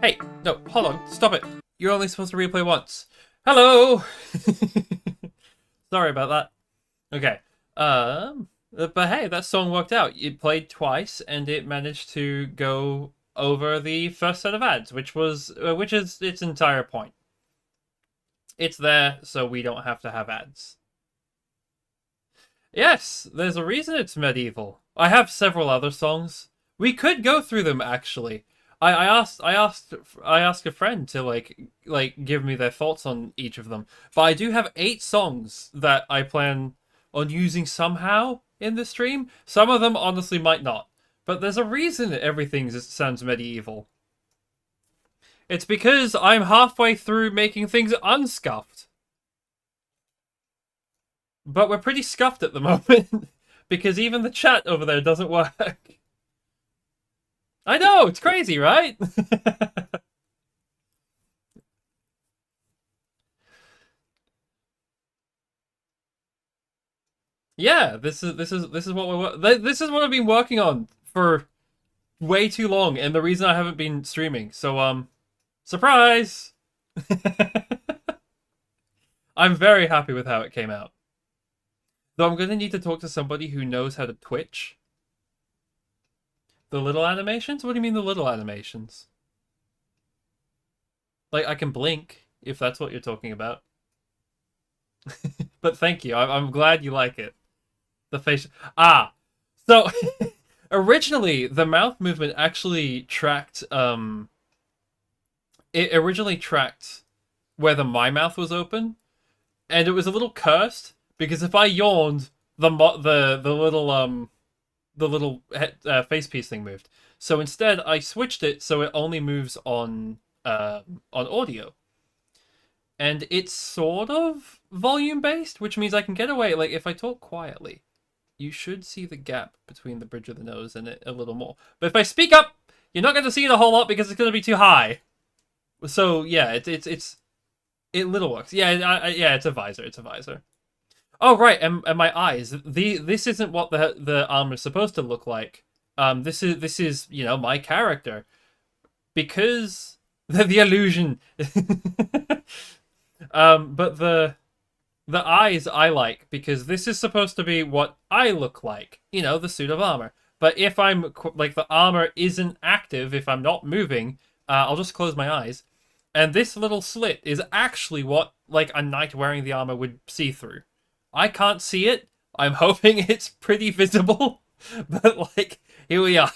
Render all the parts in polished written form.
Hey, no, hold on, stop it. You're only supposed to replay once. Hello! Sorry about that. Okay. But hey, that song worked out. It played twice, and it managed to go over the first set of ads, which is its entire point. It's there so we don't have to have ads. Yes, there's a reason it's medieval. I have several other songs. We could go through them actually. I asked a friend to like give me their thoughts on each of them. But I do have 8 songs that I plan on using somehow in the stream. Some of them honestly might not. But there's a reason that everything sounds medieval. It's because I'm halfway through making things unscuffed. But we're pretty scuffed at the moment. Because even the chat over there doesn't work. I know, it's crazy, right? Yeah, this is what this is what I've been working on for way too long, and the reason I haven't been streaming. So surprise! I'm very happy with how it came out. Though I'm gonna need to talk to somebody who knows how to Twitch the little animations. What do you mean the little animations? Like I can blink if that's what you're talking about. But thank you. I'm glad you like it. The face. Ah, so originally the mouth movement actually tracked. It originally tracked whether my mouth was open, and it was a little cursed because if I yawned, the little face piece thing moved. So instead, I switched it so it only moves on audio, and it's sort of volume based, which means I can get away. Like if I talk quietly, you should see the gap between the bridge of the nose and it a little more. But if I speak up, you're not going to see it a whole lot because it's going to be too high. So yeah, it little works. Yeah, yeah, it's a visor. It's a visor. Oh right, and my eyes. This isn't what the armor is supposed to look like. This is my character because the illusion. But the eyes I like because this is supposed to be what I look like. The suit of armor. But if I'm like the armor isn't active, if I'm not moving, I'll just close my eyes. And this little slit is actually what like a knight wearing the armor would see through. I can't see it. I'm hoping it's pretty visible, but like here we are.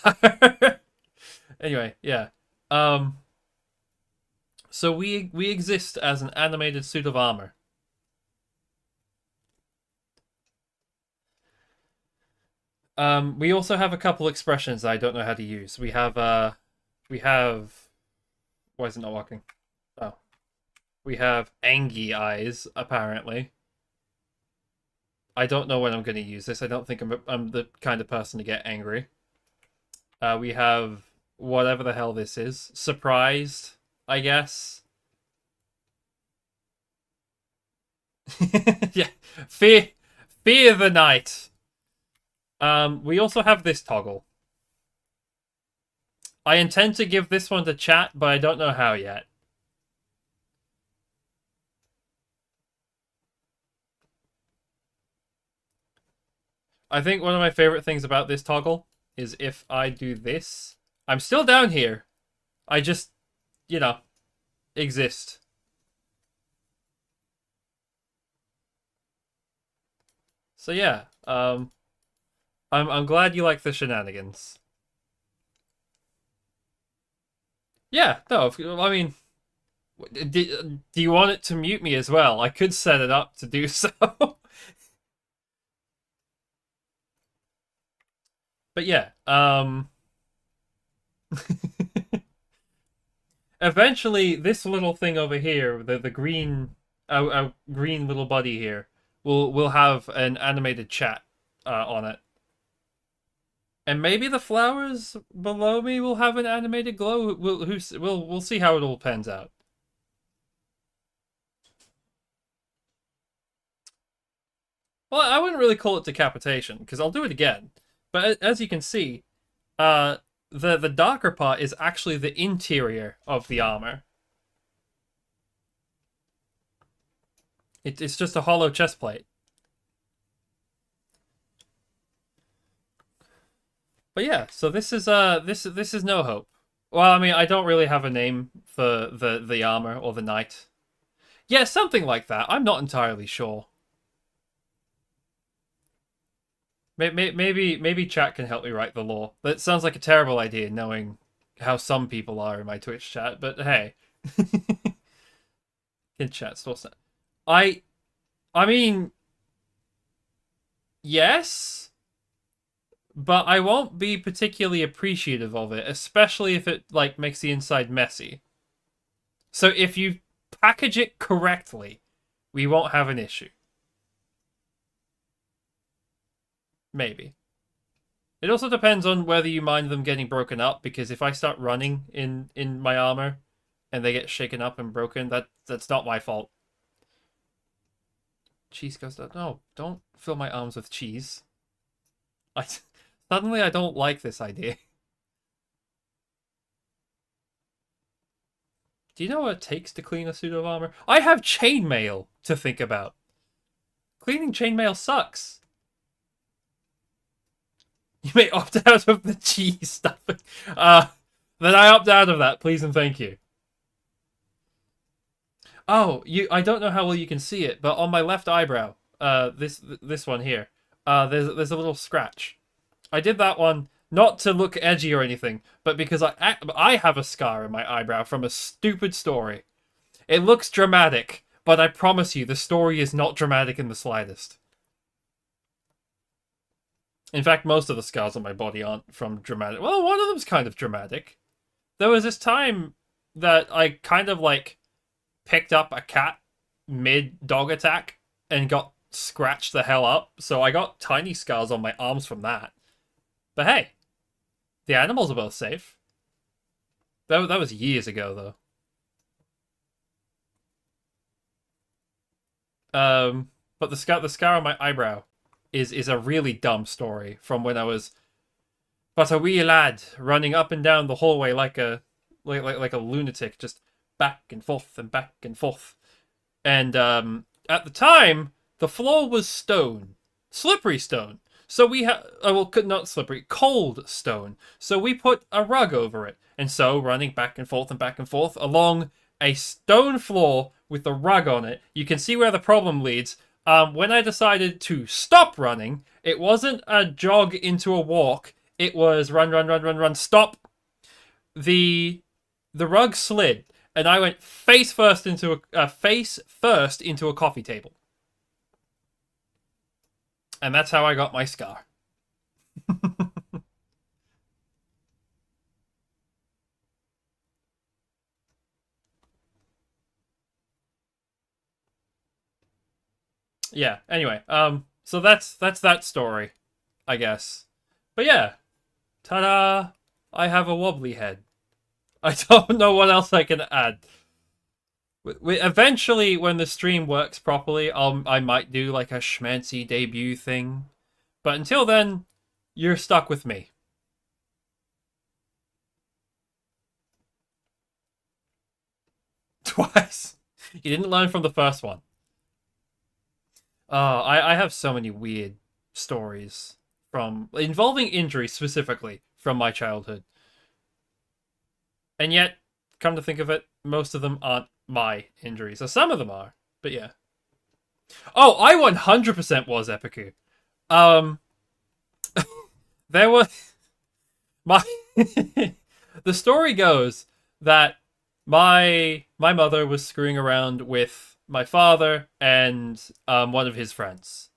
Anyway, yeah. Um, so we exist as an animated suit of armor. We also have a couple expressions I don't know how to use. We have why is it not working? Oh, we have angy eyes apparently. I don't know when I'm going to use this. I don't think I'm the kind of person to get angry. We have whatever the hell this is. Surprised, I guess. Yeah, fear, fear the night. We also have this toggle. I intend to give this one to chat, but I don't know how yet. I think one of my favorite things about this toggle is if I do this, I'm still down here. I just, you know, exist. So yeah, I'm glad you like the shenanigans. Yeah, no, I mean, do you want it to mute me as well? I could set it up to do so. But yeah, eventually this little thing over here, the green, green little buddy here, will have an animated chat on it. And maybe the flowers below me will have an animated glow. We'll see how it all pans out. Well, I wouldn't really call it decapitation because I'll do it again. But as you can see, uh, the darker part is actually the interior of the armor. It's just a hollow chest plate. But yeah, so this is no hope. Well, I mean, I don't really have a name for the armor or the knight. Yeah, something like that. I'm not entirely sure. Maybe chat can help me write the lore. That sounds like a terrible idea, knowing how some people are in my Twitch chat. But hey, in chat still. I I mean, yes, but I won't be particularly appreciative of it, especially if it like makes the inside messy. So if you package it correctly, we won't have an issue. Maybe. It also depends on whether you mind them getting broken up, because if I start running in my armor and they get shaken up and broken, that's not my fault. cheese goes down. No, don't fill my arms with cheese. I suddenly I don't like this idea. Do you know what it takes to clean a suit of armor? I have chainmail to think about. Cleaning chainmail sucks. You may opt out of the cheese stuffing. Then I opt out of that, please and thank you. Oh, I don't know how well you can see it, but on my left eyebrow, this one here, there's a little scratch. I did that one not to look edgy or anything, but because I have a scar in my eyebrow from a stupid story. It looks dramatic, but I promise you, the story is not dramatic in the slightest. In fact, most of the scars on my body aren't from dramatic. Well, one of them's kind of dramatic. There was this time that I kind of like picked up a cat mid-dog attack and got scratched the hell up. So I got tiny scars on my arms from that. But hey, the animals are both safe. That was years ago, though. But the scar on my eyebrow is a really dumb story from when I was but a wee lad running up and down the hallway like a lunatic, just back and forth and back and forth. And at the time, the floor was stone, slippery stone. So we had, well, not slippery, cold stone. So we put a rug over it. And so running back and forth along a stone floor with the rug on it, you can see where the problem leads. When I decided to stop running, it wasn't a jog into a walk. It was run, stop. The rug slid, and I went face first into a coffee table. And that's how I got my scar. Yeah, anyway, so that's that story, I guess. But yeah, ta-da! I have a wobbly head. I don't know what else I can add. Eventually, when the stream works properly, I might do like a schmancy debut thing. But until then, you're stuck with me. Twice. You didn't learn from the first one. I have so many weird stories from involving injury specifically from my childhood. And yet, come to think of it, most of them aren't my injuries. So some of them are, but yeah. Oh, I 100% was Epiku. There was my the story goes that my mother was screwing around with my father and one of his friends,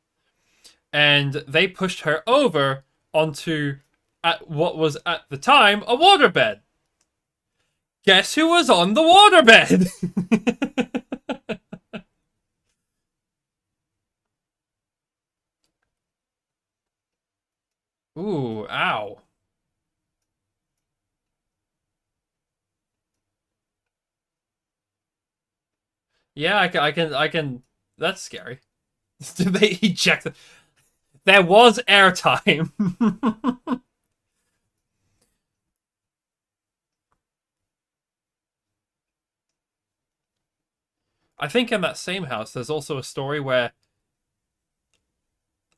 and they pushed her over onto what was at the time a waterbed. Guess who was on the waterbed? Ooh, ow. Yeah, I can. That's scary. Did they eject? There was airtime. I think in that same house, there's also a story where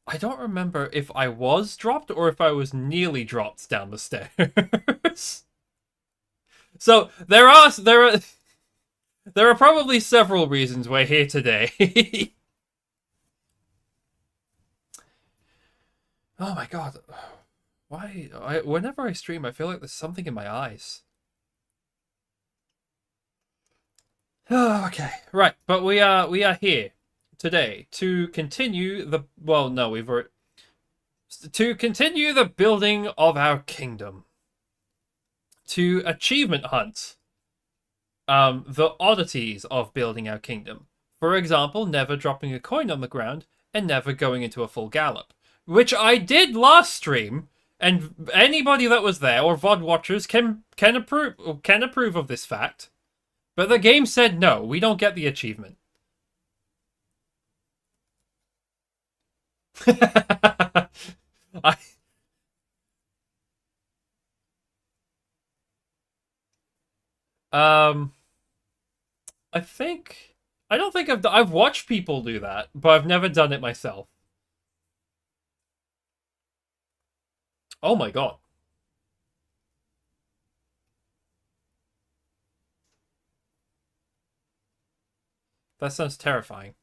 I don't remember if I was dropped or if I was nearly dropped down the stairs. So there are probably several reasons we're here today. Oh my god. Why? Whenever I stream, I feel like there's something in my eyes. Oh, okay, right, but we are here today to continue the to continue the building of our kingdom. To achievement hunt the oddities of building our kingdom. For example, never dropping a coin on the ground and never going into a full gallop, which I did last stream, and anybody that was there or VOD watchers can approve of this fact. But the game said no, we don't get the achievement. I um I think I don't think I've watched people do that, but I've never done it myself. Oh my god. That sounds terrifying.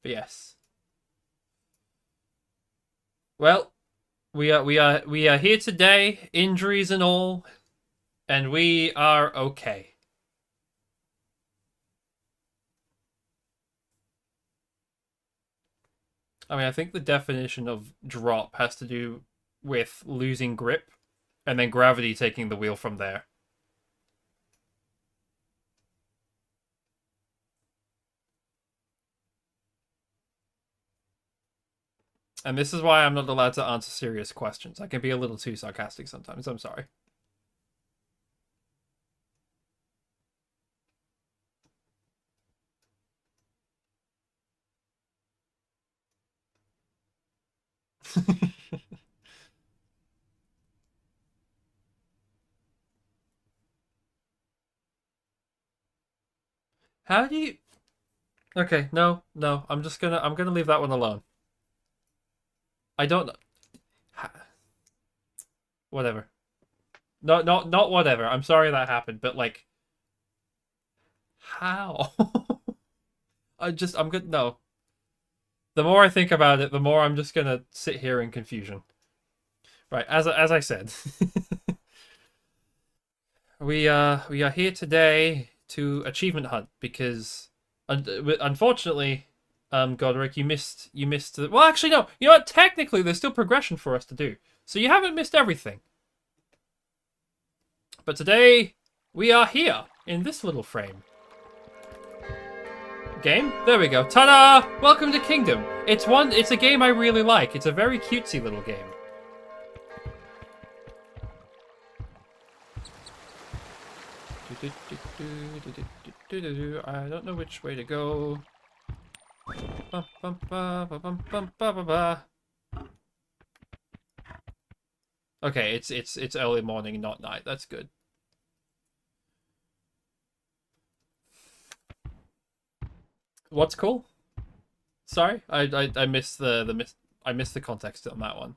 But yes. Well, we are here today, injuries and all, and we are okay. I mean, I think the definition of drop has to do with losing grip and then gravity taking the wheel from there. And this is why I'm not allowed to answer serious questions. I can be a little too sarcastic sometimes. I'm sorry. How do you... Okay, no, no. I'm gonna leave that one alone. I don't know. Whatever. No, not whatever. I'm sorry that happened, but like, how? I'm good. No. The more I think about it, the more I'm just gonna sit here in confusion. Right, as I said, we are here today to achievement hunt because, unfortunately, Godric, you missed. Well, actually, no. You know what? Technically, there's still progression for us to do, so you haven't missed everything. But today, we are here in this little frame. Game? There we go. Ta-da! Welcome to Kingdom. It's a game I really like. It's a very cutesy little game. I don't know which way to go. Okay, it's early morning, not night. That's good. What's cool? Sorry, I missed I missed the context on that one.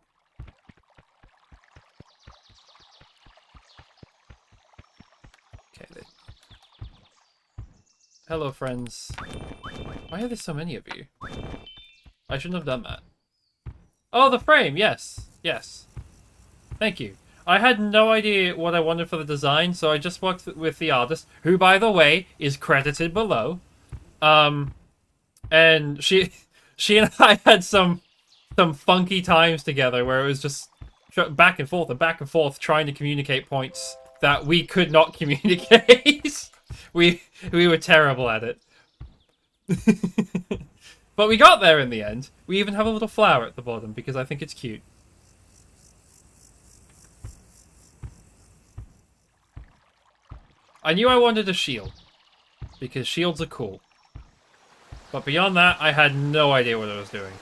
Okay. Hello, friends. Why are there so many of you? I shouldn't have done that. Oh, the frame. Yes, yes. Thank you. I had no idea what I wanted for the design, so I just worked with the artist, who, by the way, is credited below. And she and I had some funky times together where it was just back and forth trying to communicate points that we could not communicate. we were terrible at it. But we got there in the end. We even have a little flower at the bottom because I think it's cute. I knew I wanted a shield because shields are cool. But beyond that, I had no idea what I was doing.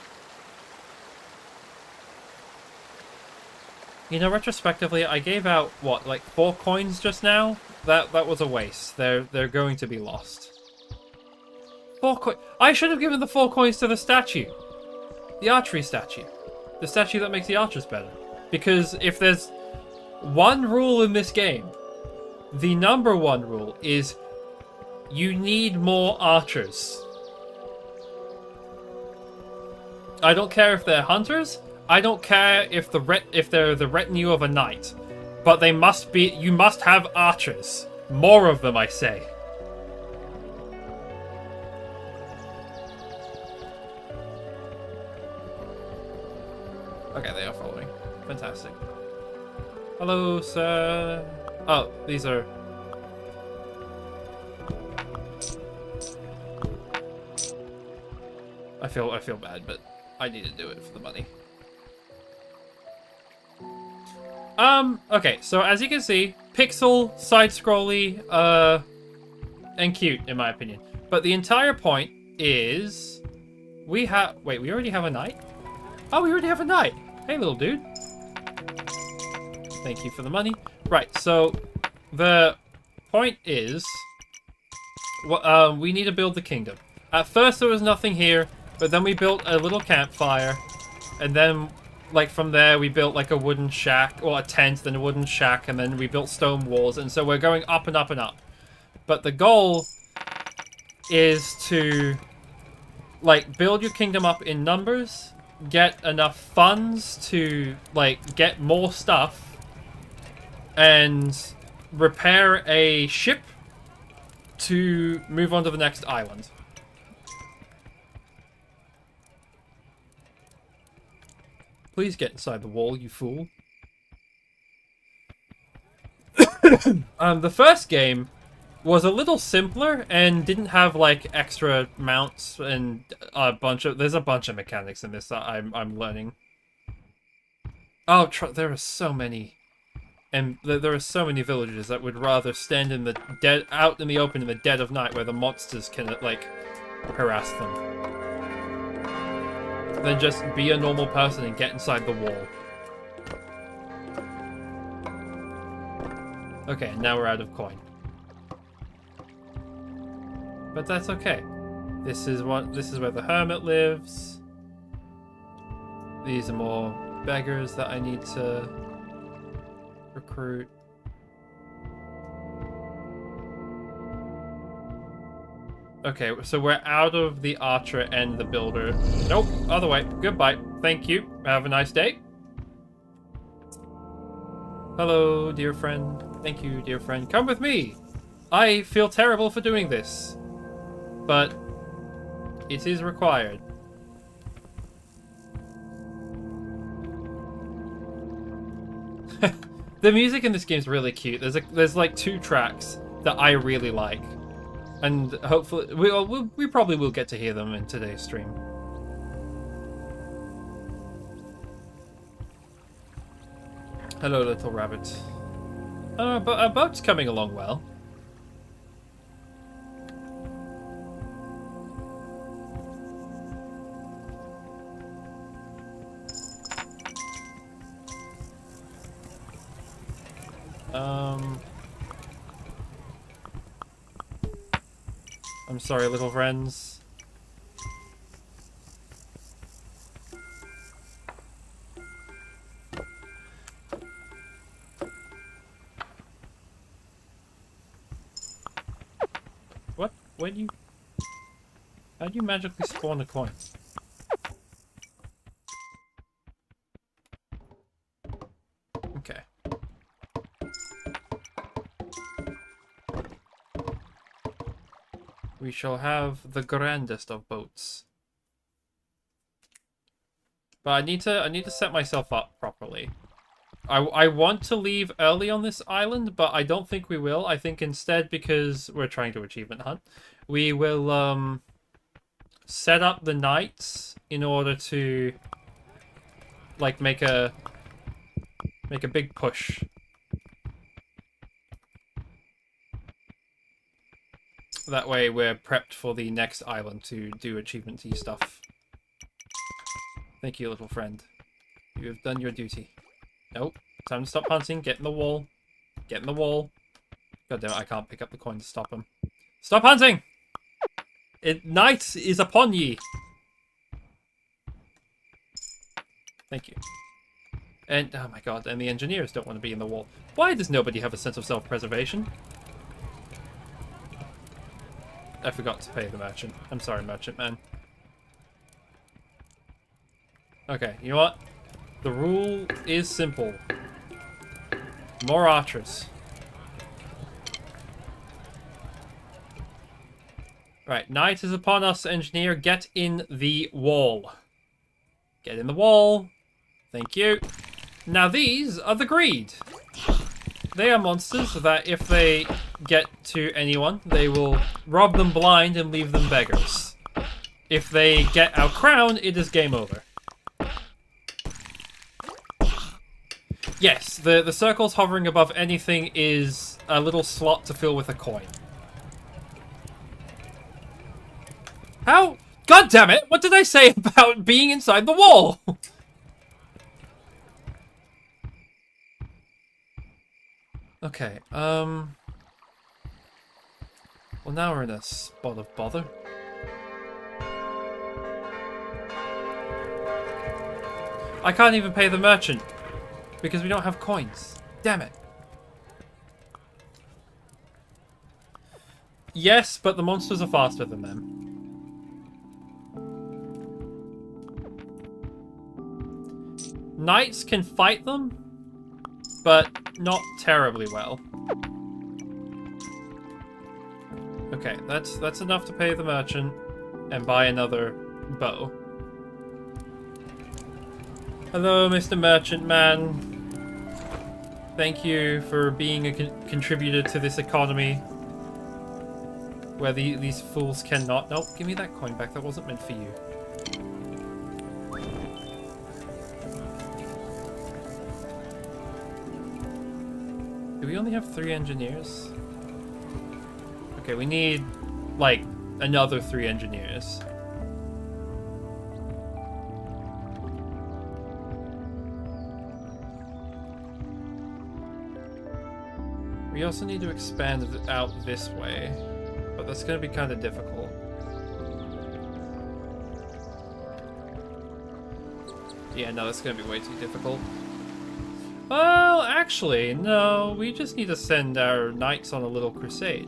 You know, retrospectively, I gave out, what, like 4 coins just now? That was a waste. They're going to be lost. 4 coins. I should have given the 4 coins to the statue. The archery statue. The statue that makes the archers better. Because if there's one rule in this game, the number 1 rule is you need more archers. I don't care if they're hunters. I don't care if they're the retinue of a knight. But they must be. You must have archers. More of them, I say. Okay, they are following. Fantastic. Hello, sir. Oh, these are... I feel bad, but I need to do it for the money. Okay, so as you can see, pixel, side-scrolly, and cute, in my opinion. But the entire point is We have... Wait, we already have a knight? Oh, we already have a knight. Hey, little dude. Thank you for the money. Right, so the point is... we need to build the kingdom. At first there was nothing here, but then we built a little campfire. And then, like, from there we built, like, a wooden shack, or a tent, then a wooden shack, and then we built stone walls. And so we're going up and up and up. But the goal is to, like, build your kingdom up in numbers, get enough funds to, like, get more stuff, and repair a ship to move on to the next island. Please get inside the wall, you fool. The first game was a little simpler and didn't have, like, extra mounts and there's a bunch of mechanics in this that I'm learning. Oh, there are so many. And there are so many villagers that would rather stand in the out in the open in the dead of night where the monsters can, like, harass them, than just be a normal person and get inside the wall. Okay, now we're out of coin. But that's okay. This is where the hermit lives. These are more beggars that I need to recruit. Okay, so we're out of the archer and the builder. Nope, other way. Goodbye. Thank you. Have a nice day. Hello, dear friend. Thank you, dear friend. Come with me. I feel terrible for doing this, but it is required. The music in this game is really cute. There's like 2 tracks that I really like. And hopefully, we probably will get to hear them in today's stream. Hello, little rabbit. But our boat's coming along well. I'm sorry, little friends. What? How do you magically spawn a coin? Okay. We shall have the grandest of boats. But I need to set myself up properly. I want to leave early on this island, but I don't think we will. I think instead, because we're trying to achievement hunt, we will set up the knights in order to, like, make a big push. That way we're prepped for the next island to do achievement-y stuff. Thank you, little friend. You have done your duty. Nope. Time to stop hunting. Get in the wall. Get in the wall. God damn it, I can't pick up the coin to stop him. Stop hunting! Night is upon ye! Thank you. And, oh my god, and the engineers don't want to be in the wall. Why does nobody have a sense of self-preservation? I forgot to pay the merchant. I'm sorry, merchant man. Okay, you know what? The rule is simple. More archers. Right, night is upon us, engineer. Get in the wall. Get in the wall. Thank you. Now these are the greed. They are monsters that if they get to anyone, they will rob them blind and leave them beggars. If they get our crown, it is game over. Yes, the circles hovering above anything is a little slot to fill with a coin. How God damn it! What did I say about being inside the wall? Okay, well now we're in a spot of bother. I can't even pay the merchant because we don't have coins. Damn it. Yes, but the monsters are faster than them. Knights can fight them, but not terribly well. Okay, that's enough to pay the merchant and buy another bow. Hello, Mr. Merchant Man. Thank you for being a contributor to this economy where these fools cannot... Nope, give me that coin back. That wasn't meant for you. Do we only have 3 engineers? Okay, we need, like, another 3 engineers. We also need to expand it out this way, but that's going to be kind of difficult. Yeah, no, that's going to be way too difficult. Well, actually, no, we just need to send our knights on a little crusade.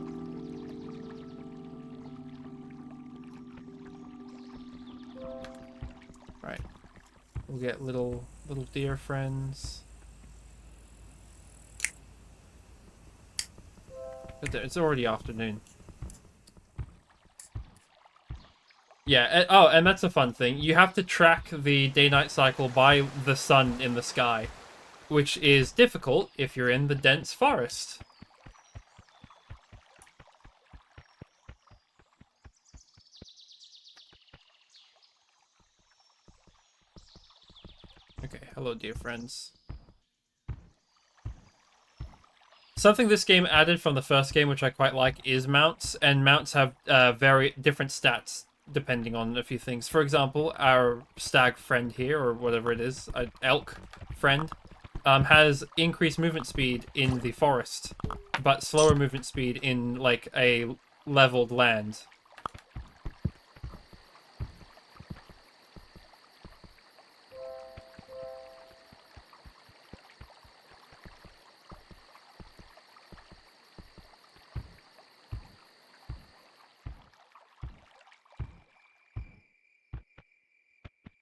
Right. We'll get little deer friends. It's already afternoon. Yeah, oh, and that's a fun thing. You have to track the day-night cycle by the sun in the sky, which is difficult if you're in the dense forest. Okay, hello, dear friends. Something this game added from the first game, which I quite like, is mounts, and mounts have very different stats depending on a few things. For example, our stag friend here, or whatever it is, an elk friend, has increased movement speed in the forest, but slower movement speed in, like, a leveled land.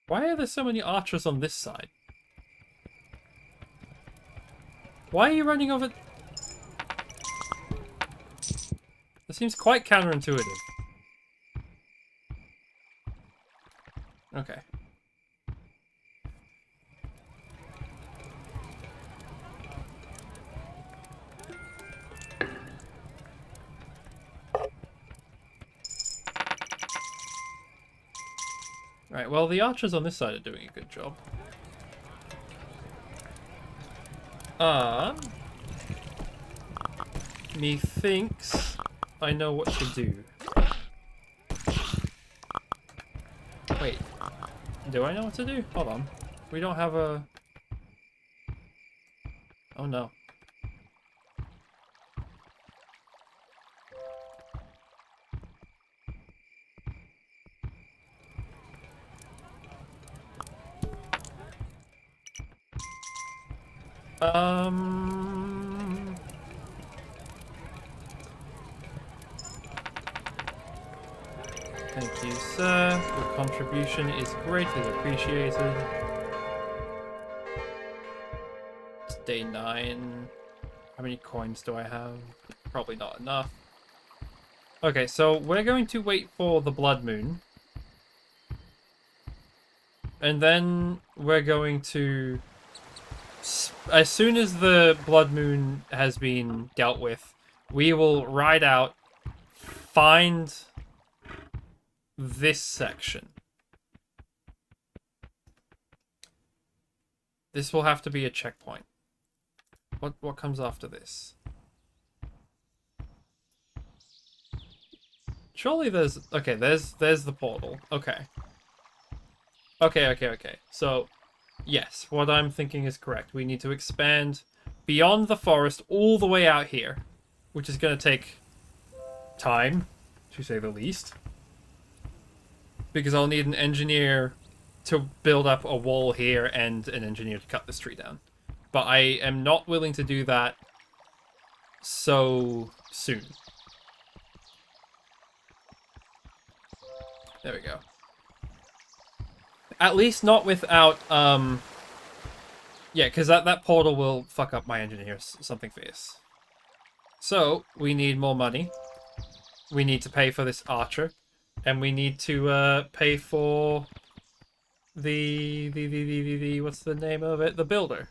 Why are there so many archers on this side? Why are you running over... That seems quite counterintuitive. Okay. Right, well, the archers on this side are doing a good job. Methinks I know what to do. Wait, do I know what to do? Hold on. We don't have a... Oh no. Thank you, sir. Your contribution is greatly appreciated. It's day 9. How many coins do I have? Probably not enough. Okay, so we're going to wait for the blood moon. And then we're going to... As soon as the blood moon has been dealt with, we will ride out, find this section. This will have to be a checkpoint. What comes after this? Surely there's... Okay, there's the portal. Okay. Okay. So, yes, what I'm thinking is correct. We need to expand beyond the forest all the way out here, which is going to take time, to say the least. Because I'll need an engineer to build up a wall here and an engineer to cut this tree down. But I am not willing to do that so soon. There we go. At least not without, yeah, because that portal will fuck up my engineers something fierce. So, we need more money. We need to pay for this archer. And we need to, pay for the what's the name of it? The builder.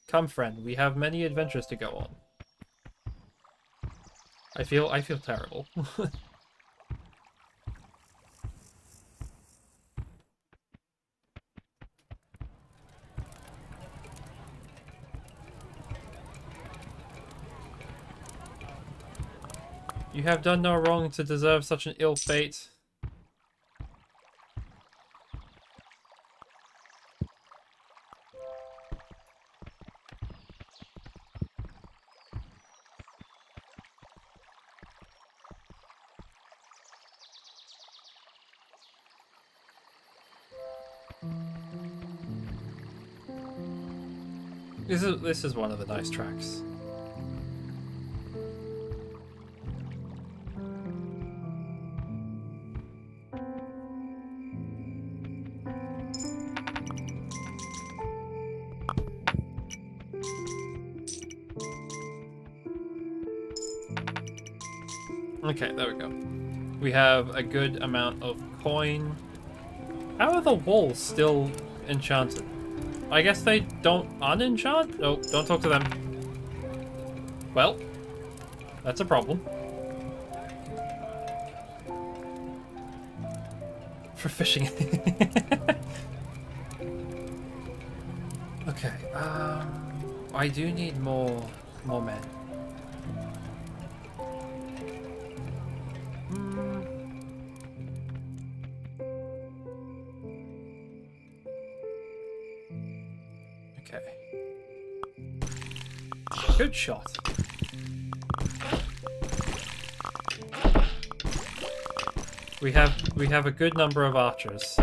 Come, friend, we have many adventures to go on. I feel terrible. You have done no wrong to deserve such an ill fate. This is one of the nice tracks. Okay, there we go. We have a good amount of coin. How are the walls still enchanted? I guess they don't unenchant? No, don't talk to them. Well, that's a problem. For fishing. Okay, I do need more men. Okay. Good shot. We have a good number of archers.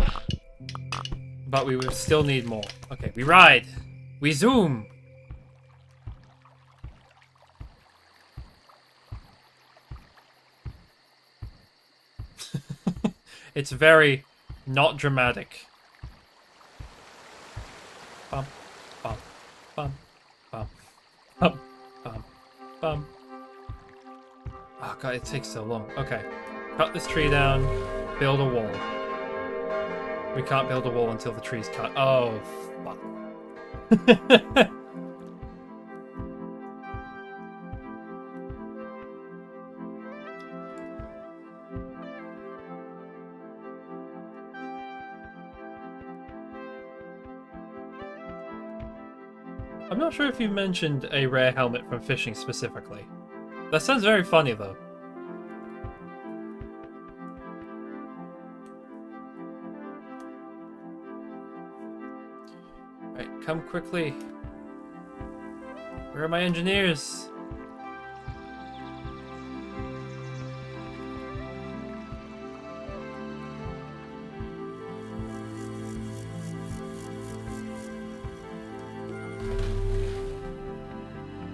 But we will still need more. Okay, we ride. We zoom. It's very not dramatic. Bum, bum, bum, bum, bum, bum, bum. Oh god, it takes so long. Okay. Cut this tree down, build a wall. We can't build a wall until the tree's cut. Oh, fuck. I'm not sure if you mentioned a rare helmet from fishing specifically. That sounds very funny, though. Right, come quickly. Where are my engineers?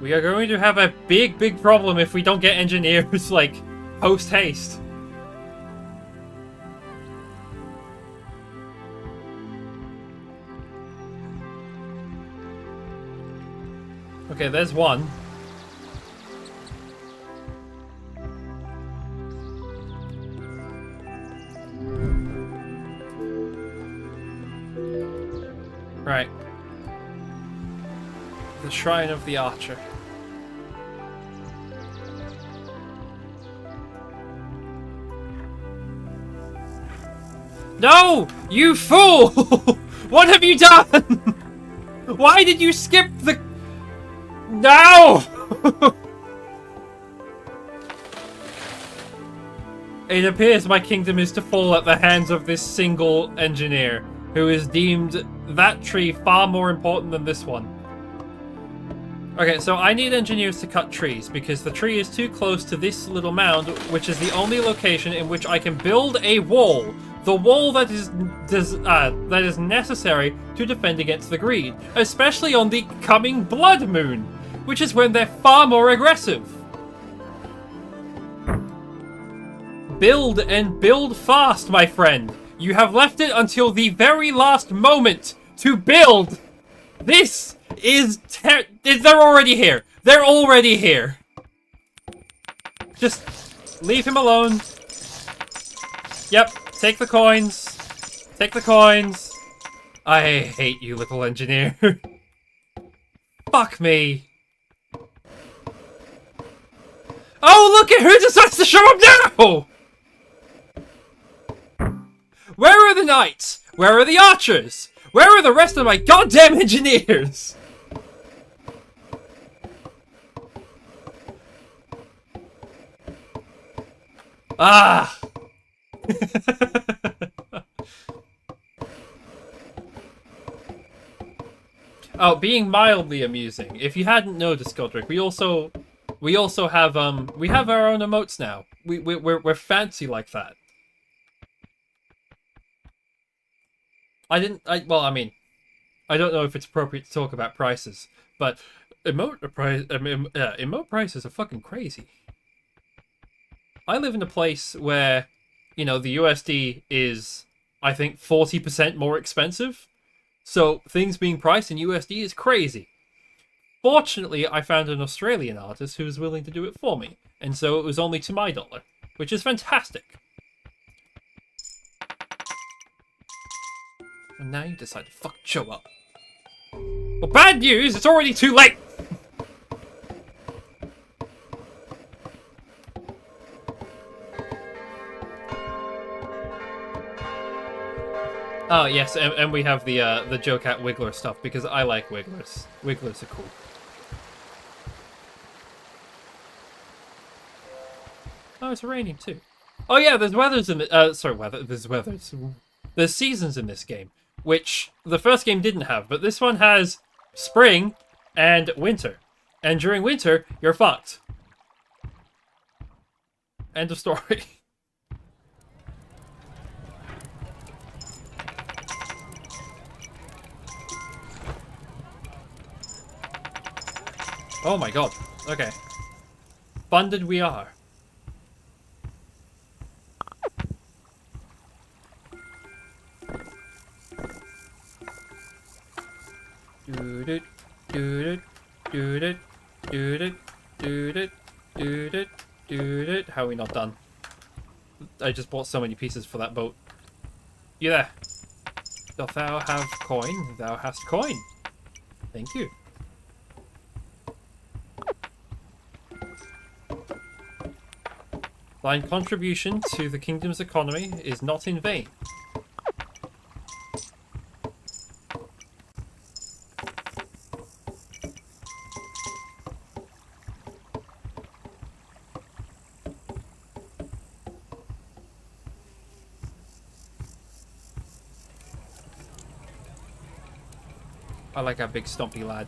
We are going to have a big problem if we don't get engineers, like, post-haste. Okay, there's one. Right. The Shrine of the Archer. No! You fool! What have you done? Why did you skip the... No! It appears my kingdom is to fall at the hands of this single engineer, who has deemed that tree far more important than this one. Okay, so I need engineers to cut trees, because the tree is too close to this little mound, which is the only location in which I can build a wall. The wall that is necessary to defend against the greed, especially on the coming blood moon, which is when they're far more aggressive. Build and build fast, my friend. You have left it until the very last moment to build. This is they're already here. They're already here. Just leave him alone. Yep, take the coins. Take the coins. I hate you, little engineer. Fuck me. Oh, look at who decides to show up now! Where are the knights? Where are the archers? Where are the rest of my goddamn engineers? Ah! Oh, being mildly amusing. If you hadn't noticed, Godric, we also have we have our own emotes now. We're fancy like that. I mean, I don't know if it's appropriate to talk about prices, but emote prices are fucking crazy. I live in a place where, you know, the USD is, I think, 40% more expensive. So things being priced in USD is crazy. Fortunately, I found an Australian artist who was willing to do it for me, and so it was only to my dollar, which is fantastic. And now you decide to fucking show up. Well, bad news! It's already too late! Oh, yes, and we have the Joe Cat Wiggler stuff, because I like Wigglers. Wigglers are cool. Oh, it's raining too. Oh yeah, there's weathers in the, there's seasons in this game, which the first game didn't have, but this one has spring and winter. And during winter, you're fucked. End of story. Oh my god. Okay. Funded we are. How are we not done? I just bought so many pieces for that boat. You there? Doth thou have coin? Thou hast coin. Thank you. Thine contribution to the kingdom's economy is not in vain. I like our big stompy lad.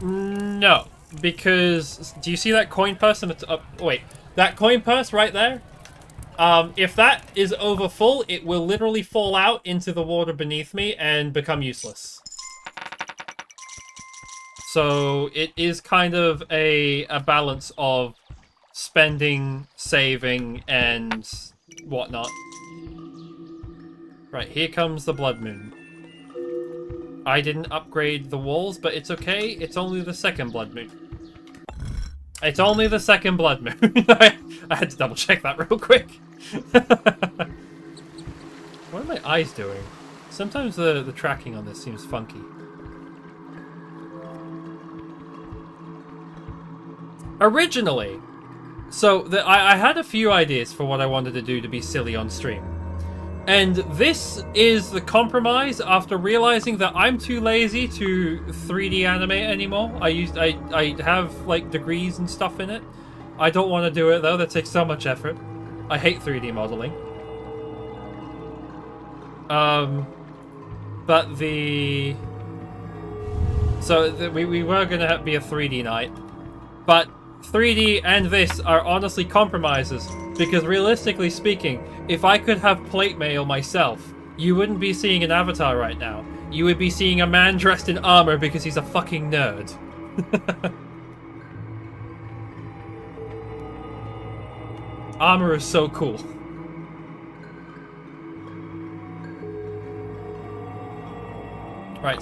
No, because do you see that coin purse? And it's up. Wait, that coin purse right there. If that is over full, it will literally fall out into the water beneath me and become useless. So it is kind of a balance of spending, saving, and whatnot. Right, here comes the blood moon. I didn't upgrade the walls, but it's okay. It's only the second blood moon. It's only the second blood moon. I had to double check that real quick. What are my eyes doing? Sometimes the tracking on this seems funky. Originally, so I had a few ideas for what I wanted to do to be silly on stream. And this is the compromise after realizing that I'm too lazy to 3D animate anymore. I have like degrees and stuff in it. I don't want to do it though, that takes so much effort. I hate 3D modeling. But we were gonna be a 3D night, but 3D and this are honestly compromises, because realistically speaking, if I could have plate mail myself, you wouldn't be seeing an avatar right now. You would be seeing a man dressed in armor because he's a fucking nerd. Armor is so cool. Right.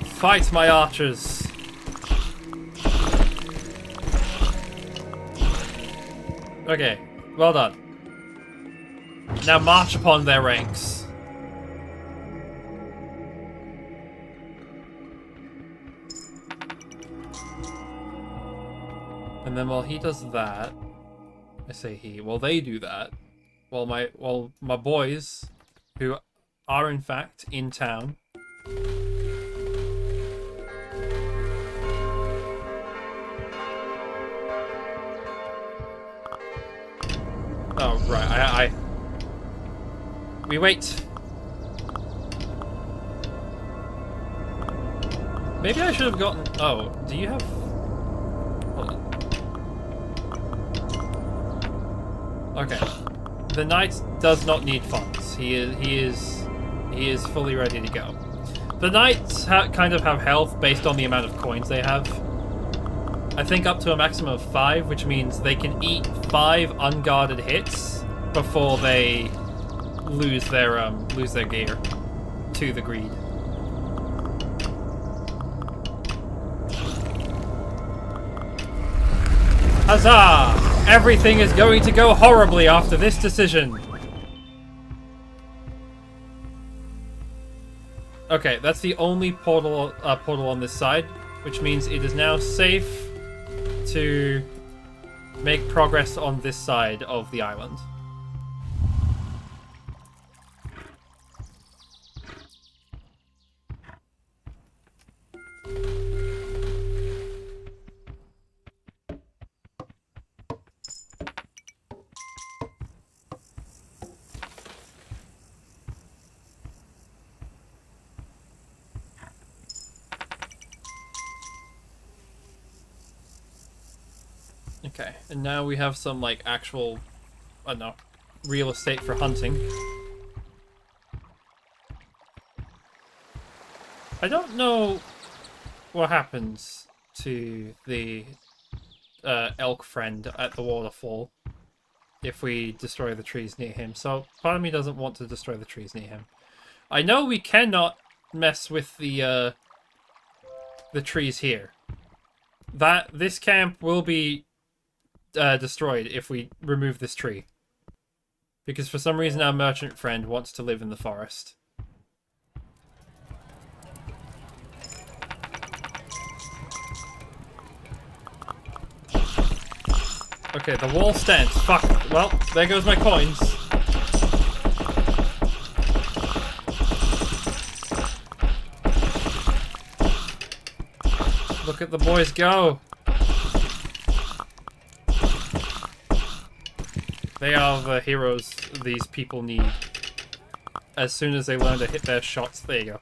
Fight, my archers. Okay, well done. Now march upon their ranks. And then while he does that, I say he, while they do that, while my boys, who are in fact in town, oh, right, we wait. Maybe I should have gotten... Oh, do you have... Hold on. Okay. The knight does not need funds. He is fully ready to go. The knights kind of have health based on the amount of coins they have. I think up to a maximum of 5, which means they can eat 5 unguarded hits before they lose their gear to the greed. Huzzah! Everything is going to go horribly after this decision. Okay, that's the only portal on this side, which means it is now safe to make progress on this side of the island. Okay, and now we have some, like, actual, I don't know, real estate for hunting. I don't know what happens to the elk friend at the waterfall if we destroy the trees near him, so part of me doesn't want to destroy the trees near him. I know we cannot mess with the trees here. This camp will be destroyed if we remove this tree, because for some reason our merchant friend wants to live in the forest. Okay, the wall stands. Fuck. Well, there goes my coins. Look at the boys go. They are the heroes these people need. As soon as they learn to hit their shots, there you go.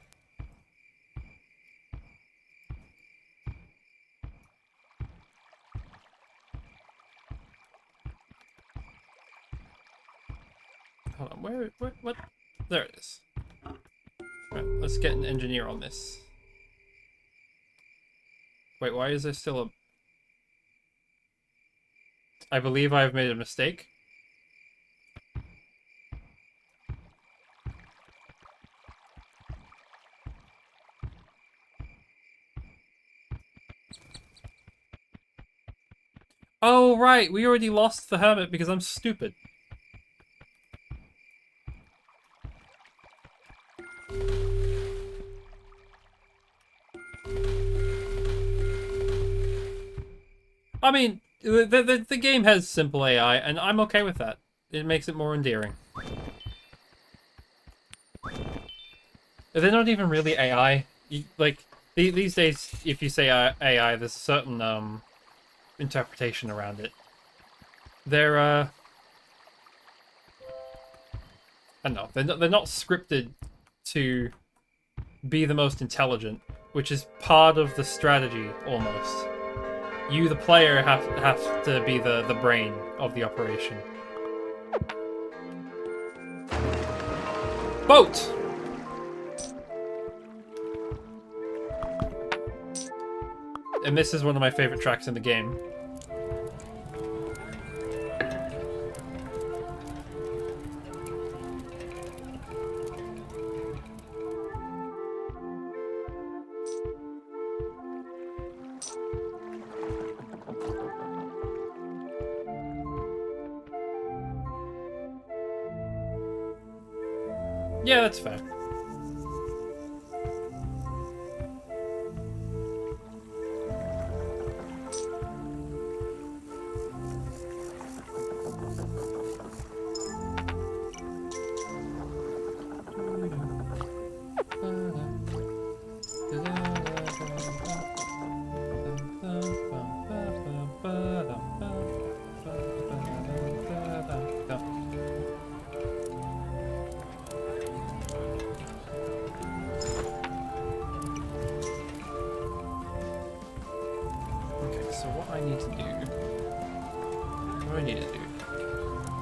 Hold on, what? There it is. Right, let's get an engineer on this. Wait, why is there still a... I believe I have made a mistake. Oh, right, we already lost the hermit because I'm stupid. I mean, the game has simple AI, and I'm okay with that. It makes it more endearing. They're not even really AI. These days, if you say AI, there's a certain interpretation around it. They're I don't know. They're not scripted to be the most intelligent, which is part of the strategy almost. You, the player, have to be the brain of the operation. Boat! And this is one of my favorite tracks in the game. Yeah, that's fair.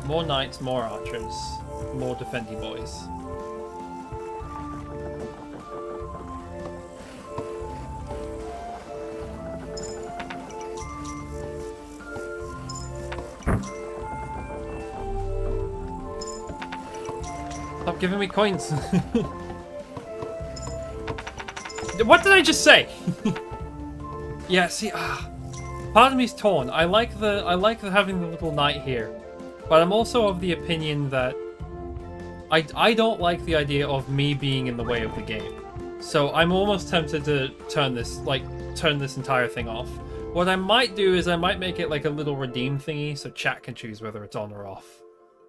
More knights, more archers, more defendy boys. Stop giving me coins. What did I just say? Yeah, see, part of me's torn. I like having the little knight here. But I'm also of the opinion that I don't like the idea of me being in the way of the game. So I'm almost tempted to turn this entire thing off. What I might do is I might make it like a little redeem thingy so chat can choose whether it's on or off.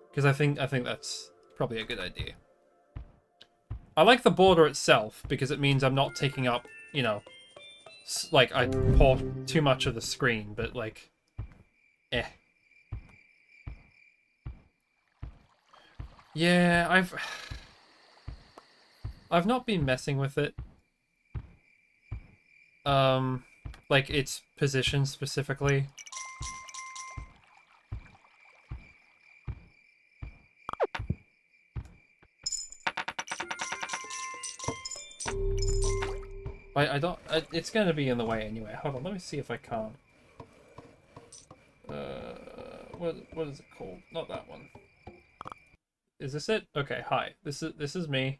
Because I think that's probably a good idea. I like the border itself because it means I'm not taking up, you know, like I pour too much of the screen, but like, eh. Yeah, I've not been messing with it. Like its position specifically. I don't. It's gonna be in the way anyway. Hold on, let me see if I can't. What is it called? Not that one. Is this it? Okay, hi. This is me.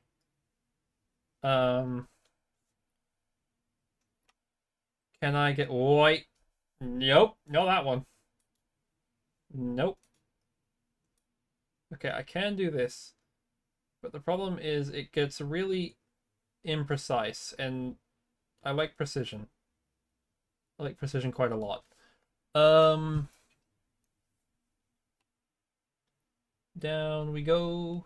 Can I get white? Nope, not that one. Nope. Okay, I can do this. But the problem is it gets really imprecise, and I like precision. I like precision quite a lot. Down we go.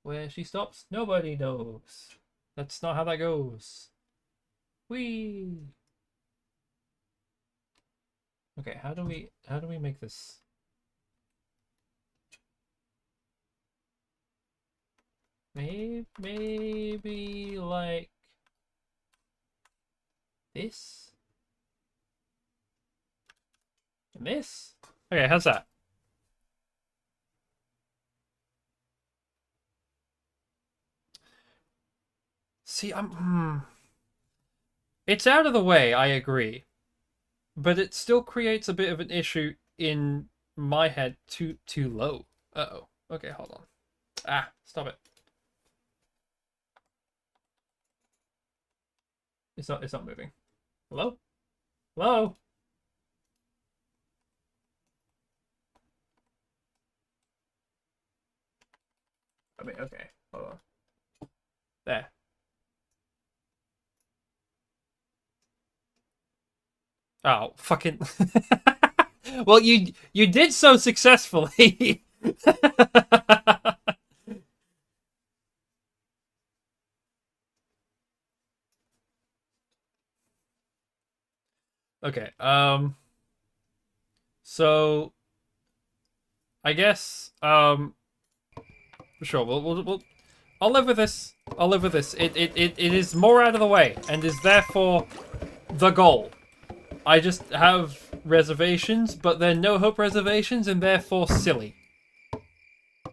Where she stops, nobody knows. That's not how that goes. Whee! Okay, how do we make this? Maybe like this? And this? Okay, how's that? See, it's out of the way, I agree. But it still creates a bit of an issue in my head. Too low. Uh-oh. Okay, hold on. Ah, stop it. It's not moving. Hello? Hello? I mean, okay. Hold on. There. Oh, fucking. Well, you did so successfully. Okay. So I guess sure. We'll I'll live with this. I'll live with this. It is more out of the way and is therefore the goal. I just have reservations, but they're no hope reservations and therefore silly.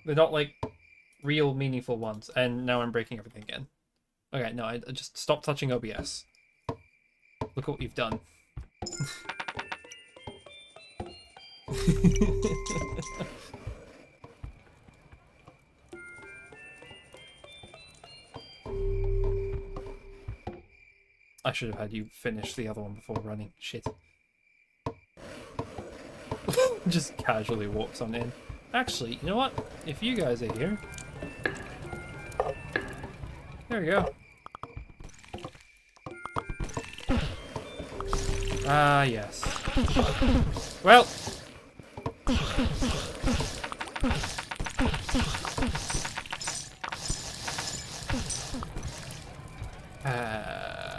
They're not like real meaningful ones. And now I'm breaking everything again. Okay, no, I just stop touching OBS. Look at what you've done. I should have had you finish the other one before running. Shit. Just casually walks on in. Actually, you know what? If you guys are here... There we go. Ah, yes. Well...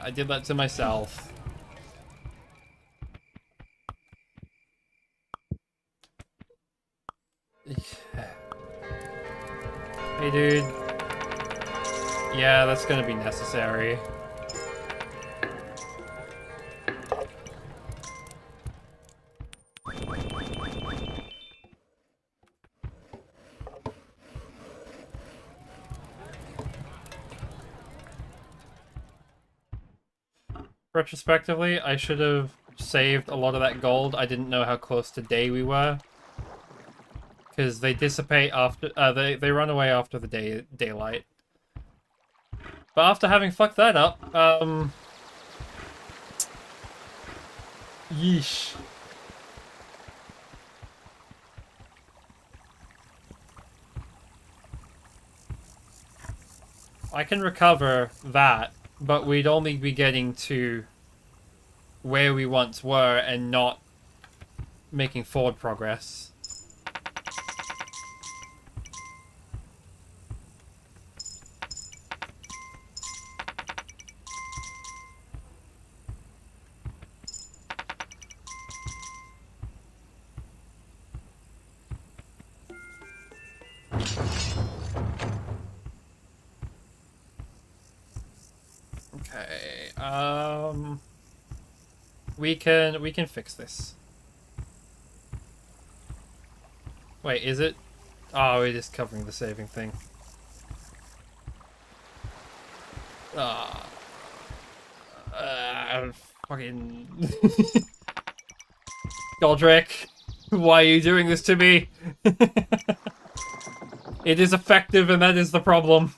I did that to myself. Hey, dude. Yeah, that's gonna be necessary. Retrospectively, I should have saved a lot of that gold. I didn't know how close to day we were. Because they dissipate after... they run away after the daylight. But after having fucked that up, yeesh. I can recover that, but we'd only be getting to where we once were and not making forward progress. Okay, we can fix this. Wait, is it? Oh, it is covering the saving thing. Ah, fucking Godric, why are you doing this to me? It is effective, and that is the problem.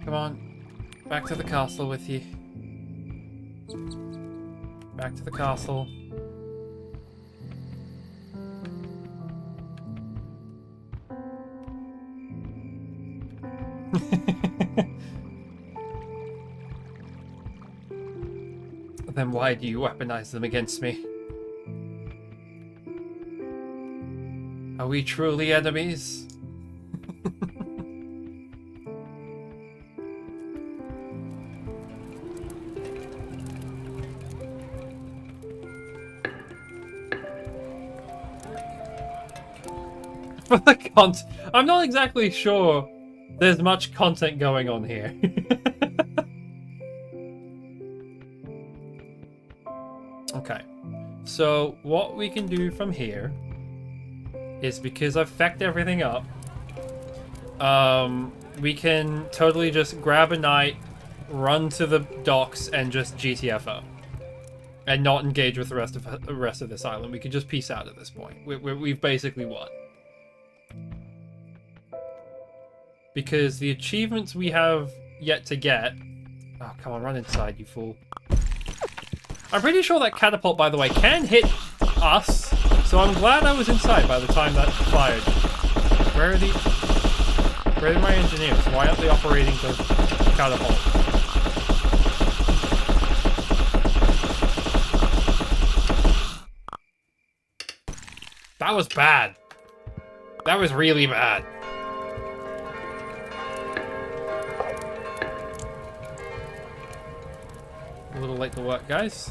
Come on, back to the castle with you. Back to the castle. Then why do you weaponize them against me? Are we truly enemies? For the content, I'm not exactly sure there's much content going on here. Okay, so what we can do from here is, because I've fecked everything up, we can totally just grab a knight, run to the docks, and just GTFO. And not engage with the rest of this island. We can just peace out at this point. We've basically won. Because the achievements we have yet to get... Oh, come on, run inside, you fool. I'm pretty sure that catapult, by the way, can hit us. So I'm glad I was inside by the time that fired. Where are my engineers? Why aren't they operating the catapult? That was bad. That was really bad. A little late to work, guys.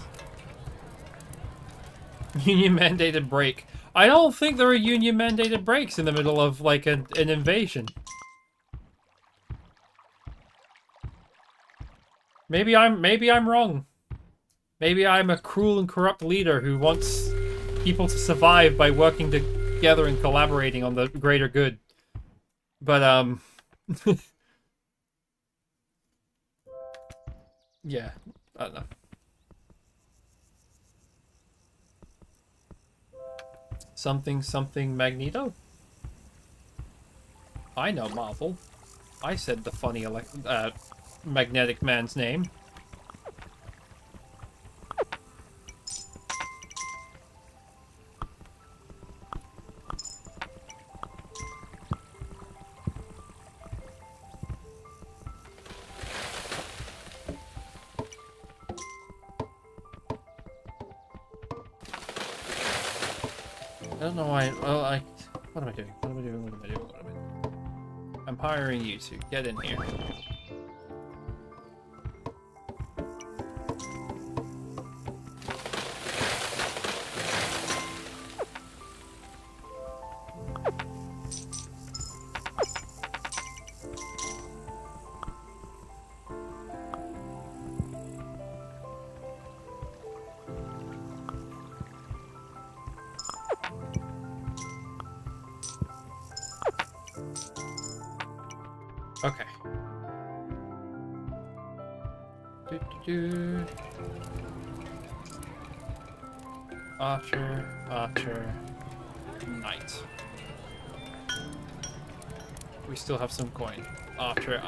Union mandated break. I don't think there are union mandated breaks in the middle of like an invasion. Maybe I'm wrong. Maybe I'm a cruel and corrupt leader who wants people to survive by working together and collaborating on the greater good. But yeah, I don't know. Something Magneto? I know Marvel. I said the funny magnetic man's name. I don't know why. Well, what am I doing? What am I doing? What am I doing? What am I doing? I'm hiring you to get in here. Okay. Archer, knight. We still have some coin. Archer.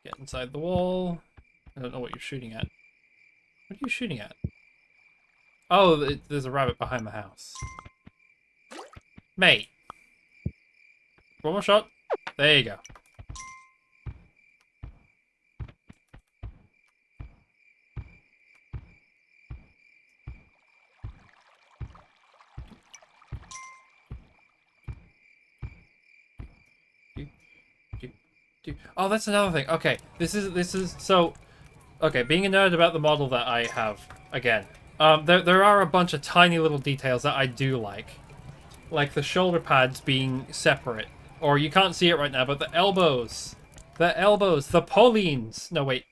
Get inside the wall. I don't know what you're shooting at. What are you shooting at? Oh, there's a rabbit behind the house. Mate. One more shot. There you go. Oh, that's another thing. Okay, this is so. Okay, being a nerd about the model that I have again. There are a bunch of tiny little details that I do like the shoulder pads being separate, or you can't see it right now, but the elbows, the Paulines. No, wait,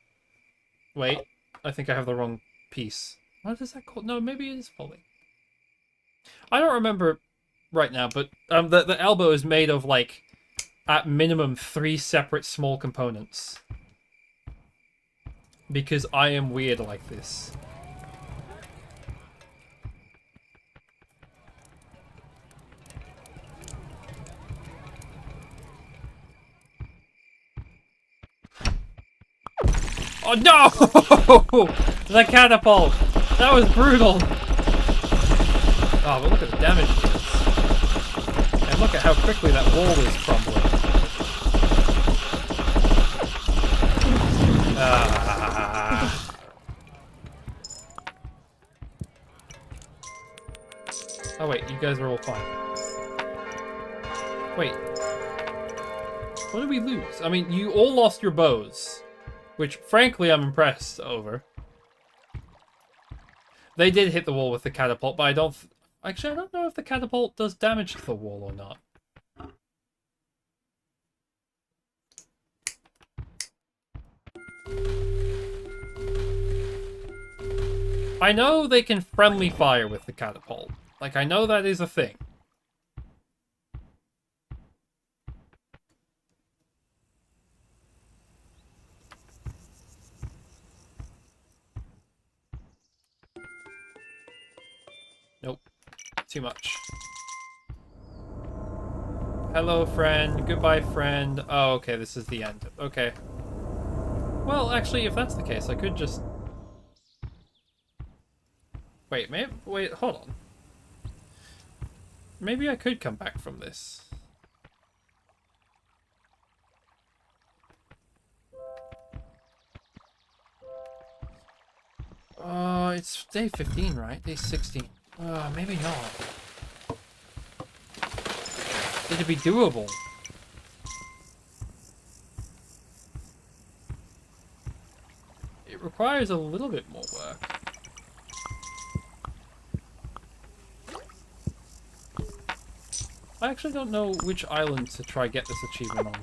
I think I have the wrong piece. What is that called? No, maybe it is Pauline. I don't remember right now, but the elbow is made of like at minimum 3 separate small components. Because I am weird like this. Oh no! The catapult! That was brutal! Oh, but look at the damage it does. And look at how quickly that wall is crumbling. Oh wait, you guys are all fine. Wait. What did we lose? I mean, you all lost your bows. Which, frankly, I'm impressed over. They did hit the wall with the catapult, but I don't... Actually, I don't know if the catapult does damage to the wall or not. I know they can friendly fire with the catapult. Like, I know that is a thing. too much. Hello, friend. Goodbye, friend. Oh, okay, this is the end. Okay. Well, actually, if that's the case, I could just... Wait, wait, hold on. Maybe I could come back from this. It's day 15, right? Day 16. Maybe not. It'd be doable. It requires a little bit more work. I actually don't know which island to try get this achievement on.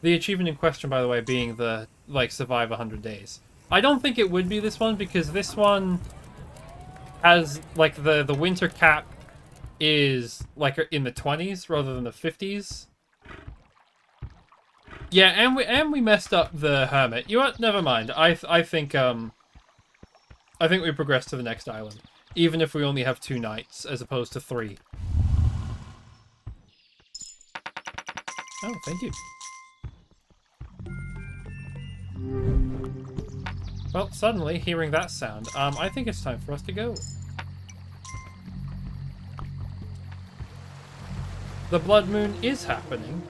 The achievement in question, by the way, being the, like, survive 100 days. I don't think it would be this one, because this one has, like, the winter cap is, like, in the 20s rather than the 50s. Yeah, and we messed up the hermit. You know what? Never mind. I think we progress to the next island, even if we only have 2 nights as opposed to 3. Oh, thank you. Well, suddenly, hearing that sound, I think it's time for us to go. The blood moon is happening,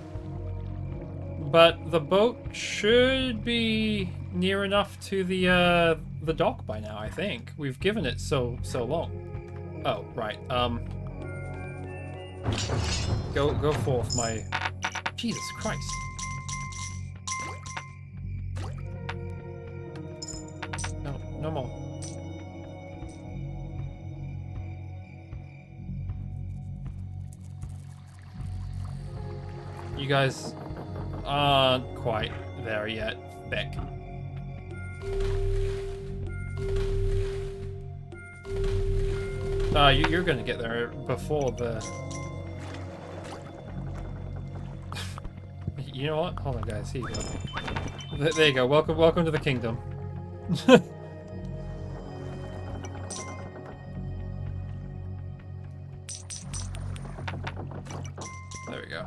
but the boat should be near enough to the dock by now, I think. We've given it so long. Oh, right. Go forth, my... Jesus Christ. No more. You guys aren't quite there yet, Beck. You're gonna get there before the... You know what? Hold on, guys. Here you go. There you go. Welcome to the kingdom. There we go.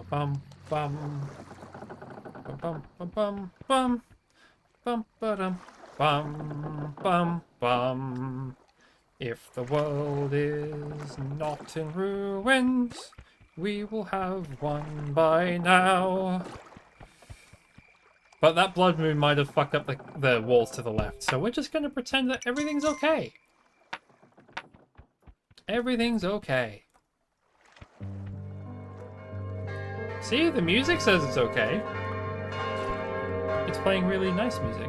Bum bum bum bum bum bum bum bum bum bum bum. If the world is not in ruins, we will have one by now. But that blood moon might have fucked up the walls to the left, so we're just gonna pretend that everything's okay. Everything's okay. See, the music says it's okay. It's playing really nice music.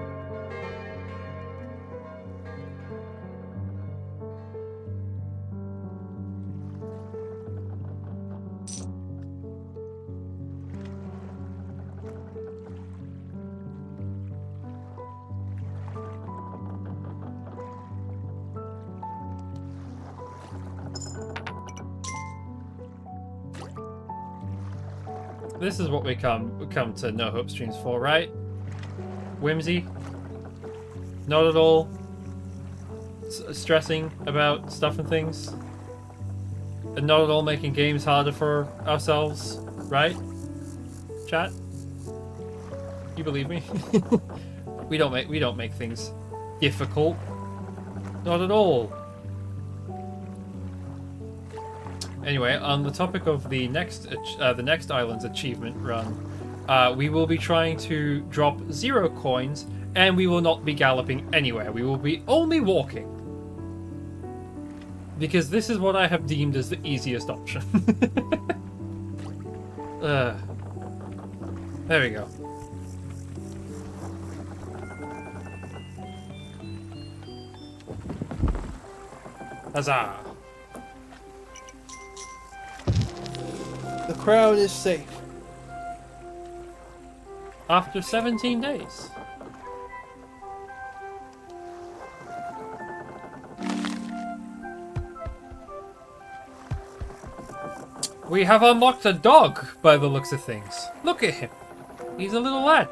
This is what we come to No Hope streams for, right? Whimsy. Not at all stressing about stuff and things. And not at all making games harder for ourselves, right? Chat? You believe me? we don't make things difficult. Not at all. Anyway, on the topic of the next island's achievement run, we will be trying to drop 0 coins, and we will not be galloping anywhere. We will be only walking. Because this is what I have deemed as the easiest option. There we go. Huzzah! The crowd is safe. After 17 days. We have unlocked a dog by the looks of things. Look at him. He's a little lad.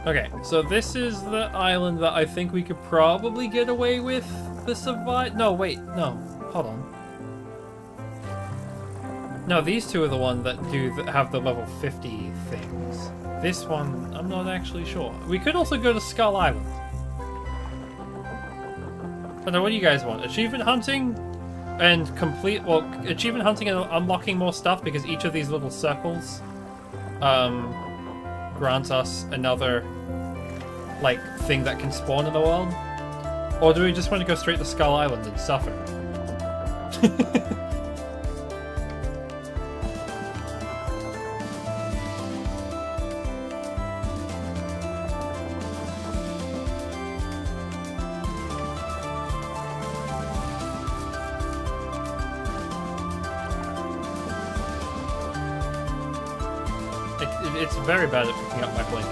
Okay, so this is the island that I think we could probably get away with the survive. No, wait, no, hold on. No, these two are the ones that have the level 50 things. This one, I'm not actually sure. We could also go to Skull Island. I don't know, what do you guys want? Achievement hunting and complete, well, achievement hunting and unlocking more stuff because each of these little circles grants us another, like, thing that can spawn in the world? Or do we just want to go straight to Skull Island and suffer? It's very bad at picking up my blinking.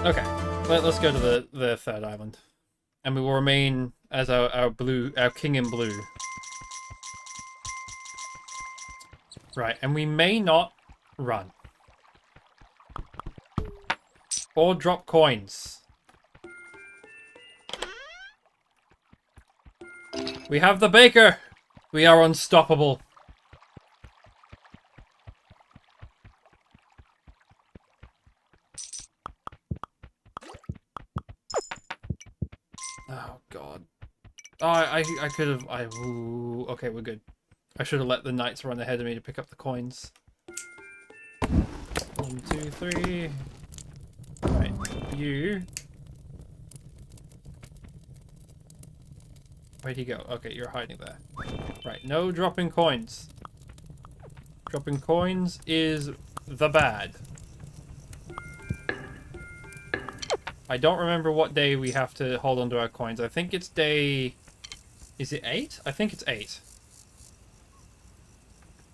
Okay, let's go to the third island, and we will remain as our king in blue. Right, and we may not run. Or drop coins. We have the baker! We are unstoppable. Oh, God. Oh, I could have... Ooh, okay, we're good. I should have let the knights run ahead of me to pick up the coins. 1, 2, 3. Right, you. Where'd you go? Okay, you're hiding there. Right, no dropping coins. Dropping coins is the bad. I don't remember what day we have to hold on to our coins. I think it's day... Is it 8? I think it's 8.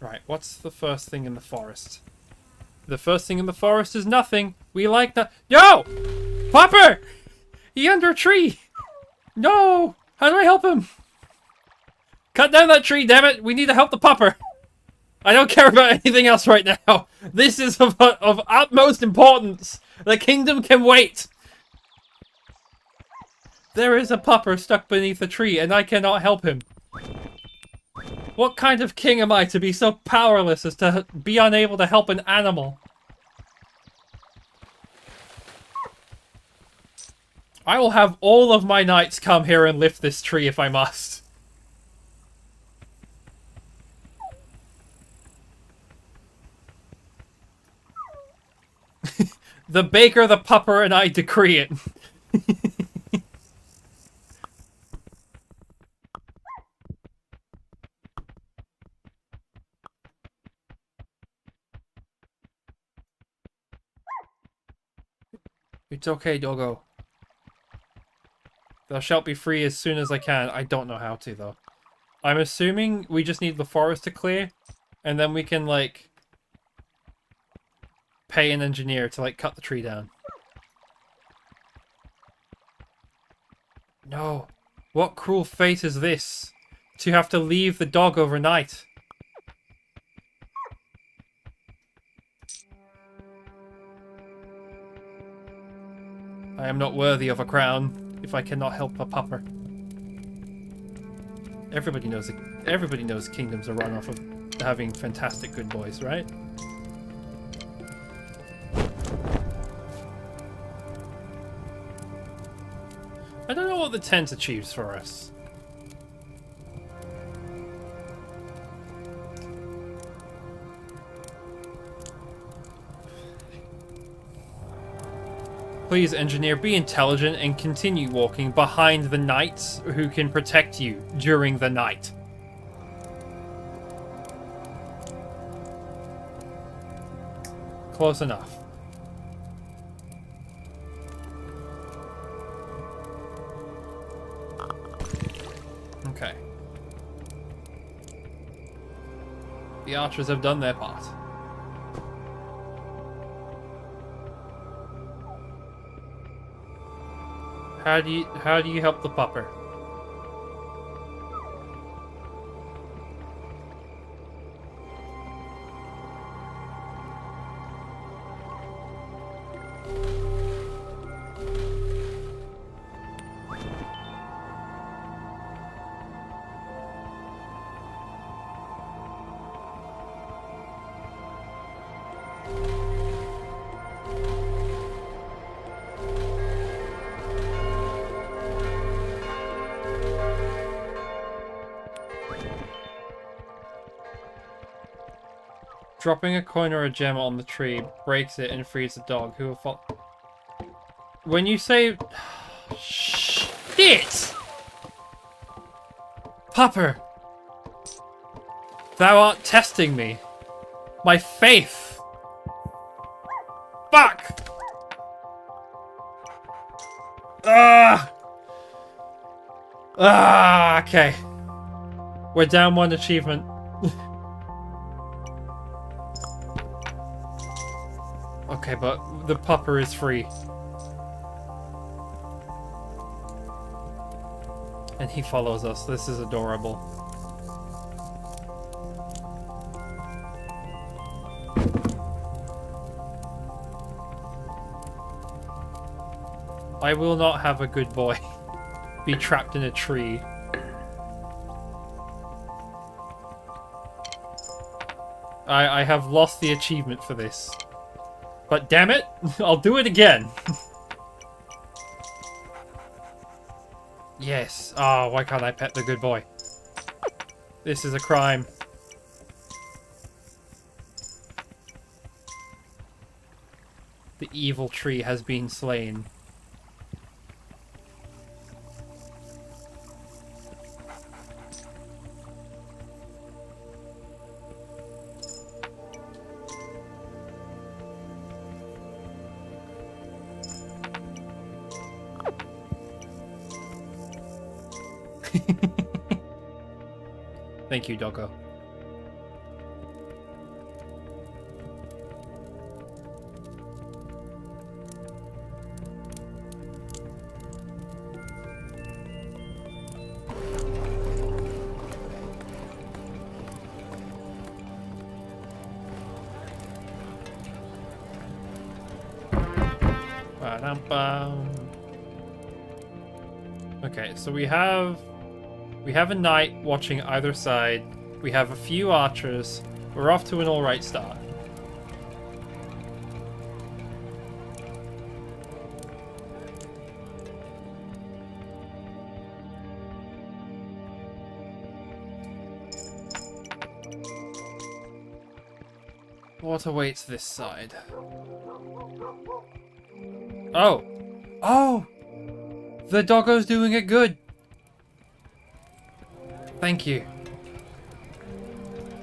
Right, what's the first thing in the forest? The first thing in the forest is nothing. We like that. No! Popper! He under a tree! No! How do I help him? Cut down that tree, damn it! We need to help the popper! I don't care about anything else right now. This is of utmost importance. The kingdom can wait. There is a popper stuck beneath a tree and I cannot help him. What kind of king am I to be so powerless as to be unable to help an animal? I will have all of my knights come here and lift this tree if I must. The baker, the pupper, and I decree it. It's okay, doggo. Thou shalt be free as soon as I can. I don't know how to, though. I'm assuming we just need the forest to clear, and then we can, like, pay an engineer to, like, cut the tree down. No. What cruel fate is this? To have to leave the dog overnight. I am not worthy of a crown if I cannot help a pupper. Everybody knows kingdoms are run off of having fantastic good boys, right? I don't know what the tent achieves for us. Please, engineer, be intelligent and continue walking behind the knights who can protect you during the night. Close enough. The archers have done their part. How do you help the pupper? Dropping a coin or a gem on the tree breaks it and frees the dog, who will fall. When you say... Shit! Pupper! Thou art testing me. My faith! Fuck! Okay. We're down one achievement. Okay, but the pupper is free. And he follows us. This is adorable. I will not have a good boy be trapped in a tree. I have lost the achievement for this. But damn it, I'll do it again. Yes. Oh, why can't I pet the good boy? This is a crime. The evil tree has been slain. Thank you, doggo. Ba-dum-bum. Okay, so we have a knight watching either side. We have a few archers. We're off to an alright start. What awaits this side? Oh! Oh! The doggo's doing it good! Thank you.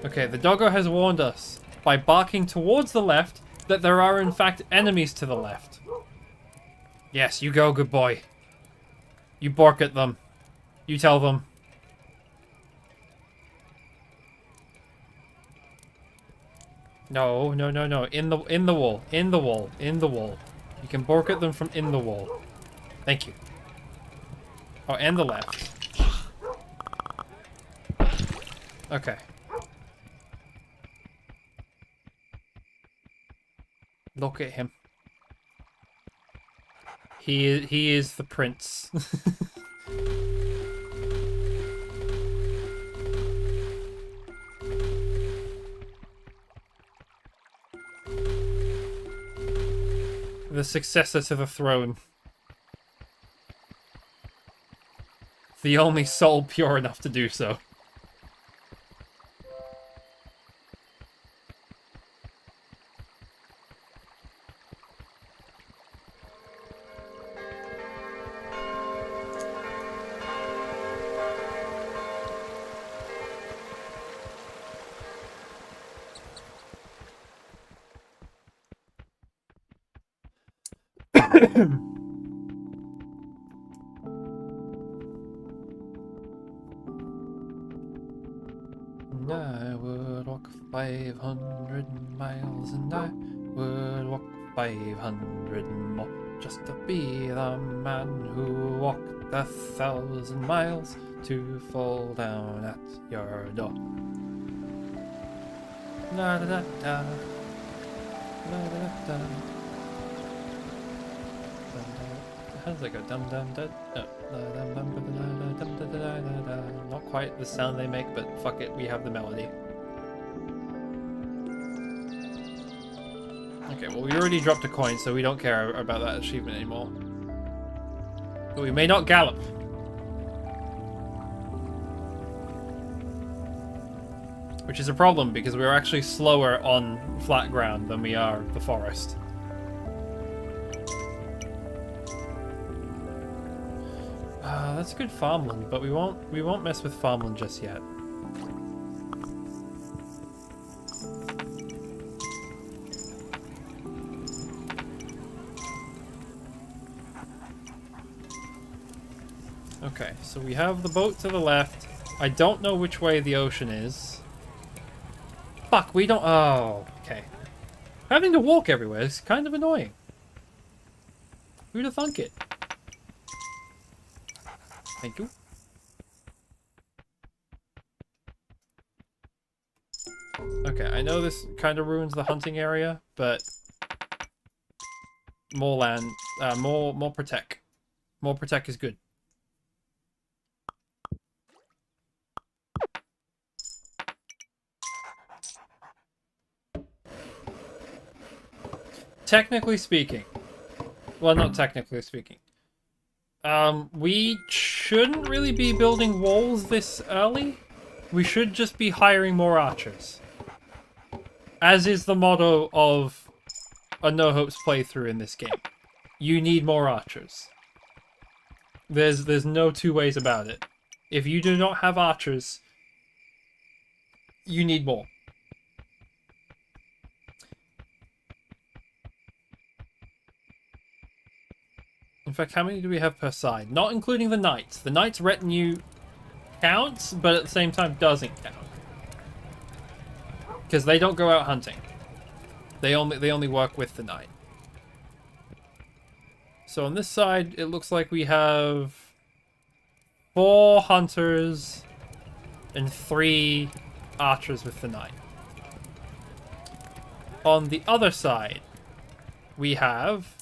Okay, the doggo has warned us by barking towards the left that there are in fact enemies to the left. Yes, you go, good boy. You bark at them. You tell them. No, no, no, no. In the wall. In the wall. In the wall. You can bark at them from in the wall. Thank you. Oh, and the left. Okay. Look at him. He is the prince. The successor to the throne. The only soul pure enough to do so. I would walk 5 500 miles and I would walk 500 more just to be the man who walked 1,000 miles to fall down at your door. La da da da. La da da da. How does that go? Dum dum da. Not quite the sound they make, but fuck it, we have the melody. Okay, well we already dropped a coin, so we don't care about that achievement anymore. But we may not gallop. Which is a problem, because we're actually slower on flat ground than we are the forest. That's good farmland, but we won't mess with farmland just yet. Okay, so we have the boat to the left. I don't know which way the ocean is. Fuck, we don't... Oh, okay. Having to walk everywhere is kind of annoying. Who'd have thunk it? Thank you. Okay, I know this kind of ruins the hunting area, but more land, more protect. More protect is good. Technically speaking, well, not technically speaking. We shouldn't really be building walls this early. We should just be hiring more archers. As is the motto of a No Hopes playthrough in this game. You need more archers. There's no two ways about it. If you do not have archers, you need more. In fact, how many do we have per side? Not including the knights. The knights' retinue counts, but at the same time doesn't count. Because they don't go out hunting. They only work with the knight. So on this side, it looks like we have 4 hunters and 3 archers with the knight. On the other side, we have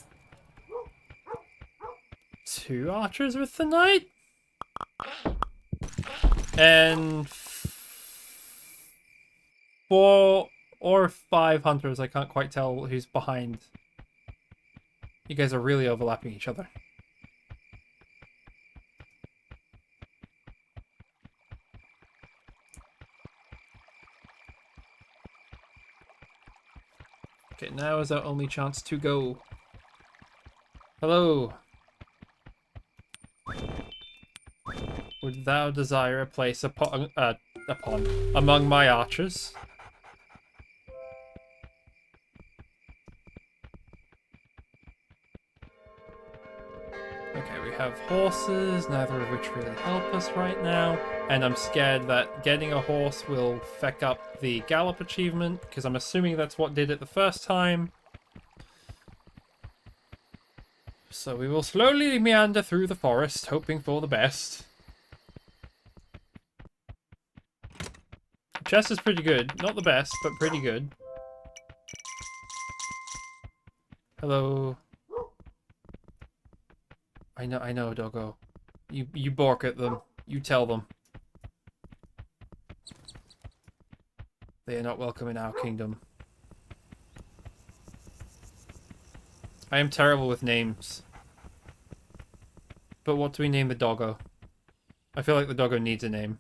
2 archers with the knight and 4 or 5 hunters. I can't quite tell who's behind. You guys are really overlapping each other. Okay, now is our only chance to go. Hello. Would thou desire a place among my archers? Okay, we have horses, neither of which really help us right now. And I'm scared that getting a horse will feck up the gallop achievement, because I'm assuming that's what did it the first time. So we will slowly meander through the forest, hoping for the best. Chest is pretty good. Not the best, but pretty good. Hello. I know, doggo. You bark at them. You tell them. They are not welcome in our kingdom. I am terrible with names. But what do we name the doggo? I feel like the doggo needs a name.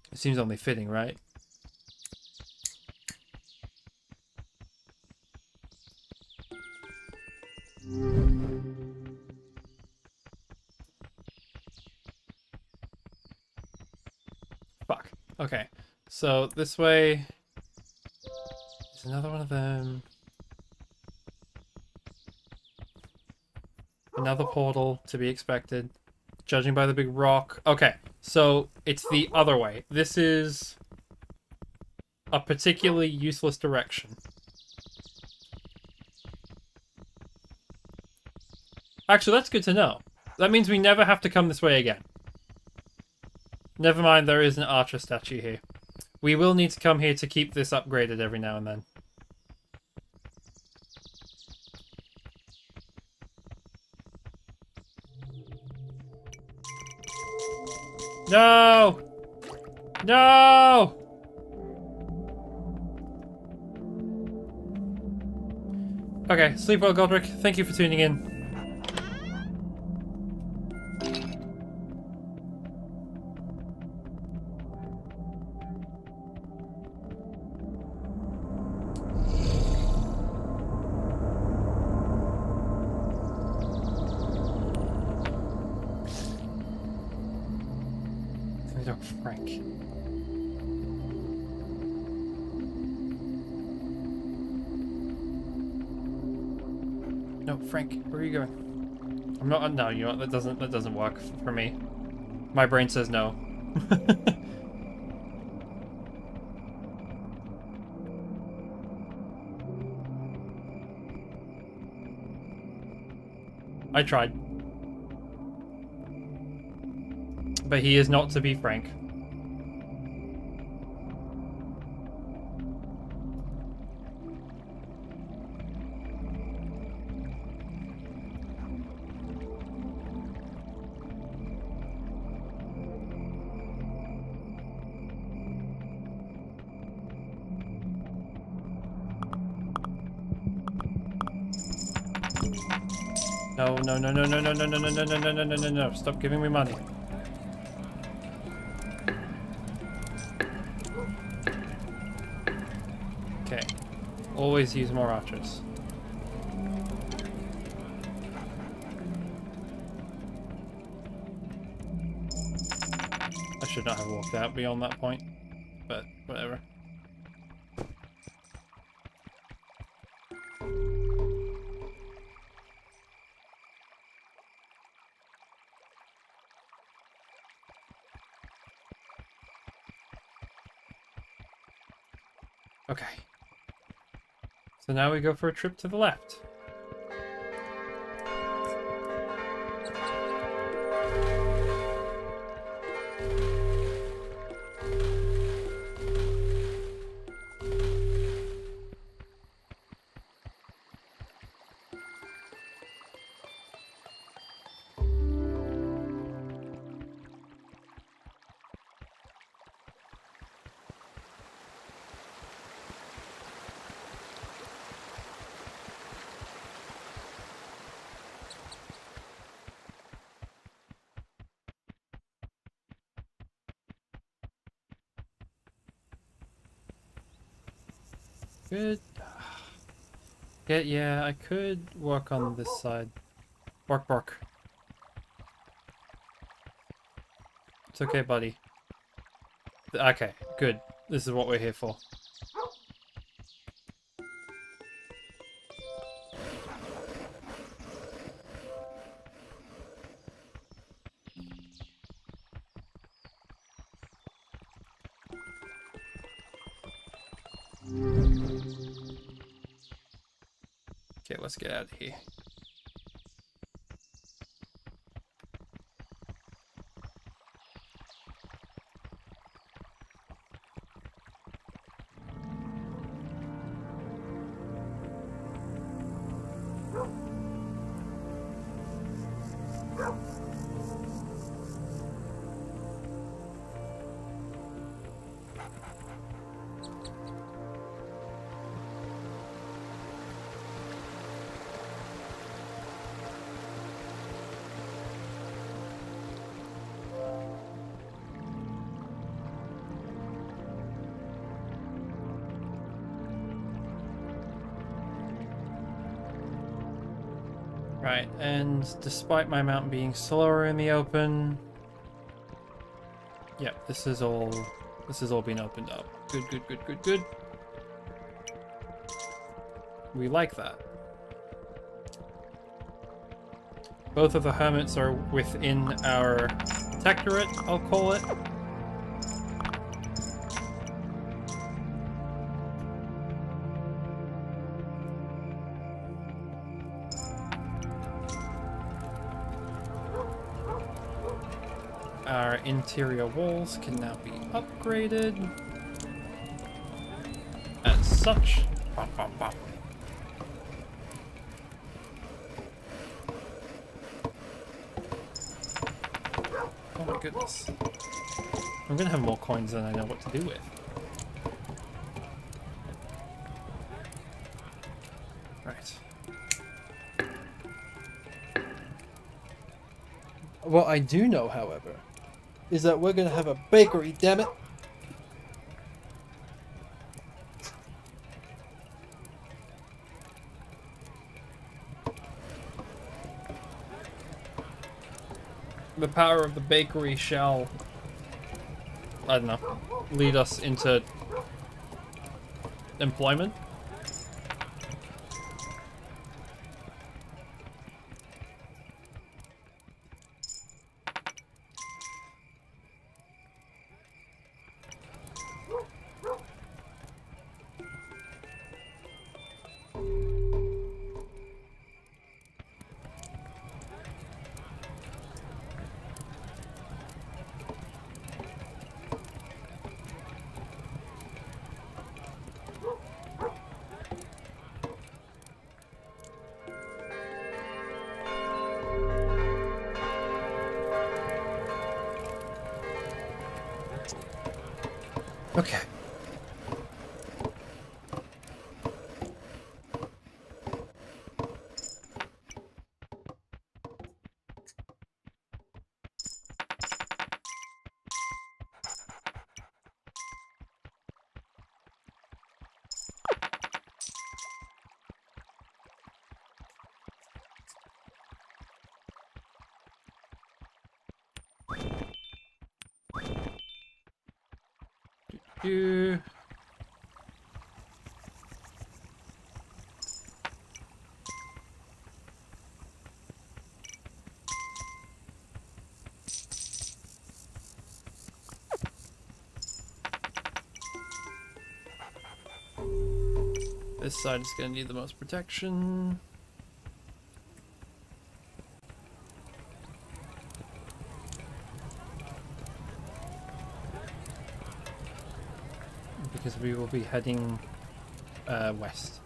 It seems only fitting, right? Fuck. Okay. So this way... There's another one of them. Another portal to be expected. Judging by the big rock. Okay. So it's the other way. This is a particularly useless direction. Actually, that's good to know. That means we never have to come this way again. Never mind, there is an archer statue here. We will need to come here to keep this upgraded every now and then. No! No! Okay, sleep well, Godric. Thank you for tuning in. Frank. No, Frank, where are you going? I'm not. No, you know what? That doesn't work for me. My brain says no. I tried. But he is not to be Frank. No, no, no, no, no, no, no, no, no, no, no, no, no, no, no, no. Stop giving me money. Okay. Always use more archers. I should not have walked out beyond that point, but whatever. Okay. So now we go for a trip to the left. Good. Yeah, I could work on this side. Bark, bark. It's okay, buddy. Okay, good. This is what we're here for. Okay, let's get out of here. Right, and despite my mount being slower in the open, yep, this has all been opened up. Good, good, good, good, good. We like that. Both of the hermits are within our protectorate, I'll call it. Our interior walls can now be upgraded. As such. Bum, bum, bum. Oh my goodness. I'm gonna have more coins than I know what to do with. Right. What I do know, however, is that we're gonna have a bakery, damn it! The power of the bakery shall, I don't know, lead us into employment. Okay. Do. This side is going to need the most protection. Because we will be heading west.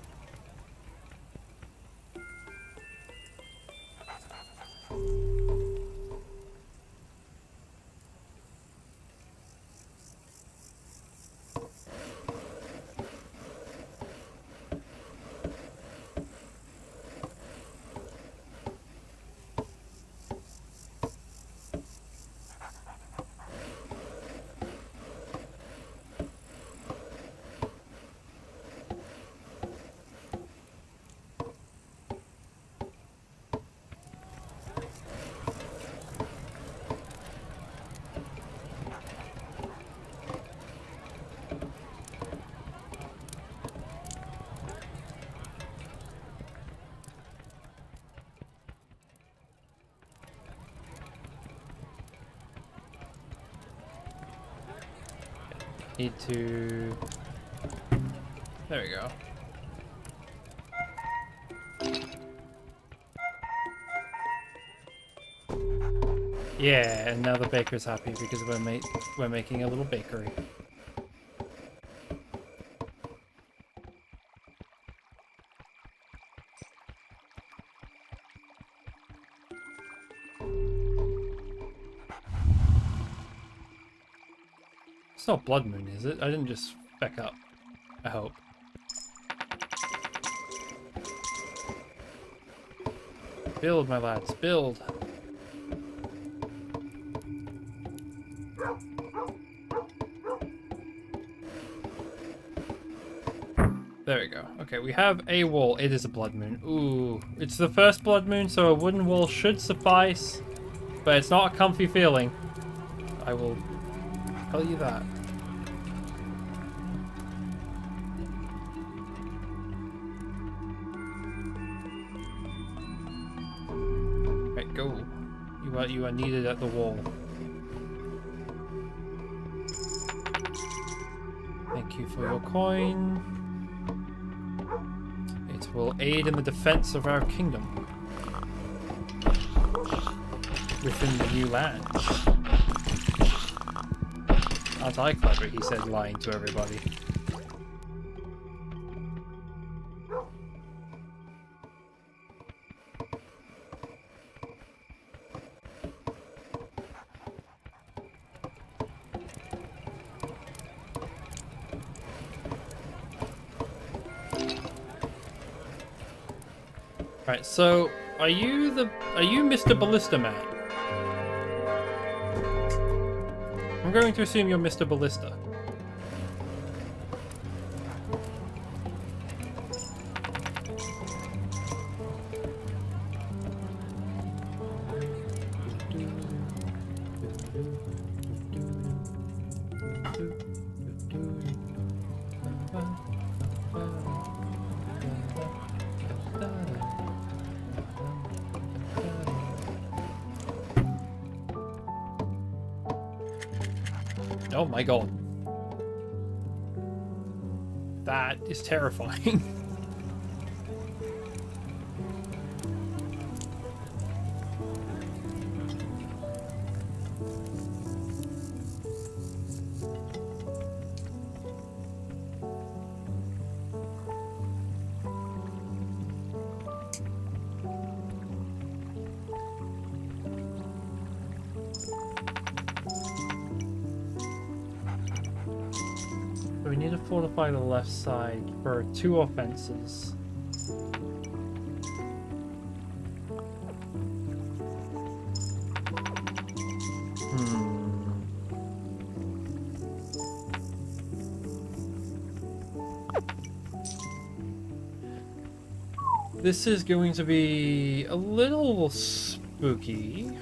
Need to... There we go. Yeah, and now the baker's happy because we're making a little bakery. It's not Blood Moon, is it? I didn't just spec up. I hope. Build, my lads, build. There we go. Okay, we have a wall. It is a Blood Moon. Ooh, it's the first Blood Moon, so a wooden wall should suffice. But it's not a comfy feeling. I will tell you that. Right, go. You are needed at the wall. Thank you for your coin. It will aid in the defense of our kingdom within the new land. Aren't I clever? He said, lying to everybody. Right, so are you Mr. Ballista Man? I'm going to assume you're Mr. Ballista. Oh my god. That is terrifying. We need to fortify the left side for 2 offenses. This is going to be a little spooky.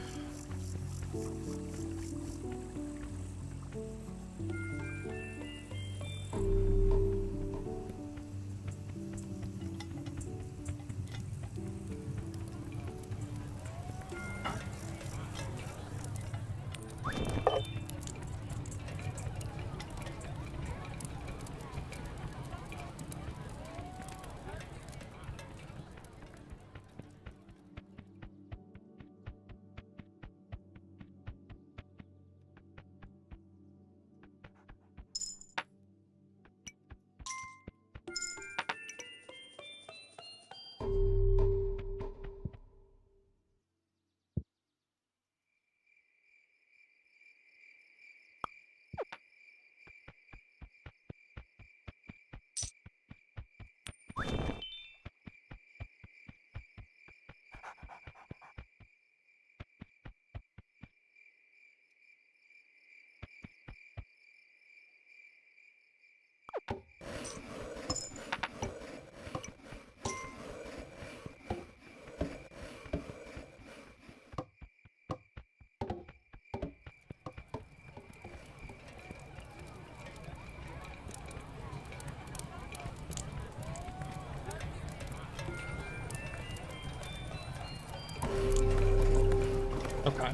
Okay.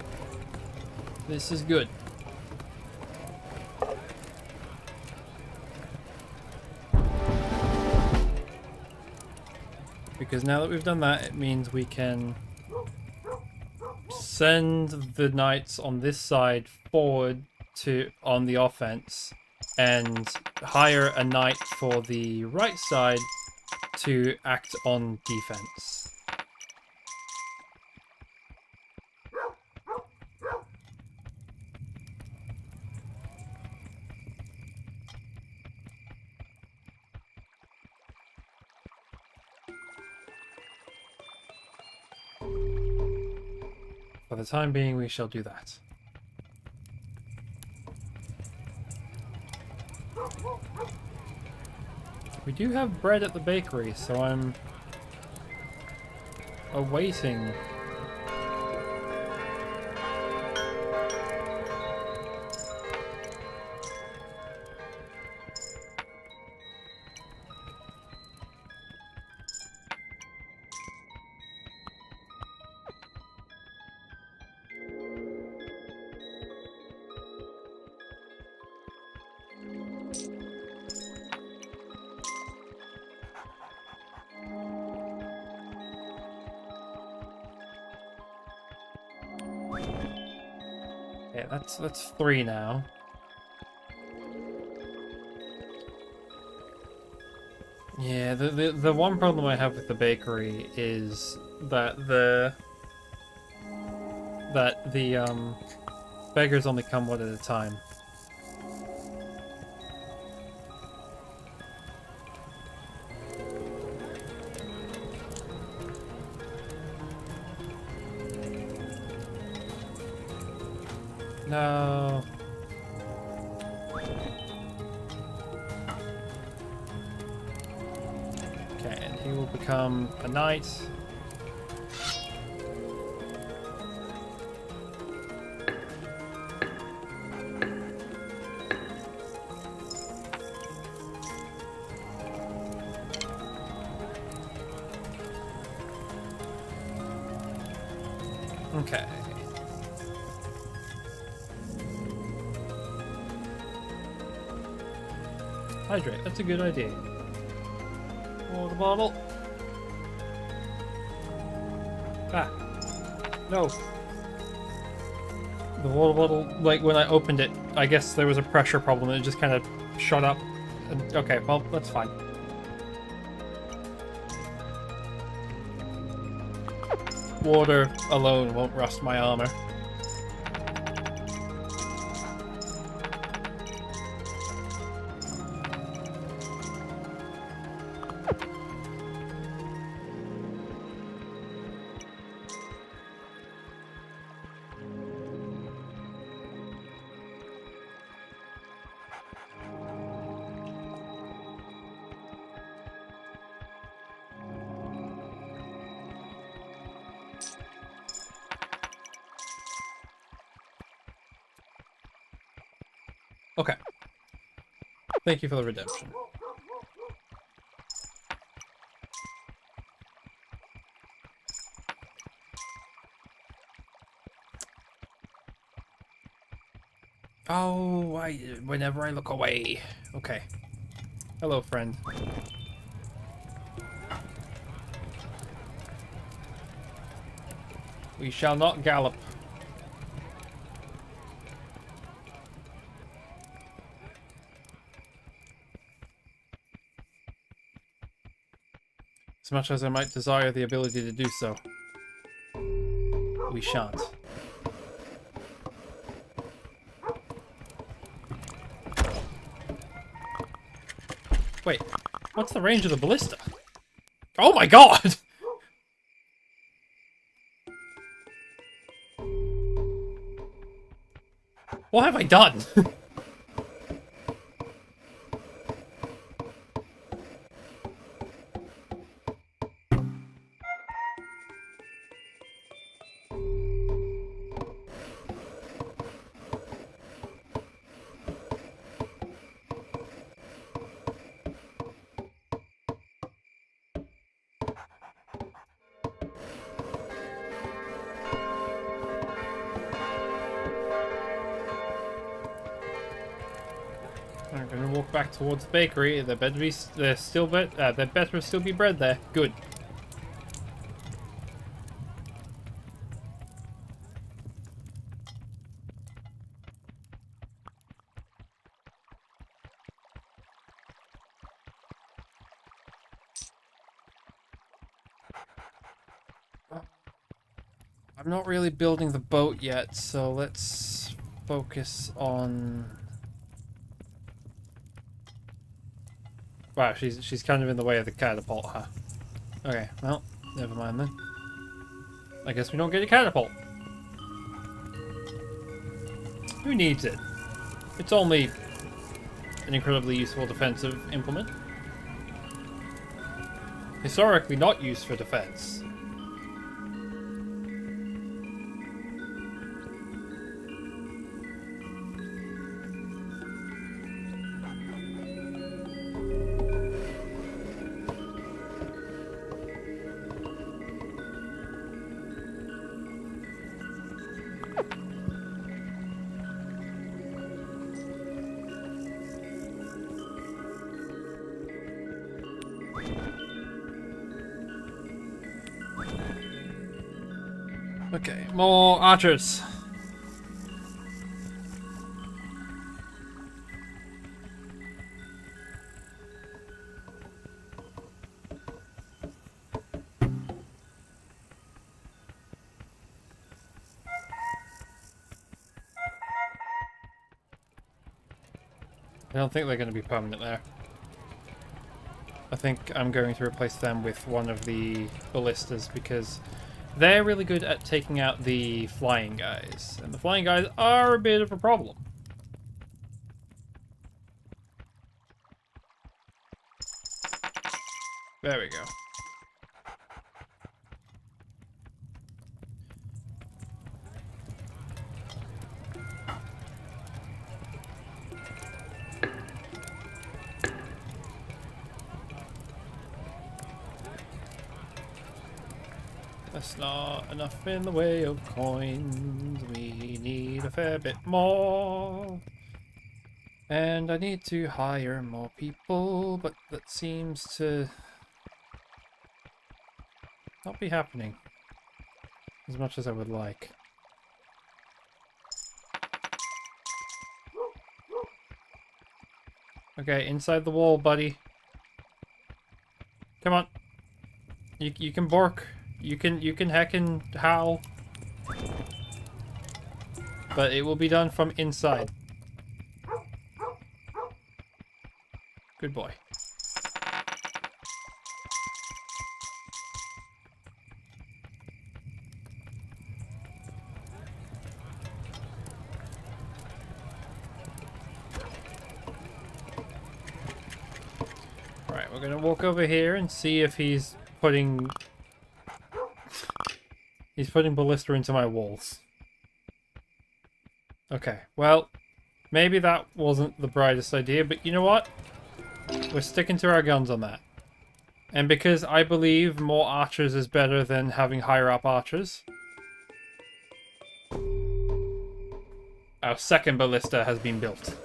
This is good. Because now that we've done that, it means we can send the knights on this side forward on the offense and hire a knight for the right side to act on defense. For the time being, we shall do that. We do have bread at the bakery, so I'm awaiting. Yeah, that's 3 now. Yeah, the one problem I have with the bakery is that the beggars only come one at a time. No. Okay, and he will become a knight. Okay. Hydrate, that's a good idea. Water bottle. Ah. No. The water bottle, like when I opened it, I guess there was a pressure problem and it just kind of shot up. And, okay, well, that's fine. Water alone won't rust my armor. Okay. Thank you for the redemption. Oh, whenever I look away. Okay. Hello, friend. We shall not gallop. As much as I might desire the ability to do so. We shan't. Wait, what's the range of the ballista? Oh my god! What have I done? I'm gonna walk back towards the bakery. There better be there better still be bread there. Good. I'm not really building the boat yet, so let's focus on. Wow, she's kind of in the way of the catapult, huh? Okay, well, never mind then. I guess we don't get a catapult. Who needs it? It's only an incredibly useful defensive implement. Historically not used for defense. Okay, more archers. I don't think they're going to be permanent there. I think I'm going to replace them with one of the ballistas because they're really good at taking out the flying guys. And the flying guys are a bit of a problem. There we go. That's not enough in the way of coins. We need a fair bit more. And I need to hire more people, but that seems to not be happening as much as I would like. Okay, inside the wall, buddy. Come on. You can bark. You can heckin' howl. But it will be done from inside. Good boy. Alright, we're gonna walk over here and see if he's putting... He's putting ballista into my walls. Okay, well, maybe that wasn't the brightest idea, but you know what? We're sticking to our guns on that. And because I believe more archers is better than having higher up archers, our second ballista has been built.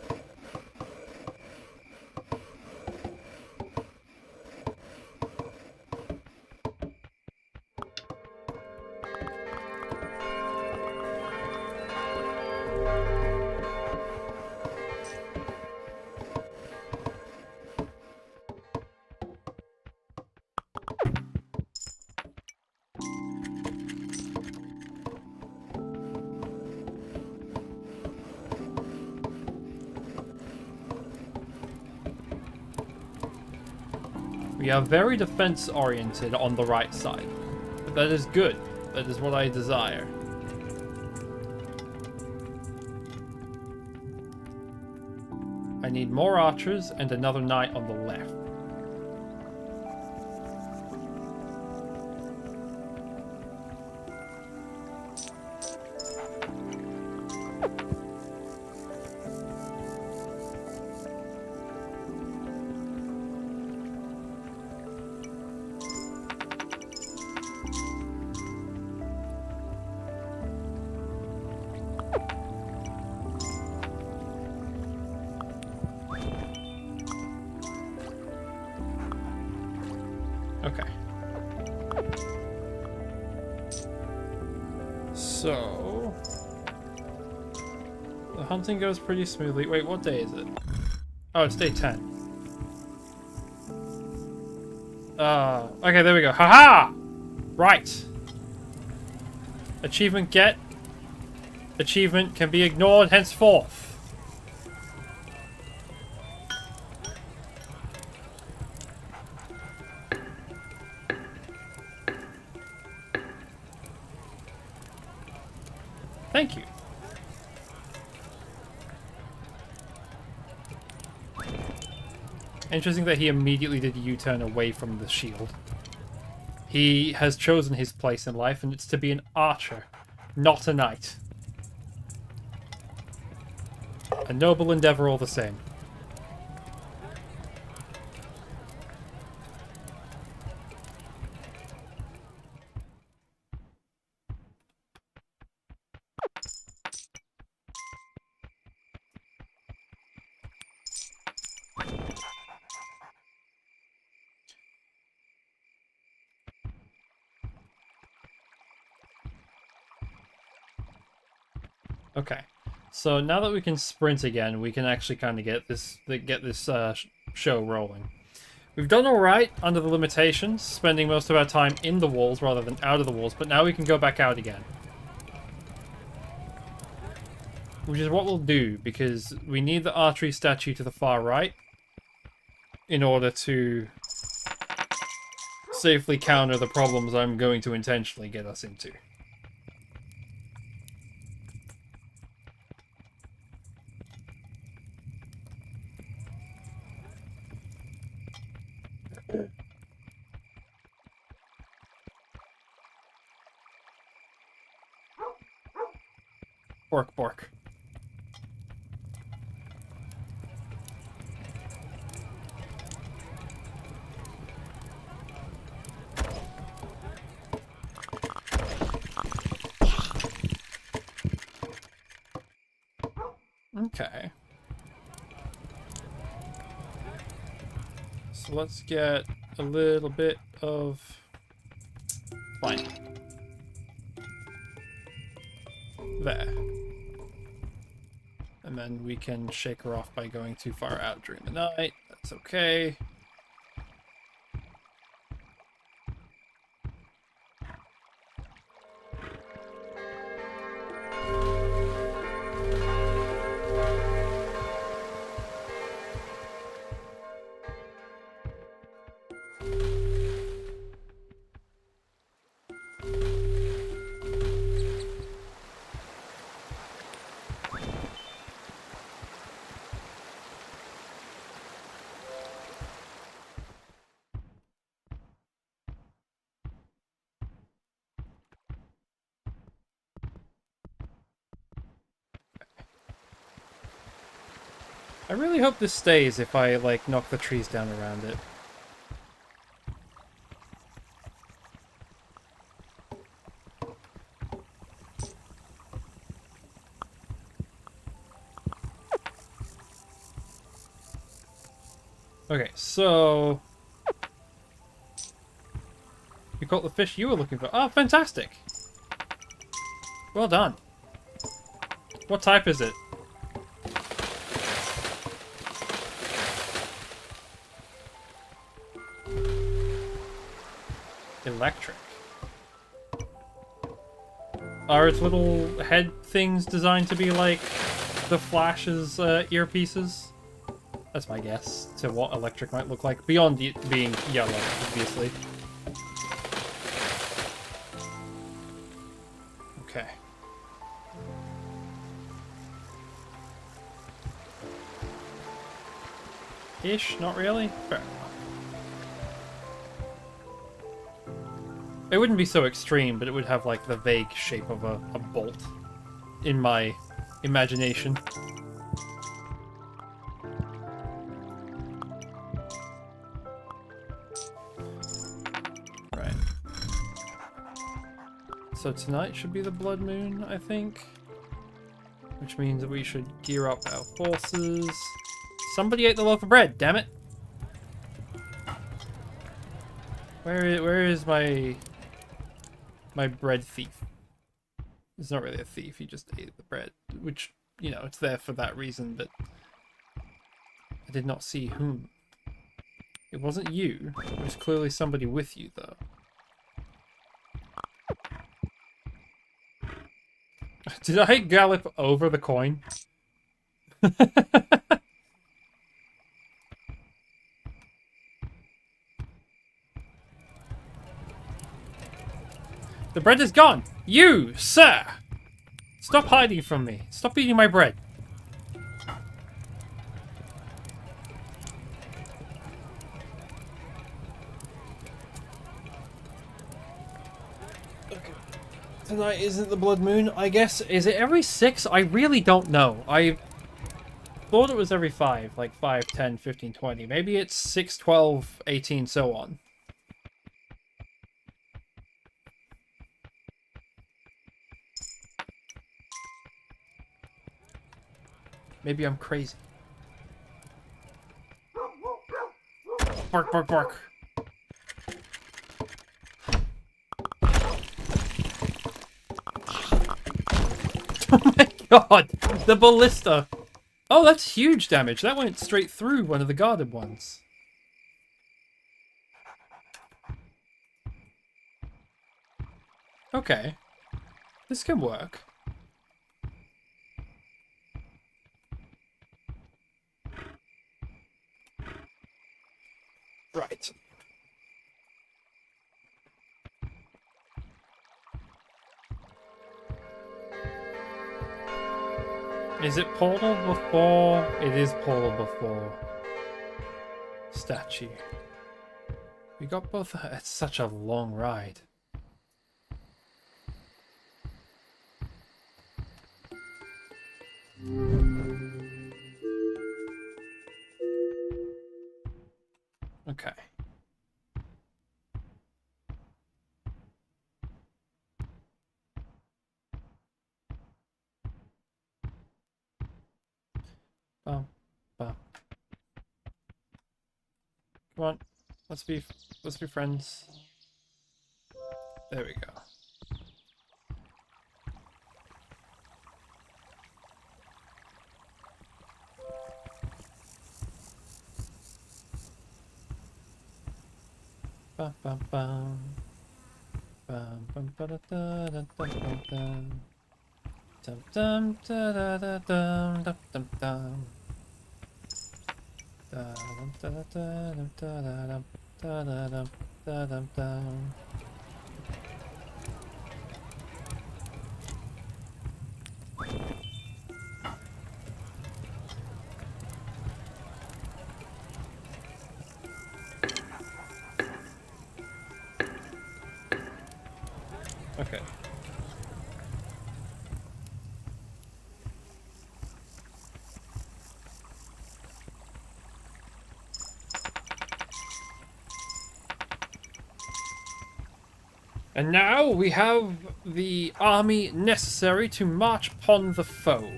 We are very defense-oriented on the right side. But that is good. That is what I desire. I need more archers and another knight on the left. Okay. So... the hunting goes pretty smoothly. Wait, what day is it? Oh, it's day 10. Okay, there we go. Haha! Right. Achievement get. Achievement can be ignored henceforth. Thank you. Interesting that he immediately did a U-turn away from the shield. He has chosen his place in life, and it's to be an archer, not a knight. A noble endeavor all the same. Okay, so now that we can sprint again, we can actually kind of get this show rolling. We've done all right under the limitations, spending most of our time in the walls rather than out of the walls, but now we can go back out again. Which is what we'll do, because we need the archery statue to the far right in order to safely counter the problems I'm going to intentionally get us into. Bork, bork. Okay. So let's get a little bit of fine. There. And then we can shake her off by going too far out during the night. That's okay. I really hope this stays if I, like, knock the trees down around it. Okay, so... you caught the fish you were looking for. Oh, fantastic! Well done. What type is it? Electric. Are its little head things designed to be like the Flash's earpieces? That's my guess to what electric might look like, beyond it being yellow, obviously. Okay. Ish, not really? Fair enough. It wouldn't be so extreme, but it would have like the vague shape of a bolt in my imagination. Right. So tonight should be the blood moon, I think. Which means that we should gear up our forces. Somebody ate the loaf of bread, damn it! Where is my bread thief? He's not really a thief, he just ate the bread. Which, you know, it's there for that reason, but I did not see whom. It wasn't you. It was clearly somebody with you, though. Did I gallop over the coin? The bread is gone! You, sir! Stop hiding from me. Stop eating my bread. Okay. Tonight isn't the blood moon, I guess. Is it every 6? I really don't know. I thought it was every 5. Like 5, 10, 15, 20. Maybe it's 6, 12, 18, so on. Maybe I'm crazy. Bark, bark, bark. Oh my god! The ballista! Oh, that's huge damage. That went straight through one of the guarded ones. Okay. This can work. Right. Is it portal before? It is portal before. Statue. We got both. It's such a long ride. Okay. Bum, bum. Come on, let's be friends. There we go. Bum bum bum. Bum bum ba da da da dum dum dum. Dum dum da da da dum dum dum dum. Da dum da da da dum da da dum da da dum da dum dum. Okay. And now we have the army necessary to march upon the foe.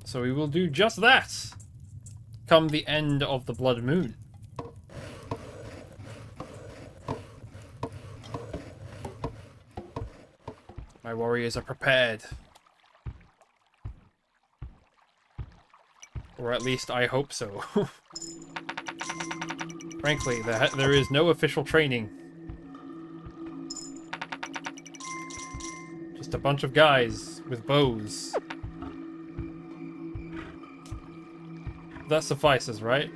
So we will do just that come the end of the blood moon. My warriors are prepared. Or at least I hope so. Frankly, there is no official training. Just a bunch of guys with bows. That suffices, right?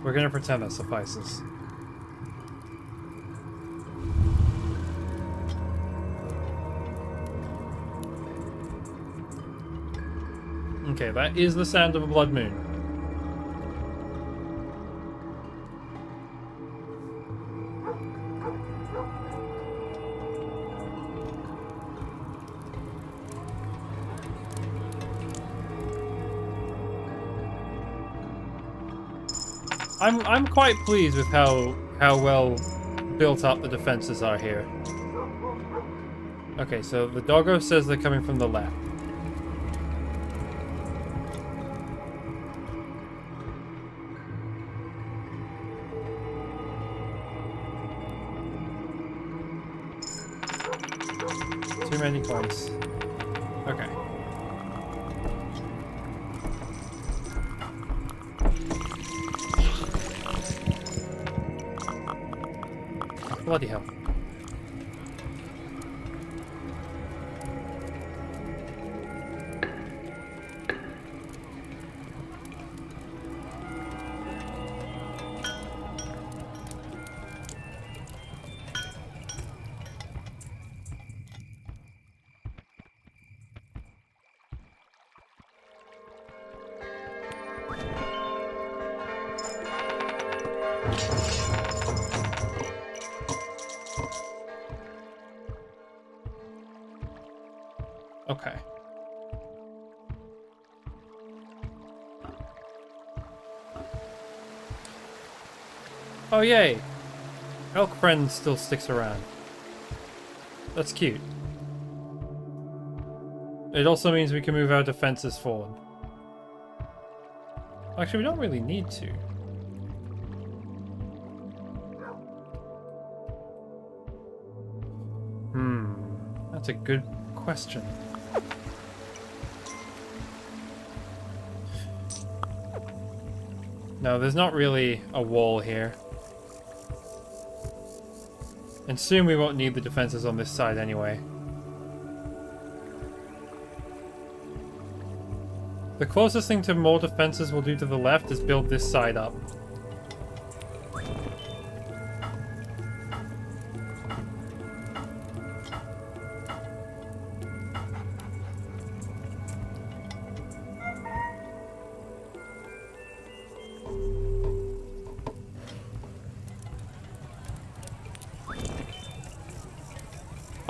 We're gonna pretend that suffices. Okay, that is the sound of a blood moon. I'm quite pleased with how well built up the defenses are here. Okay, so the doggo says they're coming from the left. Too many coins. Okay. Bloody hell. Okay. Oh, yay! Elk Friend still sticks around. That's cute. It also means we can move our defenses forward. Actually, we don't really need to. That's a good question. No, there's not really a wall here. And soon we won't need the defenses on this side anyway. The closest thing to more defenses we'll do to the left is build this side up.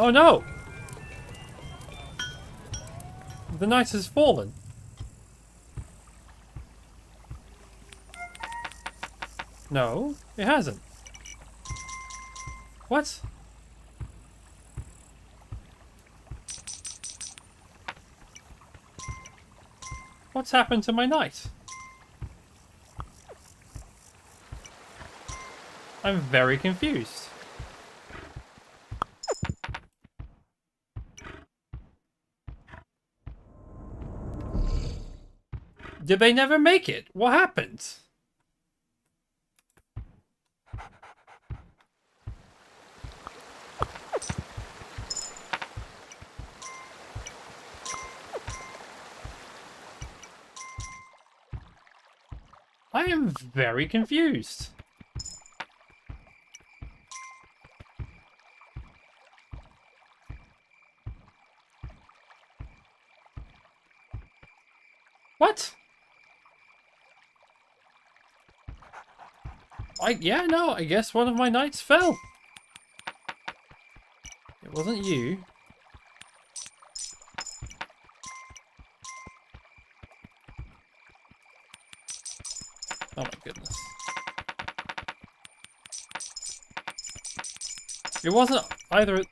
Oh no! The knight has fallen. No, it hasn't. What? What's happened to my knight? I'm very confused. Did they never make it? What happened? I am very confused. What? Yeah, no, I guess one of my knights fell. It wasn't you. Oh my goodness. It wasn't either...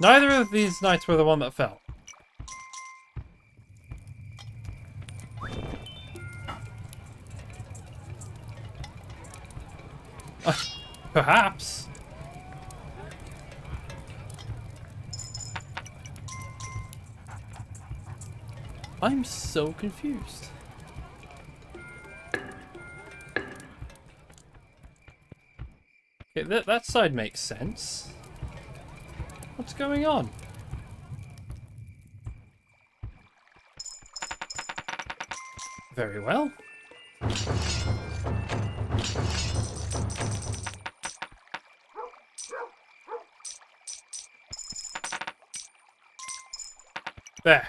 Neither of these knights were the one that fell. Perhaps. I'm so confused. Okay, that side makes sense. What's going on? Very well. There.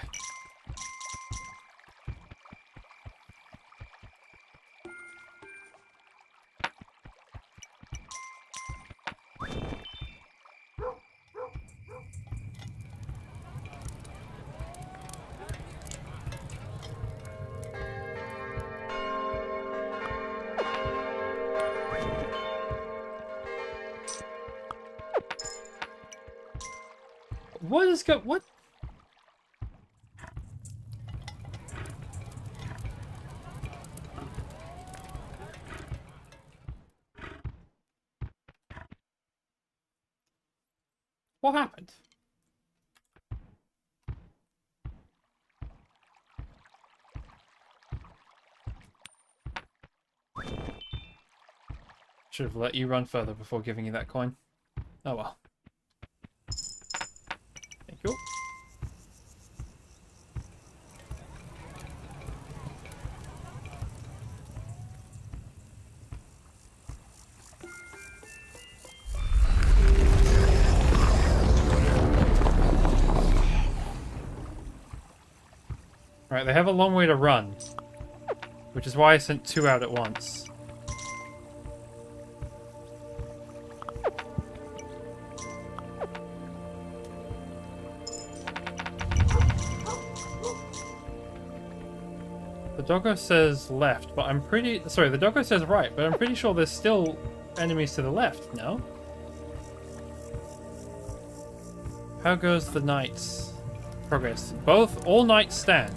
What is what? What happened? Should have let you run further before giving you that coin. Oh well. Thank you. Right, they have a long way to run, which is why I sent 2 out at once. The doggo says left, but I'm pretty... Sorry, the doggo says right, but I'm pretty sure there's still enemies to the left, no? How goes the knight's progress? All knights stand.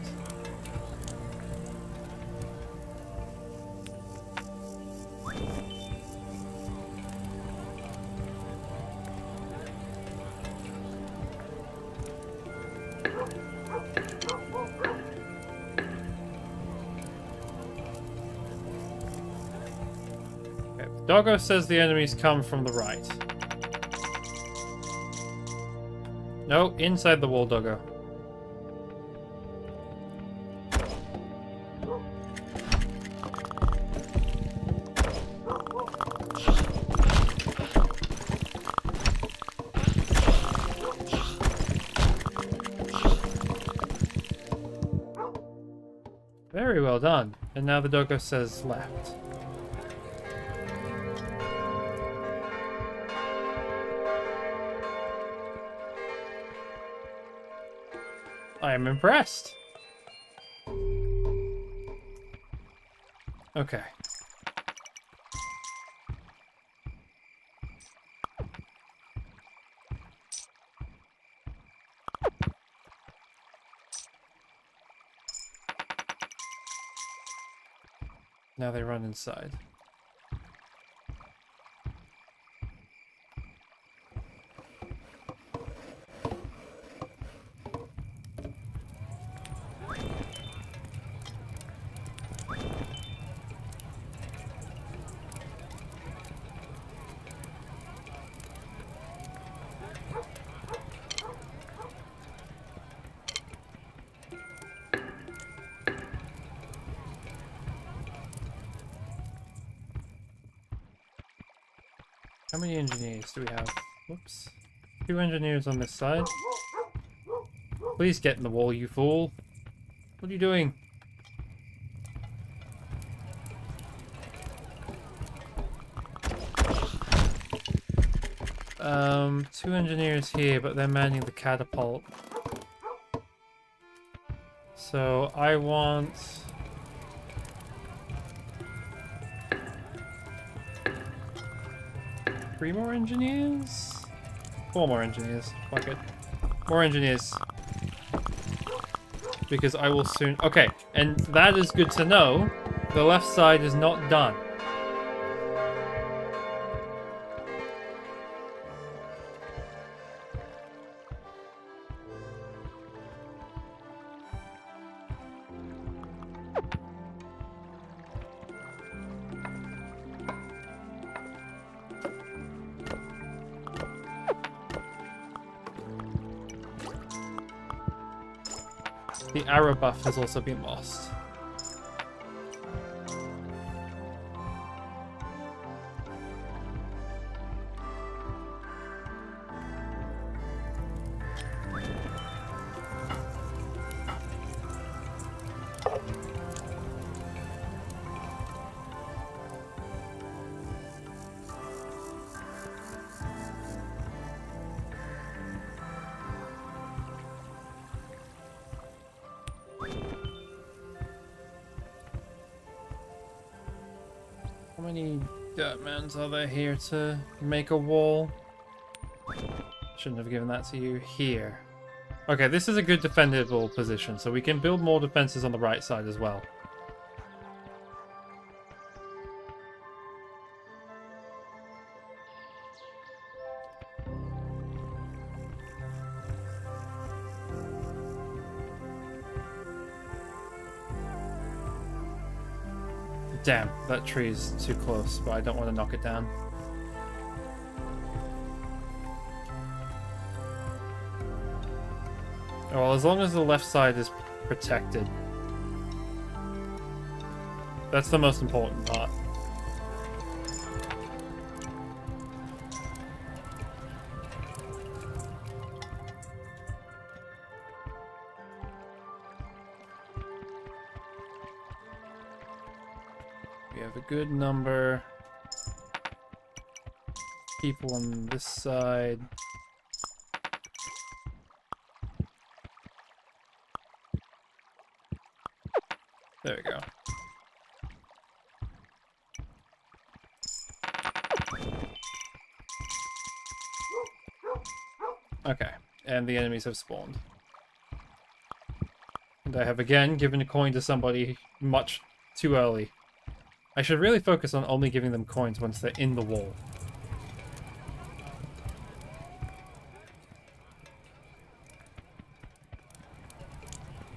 Doggo says the enemies come from the right. No, inside the wall, doggo. Very well done. And now the doggo says left. I am impressed. Okay. Now they run inside. How many engineers do we have? Whoops. 2 engineers on this side. Please get in the wall, you fool. What are you doing? Two engineers here, but they're manning the catapult. So I want... 3 more engineers? 4 more engineers. Fuck it. More engineers. Because I will soon... Okay, and that is good to know. The left side is not done. The arrow buff has also been lost. How many Dirtmans are there here to make a wall? Shouldn't have given that to you. Here. Okay, this is a good defendable position, so we can build more defenses on the right side as well. Damn, that tree is too close, but I don't want to knock it down. Oh, well, as long as the left side is protected. That's the most important part. We have a good number. People on this side. There we go. Okay, and the enemies have spawned. And I have again given a coin to somebody much too early. I should really focus on only giving them coins once they're in the wall.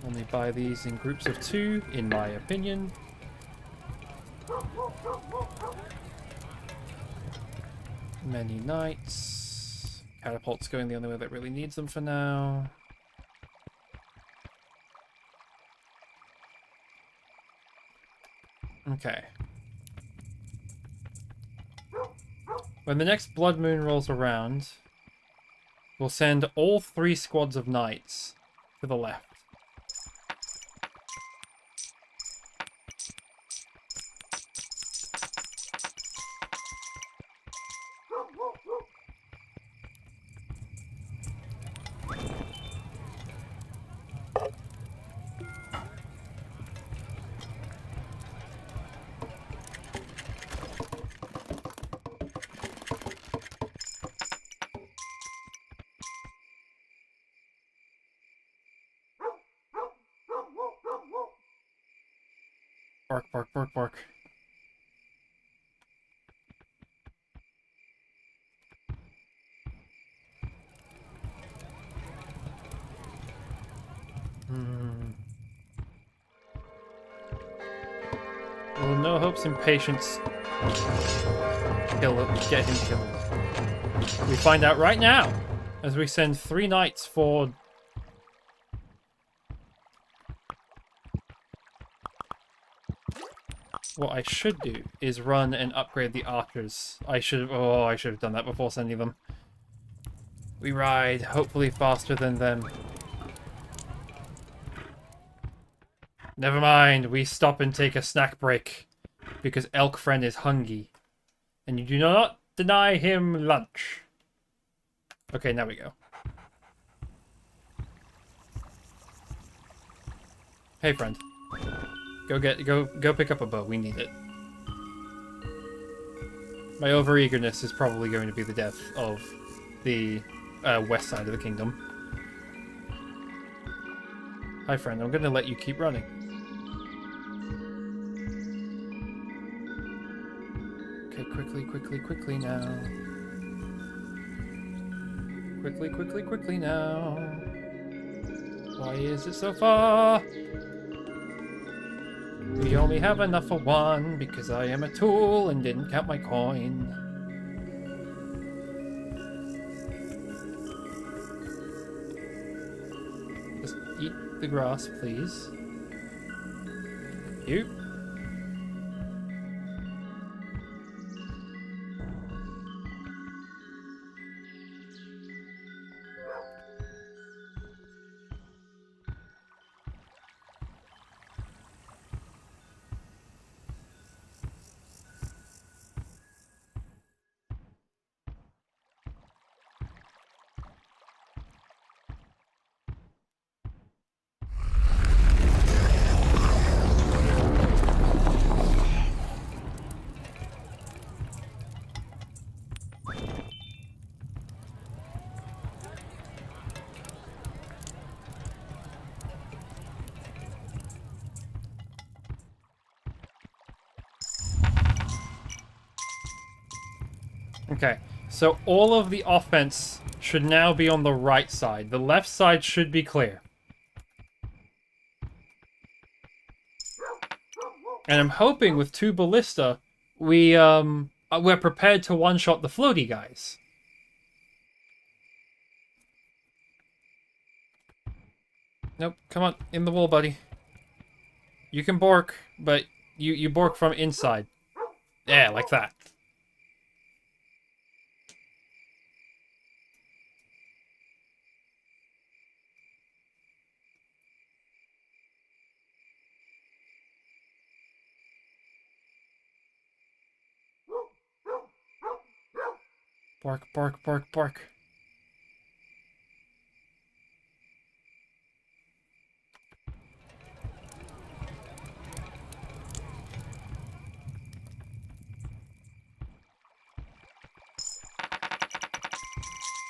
Only buy these in groups of 2, in my opinion. Many knights. Catapult's going the only way that really needs them for now. Okay. When the next blood moon rolls around, we'll send all 3 squads of knights to the left. Bark, bark, bark, bark. Well, no hopes and patience. Get him killed. We find out right now, as we send 3 knights for... What I should do is run and upgrade the archers. I should have done that before sending them. We ride, hopefully faster than them. Never mind, we stop and take a snack break. Because Elk Friend is hungry. And you do not deny him lunch. Okay, now we go. Hey friend. Go pick up a bow. We need it. My overeagerness is probably going to be the death of the west side of the kingdom. Hi friend, I'm going to let you keep running. Okay, quickly now. Quickly now. Why is it so far? We only have enough for 1 because I am a tool and didn't count my coin. Just eat the grass, please. You. Okay, so all of the offense should now be on the right side. The left side should be clear. And I'm hoping with 2 ballista, we're prepared to one-shot the floaty guys. Nope, come on, in the wall, buddy. You can bork, but you bork from inside. Yeah, like that. Bark, bark, bark, bark.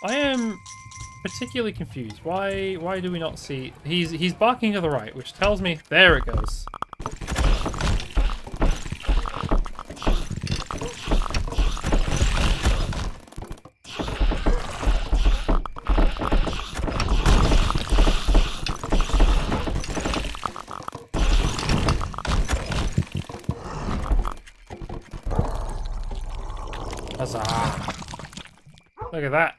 I am particularly confused. Why do we not see... He's barking to the right, which tells me... There it goes. Huzzah! Look at that.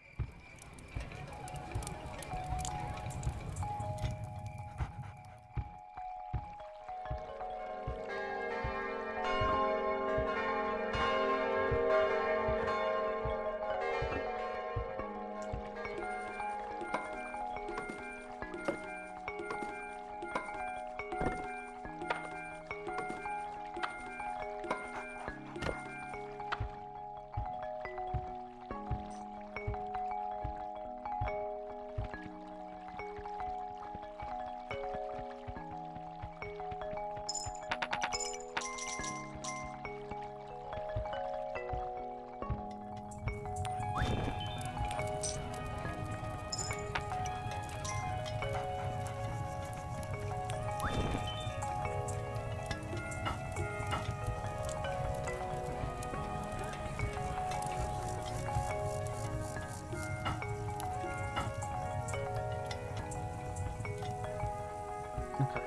Okay.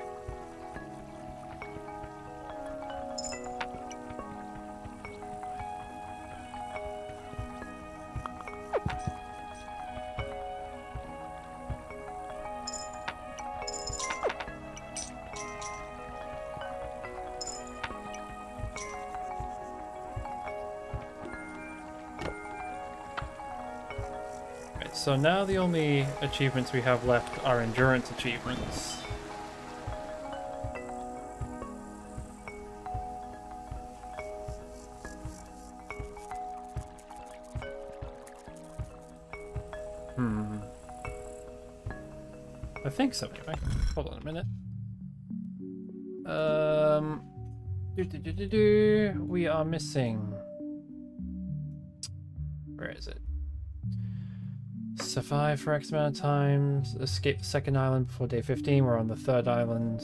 Right, so now the only achievements we have left are endurance achievements. I think so, anyway. Hold on a minute. We are missing. Where is it? Survive for X amount of times. Escape the second island before day 15. We're on the third island.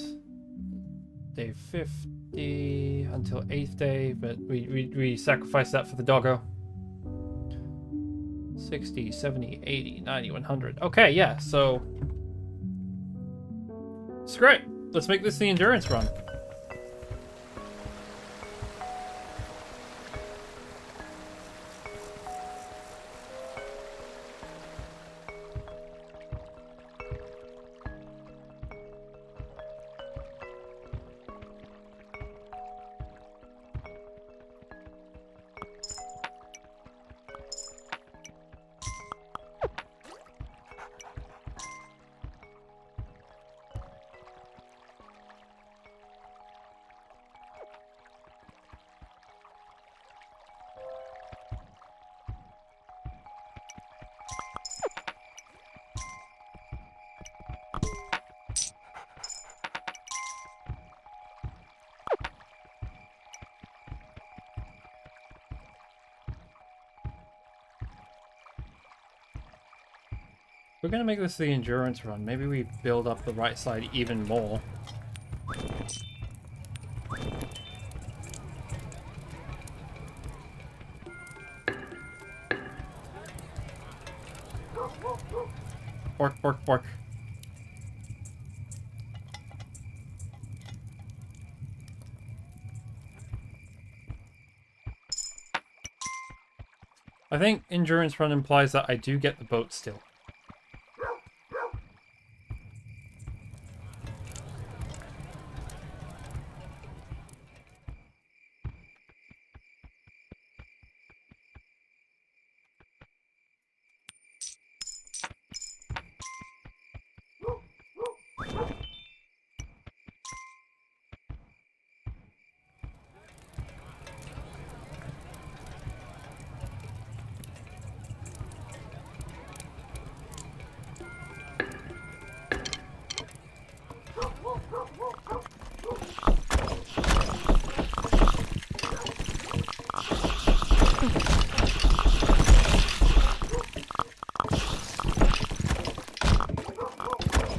Day 50 until 8th day, but we sacrificed that for the doggo. 60, 70, 80, 90, 100. Okay, yeah, so it's great. Let's make this the endurance run. We're gonna make this the endurance run. Maybe we build up the right side even more. Bork, bork, bork. I think endurance run implies that I do get the boat still.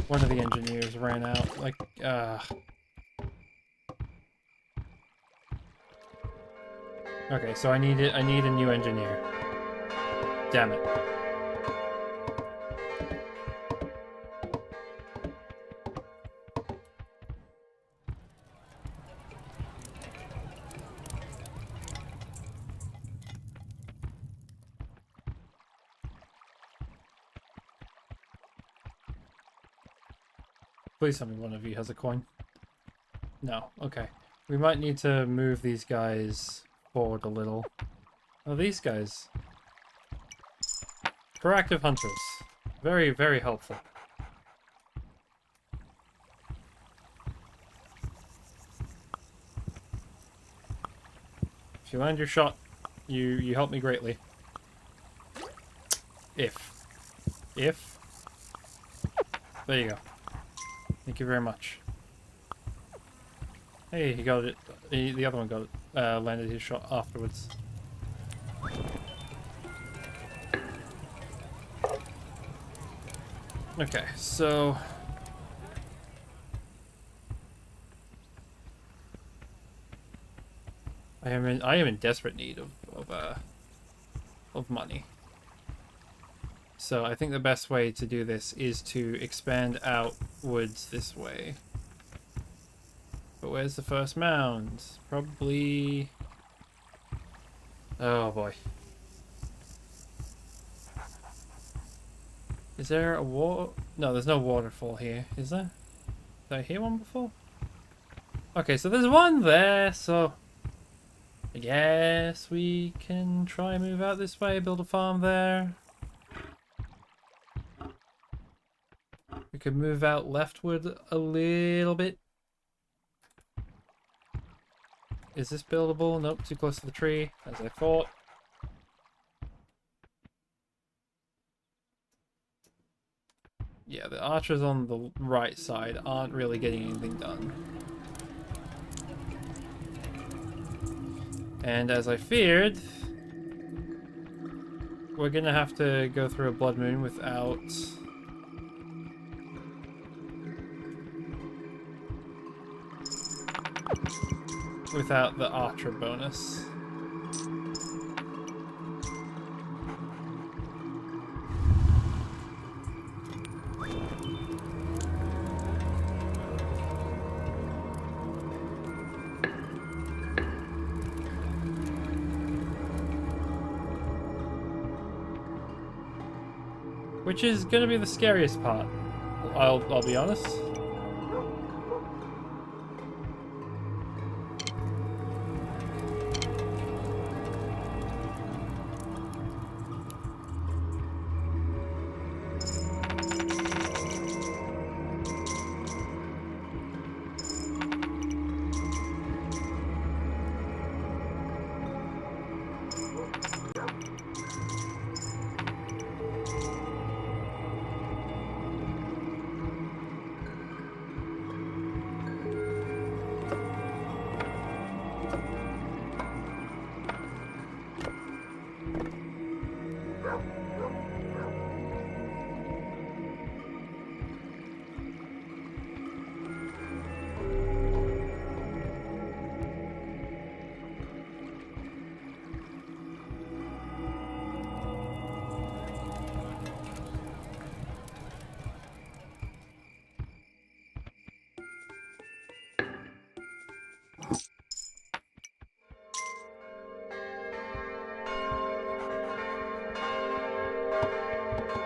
One of the engineers ran out. Like, Okay, so I need a new engineer. Damn it. Please tell me one of you has a coin. No, okay. We might need to move these guys forward a little. Oh, these guys. Proactive hunters. Very, very helpful. If you land your shot, you help me greatly. If. There you go. Thank you very much. Hey, he got it. The other one got it. Landed his shot afterwards. Okay, so I am in desperate need of money. So I think the best way to do this is to expand outwards this way. But where's the first mound? Probably... Oh boy. Is there a water? No, there's no waterfall here, is there? Did I hear one before? Okay, so there's one there, so... I guess we can try and move out this way, build a farm there. We could move out leftward a little bit. Is this buildable? Nope, too close to the tree, as I thought. Yeah, the archers on the right side aren't really getting anything done. And as I feared, we're gonna have to go through a blood moon without... without the archer bonus. Which is gonna be the scariest part. I'll be honest.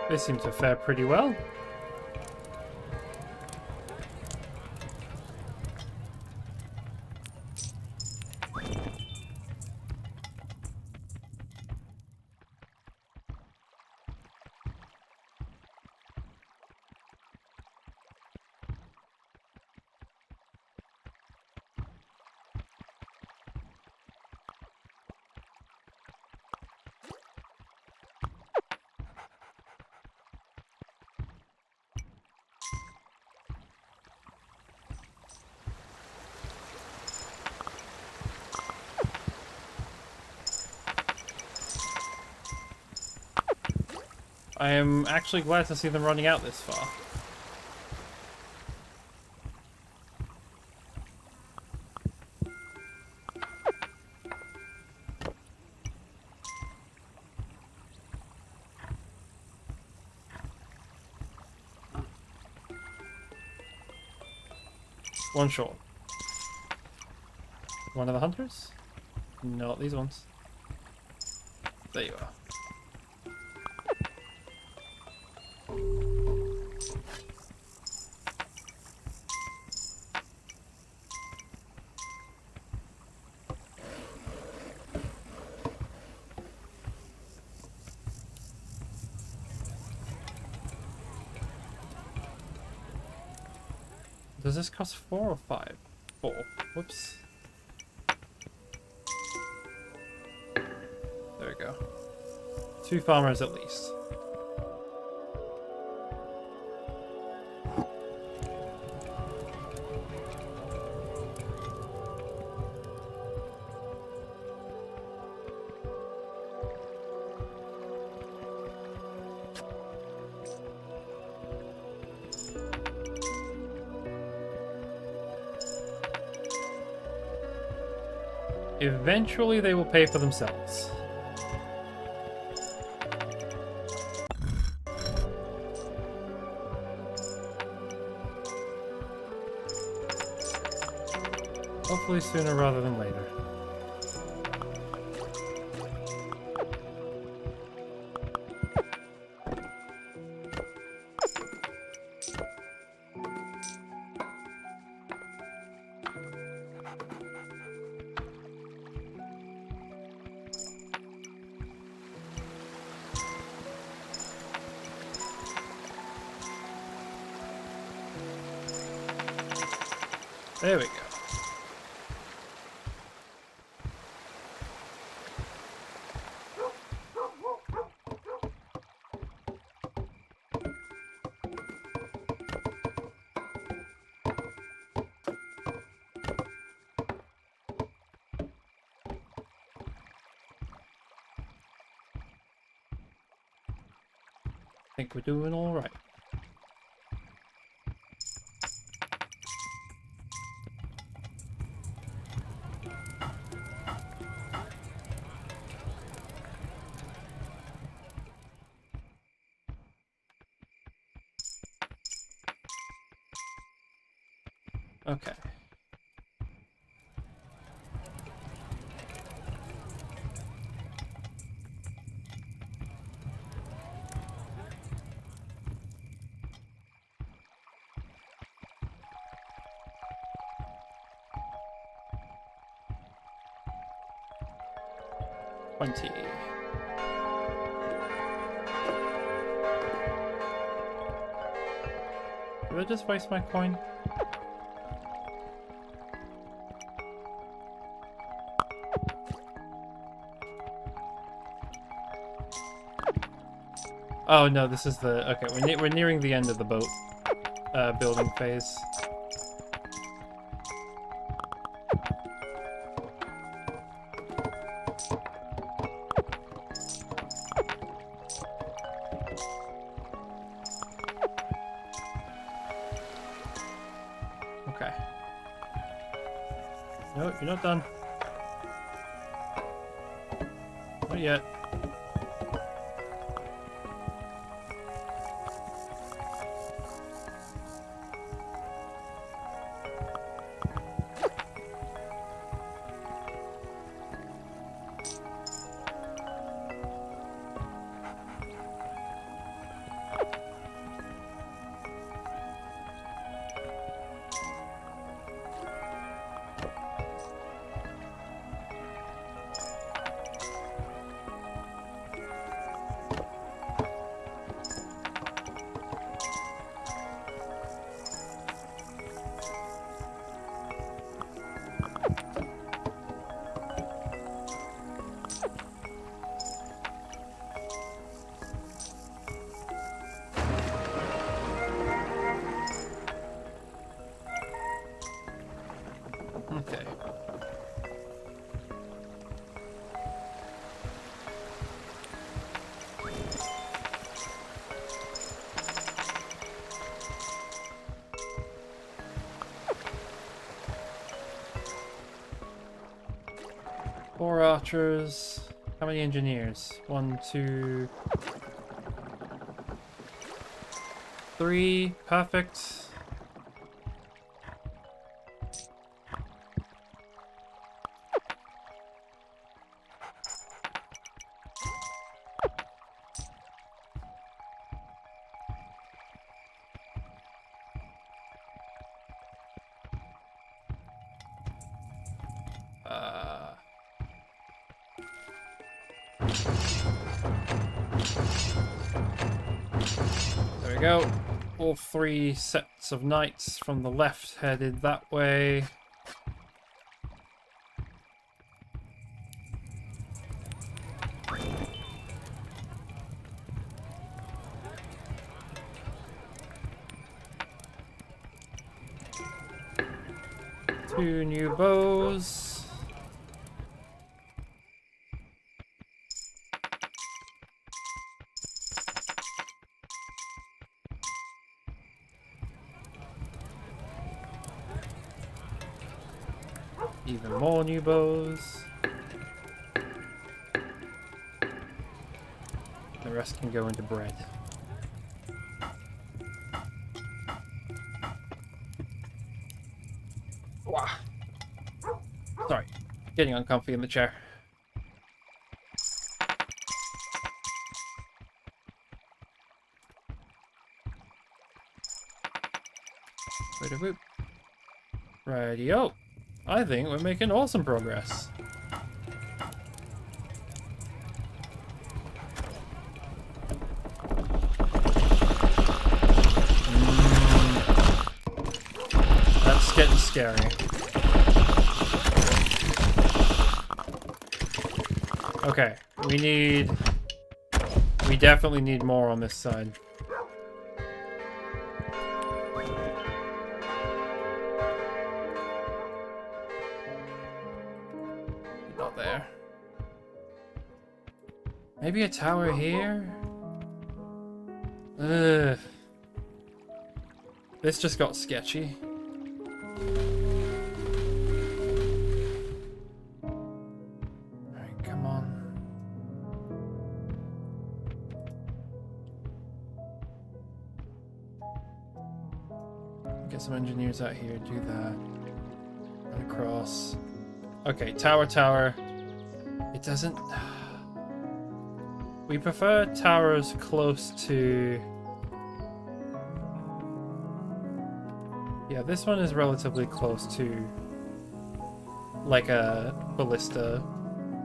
They seem to fare pretty well. I am actually glad to see them running out this far. One short. One of the hunters? Not these ones. There you are. Does this cost 4 or 5? 4. Whoops. There we go. 2 farmers at least. Eventually they will pay for themselves. Hopefully sooner rather than later. There we go. I think we're doing all right. Okay. $20. Did I just waste my coin? Oh no, this is the... Okay, we're nearing the end of the boat building phase. Okay. No, you're not done. Not yet. Okay. Four archers. How many engineers? 1, 2, 3. Perfect. There we go. All 3 sets of knights from the left headed that way. Two new bows. Even more new bows. The rest can go into bread. Wah. Getting uncomfy in the chair. Righty-o. I think we're making awesome progress. That's getting scary. Okay, we definitely need more on this side. Not there. Maybe a tower here? Ugh. This just got sketchy. Alright, come on. Get some engineers out here, do that. Run across. Okay, tower. It doesn't... We prefer towers close to... Yeah, this one is relatively close to like a ballista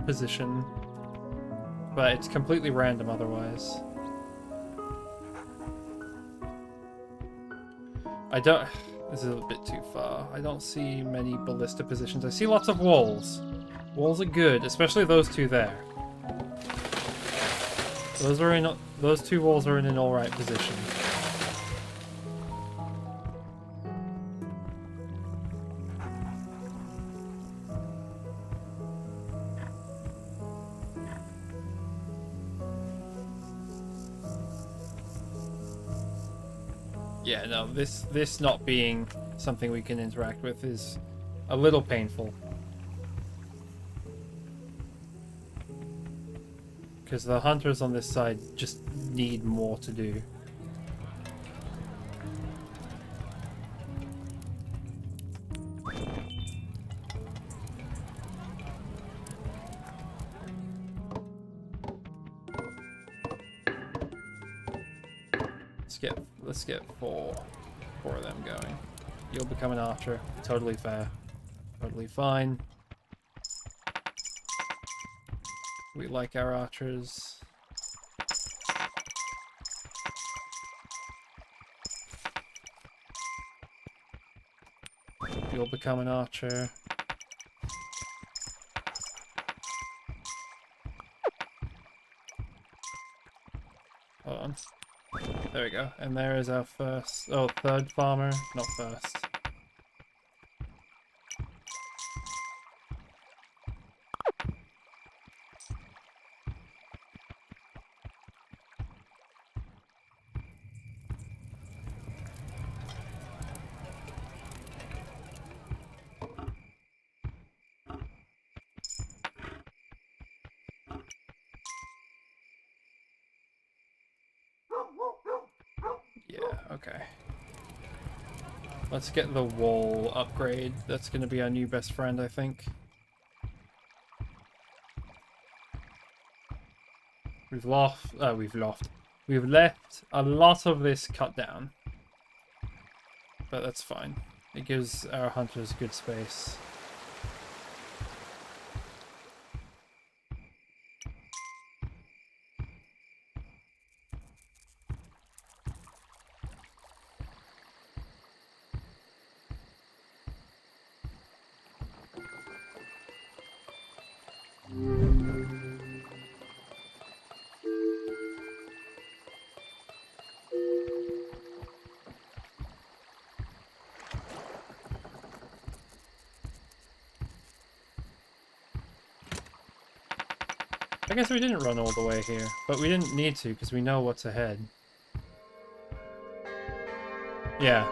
position, but it's completely random otherwise. I don't... This is a bit too far. I don't see many ballista positions. I see lots of walls. Walls are good, especially those two there. Those two walls are in an alright position. Yeah, no, this not being something we can interact with is a little painful. Because the hunters on this side just need more to do. Let's get four of them going. You'll become an archer. Totally fair. Totally fine. We like our archers. You'll become an archer. Hold on. There we go. And there is our third farmer. Not first. Okay. Let's get the wall upgrade. That's going to be our new best friend, I think. We've left a lot of this cut down. But that's fine. It gives our hunters good space. I guess we didn't run all the way here, but we didn't need to because we know what's ahead. Yeah.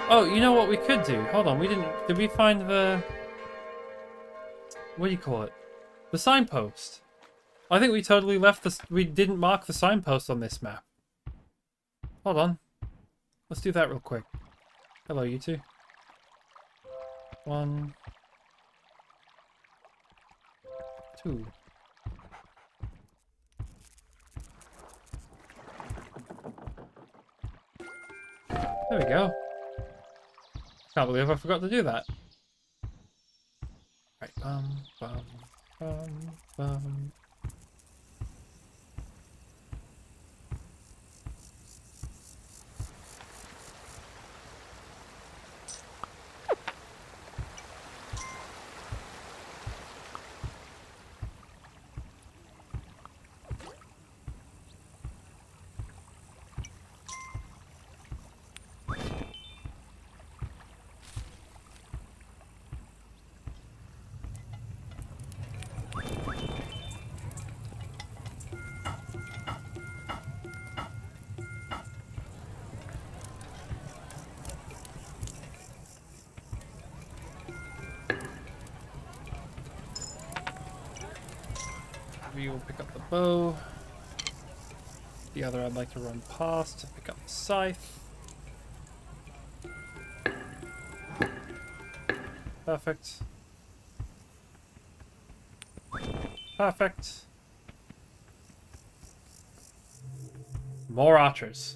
Oh, you know what we could do? Hold on, did we find the... What do you call it? The signpost. I think we totally we didn't mark the signpost on this map. Hold on. Let's do that real quick. Hello, you two. 1, too. There we go. Can't believe I forgot to do that. Right, bum, bum. We will pick up the bow. The other I'd like to run past to pick up the scythe. Perfect. Perfect. More archers.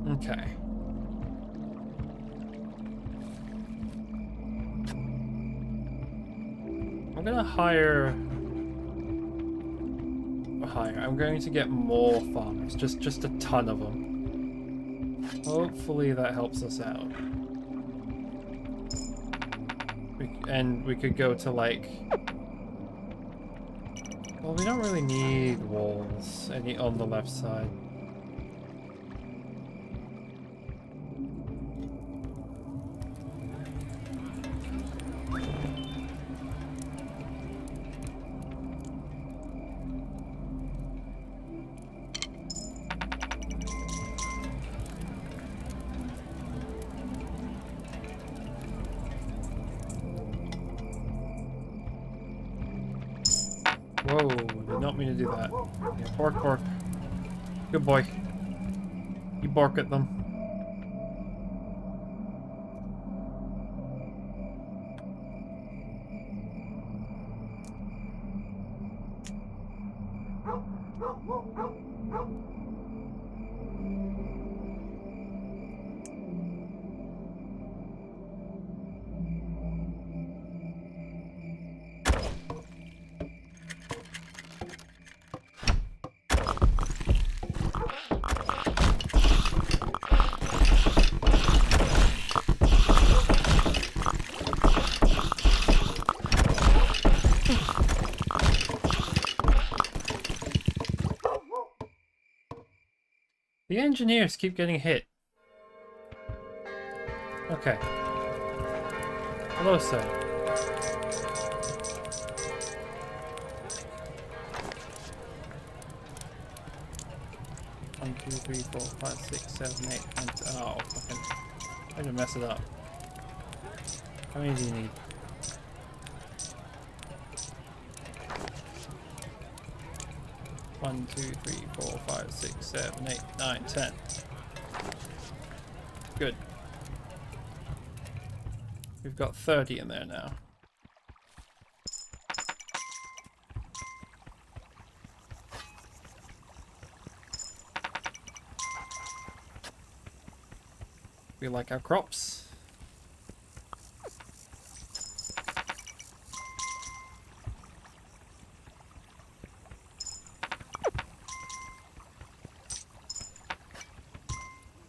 Okay. I'm gonna hire. I'm going to get more farmers, just a ton of them. Hopefully that helps us out. And we could go to like. Well, we don't really need walls any on the left side. Whoa, did not mean to do that. Yeah, bark, bark. Good boy. You bark at them. The engineers keep getting hit. Okay. Hello, sir. One, two, three, 4, 5, 6, 7, 8, and oh, fucking! I didn't mess it up. How many do you need? One, two, three, 4, 5, 6, 7, 8, 9, 10. Good. We've got 30 in there now. We like our crops.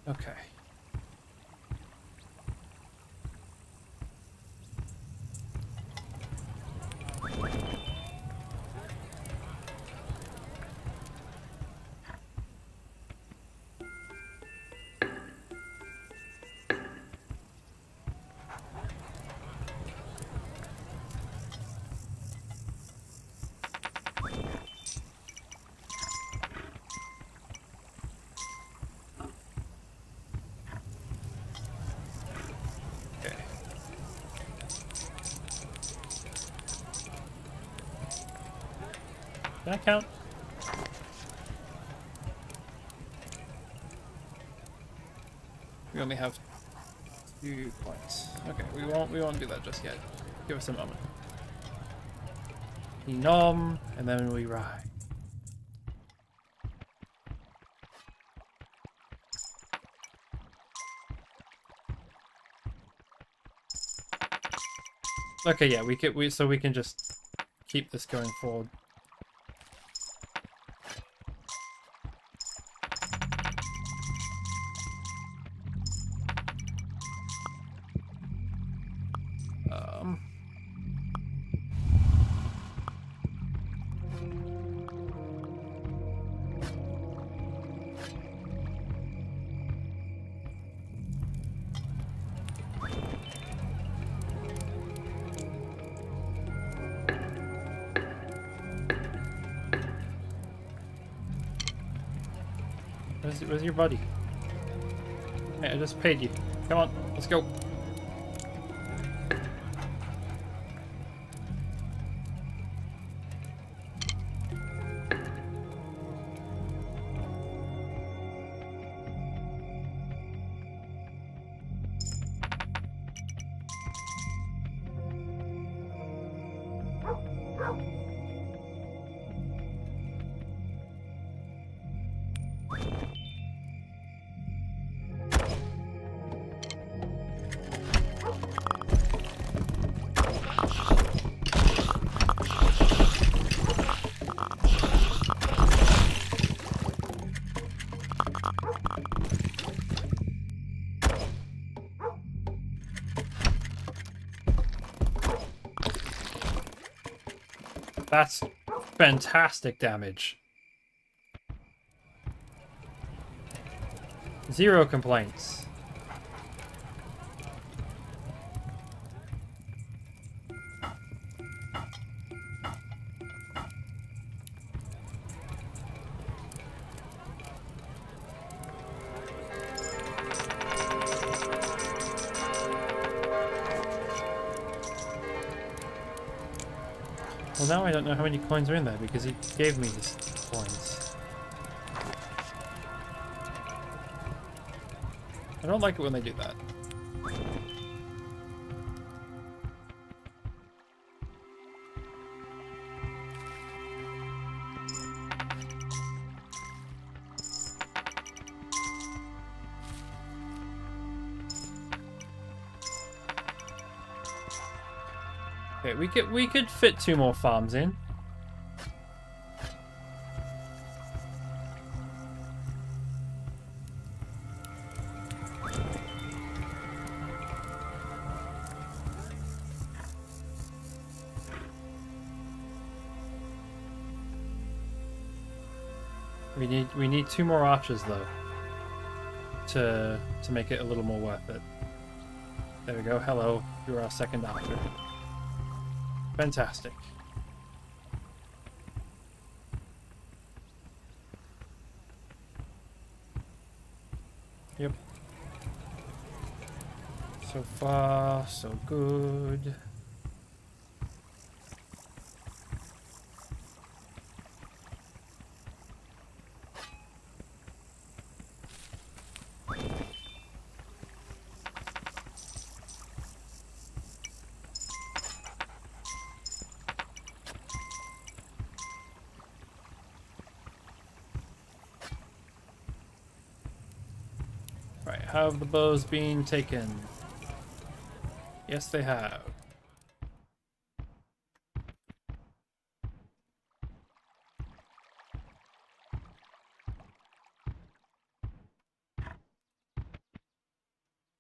Okay. Can I count? We only have 2 points. Okay, we won't do that just yet. Give us a moment. We nom, and then we ride. Okay, yeah, we can just keep this going forward. Where's your buddy? Hey, I just paid you. Come on, let's go. That's fantastic damage. 0 complaints. Well, now I don't know how many coins are in there because he gave me these coins. I don't like it when they do that. Okay, we could fit 2 more farms in. We need 2 more archers though to make it a little more worth it. There we go. Hello, you're our second archer. Fantastic. Yep. So far, so good. Right, have the bows been taken? Yes, they have.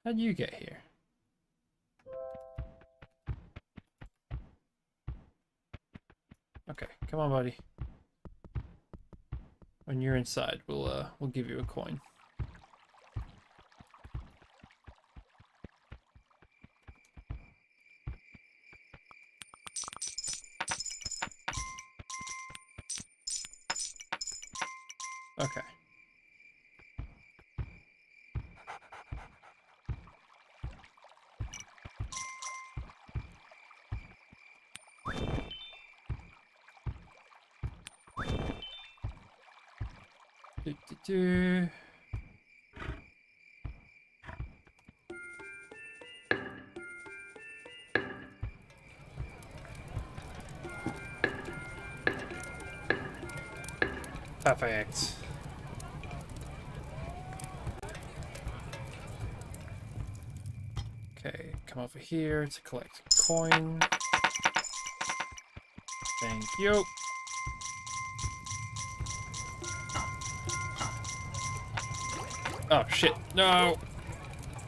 How'd you get here? Okay, come on, buddy. When you're inside, we'll give you a coin. Okay. Do, do, do. Perfect. Okay, come over here to collect coin. Thank you. Oh shit, no!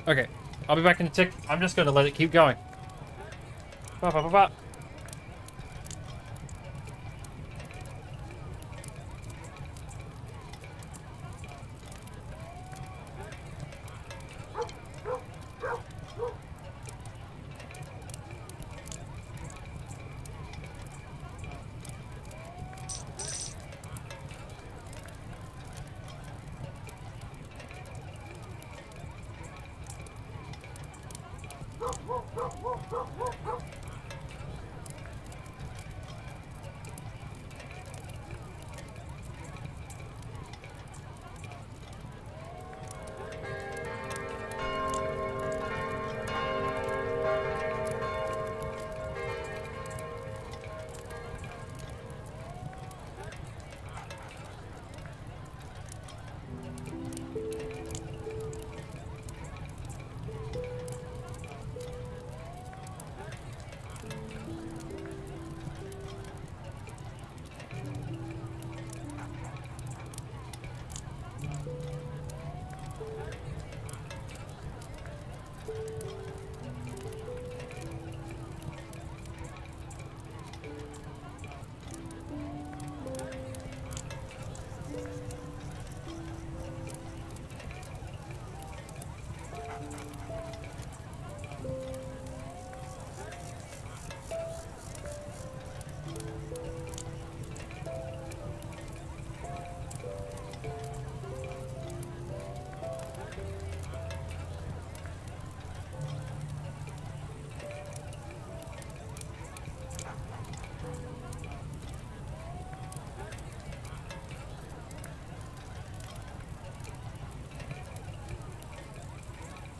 Okay, I'll be back in a tick. I'm just gonna let it keep going. Ba, ba, ba, ba.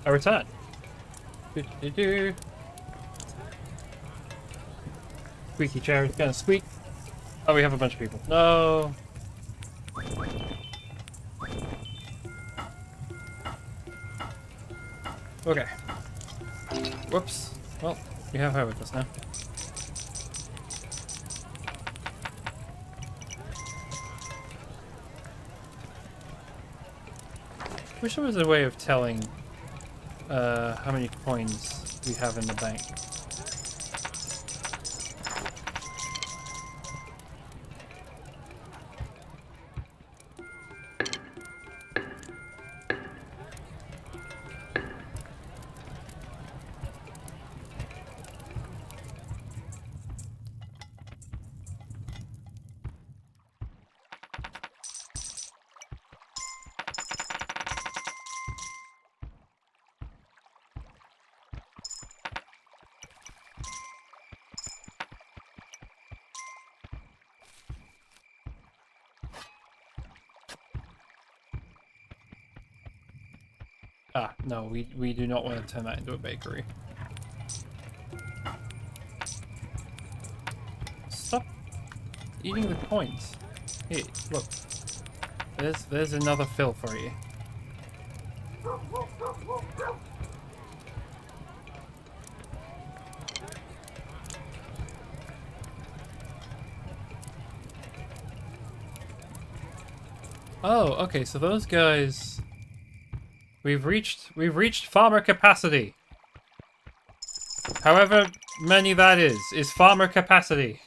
I return. Do, do, do. Squeaky chair is gonna squeak. Oh, we have a bunch of people. No. Okay. Whoops. Well, we have her with us now. Wish there was a way of telling how many coins we have in the bank. Ah, no, we do not want to turn that into a bakery. Stop eating the coins. Here, look. There's another fill for you. Oh, okay, so those guys we've reached farmer capacity. However many that is farmer capacity.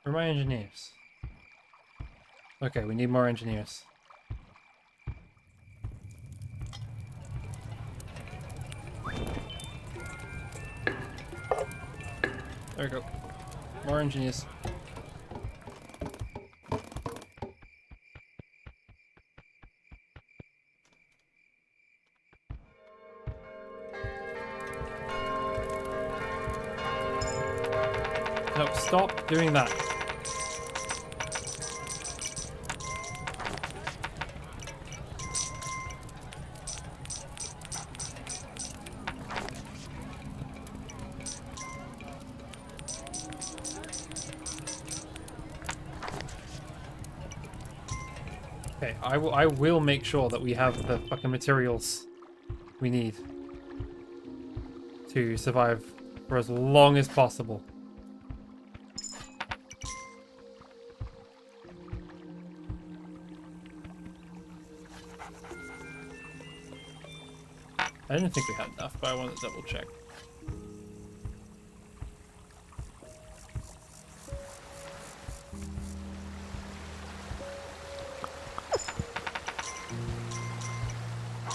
Where are my engineers? Okay, we need more engineers. There we go. More engineers. No, stop doing that. Okay, I will make sure that we have the fucking materials we need to survive for as long as possible. I didn't think we had enough, but I want to double check.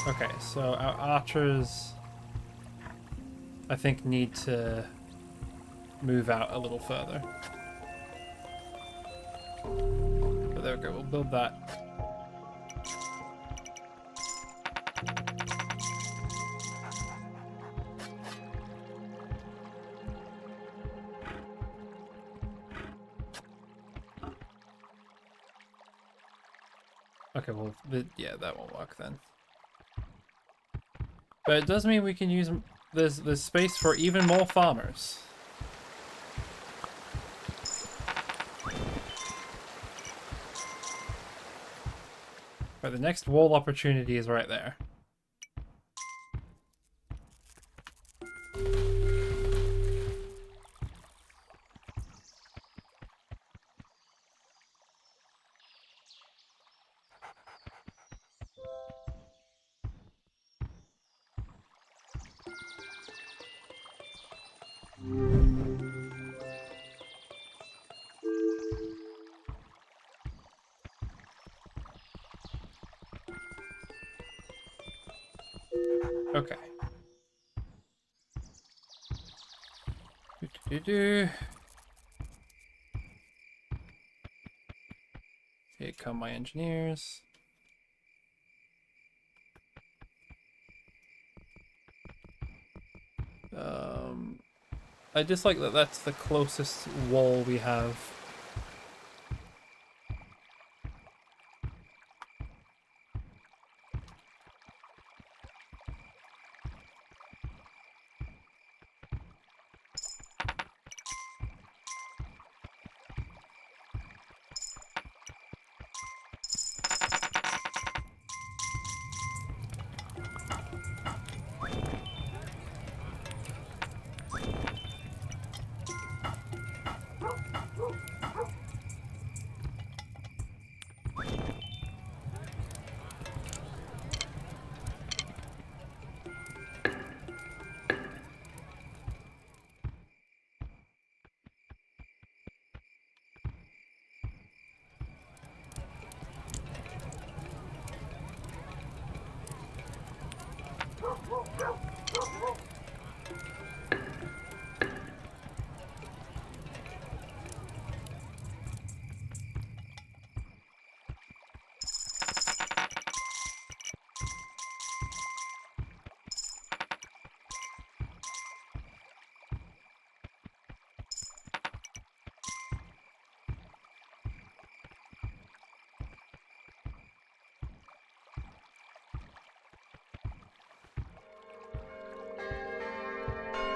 Okay, so our archers, I think, need to move out a little further. But there we go, we'll build that. Okay, well, yeah, that won't work then. But it does mean we can use... There's space for even more farmers. Right, the next wall opportunity is right there. Okay. Here come my engineers. I dislike that that's the closest wall we have.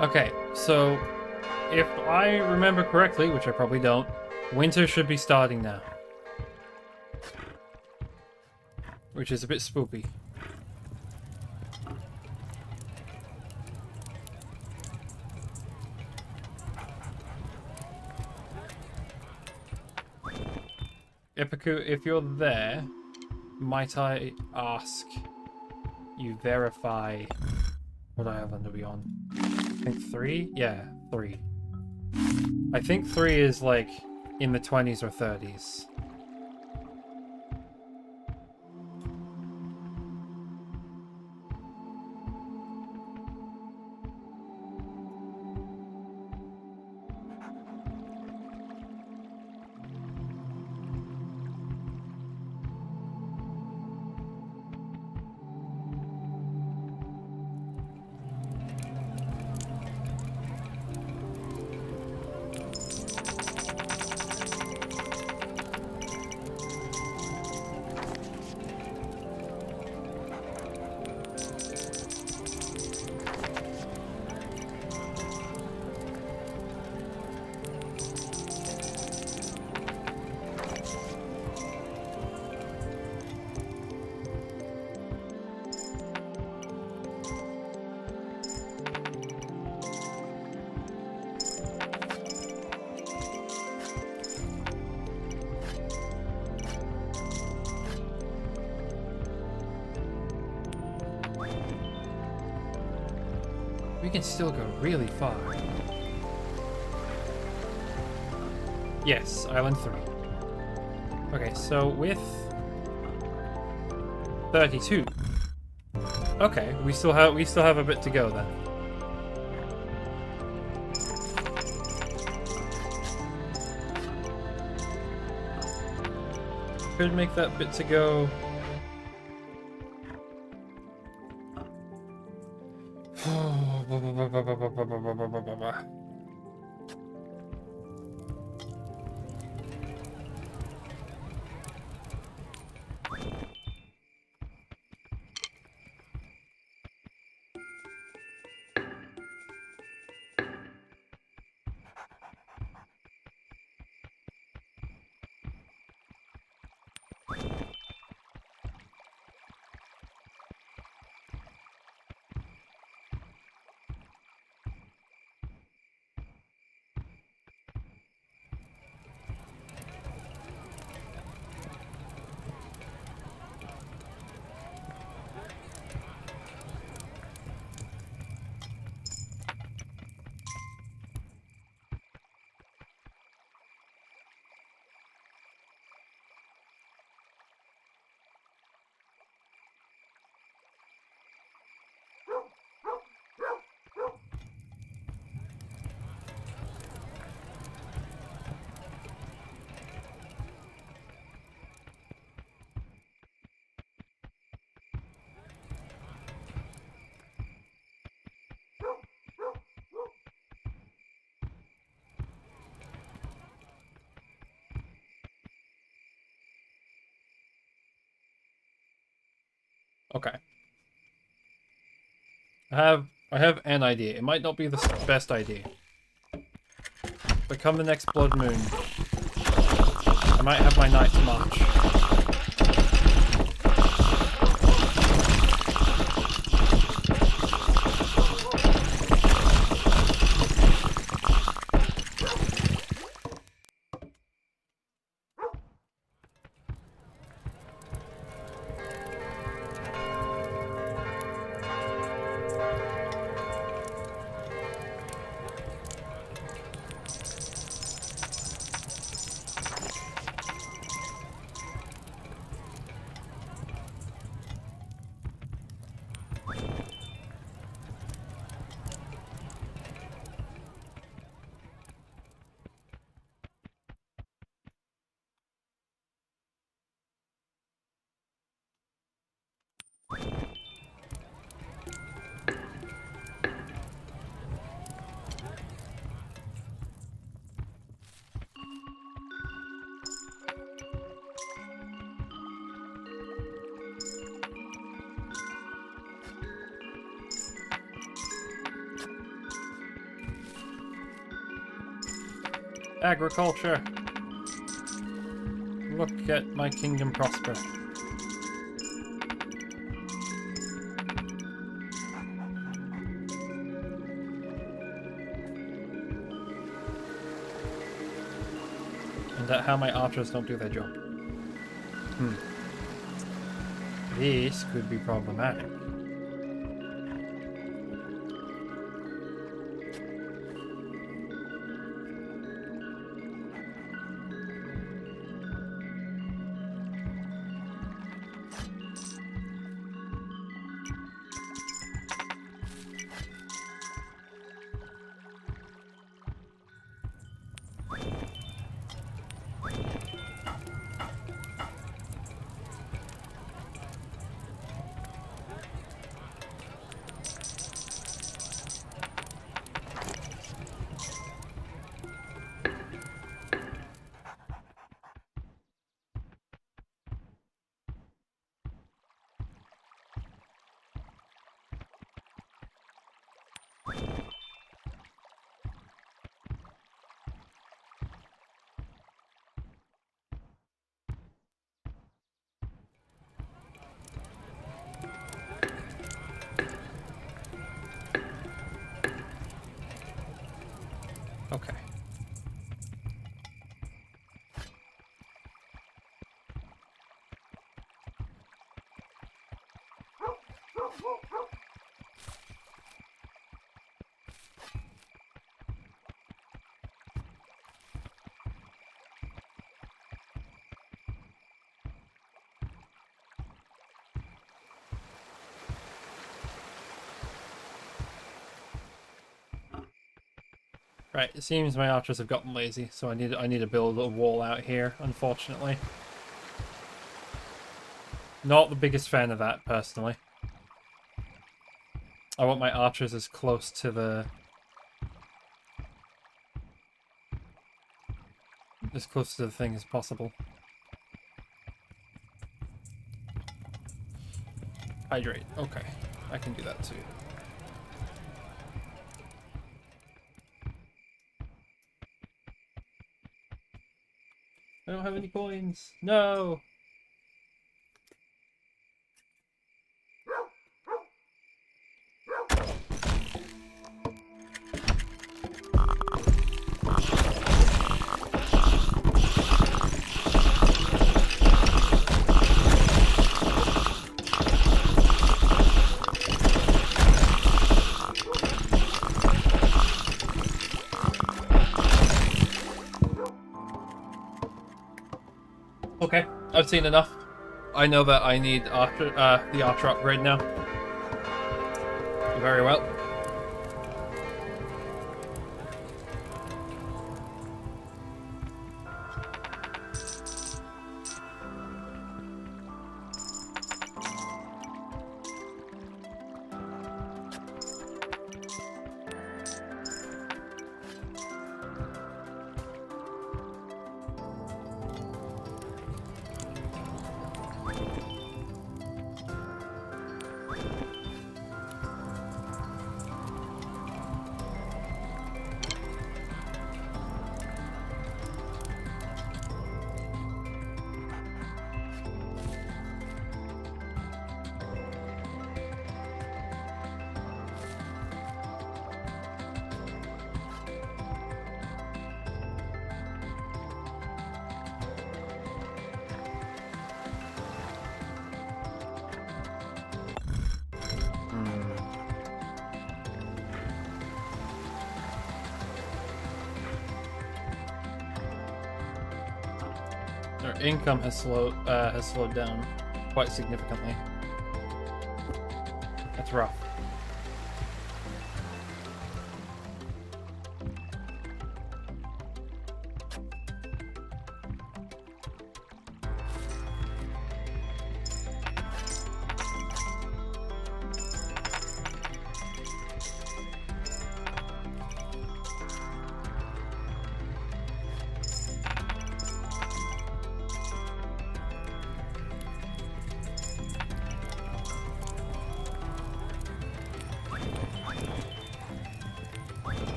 Okay, so if I remember correctly, which I probably don't, winter should be starting now. Which is a bit spooky. Ipiku, if you're there, might I ask you verify what I have under beyond? I think 3? Yeah, 3. I think 3 is like in the 20s or 30s. We can still go really far. Yes, Island 3. Okay, so with 32. Okay, we still have a bit to go then. Could make that bit to go. Okay. I have an idea. It might not be the best idea. But come the next blood moon, I might have my night's march. Agriculture. Look at my kingdom prosper. And that how my archers don't do their job. This could be problematic. Okay. Right, it seems my archers have gotten lazy, so I need to build a wall out here, unfortunately. Not the biggest fan of that, personally. I want my archers as close to the... as close to the thing as possible. Hydrate. Okay, I can do that too. I don't have any coins. No! Okay, I've seen enough. I know that I need the archer upgrade now. Very well. Our income has slowed down quite significantly. That's rough.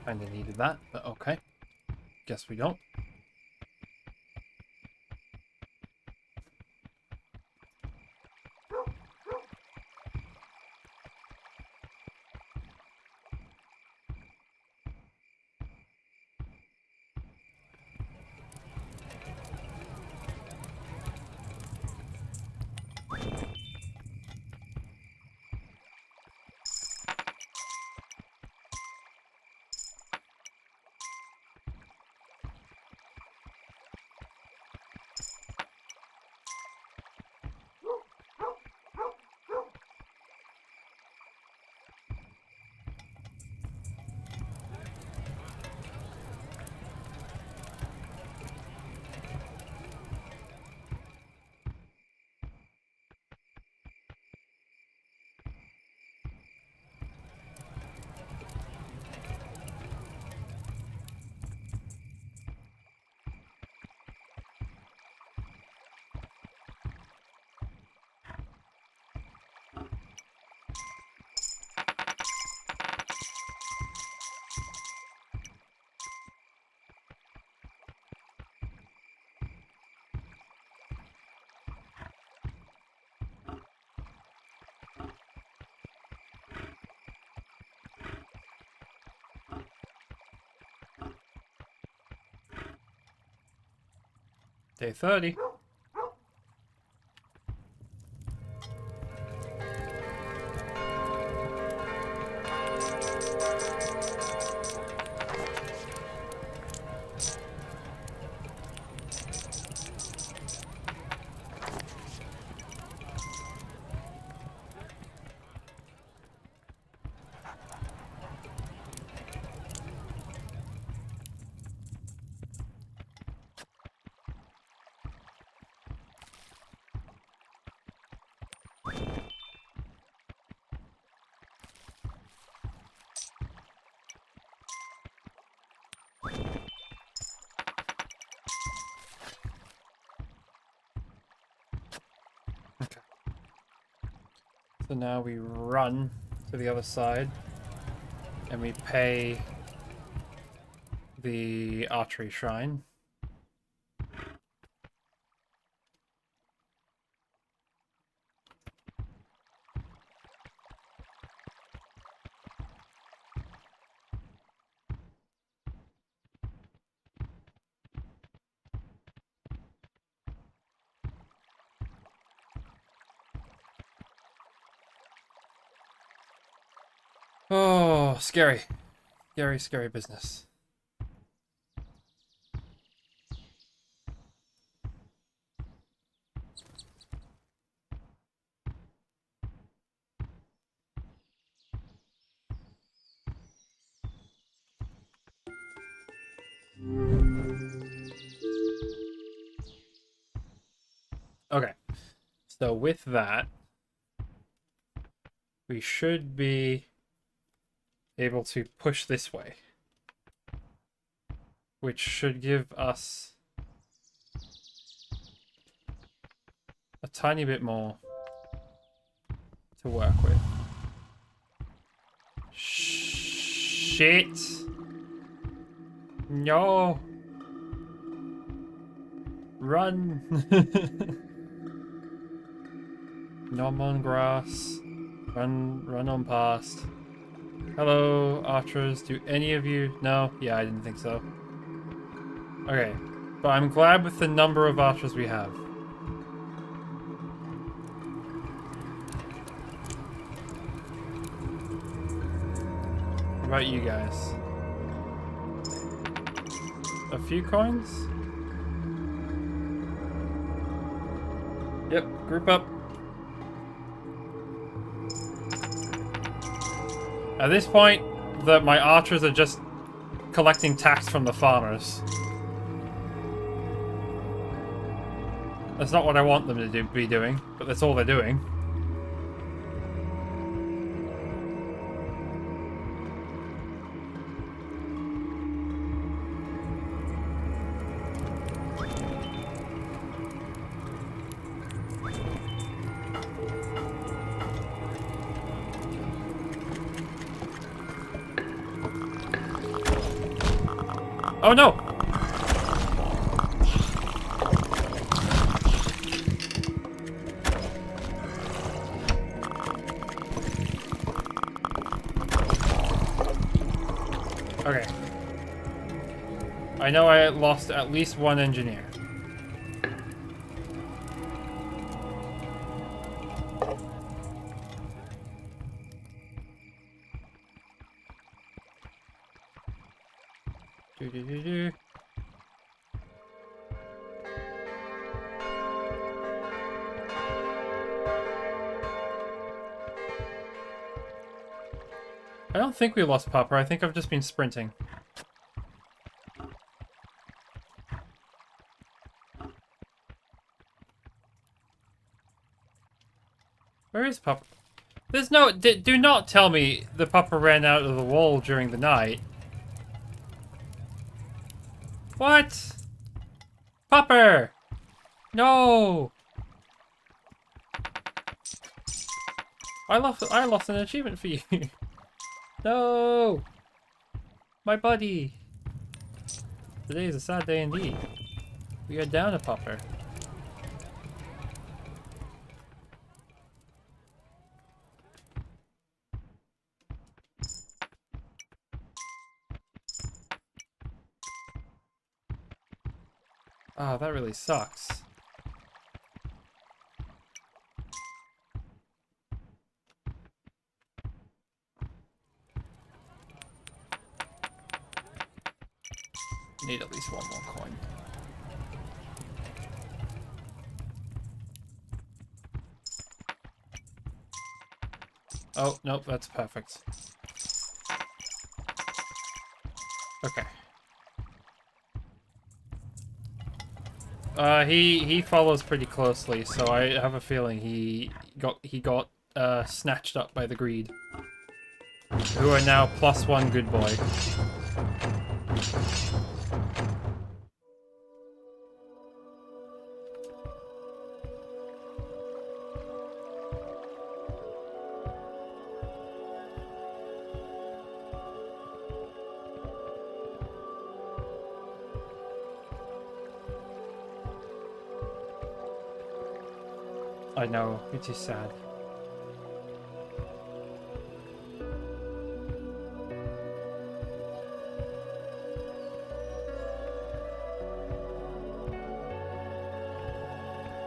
Kinda needed that, but okay. Guess we don't. Day 30. Okay. So now we run to the other side and we pay the archery shrine. Oh, scary. Scary, scary business. Okay. So with that, we should be able to push this way, which should give us a tiny bit more to work with. Shit! No! Run! No on grass. Run on past. Hello, archers. Do any of you... No? Yeah, I didn't think so. Okay. But I'm glad with the number of archers we have. What about you guys? A few coins? Yep, group up. At this point, my archers are just collecting tax from the farmers. That's not what I want them to be doing, but that's all they're doing. Oh no! Okay. I know I lost at least one engineer. Do. I don't think we lost Popper. I think I've just been sprinting. Where is Popper? There's no... do not tell me the Popper ran out of the wall during the night. What? Popper! No! I lost an achievement for you. No! My buddy! Today is a sad day indeed. We are down a Popper. Oh, that really sucks. Need at least one more coin. Oh, nope, that's perfect. Okay. He follows pretty closely, so I have a feeling he got snatched up by the greed. Who are now +1 good boy. I know, it is sad.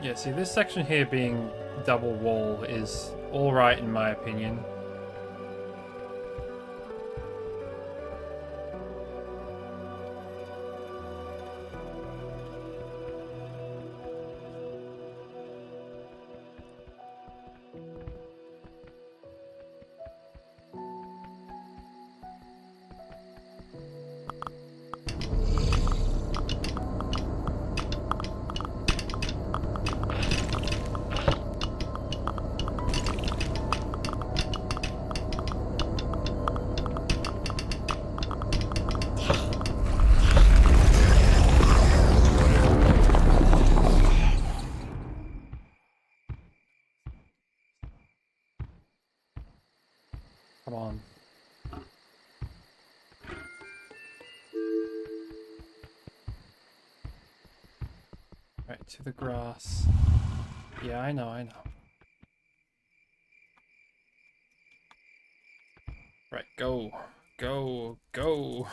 Yeah, see, this section here being double wall is alright in my opinion. Come on. Right, to the grass. Yeah, I know, I know. Right, go. Go. Go.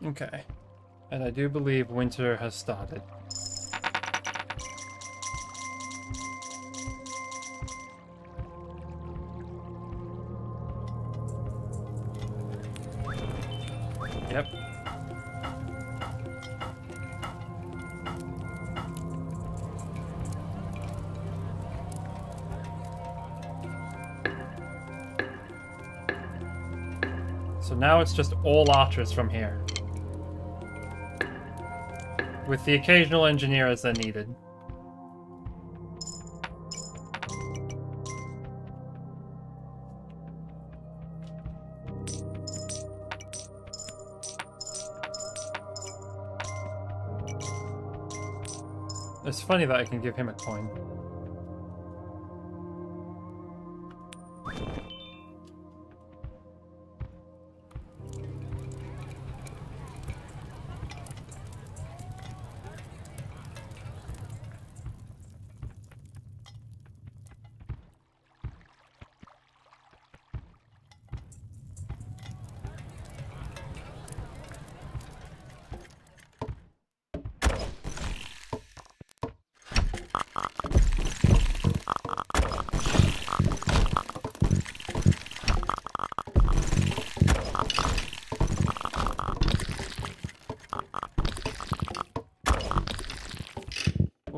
Okay. And I do believe winter has started. Yep. So now it's just all archers from here. With the occasional engineer as they're needed. It's funny that I can give him a coin.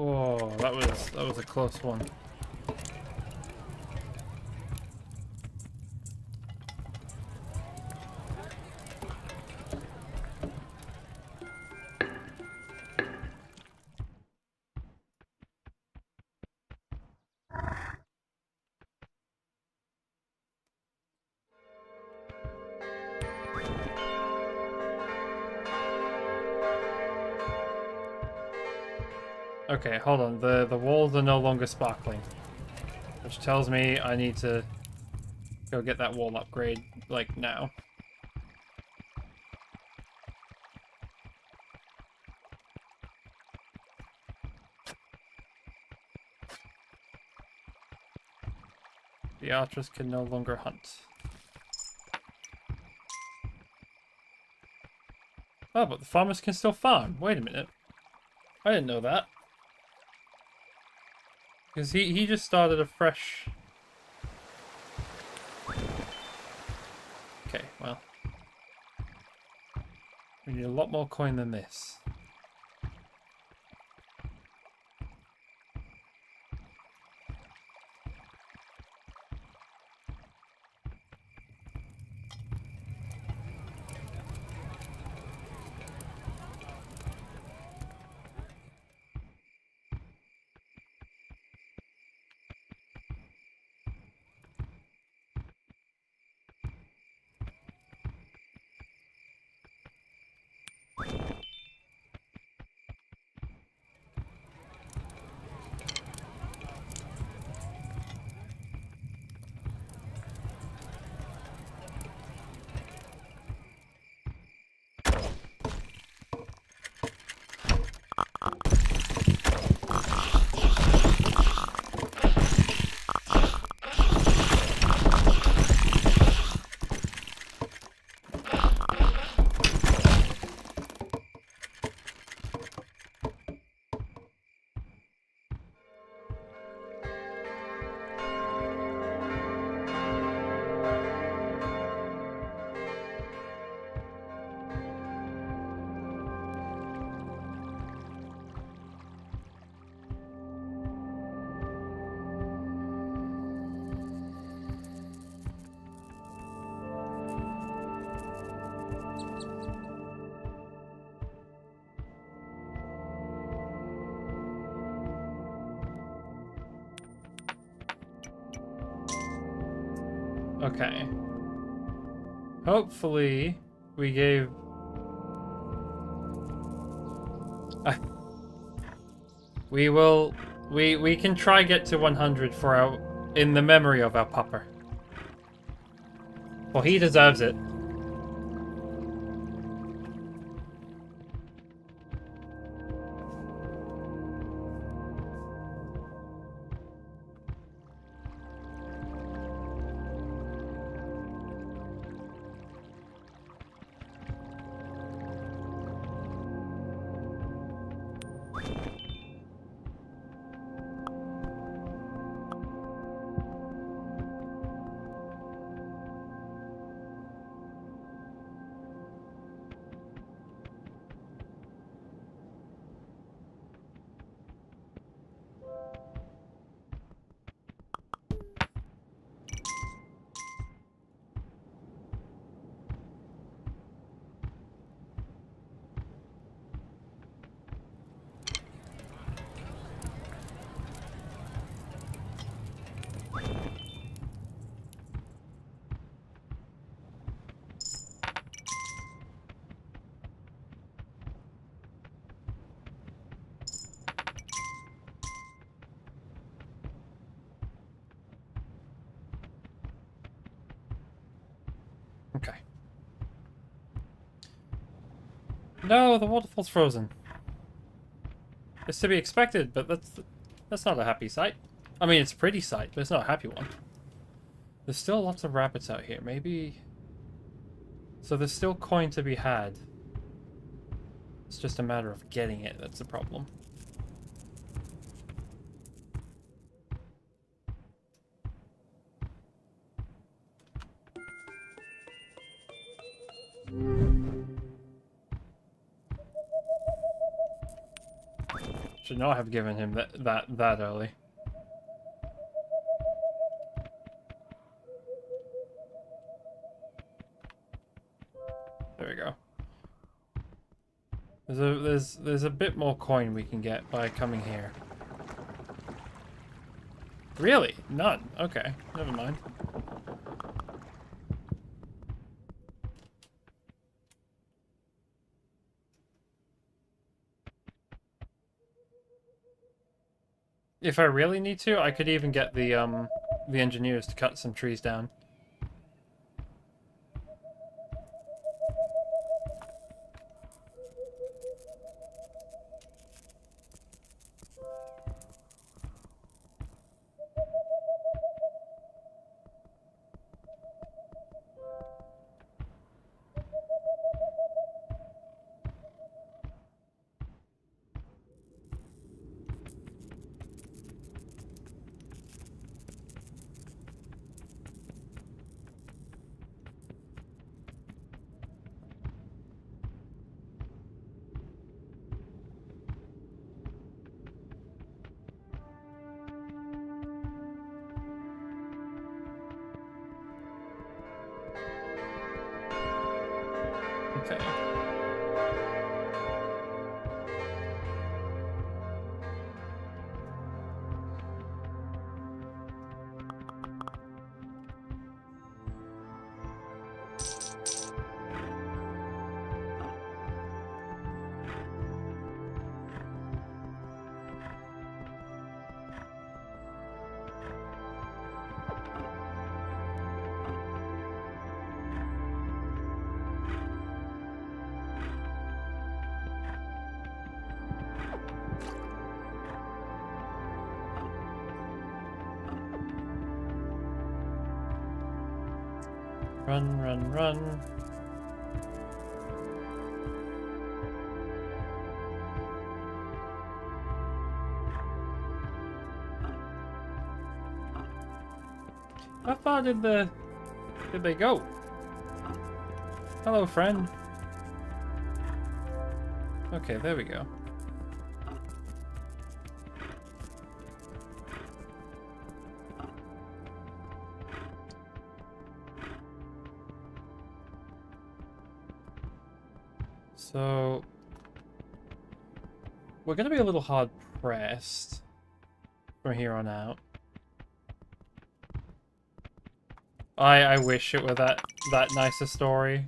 Oh, that was a close one. Okay, hold on. The walls are no longer sparkling, which tells me I need to go get that wall upgrade, like, now. The archers can no longer hunt. Oh, but the farmers can still farm. Wait a minute. I didn't know that. Because he just started a fresh... Okay, well. We need a lot more coin than this. Okay. Hopefully, we gave... we will... We can try get to 100 for our... in the memory of our pupper. Well, he deserves it. Okay. No, the waterfall's frozen. It's to be expected, but that's not a happy sight. I mean, it's a pretty sight, but it's not a happy one. There's still lots of rabbits out here. Maybe... So there's still coin to be had. It's just a matter of getting it. That's the problem. Should not have given him that early. There we go. There's a bit more coin we can get by coming here. Really? None. Okay, never mind. If I really need to, I could even get the engineers to cut some trees down. Okay. Run, run, run. How far did they go? Hello, friend. Okay, there we go. So we're gonna be a little hard pressed from here on out. I wish it were that nicer story.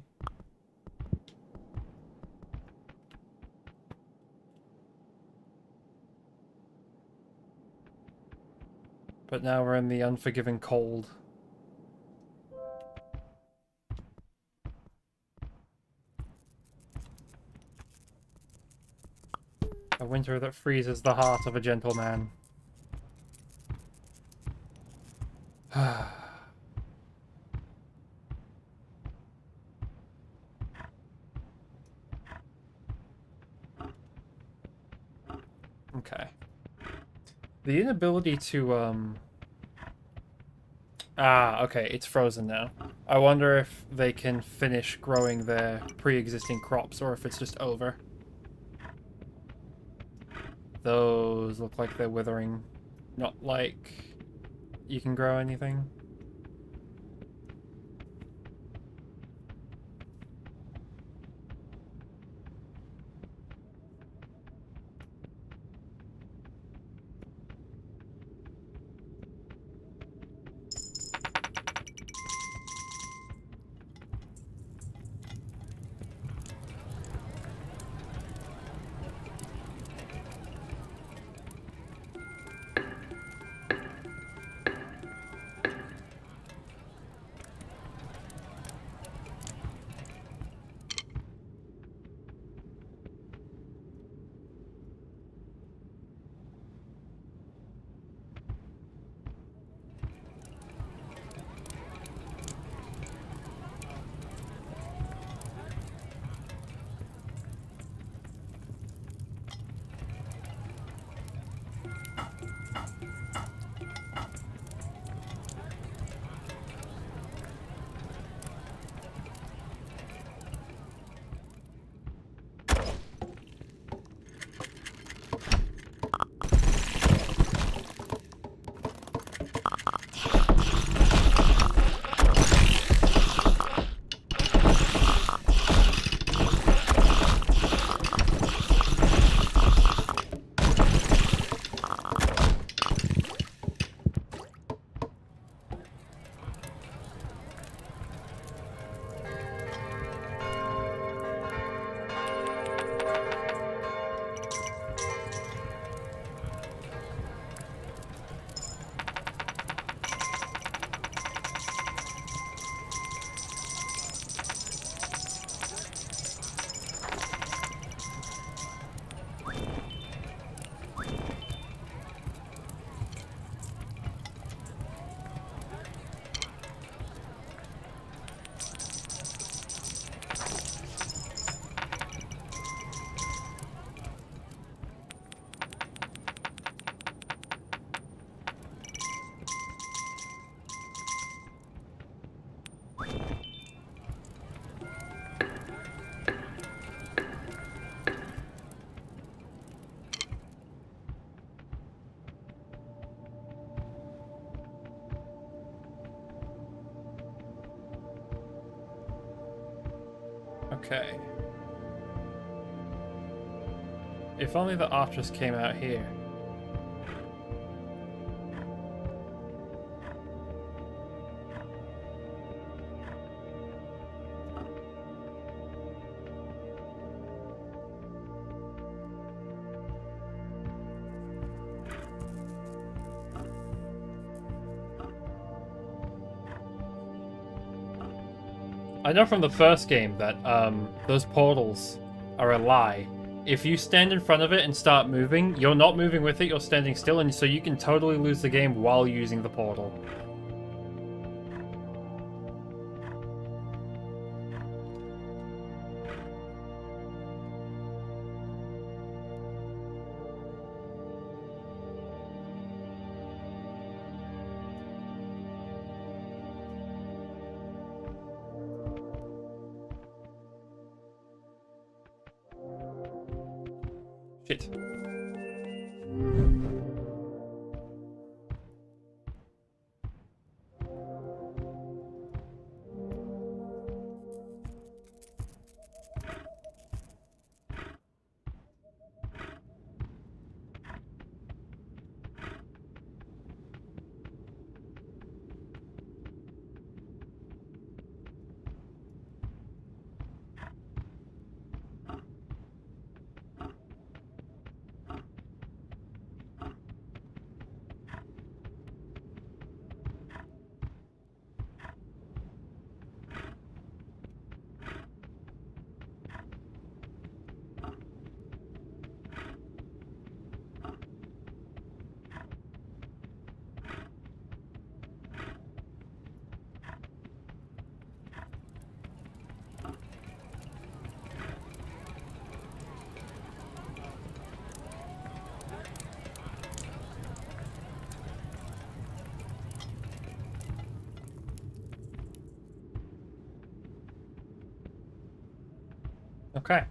But now we're in the unforgiving cold. A winter that freezes the heart of a gentleman. Okay. The inability to, okay, it's frozen now. I wonder if they can finish growing their pre-existing crops or if it's just over. Those look like they're withering. Not like you can grow anything. Okay. If only the Archers came out here. I know from the first game that those portals are a lie. If you stand in front of it and start moving, you're not moving with it, you're standing still, and so you can totally lose the game while using the portal. Shit. Okay.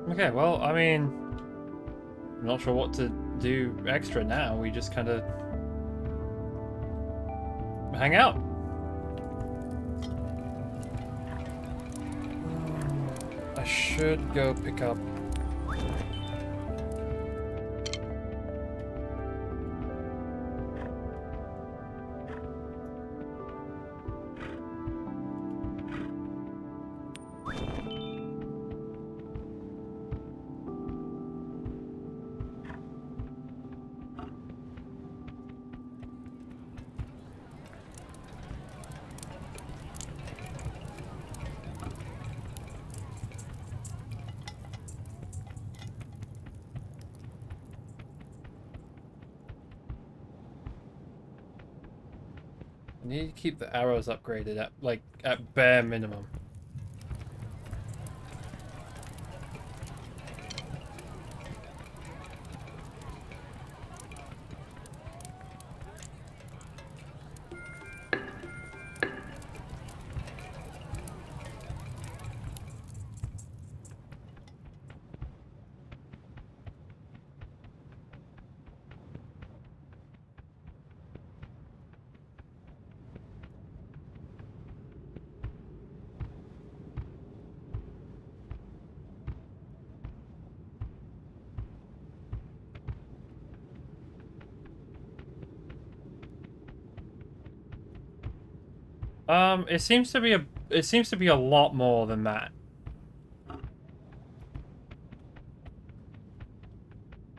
Okay, well, I mean, I'm not sure what to do extra now. We just kind of hang out. I should go pick up. I need to keep the arrows upgraded at, like, at bare minimum. It seems to be a lot more than that.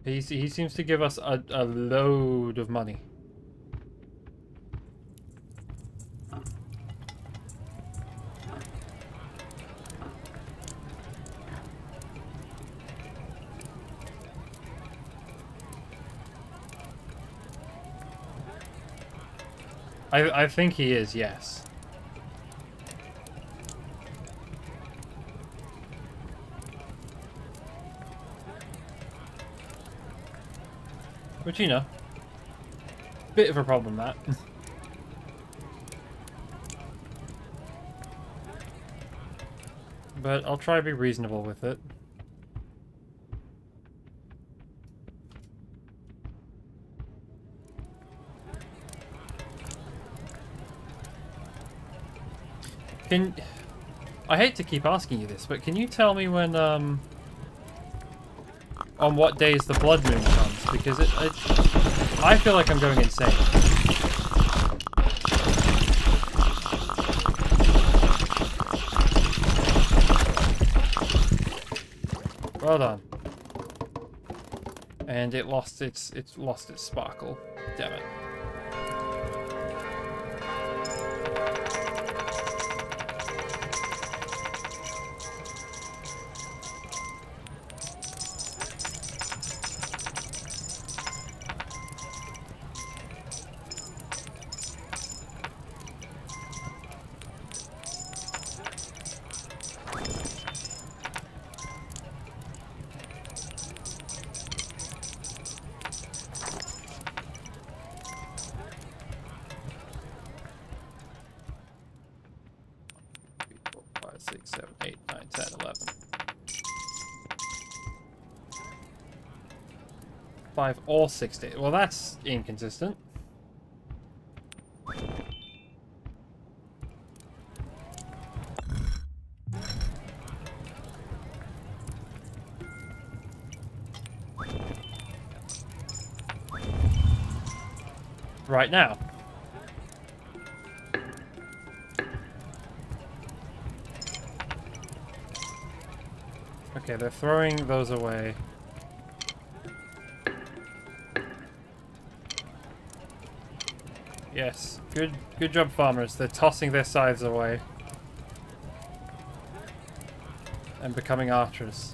He seems to give us a load of money. I think he is, yes. Which, you know, bit of a problem, that. But I'll try to be reasonable with it. I hate to keep asking you this, but can you tell me when, on what days the blood moon comes? Because I feel like I'm going insane. Well done. And it lost its sparkle. Damn it. Six, 7, 8, 9, 10, 11. 5 or 6 days. Well, that's inconsistent. Right now. Okay, they're throwing those away. Yes, good job, farmers. They're tossing their scythes away and becoming archers.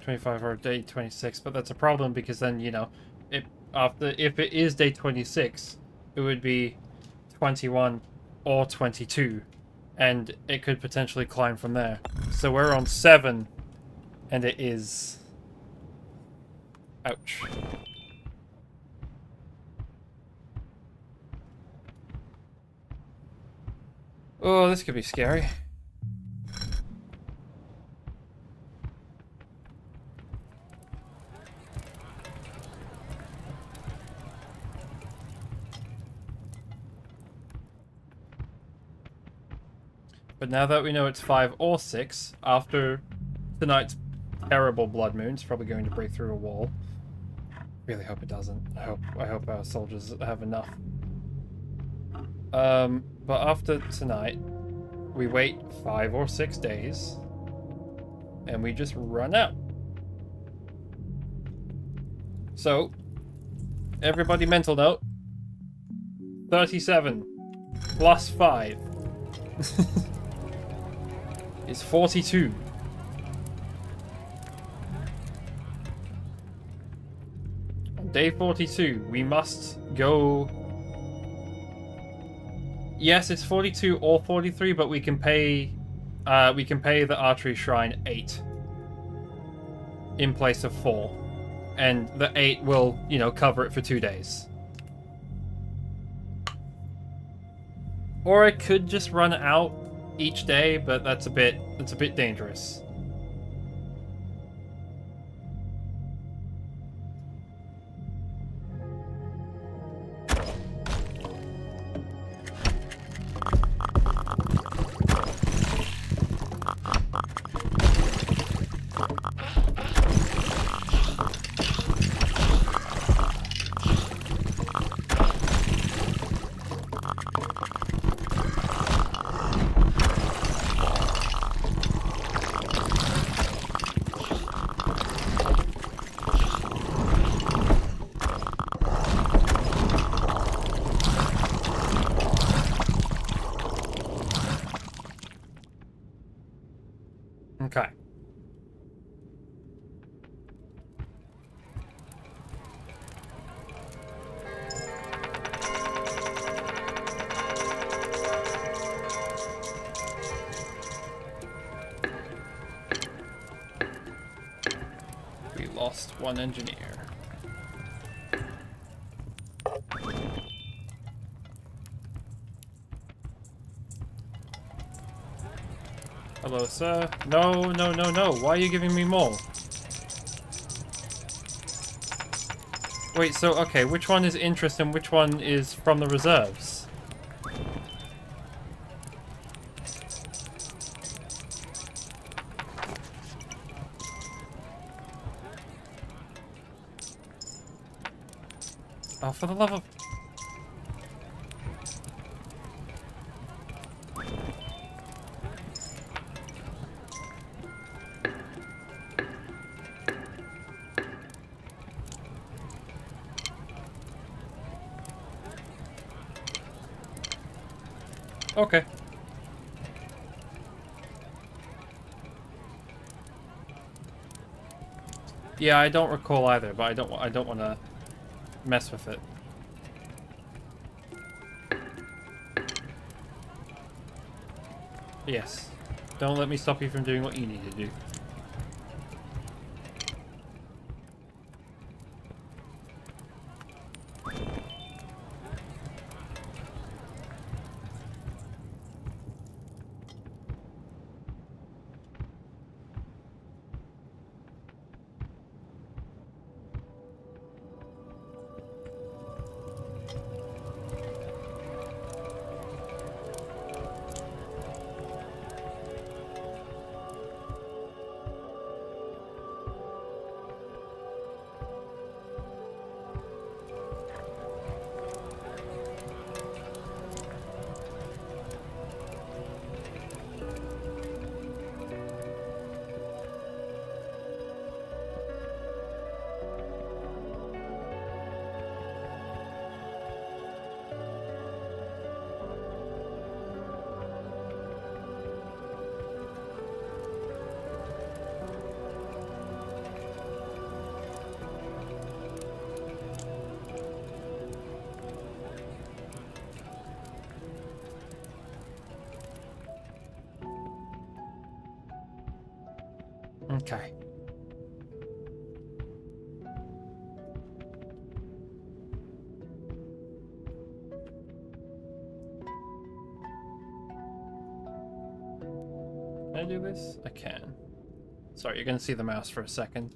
$25 or day 26, but that's a problem because then, you know, if it is day 26, it would be 21 or 22, and it could potentially climb from there. So we're on 7, and it is... Ouch. Oh, this could be scary. But now that we know it's 5 or 6, after tonight's terrible blood moon, it's probably going to break through a wall. Really hope it doesn't. I hope our soldiers have enough. But after tonight, we wait 5 or 6 days, and we just run out. So, everybody mental note. 37 plus 5 is 42. On day 42, we must go... Yes, it's 42 or 43, but we can pay the archery shrine 8 in place of 4. And the 8 will, you know, cover it for 2 days. Or it could just run out each day, but that's a bit dangerous. Okay. We lost one engineer. Hello, sir. No, no, no, no. Why are you giving me more? Wait, so, okay, which one is interest and which one is from the reserves? Oh, for the love of... Okay. Yeah, I don't recall either, but I don't want to mess with it. Yes. Don't let me stop you from doing what you need to do. Okay. Can I do this? I can. Sorry, you're gonna see the mouse for a second.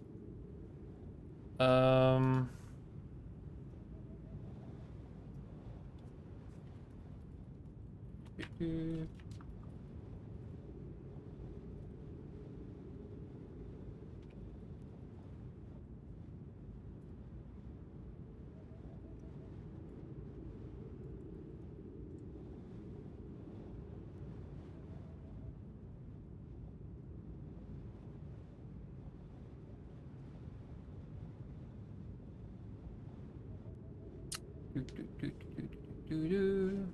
Doo-doo. Doo-doo-doo-doo-doo-doo.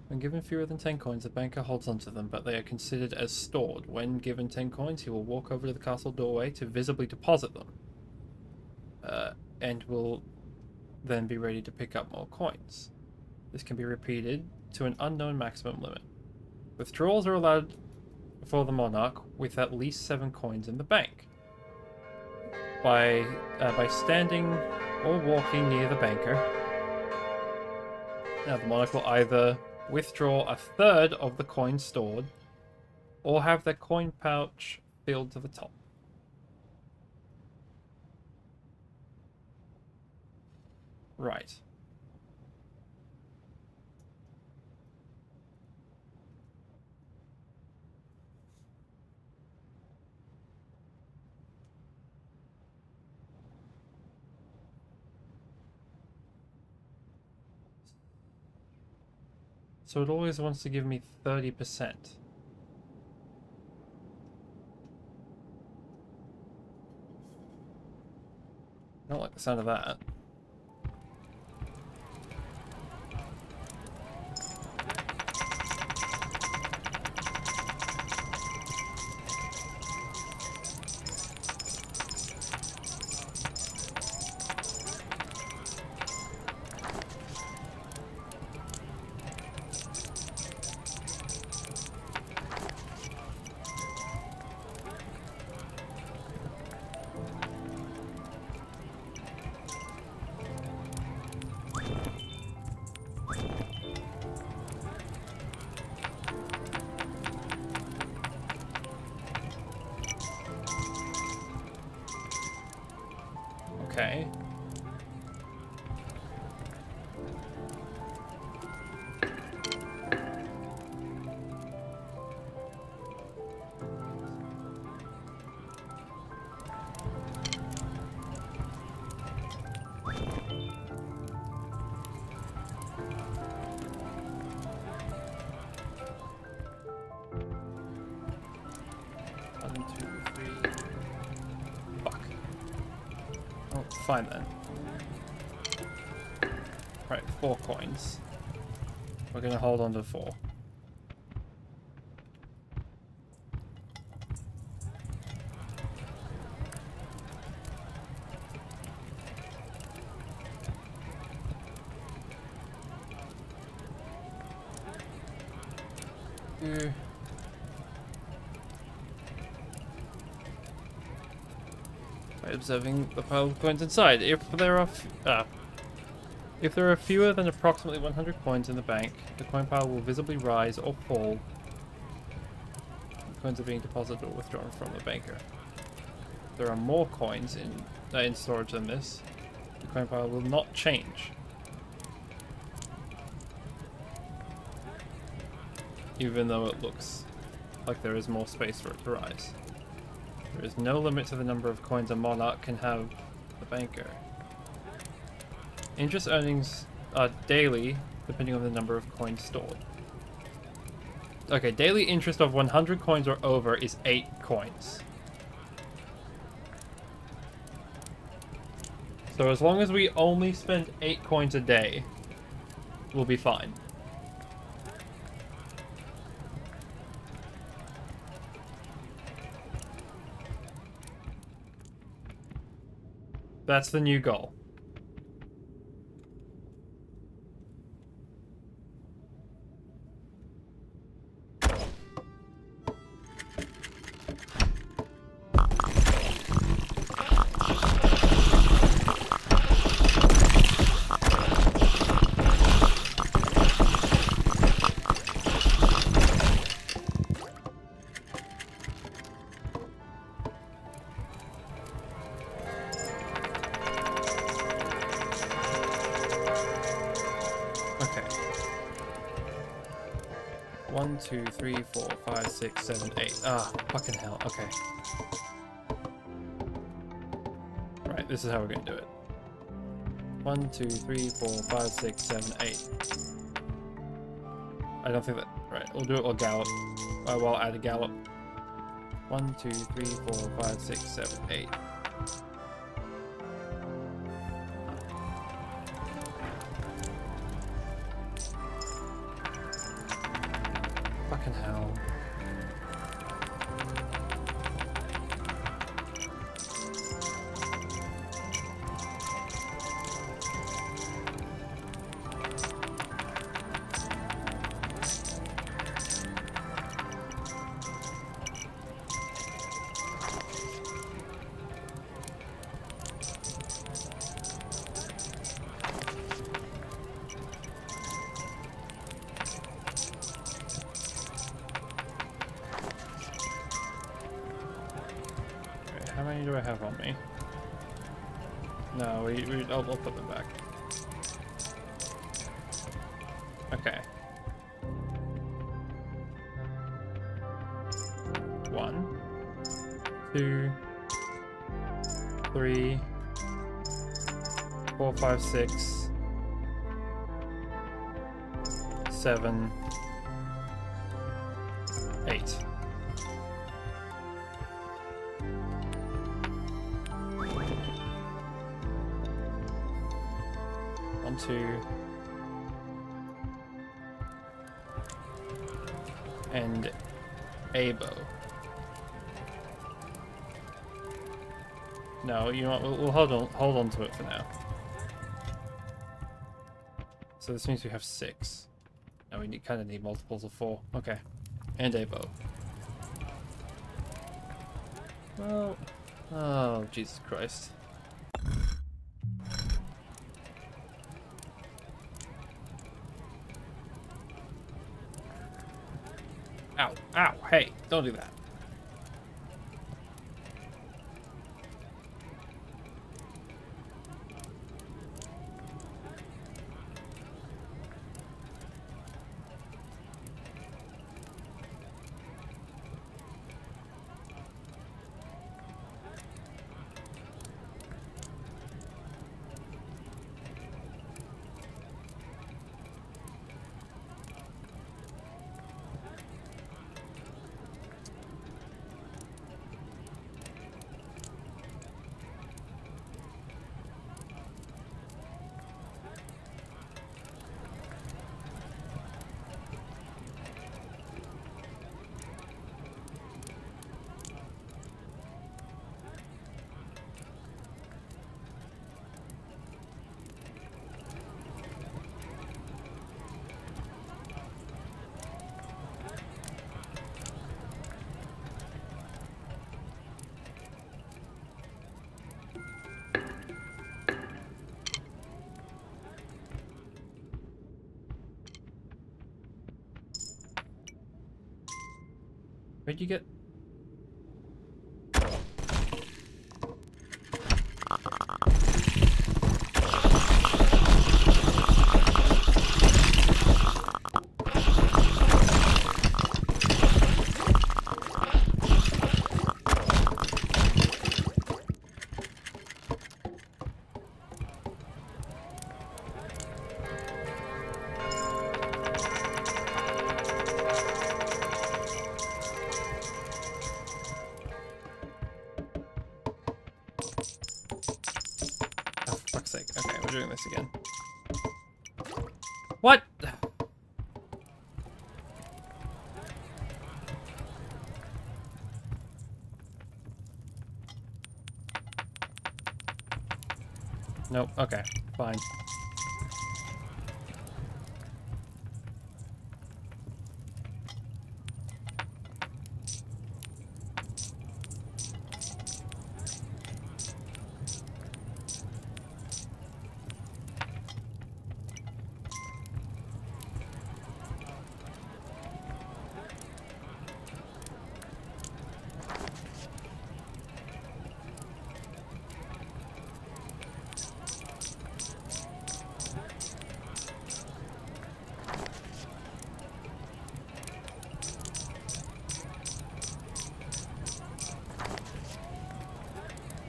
When given fewer than 10 coins, the banker holds onto them, but they are considered as stored. When given 10 coins, he will walk over to the castle doorway to visibly deposit them, and will then be ready to pick up more coins. This can be repeated to an unknown maximum limit. Withdrawals are allowed for the monarch with at least 7 coins in the bank. By standing or walking near the banker, now the monarch will either withdraw a third of the coins stored or have their coin pouch filled to the top. Right. So it always wants to give me 30%. I don't like the sound of that. Okay. One, two, three. Fuck. Oh, fine then. Right, 4 coins. We're gonna hold on to 4. Here. By observing the pile of coins inside. If there are fewer than approximately 100 coins in the bank, the coin pile will visibly rise or fall. The coins are being deposited or withdrawn from the banker. If there are more coins in storage than this, the coin pile will not change. Even though it looks like there is more space for it to rise. There is no limit to the number of coins a monarch can have the banker. Interest earnings are daily, depending on the number of coins stored. Okay, daily interest of 100 coins or over is 8 coins. So as long as we only spend 8 coins a day, we'll be fine. That's the new goal. Okay. 1, 2, 3, 4, 5, 6, 7, 8. Ah, fucking hell. Okay. Right, this is how we're gonna do it. 1, 2, 3, 4, 5, 6, 7, 8. I don't think that... Right, we'll do it while gallop. While add a gallop. 1, 2, 3, 4, 5, 6, 7, 8. Fucking hell. How many do I have on me? No, I'll put them back. Okay. 1, 2, 3, 4, 5, 6, 7, 8. One, two, and a bow. No, you know what? We'll hold on to it for now. So this means we have 6. Now we kind of need multiples of 4. Okay, and a bow. Well, oh Jesus Christ. Ow, ow, hey, don't do that. Where'd you get? Oh, for fuck's sake. Okay, we're doing this again. What? Nope. Okay. Fine.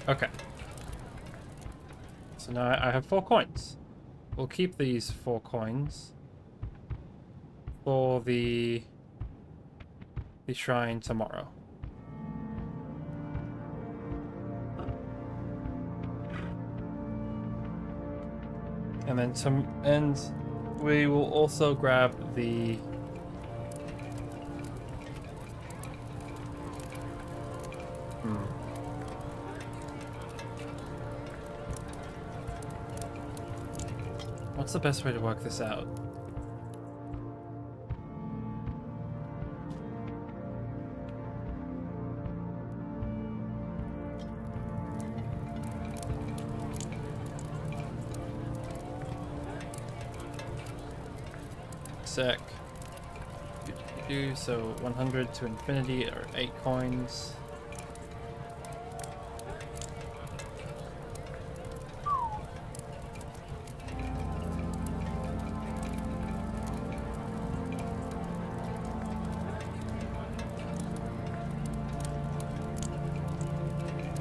Okay. So now I have 4 coins. We'll keep these 4 coins for the shrine tomorrow. And then we will also grab the What's the best way to work this out? Sec. So 100 to infinity are 8 coins.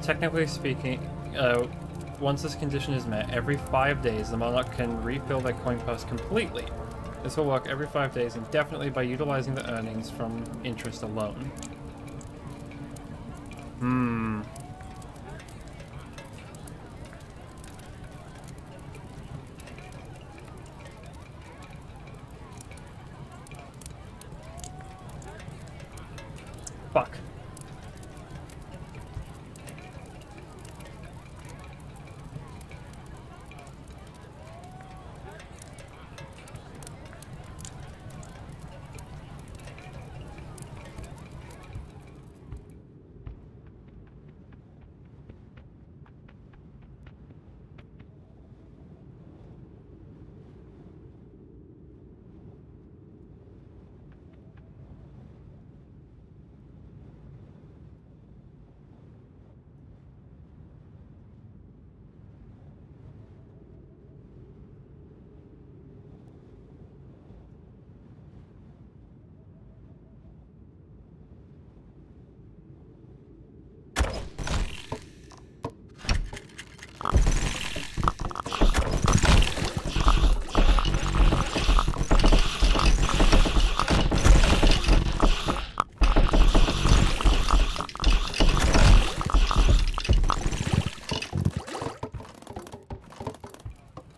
Technically speaking, once this condition is met, every 5 days the monarch can refill their coin purse completely. This will work every 5 days indefinitely by utilizing the earnings from interest alone. Fuck.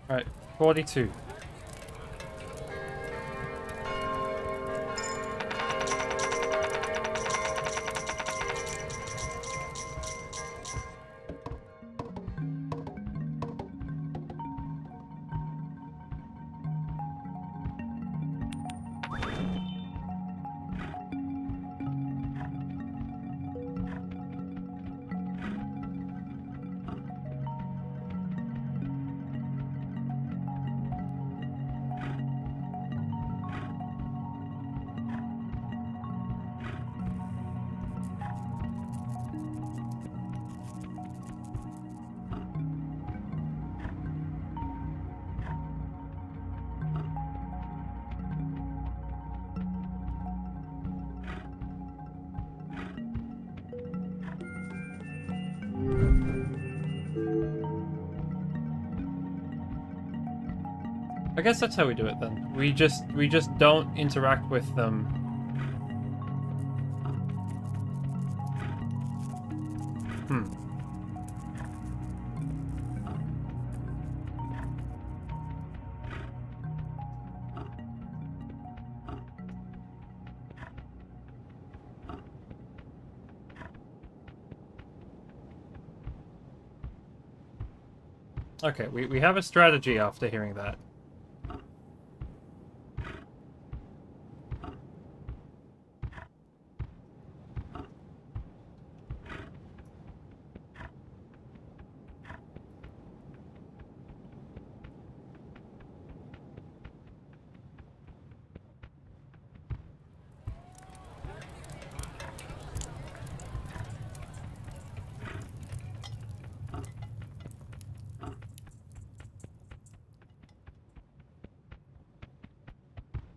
Alright, 42. I guess that's how we do it then. We just don't interact with them. Hmm. Okay, we have a strategy after hearing that.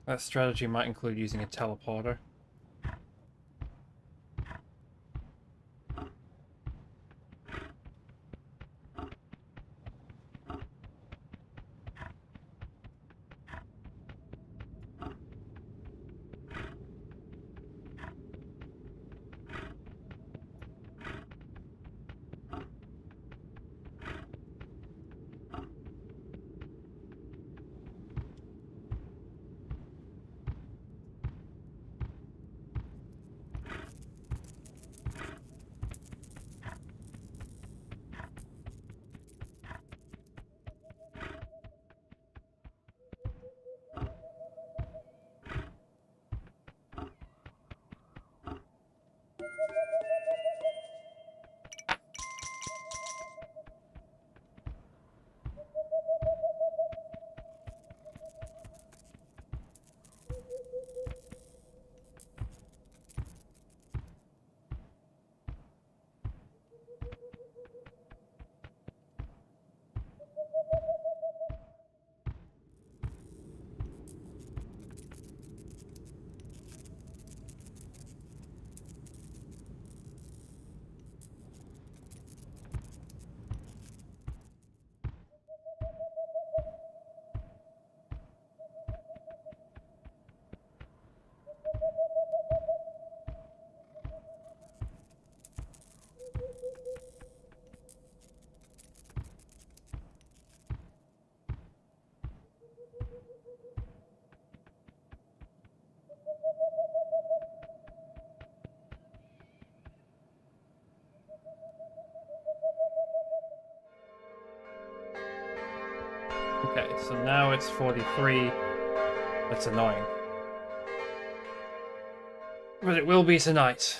That strategy might include using a teleporter. Okay, so now it's 43. That's annoying. But it will be tonight.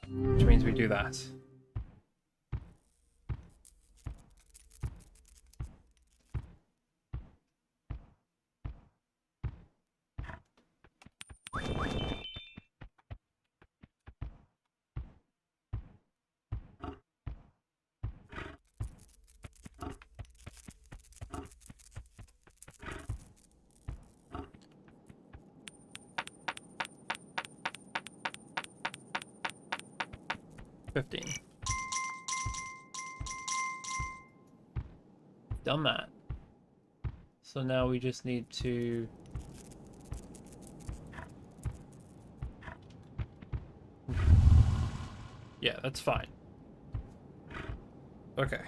Which means we do that. $15. Done that. So now we just need to... Yeah, that's fine. Okay.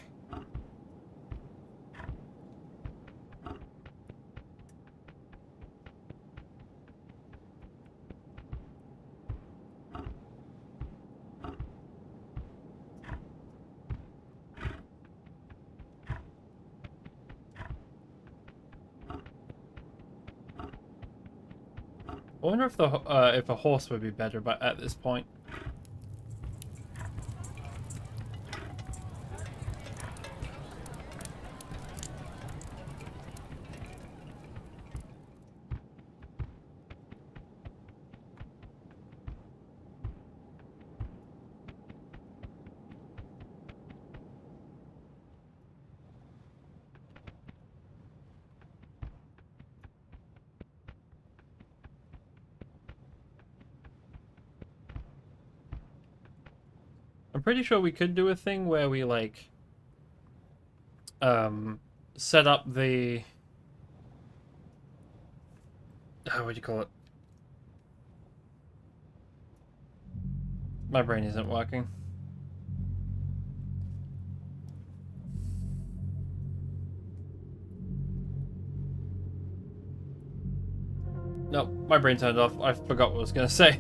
I wonder if a horse would be better, but at this point. pretty sure we could do a thing where we like set up the what do you call it? My brain isn't working. No, my brain turned off. I forgot what I was gonna say.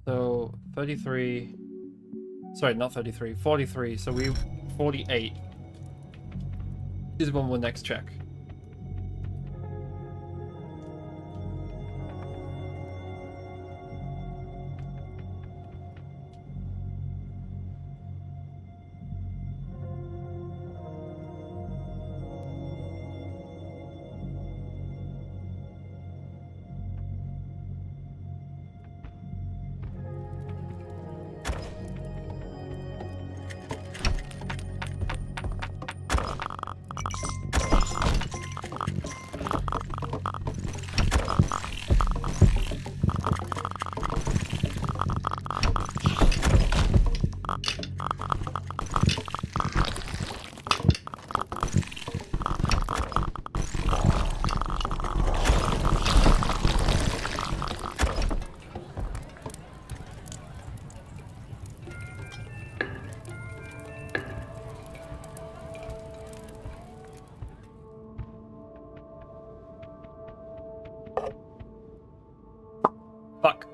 So 33. Sorry, not 33. 43. So we 48 is when we'll next check. Fuck.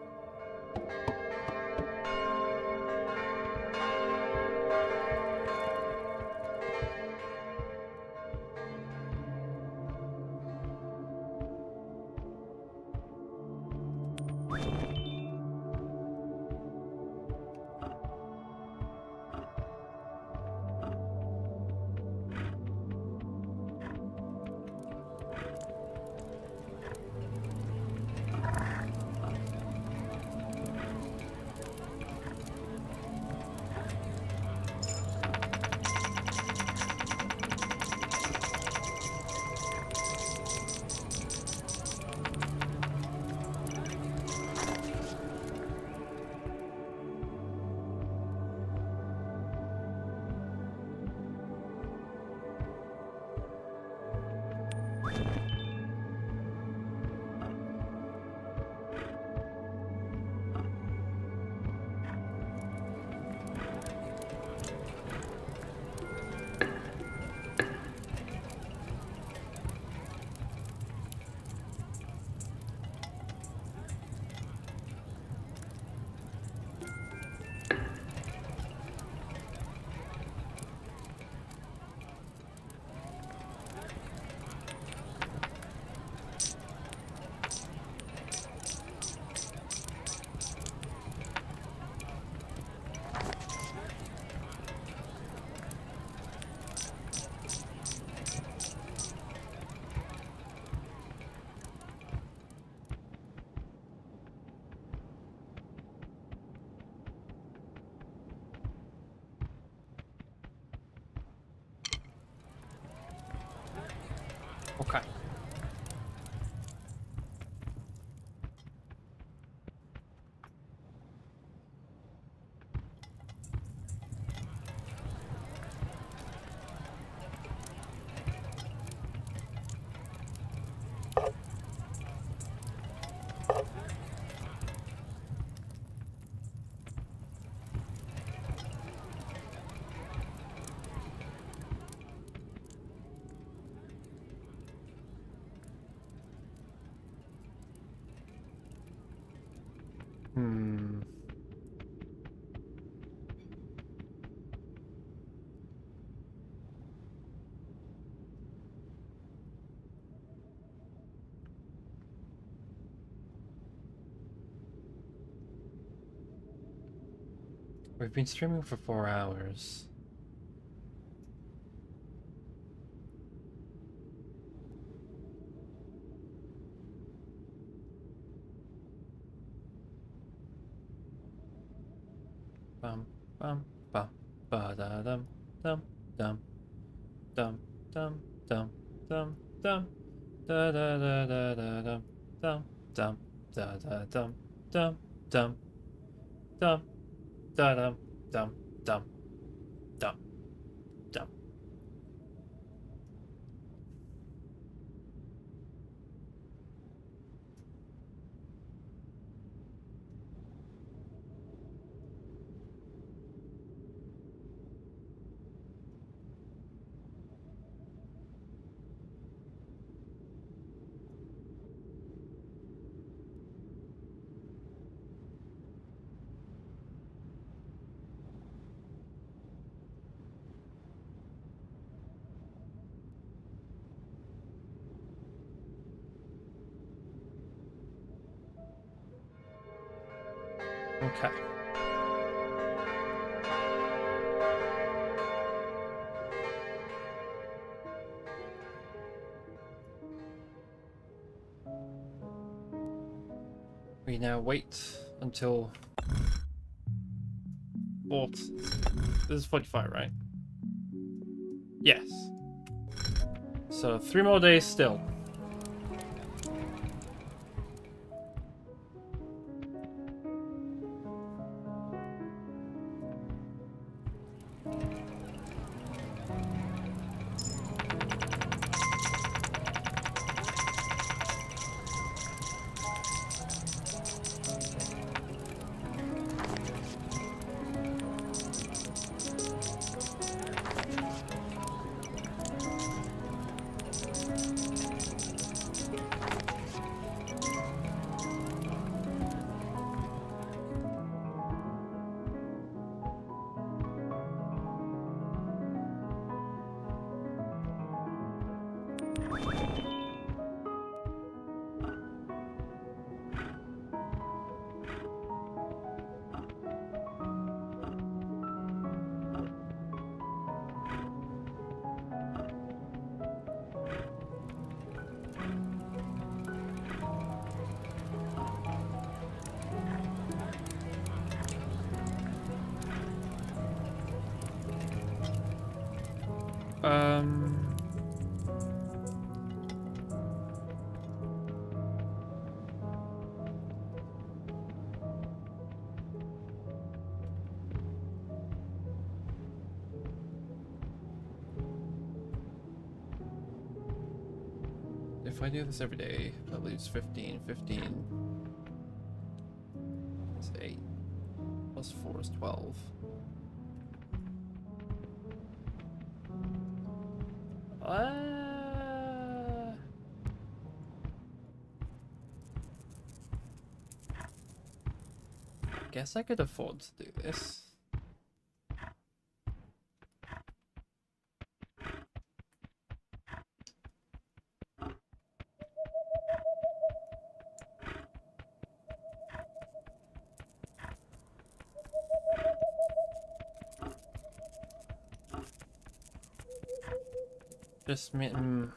Okay. Hmm. We've been streaming for 4 hours. Bum bum bum ba da dum dum dum dum dum dum dum dum da da da da da dum dum dum da da dum dum dum dum da dum dum dum dum dum. Okay. We now wait until 4th. This is 45, right? Yes. So 3 more days still. Um, if I do this every day, that leaves 15. 15 is 8. Plus 4 is 12. Guess I could afford to do this. Just me. No,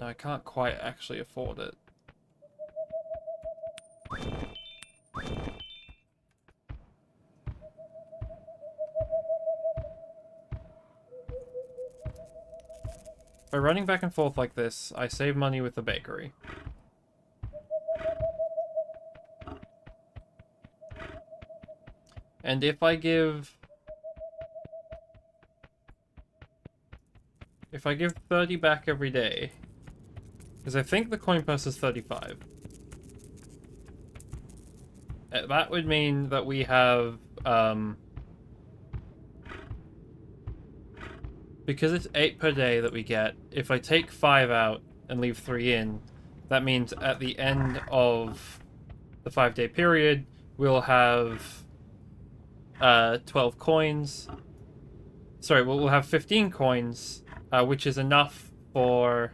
I can't quite actually afford it. By running back and forth like this, I save money with the bakery. And if I give 30 back every day, because I think the coin purse is 35. That would mean that we have, because it's 8 per day that we get, if I take 5 out and leave 3 in, that means at the end of the 5-day period, we'll have 12 coins. Sorry, we'll have 15 coins, which is enough for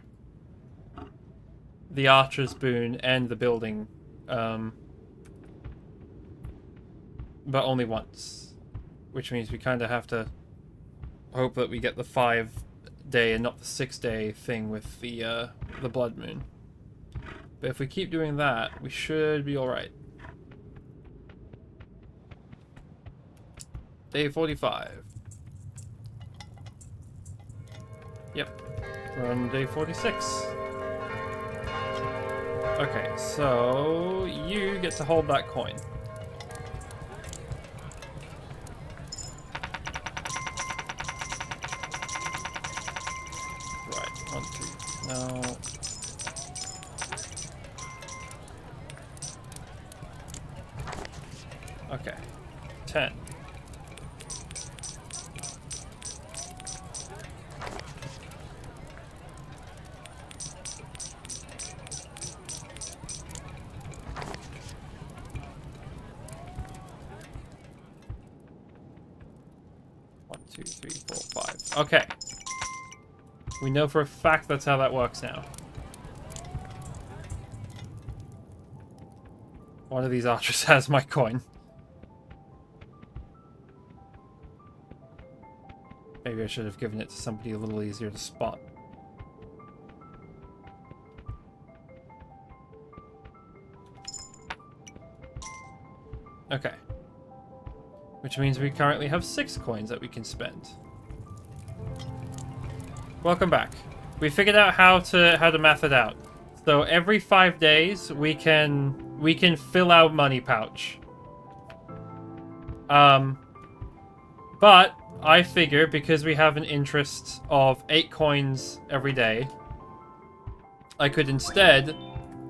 the Archer's Boon and the building, but only once. Which means we kind of have to hope that we get the 5-day and not the 6-day thing with the Blood Moon. But if we keep doing that, we should be alright. Day 45. Yep. We're on day 46. Okay, so you get to hold that coin. Right, 1, 2, no. Okay, 10. One, two, three, four, five. Okay. We know for a fact that's how that works now. One of these archers has my coin. Maybe I should have given it to somebody a little easier to spot. Okay. Which means we currently have 6 coins that we can spend. Welcome back. We figured out how to math it out. So every 5 days we can fill our money pouch. But I figure because we have an interest of 8 coins every day, I could instead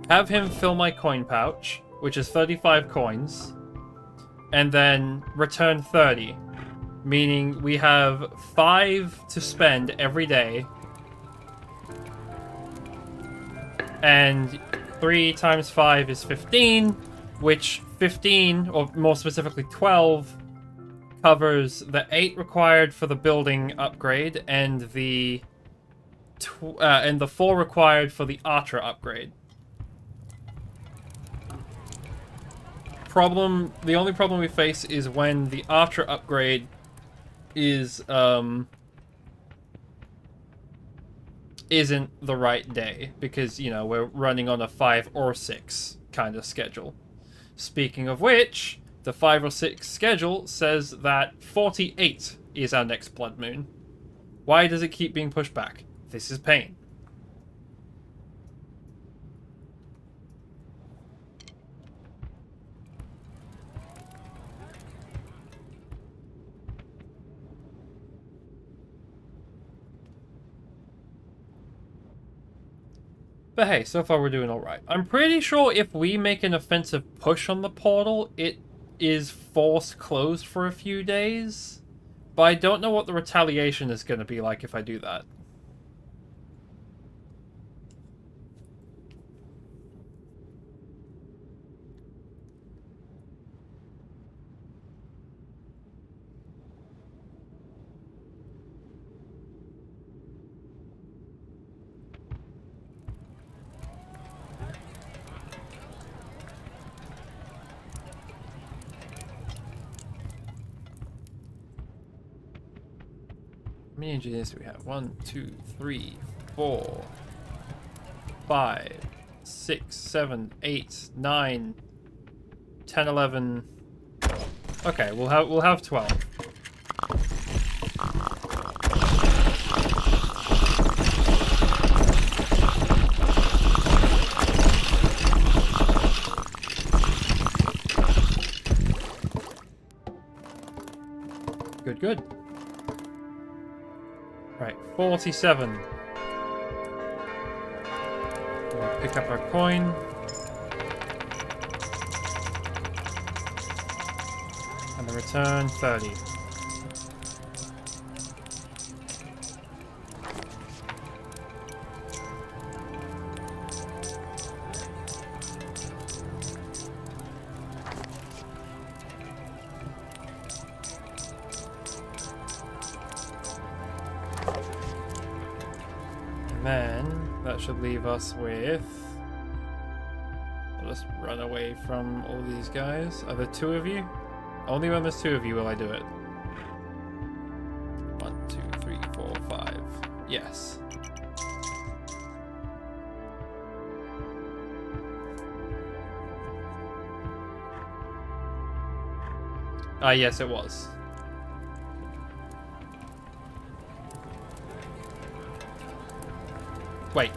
have him fill my coin pouch, which is 35 coins, and then return 30, meaning we have 5 to spend every day, and 3 times 5 is 15, which 15, or more specifically 12, covers the 8 required for the building upgrade and the 4 required for the archer upgrade. The only problem we face is when the archer upgrade is isn't the right day, because, you know, we're running on a 5 or 6 kind of schedule. Speaking of which, the 5 or 6 schedule says that 48 is our next blood moon. Why does it keep being pushed back? This is pain. But hey, so far we're doing alright. I'm pretty sure if we make an offensive push on the portal, it is forced closed for a few days. But I don't know what the retaliation is going to be like if I do that. How many engineers do we have? 1, 2, 3, 4, 5, 6, 7, 8, 9, 10, 11. Okay, we'll have 12. Good, good. Right, 47. We'll pick up our coin. And the return 30. And then that should leave us with... I'll just run away from all these guys. Are there 2 of you? Only when there's 2 of you will I do it. 1, 2, 3, 4, 5. Yes. Yes, it was. Wait.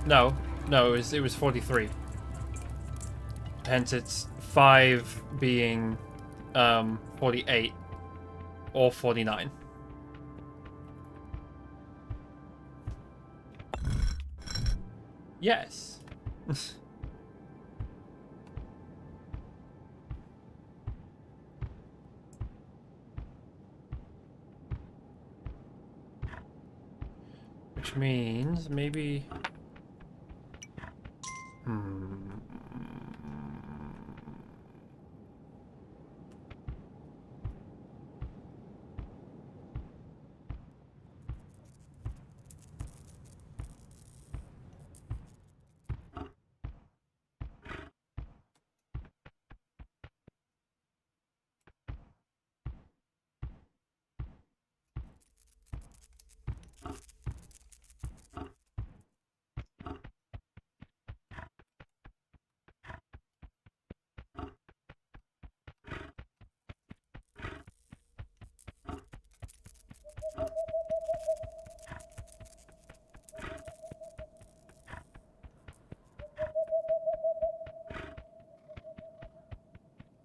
No, it was 43. Hence, it's 5 being 48 or 49. Yes. Which means maybe...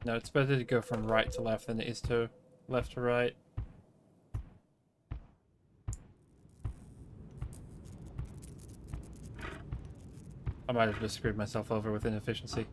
No, it's better to go from right to left than it is to left to right. I might have just screwed myself over with inefficiency.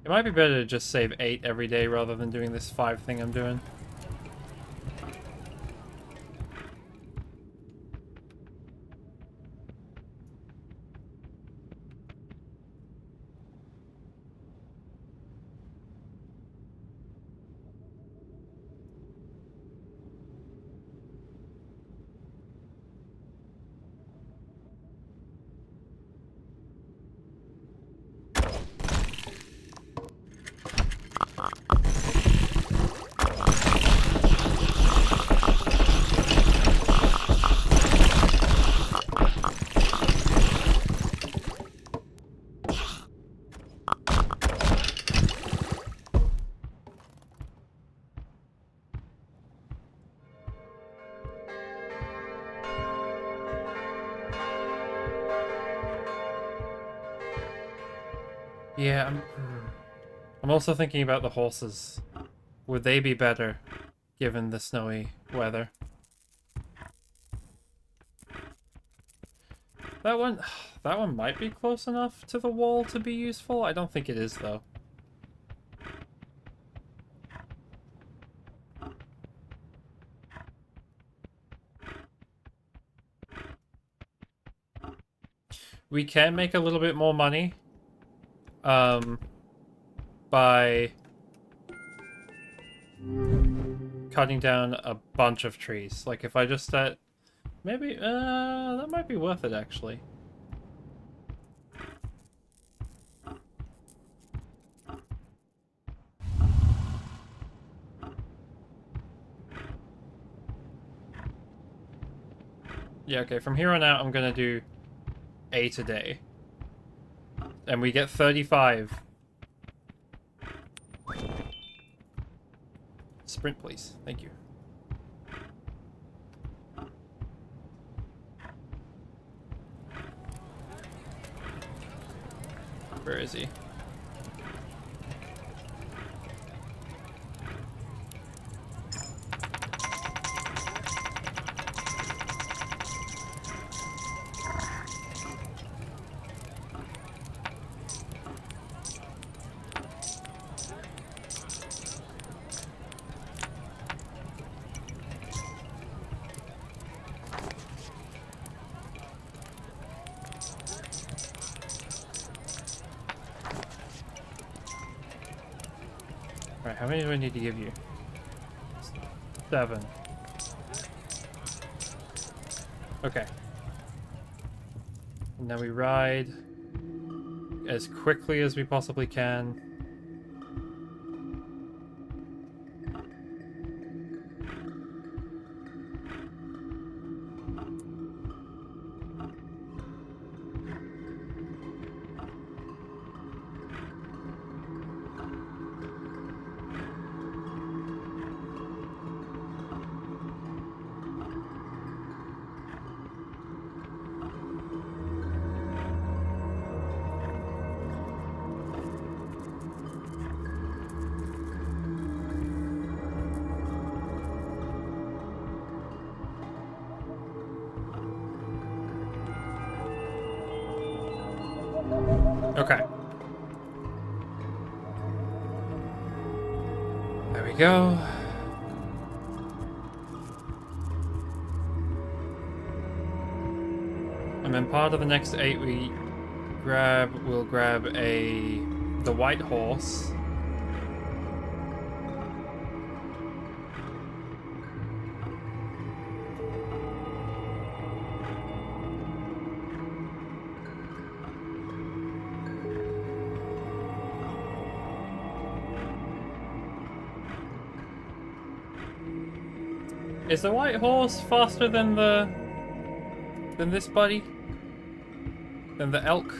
It might be better to just save 8 every day rather than doing this 5 thing I'm doing. Yeah, I'm also thinking about the horses. Would they be better given the snowy weather? That one might be close enough to the wall to be useful. I don't think it is though. We can make a little bit more money by cutting down a bunch of trees. Like if I just set, maybe that might be worth it actually. Yeah, okay, from here on out I'm gonna do 8 a day. And we get 35. Sprint, please. Thank you. Where is he? Right, how many do I need to give you? 7. Okay. And now we ride as quickly as we possibly can. Okay. There we go. And then part of the next 8 we'll grab the white horse. Is the white horse faster than this buddy? Than the elk?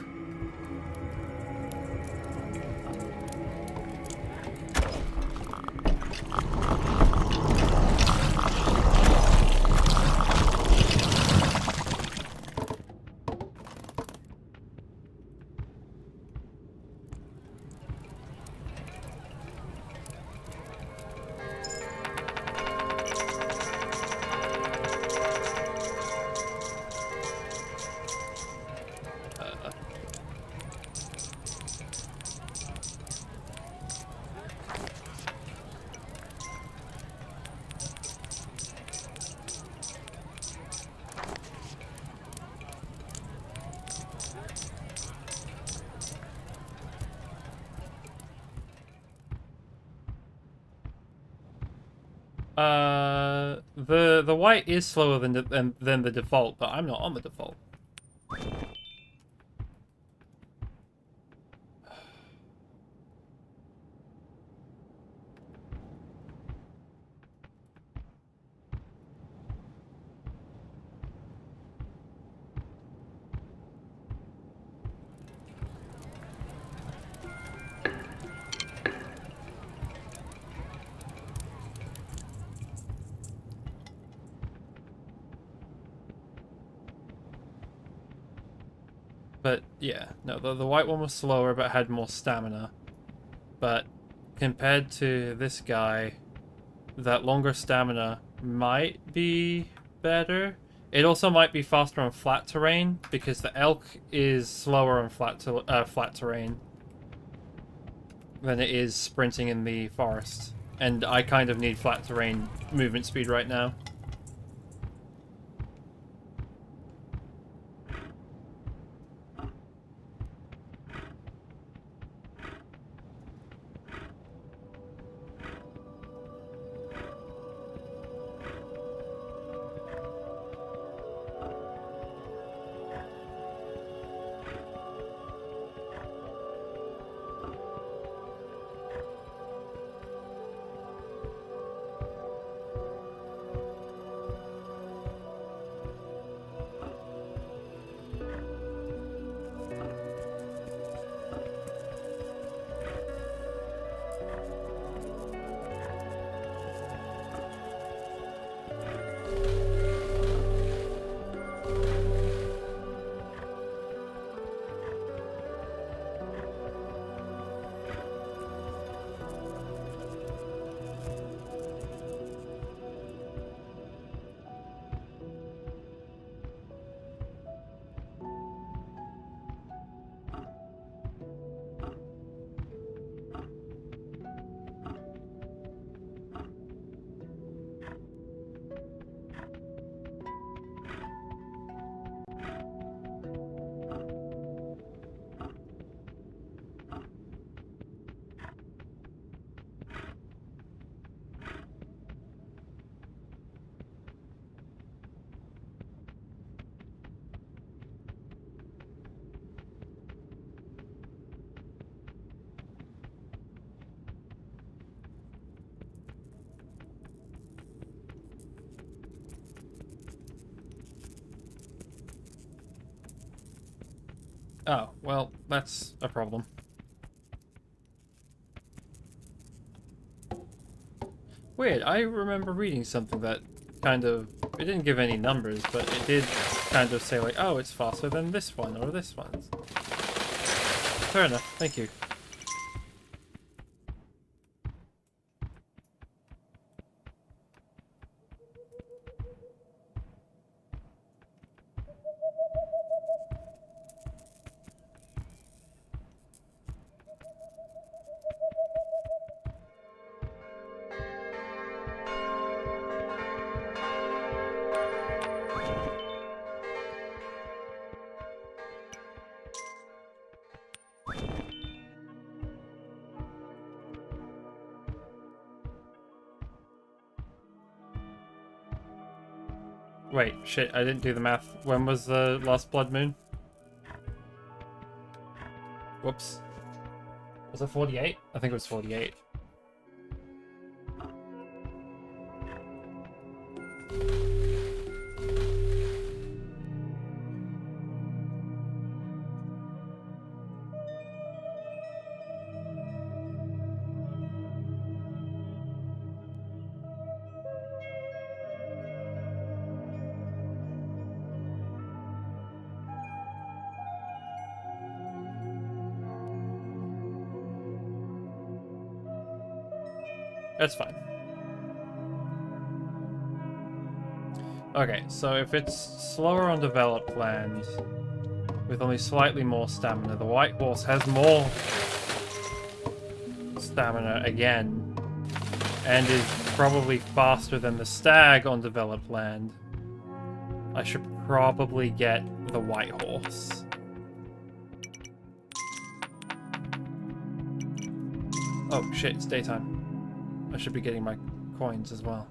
The white is slower than the default, but I'm not on the default. But yeah, no, the white one was slower but had more stamina. But compared to this guy, that longer stamina might be better. It also might be faster on flat terrain because the elk is slower on flat terrain than it is sprinting in the forest. And I kind of need flat terrain movement speed right now. Oh, well, that's a problem. Weird, I remember reading something that kind of... It didn't give any numbers, but it did kind of say like, oh, it's faster than this one or this one. Fair enough, thank you. Wait, shit, I didn't do the math. When was the last blood moon? Whoops. Was it 48? I think it was 48. That's fine. Okay, so if it's slower on developed land, with only slightly more stamina, the white horse has more stamina again, and is probably faster than the stag on developed land. I should probably get the white horse. Oh shit, it's daytime. I should be getting my coins as well.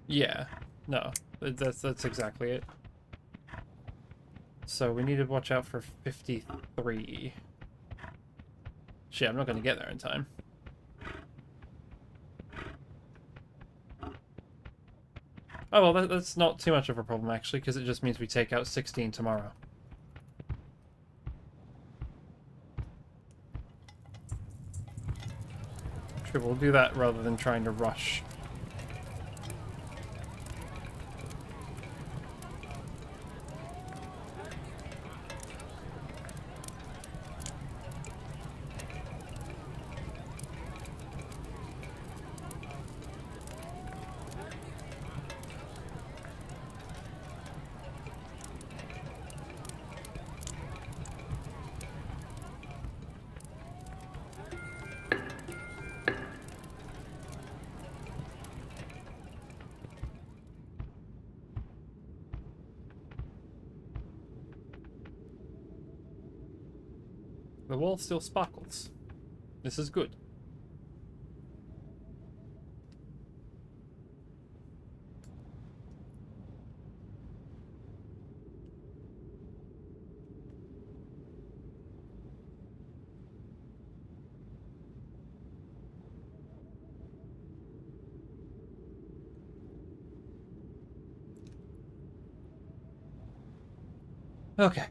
Yeah, no, that's exactly it. So we need to watch out for 53. Shit, I'm not going to get there in time. Oh, well, that's not too much of a problem, actually, because it just means we take out 16 tomorrow. Sure, we'll do that rather than trying to rush. The wall still sparkles. This is good. Okay.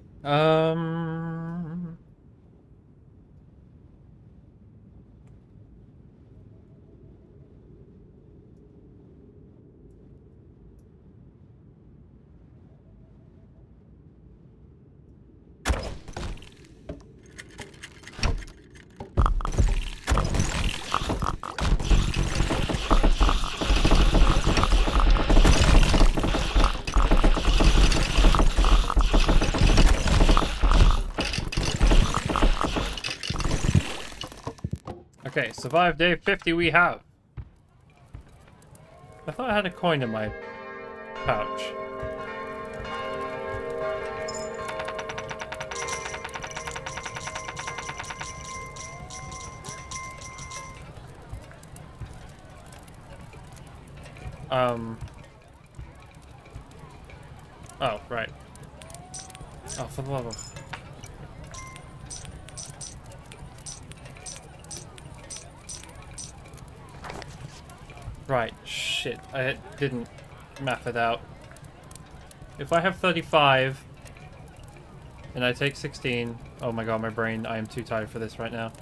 Okay, survive day 50 we have. I thought I had a coin in my pouch. Oh, right. Oh, for the love of... Right, shit. I didn't map it out. If I have 35 and I take 16, oh my god, my brain, I am too tired for this right now.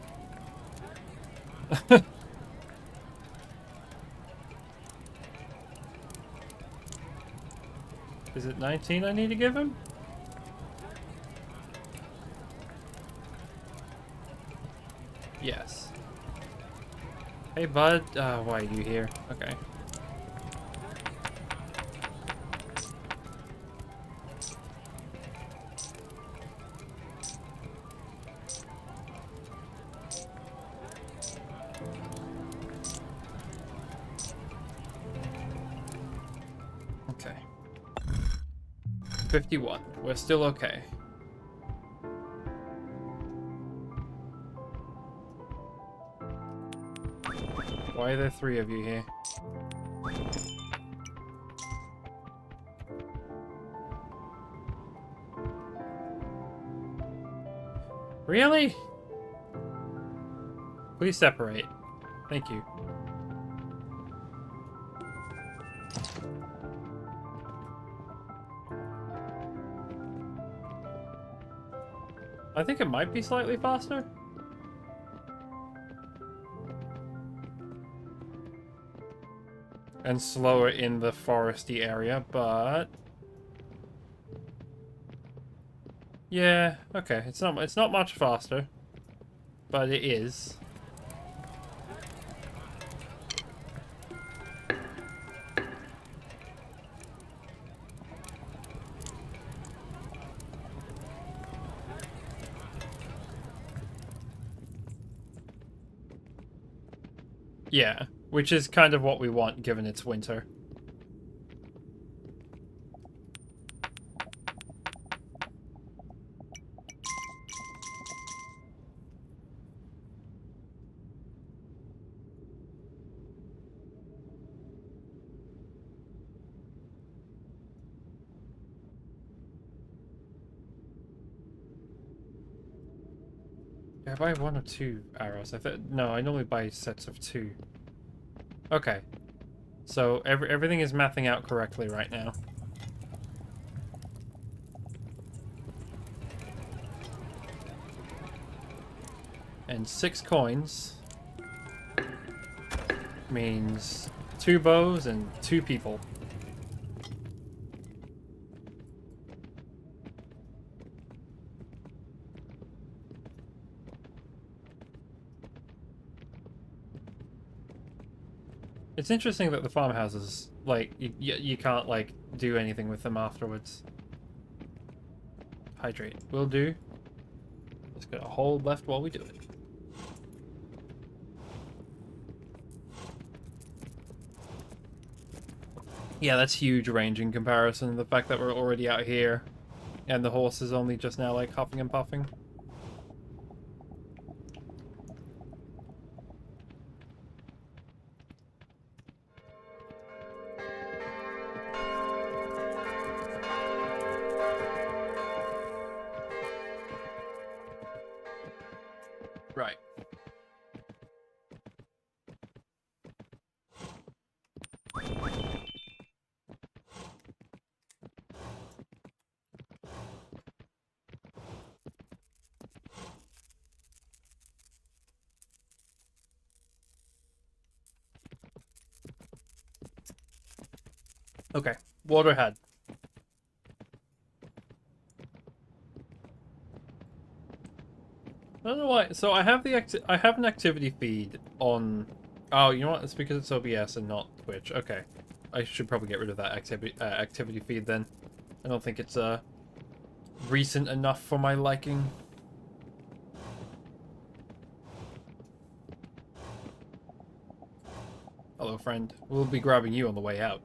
Is it 19 I need to give him? Yes. Hey bud, why are you here? Okay. Okay. 51. We're still okay. Why are there 3 of you here? Really? Please separate. Thank you. I think it might be slightly faster. And slower in the foresty area, but... Yeah, okay. It's not much faster. But it is. Yeah, which is kind of what we want given it's winter. Do I buy 1 or 2 arrows? No, I normally buy sets of 2. Okay. So everything is mapping out correctly right now. And 6 coins means 2 bows and 2 people. It's interesting that the farmhouses, like, you can't, like, do anything with them afterwards. Hydrate. Will do. Just got a hole left while we do it. Yeah, that's huge range in comparison. The fact that we're already out here and the horse is only just now, like, huffing and puffing. Right. Okay. Water ahead. I don't know why. So I have I have an activity feed on. Oh, you know what? It's because it's OBS and not Twitch. Okay, I should probably get rid of that activity feed then. I don't think it's recent enough for my liking. Hello, friend. We'll be grabbing you on the way out.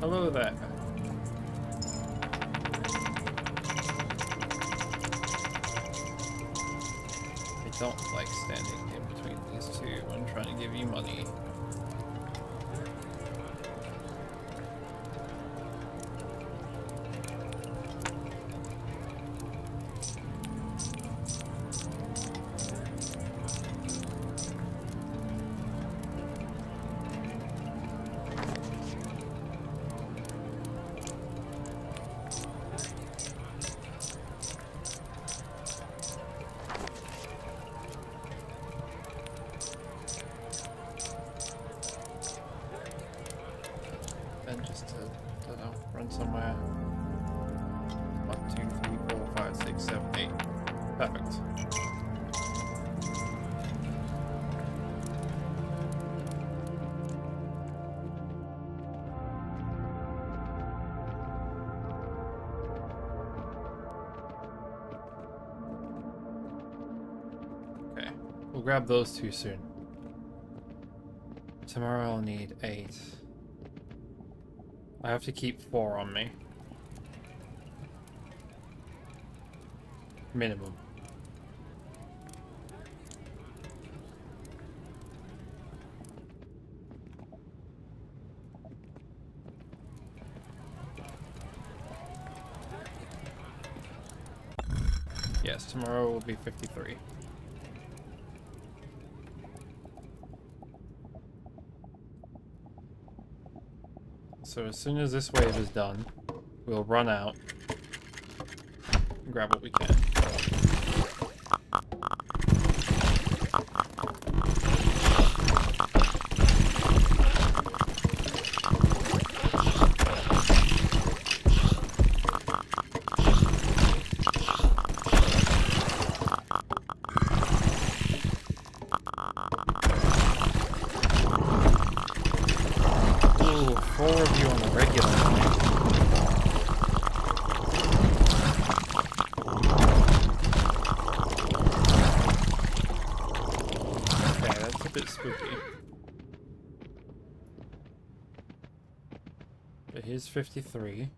Hello there. I don't like standing in between these two when trying to give you money. And just to, don't know, run somewhere. 1, 2, 3, 4, 5, 6, 7, 8. Perfect. Okay, we'll grab those two soon. Tomorrow I'll need 8. I have to keep 4 on me. Minimum. Yes, tomorrow will be 53. So as soon as this wave is done, we'll run out and grab what we can. Ooh, 4 of you on the regular. Okay, that's a bit spooky. But here's 53.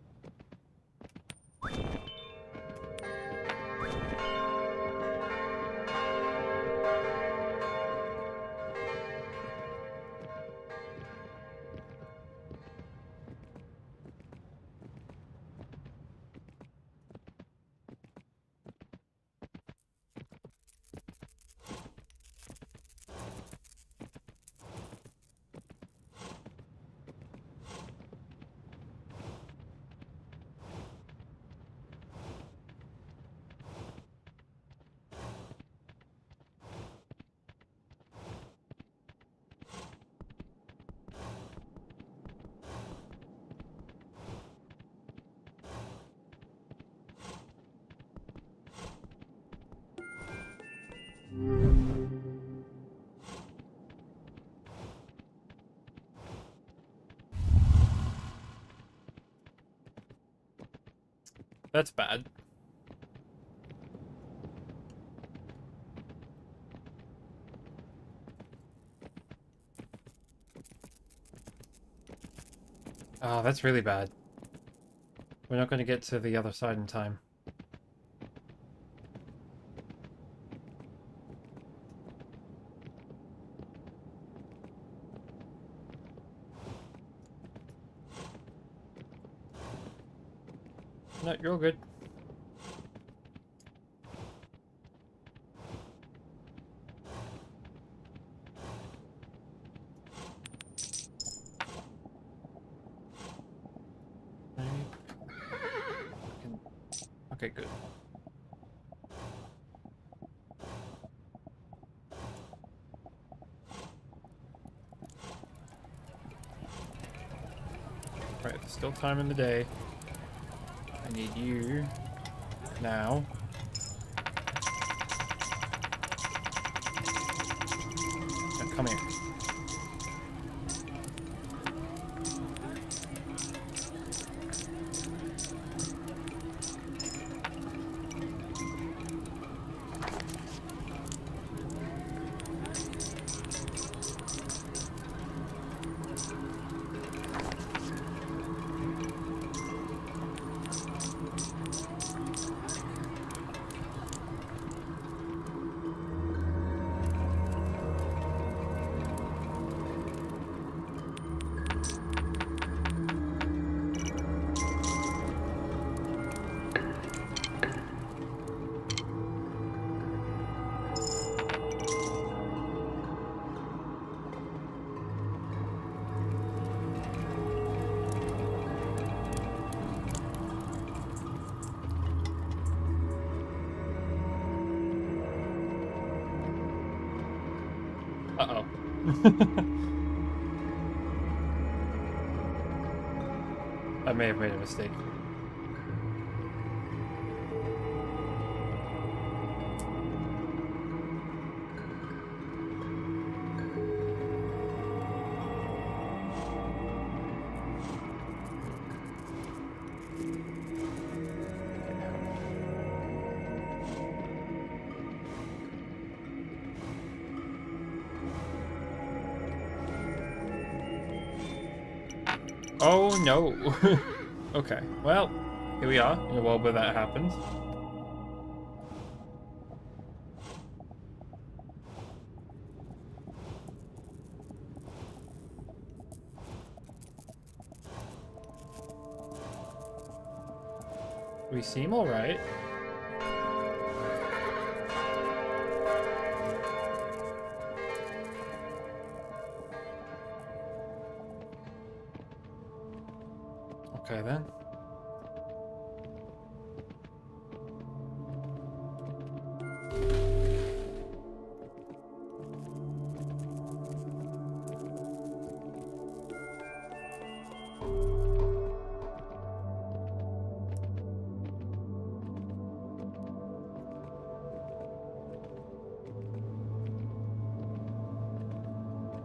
That's bad. Oh, that's really bad. We're not going to get to the other side in time. No, you're all good. Okay, good. Right, there's still time in the day. I need you now. Now come here. Uh-oh. I may have made a mistake. Oh no. Okay, well, here we are in a world where that happens. We seem alright. Okay then.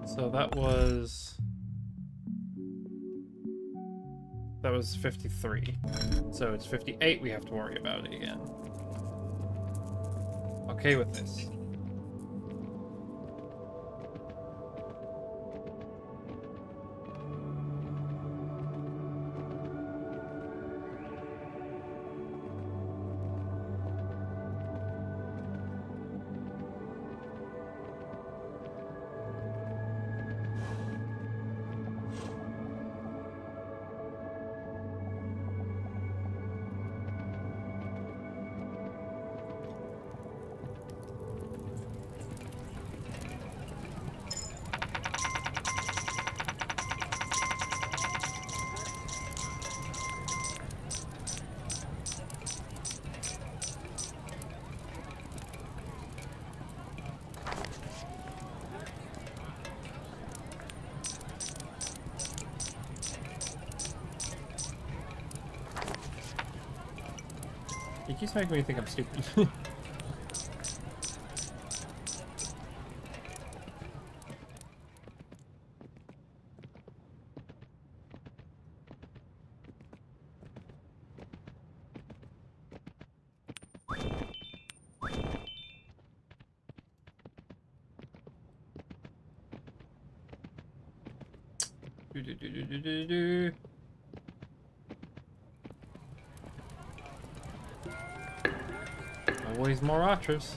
So that was 53. So it's 58 we have to worry about it again. Okay with this. He keeps making me think I'm stupid. Do. Always more archers.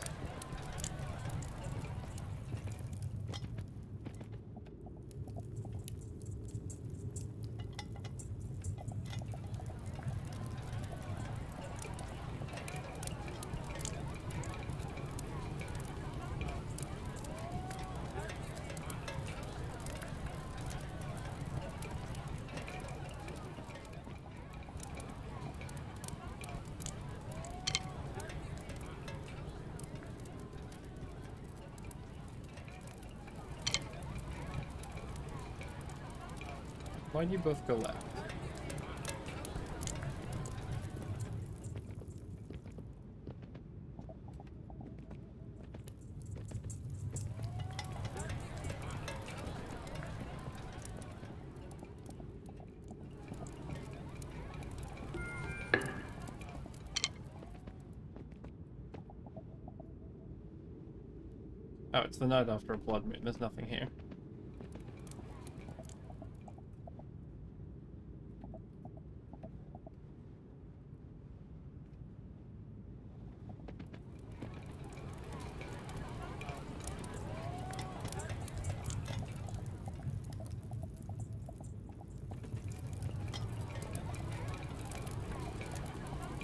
Why'd you both go left? Oh, it's the night after a blood moon. There's nothing here.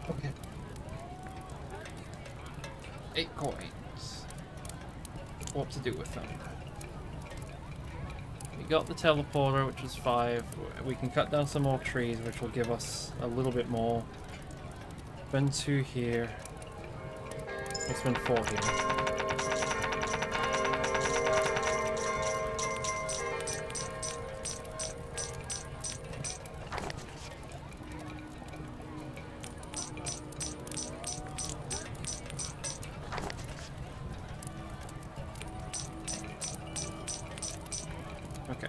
Okay. 8 coins. What to do with them? We got the teleporter, which is 5. We can cut down some more trees, which will give us a little bit more. Spend 2 here. We'll spend 4 here. Okay.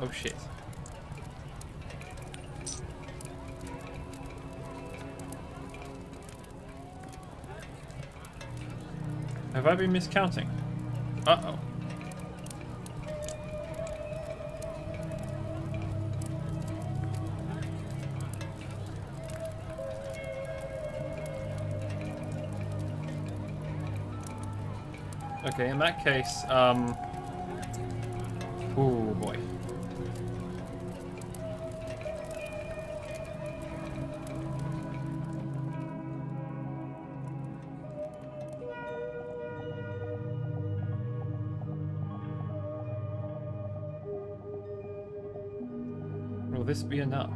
Oh shit. Have I been miscounting? Uh-oh. Okay, in that case, oh boy. Will this be enough?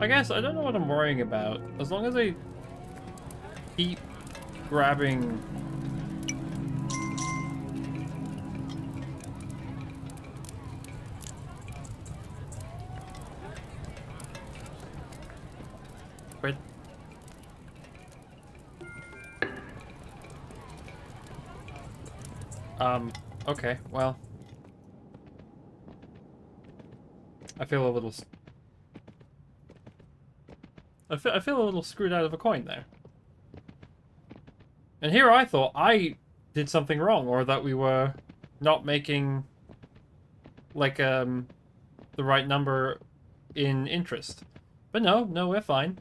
I guess I don't know what I'm worrying about. As long as I keep grabbing... Where... Okay, well... I feel a little... I feel a little screwed out of a coin there. And here I thought I did something wrong, or that we were not making, like, the right number in interest. But no, we're fine.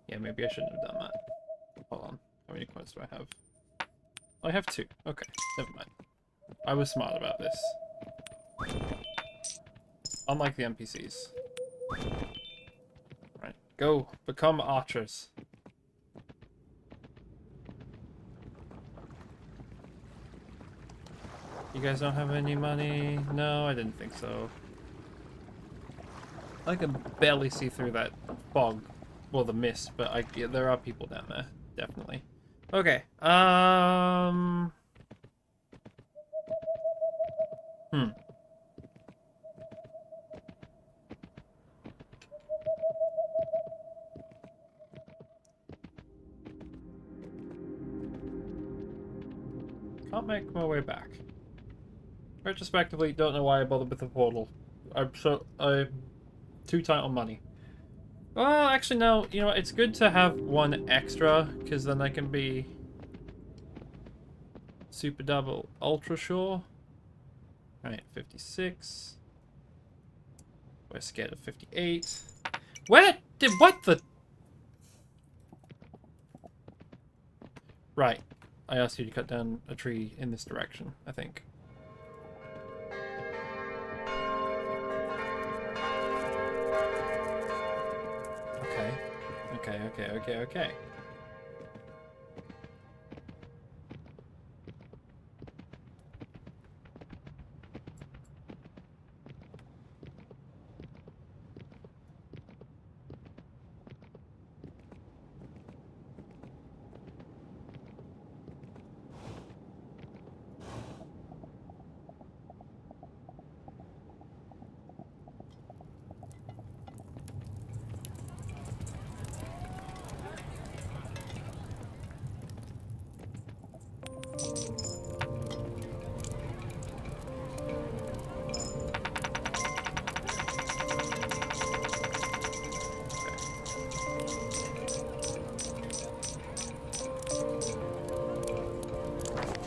Yeah, maybe I shouldn't have done that. Hold on. How many coins do I have? I have 2. Okay, never mind. I was smart about this. Unlike the NPCs. Right, go. Become archers. You guys don't have any money? No, I didn't think so. I can barely see through that fog. Well, the mist, but yeah, there are people down there. Definitely. Okay. Can't make my way back. Retrospectively, don't know why I bothered with the portal. I'm too tight on money. Well, actually, no. You know what? It's good to have 1 extra, because then I can be super double ultra sure. Right, 56. We're scared of 58. What the? Right. I asked you to cut down a tree in this direction, I think. Okay.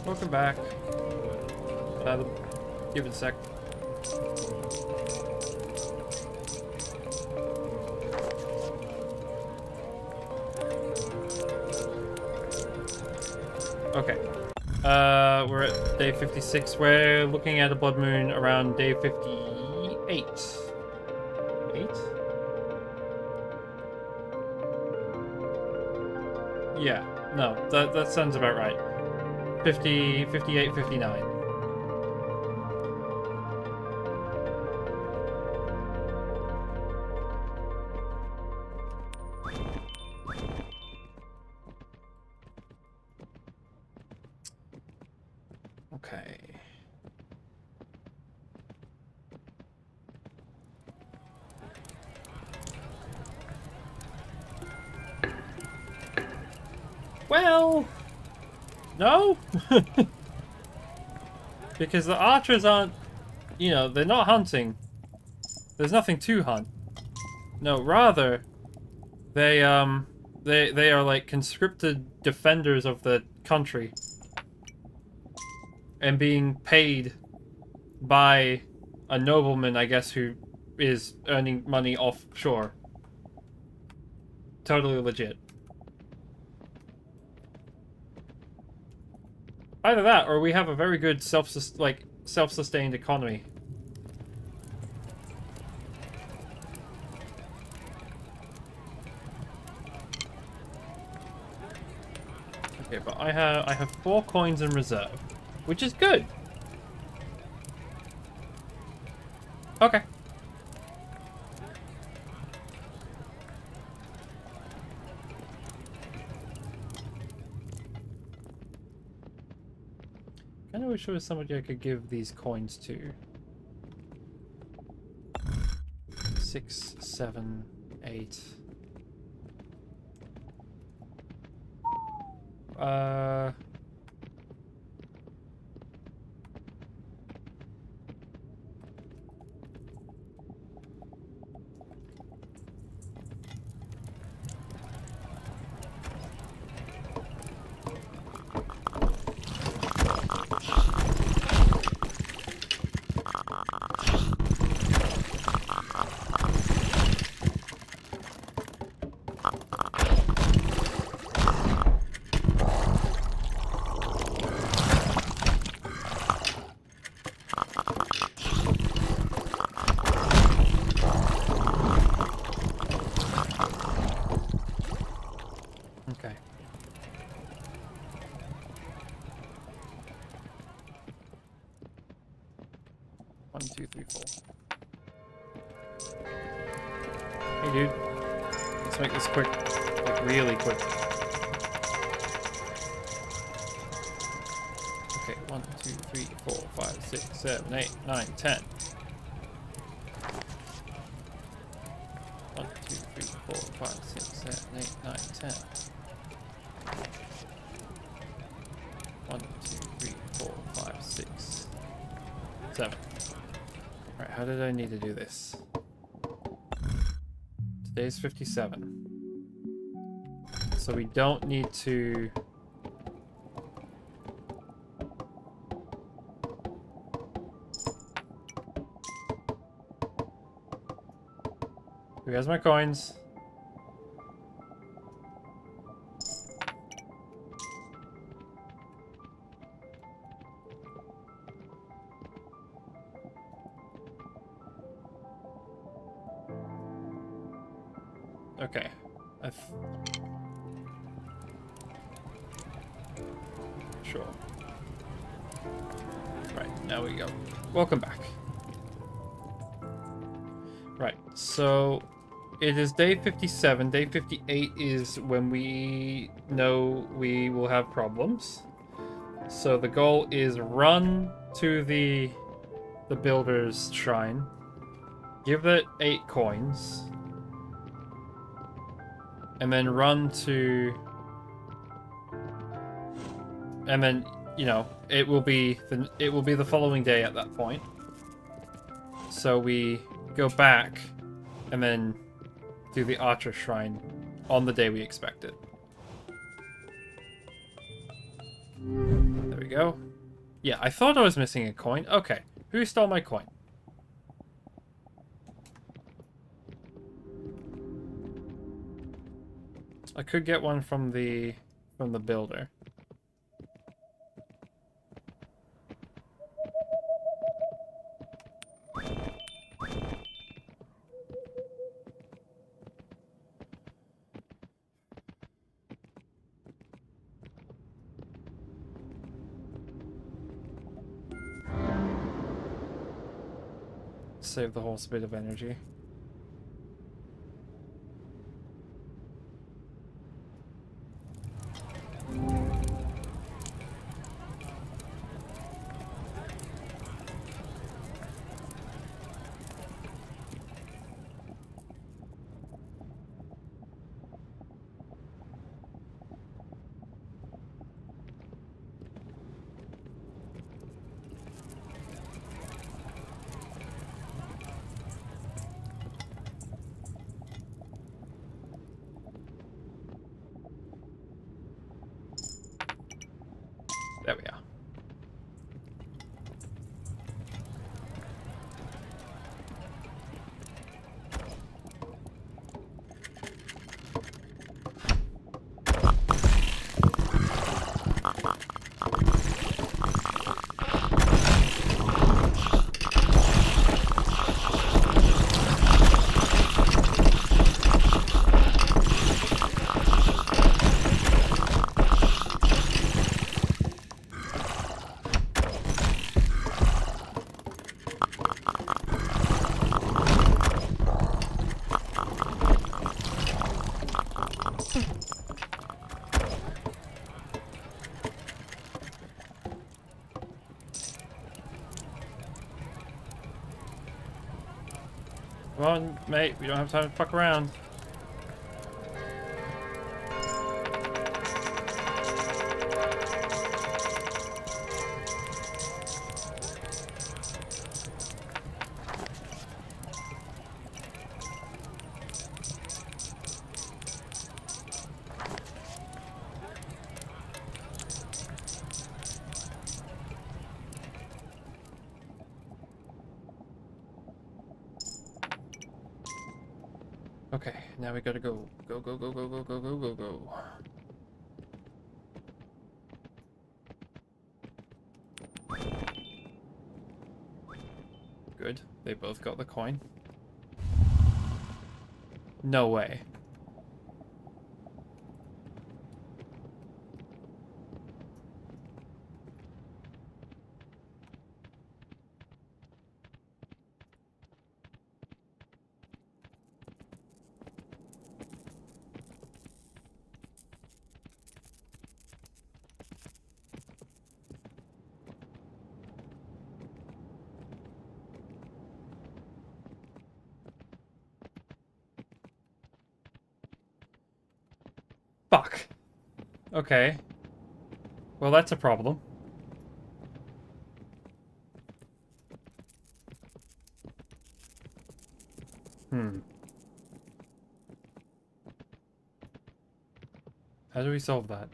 Welcome back. Give it a sec. Okay. We're at day 56. We're looking at a blood moon around day 58. 8? Yeah. No, that sounds about right. 50, 58, 59. Okay. Well, no? Because the archers aren't, you know, they're not hunting. There's nothing to hunt. No, rather, they are like conscripted defenders of the country. And being paid by a nobleman, I guess, who is earning money offshore. Totally legit. Either that, or we have a very good self-sustained economy. Okay, but I have 4 coins in reserve, which is good. Okay. Kind of wish there was somebody I could give these coins to. 6, 7, 8. Okay. One, two, three, 4. Hey, dude. Let's make this quick. Like, really quick. Okay, 1, 2, 3, 4, 5, 6, 7, 8, 9, 10. 1, 2, 3, 4, 5, 6, 7, 8, 9, 10. 1, 2, 3, 4, 5, 6, 7. Alright, how did I need to do this? Today's 57. So we don't need to... Who has my coins? Okay. Sure. Right, now we go. Welcome back. Right, so it is day 57. Day 58 is when we know we will have problems. So the goal is run to the builder's shrine, give it 8 coins, and then run to... And then, you know, it will be the following day at that point. So we go back and then do the Archer Shrine on the day we expect it. There we go. Yeah, I thought I was missing a coin. Okay, who stole my coin? I could get one from the builder. Save the horse a bit of energy. There we are. Come on, mate. We don't have time to fuck around. Okay, now we gotta go. Go, go, go, go, go, go, go, go, go. Good. They both got the coin. No way. Fuck. Okay. Well, that's a problem. How do we solve that?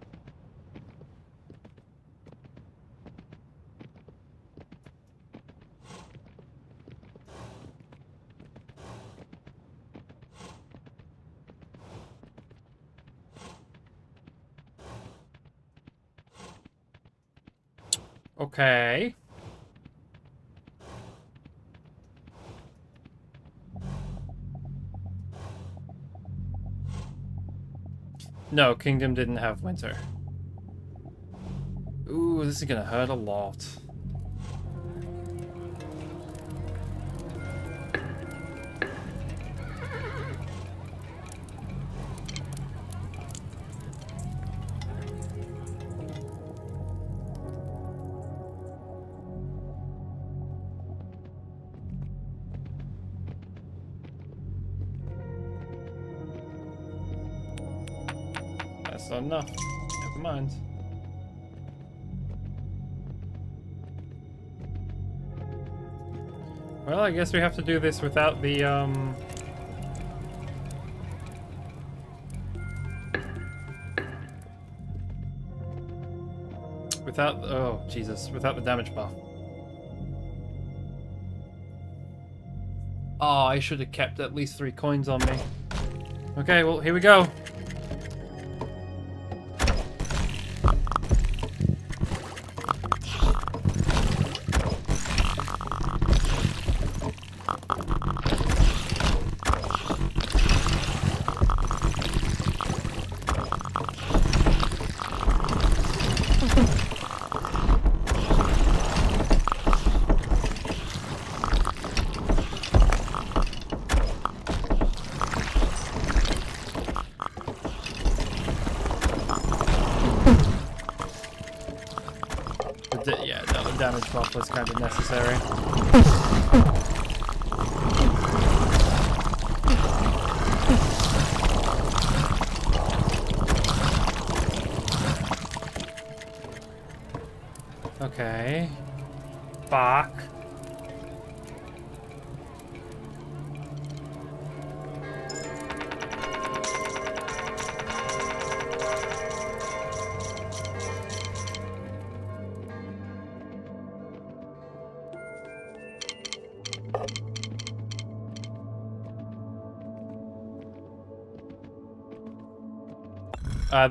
Okay. No, Kingdom didn't have winter. Ooh, this is gonna hurt a lot. That's not enough. Never mind. Well, I guess we have to do this without the, without, oh, Jesus, without the damage buff. Oh, I should have kept at least 3 coins on me. Okay, well, here we go. damage buff was kind of necessary. Okay. Fuck.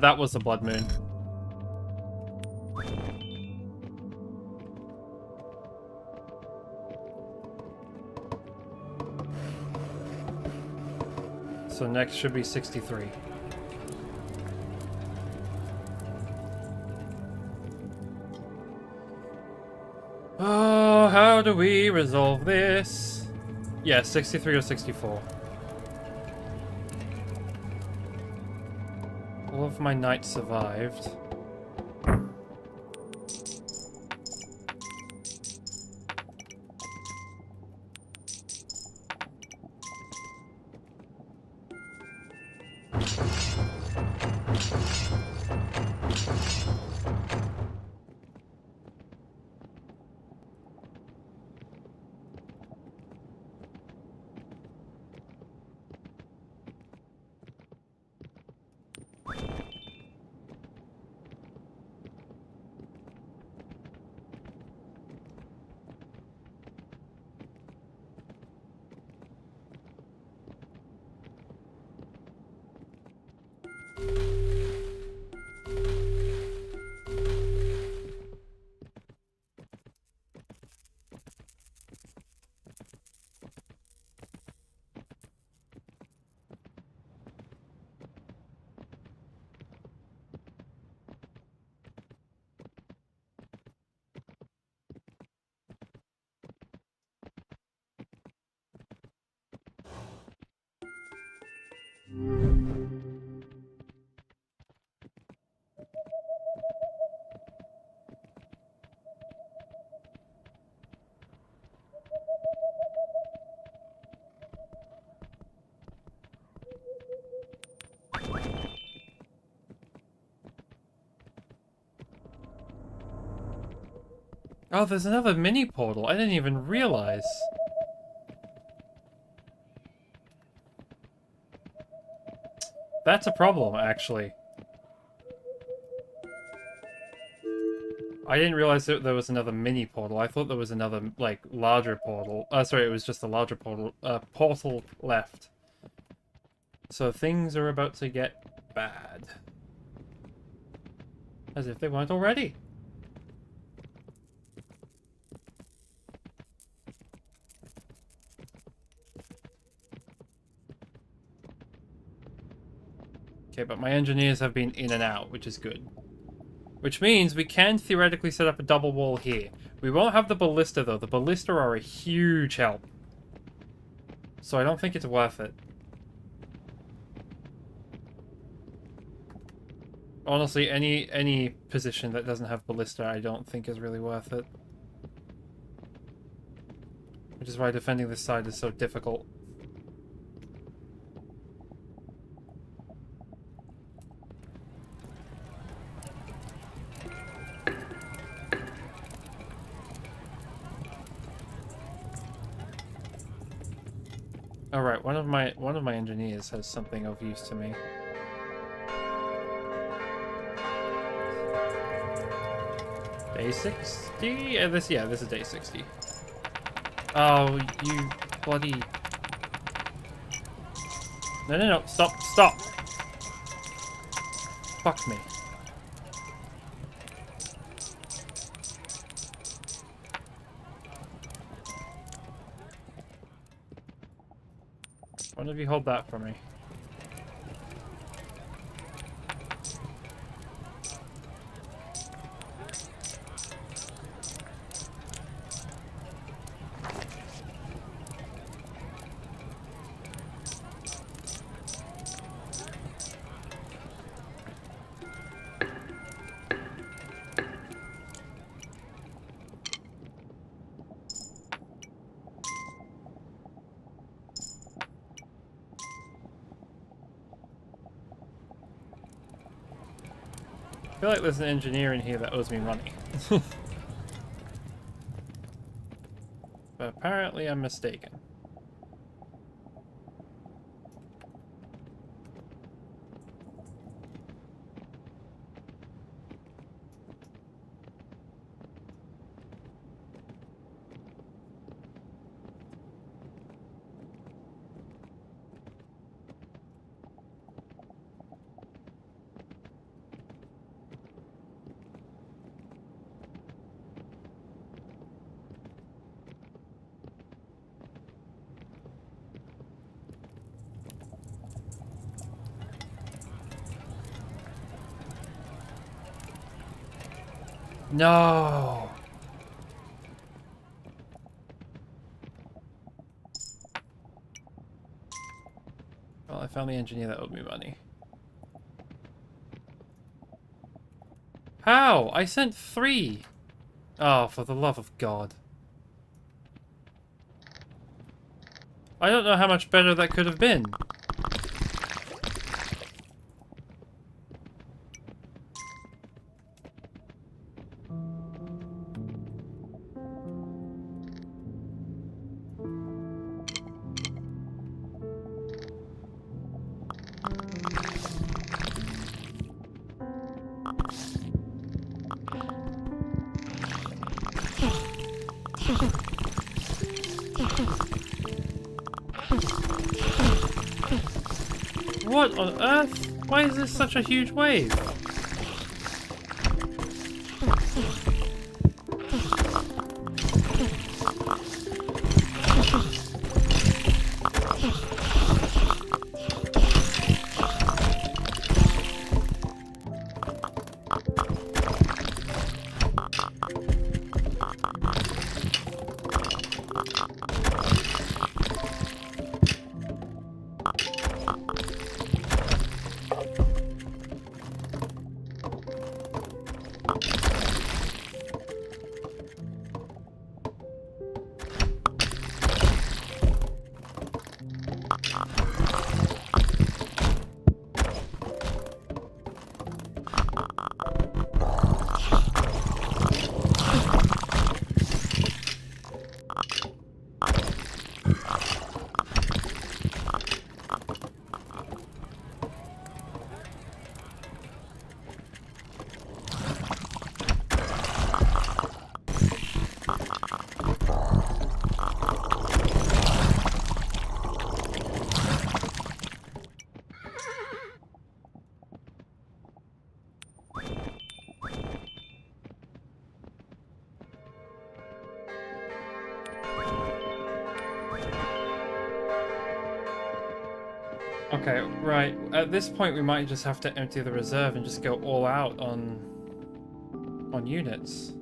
That was the blood moon. So next should be 63. Oh, how do we resolve this? Yeah, 63 or 64. All of my knights survived. Oh, there's another mini portal. I didn't even realize. That's a problem, actually. I didn't realize that there was another mini portal. I thought there was another, like, larger portal. Sorry, it was just a larger portal. Portal left. So things are about to get bad. As if they weren't already. Okay, but my engineers have been in and out, which is good. Which means we can theoretically set up a double wall here. We won't have the ballista, though. The ballista are a huge help. So I don't think it's worth it. Honestly, any position that doesn't have ballista, I don't think is really worth it. Which is why defending this side is so difficult. Alright, one of my engineers has something of use to me. Day 60? Yeah, this is day 60. Oh, you bloody... No, stop. Fuck me. One of you hold that for me. feel like there's an engineer in here that owes me money. But apparently I'm mistaken. No! Well, I found the engineer that owed me money. How? I sent 3! Oh, for the love of God. I don't know how much better that could have been. What on earth? Why is this such a huge wave? Okay, right. At this point, we might just have to empty the reserve and just go all out on units.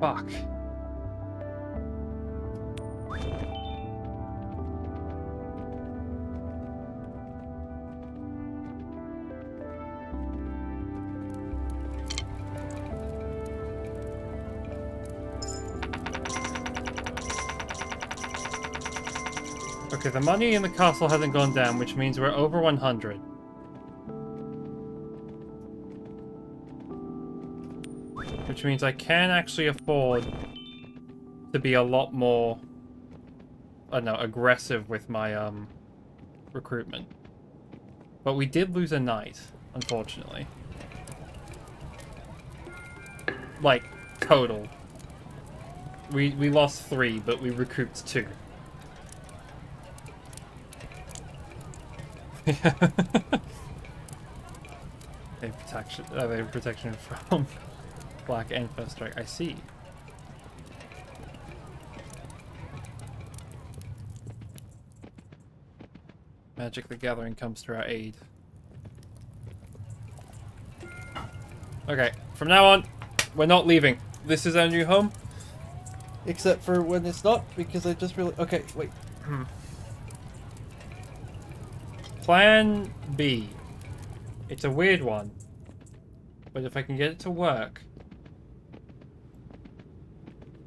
Fuck. Okay, the money in the castle hasn't gone down, which means we're over 100. Which means I can actually afford to be a lot more, I don't know, aggressive with my recruitment. But we did lose a knight, unfortunately. Like, total. We lost 3, but we recouped 2. They have protection from Black and First Strike. I see. Magic the Gathering comes to our aid. Okay, from now on, we're not leaving. This is our new home. Except for when it's not, because I just really... Okay, wait. Plan B. It's a weird one. But if I can get it to work...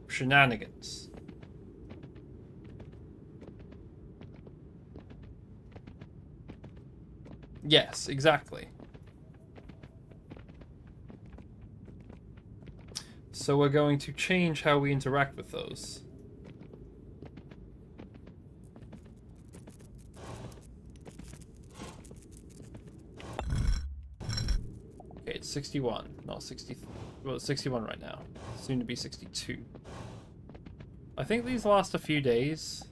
Shenanigans. Yes, exactly. So we're going to change how we interact with those. Okay, it's 61, not 60. Well, it's 61 right now. Soon to be 62. I think these last a few days.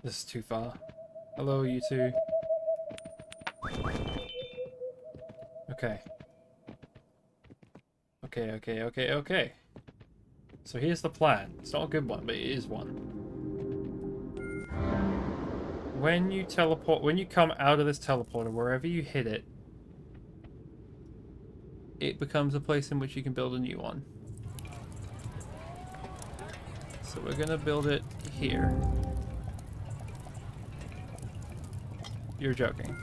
This is too far. Hello, you two. Okay. Okay. So here's the plan. It's not a good one, but it is one. When you teleport, when you come out of this teleporter, wherever you hit it, it becomes a place in which you can build a new one. So we're gonna build it here. You're joking.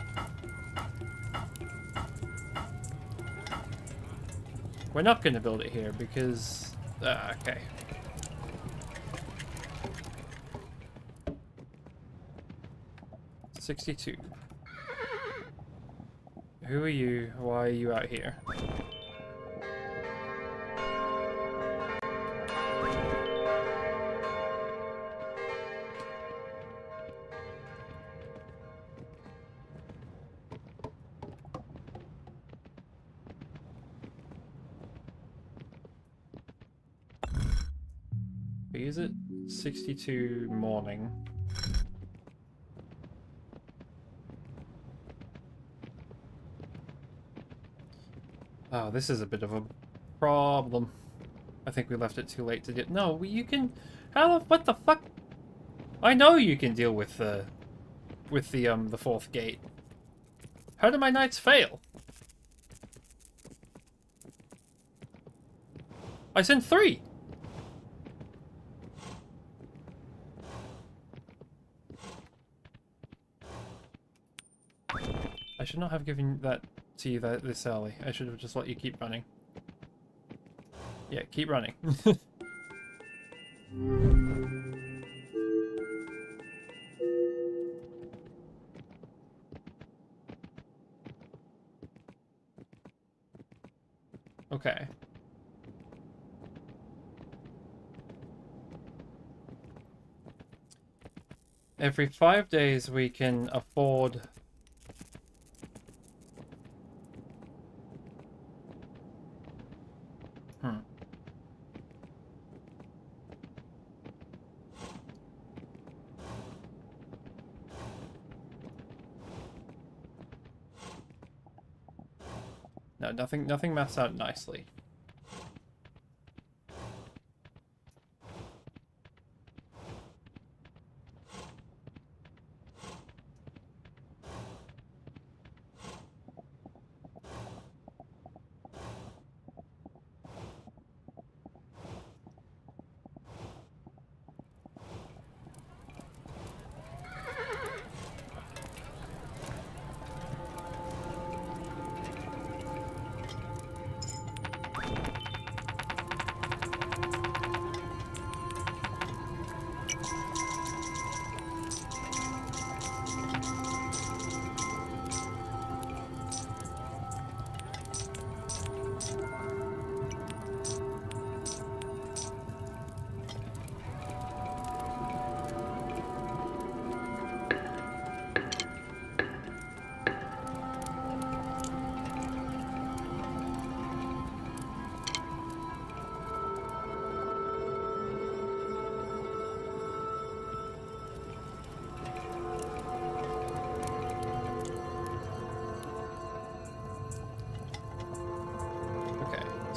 We're not gonna build it here because... okay. $62. Who are you? Why are you out here? Is it 62 morning? Oh, this is a bit of a problem. I think we left it too late to do. No, you can. How? What the fuck? I know you can deal with the fourth gate. How do my knights fail? I sent 3. I should not have given that to you this early. I should have just let you keep running. Yeah, keep running. Okay. Every 5 days we can afford... No, nothing maths out nicely.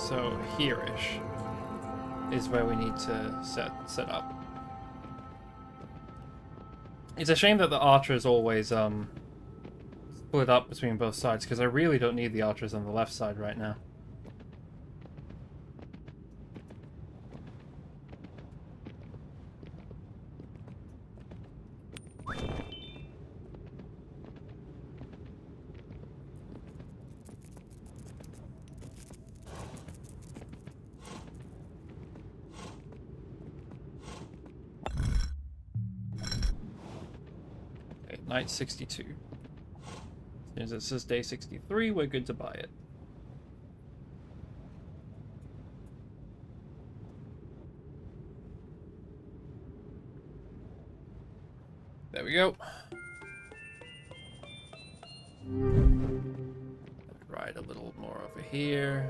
So here-ish is where we need to set up. It's a shame that the archers always split up between both sides, because I really don't need the archers on the left side right now. Okay, night 62. As it says day 63, we're good to buy it. There we go. Ride a little more over here.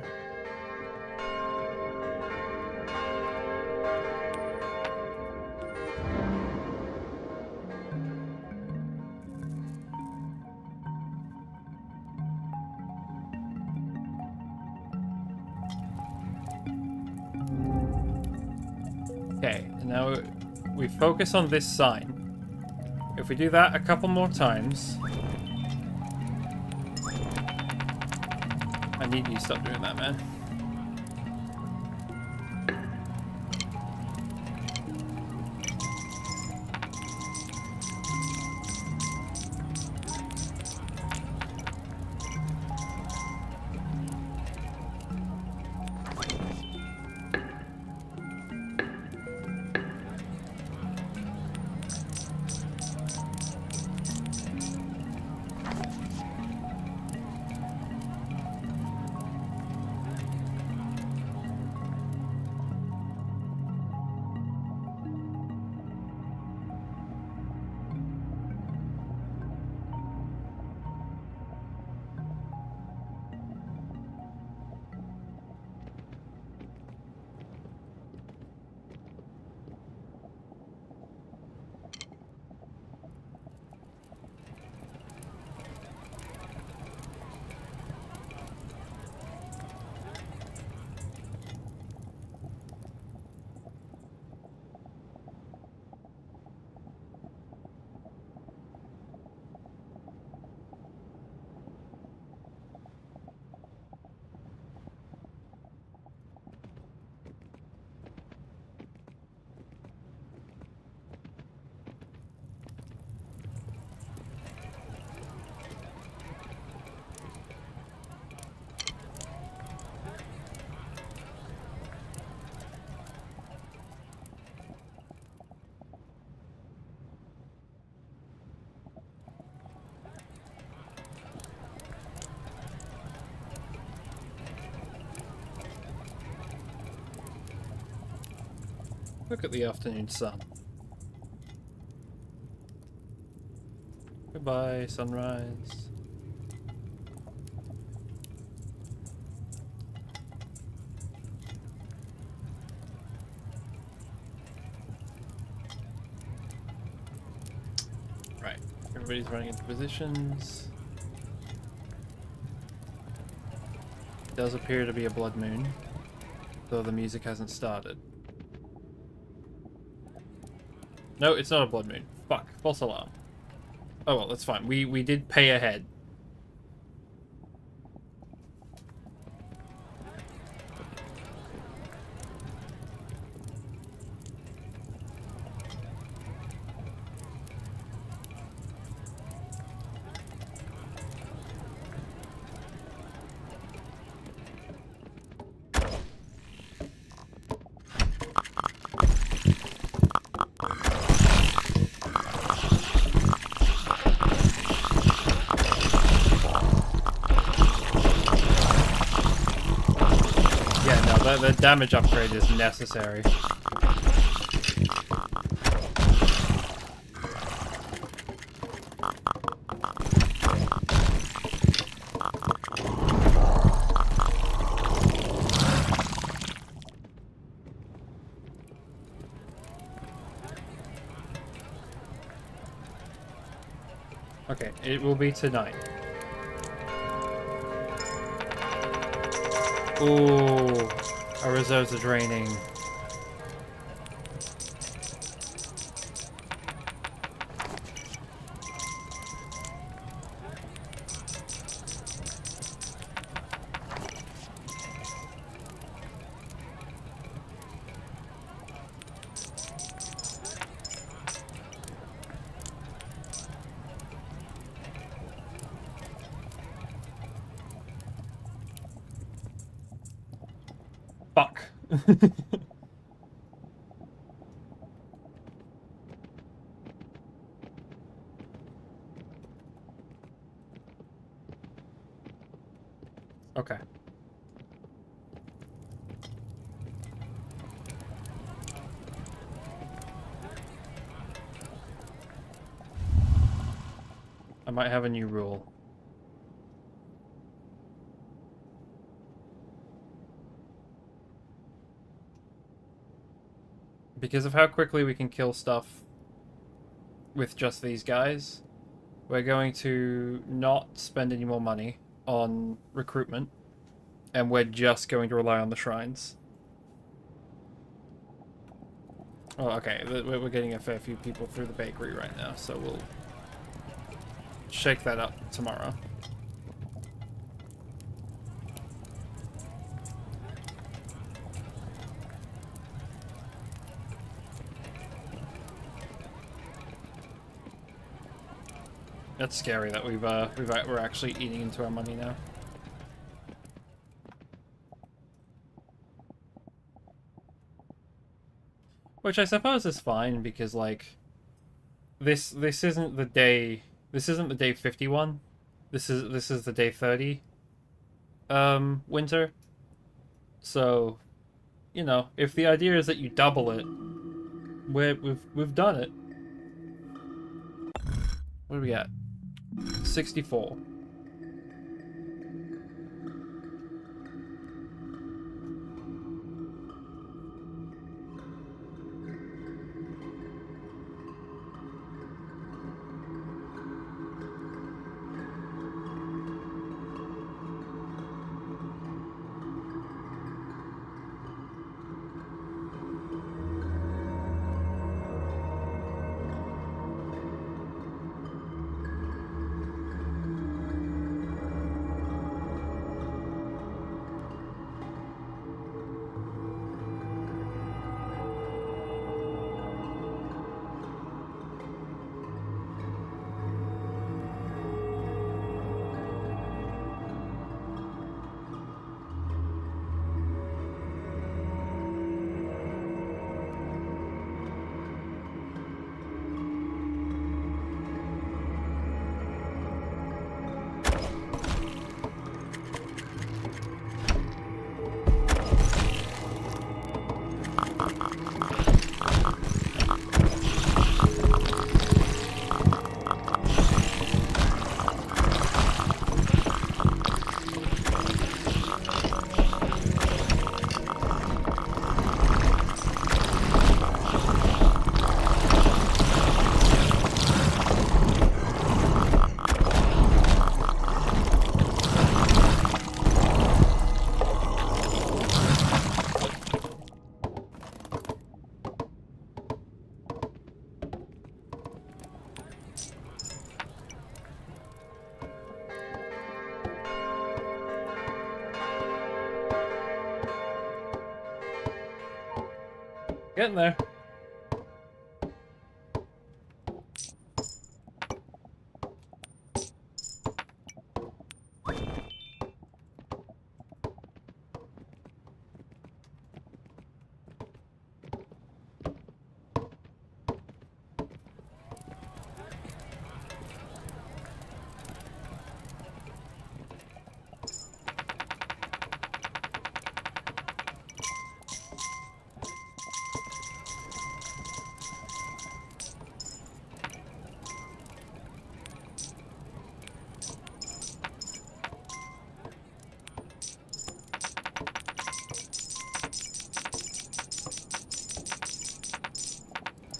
Okay, and now we focus on this sign. If we do that a couple more times... I need you to stop doing that, man. Look at the afternoon sun. Goodbye, sunrise. Right, everybody's running into positions. It does appear to be a blood moon, though the music hasn't started. No, it's not a blood moon. Fuck. False alarm. Oh well, that's fine. We did pay ahead. The damage upgrade is necessary. Okay, it will be tonight. Ooh, our reserves are draining. Fuck. Okay. I might have a new rule. Because of how quickly we can kill stuff with just these guys, we're going to not spend any more money on recruitment, and we're just going to rely on the shrines. Oh, okay, we're getting a fair few people through the bakery right now, so we'll shake that up tomorrow. That's scary that we're actually eating into our money now. Which I suppose is fine because like this isn't the day 51. This is the day 30 winter. So, you know, if the idea is that you double it, we've done it. What do we got? 64. Getting there.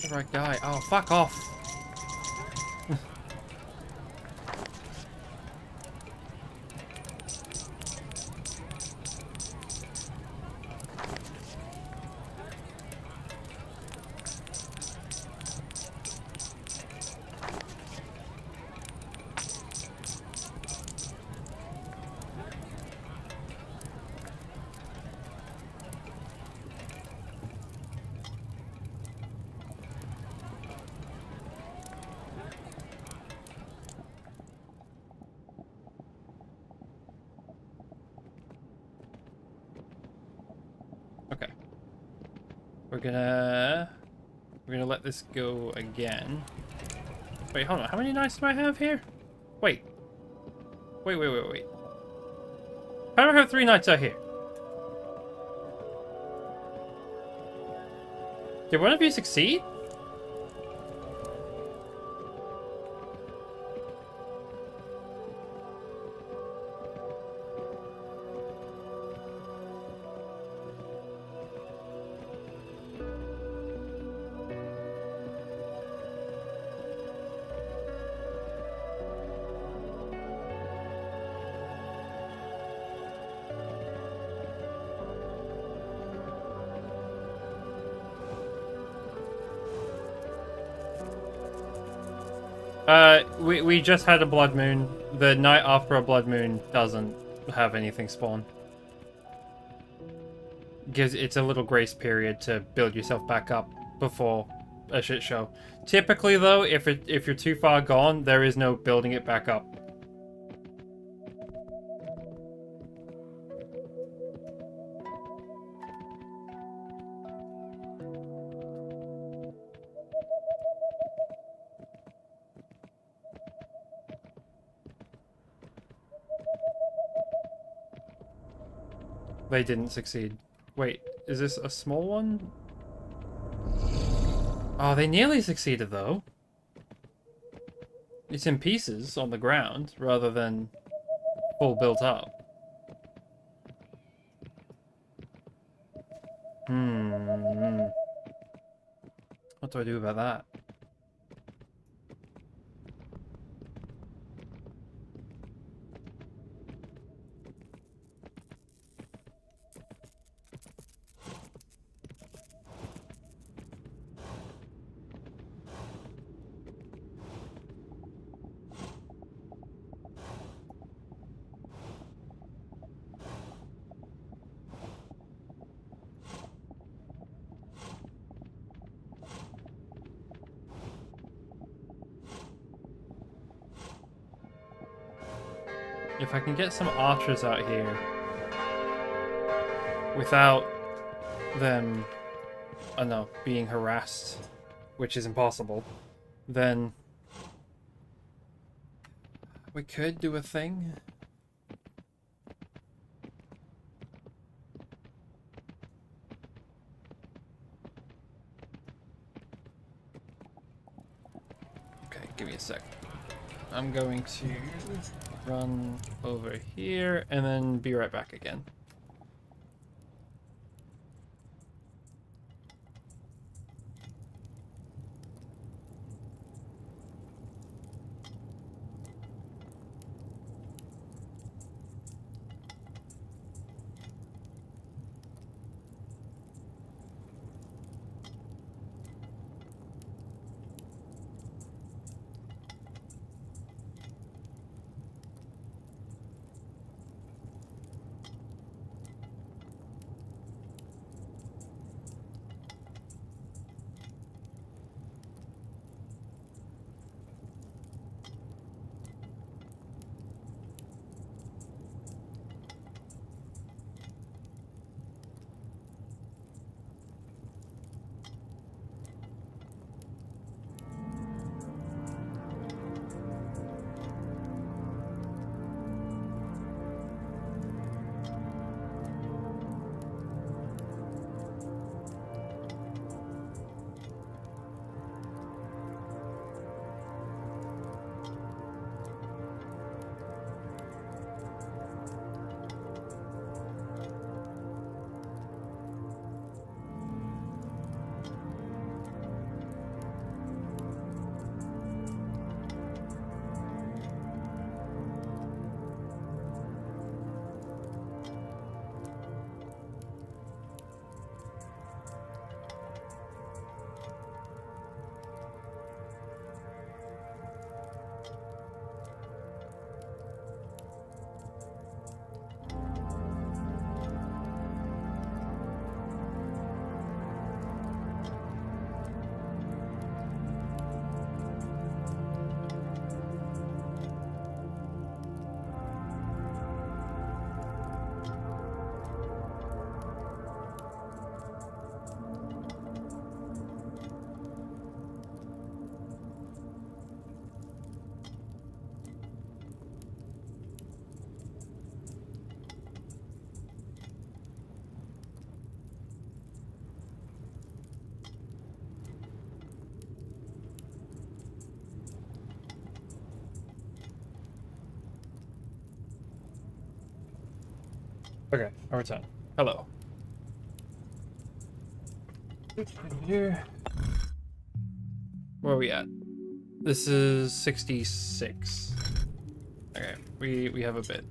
The right guy. Oh, fuck off. We're gonna let this go again. Wait, hold on. How many knights do I have here? Wait. Wait. How do I have 3 knights out here? Did one of you succeed? We just had a blood moon. The night after a blood moon doesn't have anything spawn. Gives it's a little grace period to build yourself back up before a shit show. Typically, though, if you're too far gone, there is no building it back up. They didn't succeed. Wait, is this a small one? Oh, they nearly succeeded, though. It's in pieces on the ground, rather than full built up. What do I do about that? If I can get some archers out here without them, I don't know, being harassed, which is impossible, then we could do a thing. Okay, give me a sec. I'm going to run over here and then be right back again. Okay, I return. Hello. Here. Where are we at? This is 66. Okay, we have a bit.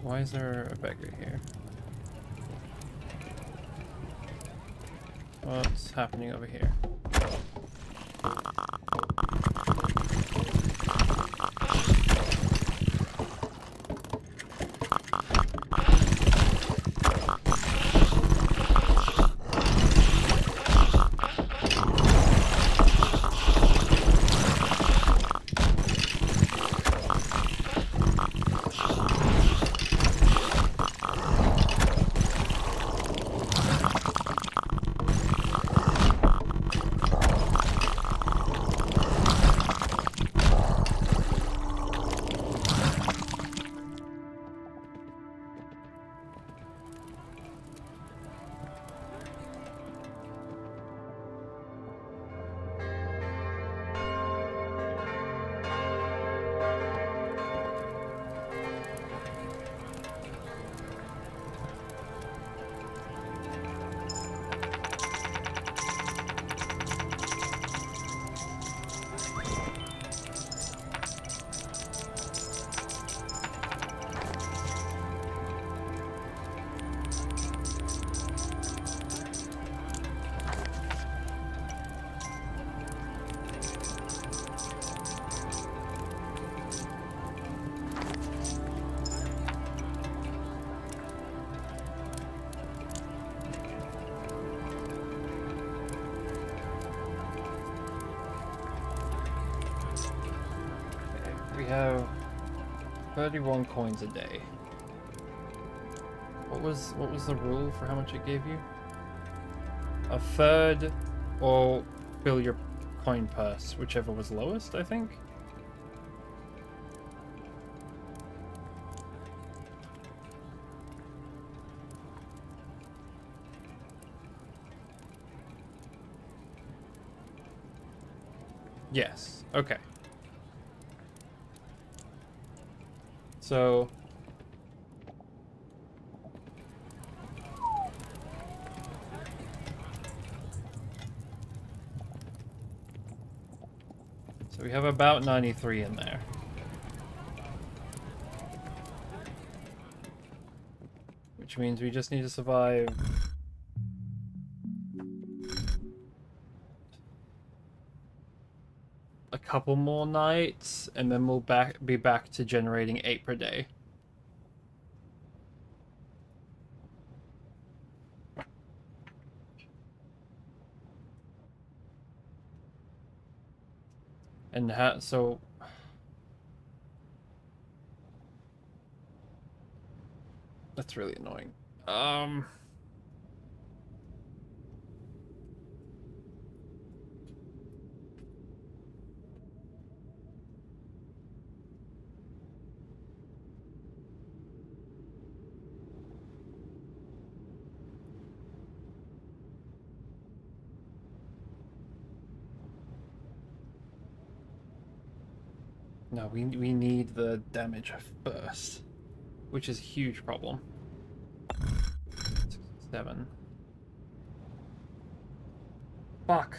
Why is there a beggar here? What's happening over here? We have 31 coins a day. What was the rule for how much it gave you? A third or fill your coin purse, whichever was lowest, I think. Yes. Okay. So we have about 93 in there. Which means we just need to survive a couple more nights, and then we'll be back to generating 8 per day. And so that's really annoying. No, we need the damage first, which is a huge problem. 7. Fuck.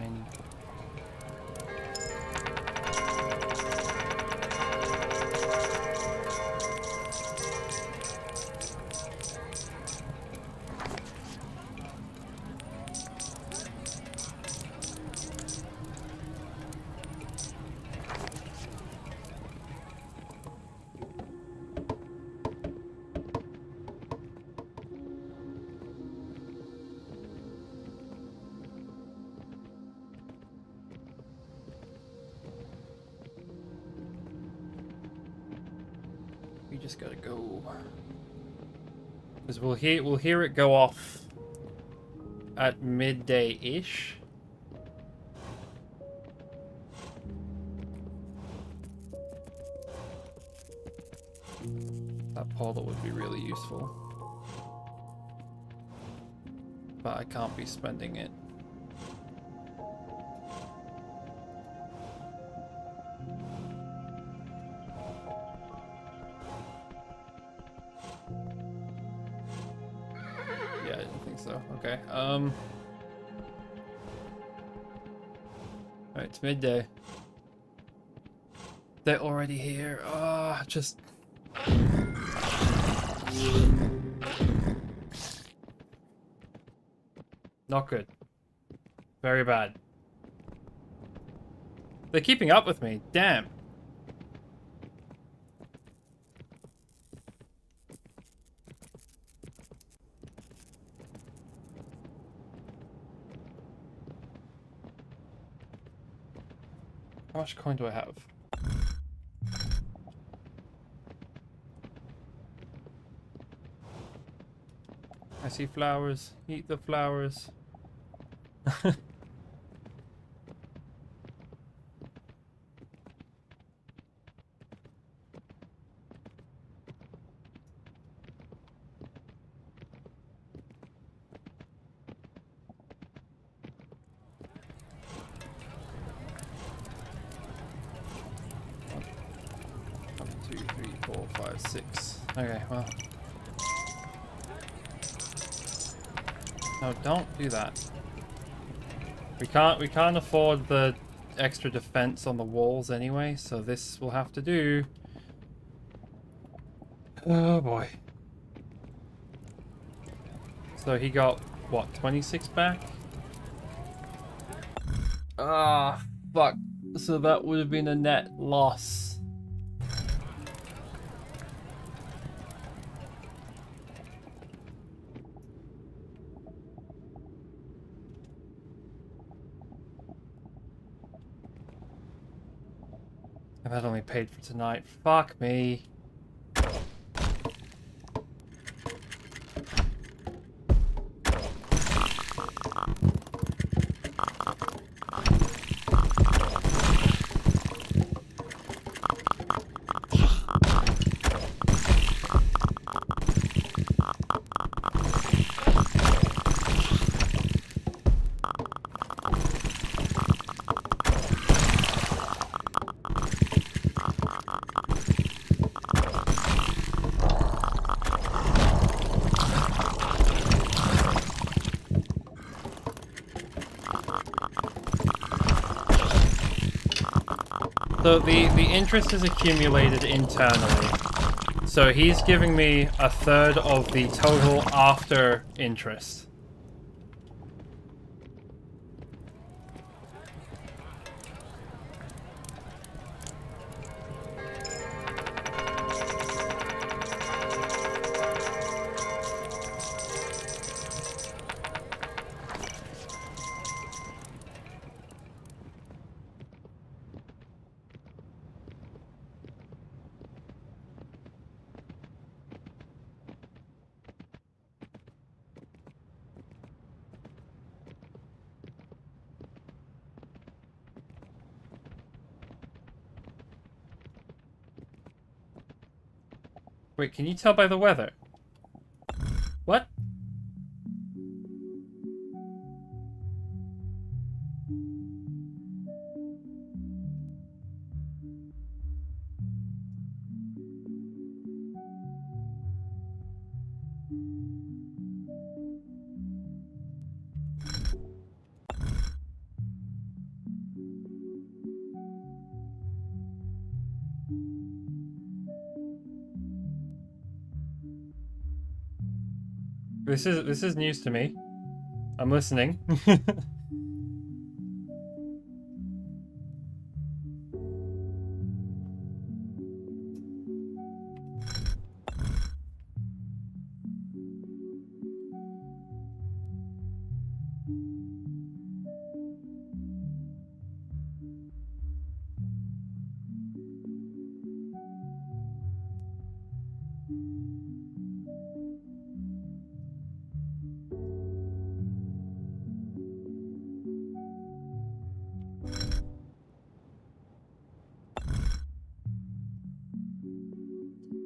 fine. We just gotta go. Because we'll hear it go off at midday-ish. That Polar would be really useful. But I can't be spending it. Yeah, I didn't think so. Okay. Alright, it's midday. They're already here. Just... Not good. Very bad. They're keeping up with me. Damn. How much coin do I have? I see flowers. Eat the flowers. One, two, three, four, five, six. Okay, well. No, don't do that. We can't afford the extra defense on the walls anyway, so this will have to do. Oh boy. So he got what, 26 back? Ah, fuck. So that would have been a net loss. If I'd only paid for tonight. Fuck me. So the interest is accumulated internally. So he's giving me a third of the total after interest. Wait, can you tell by the weather? What? This is news to me. I'm listening.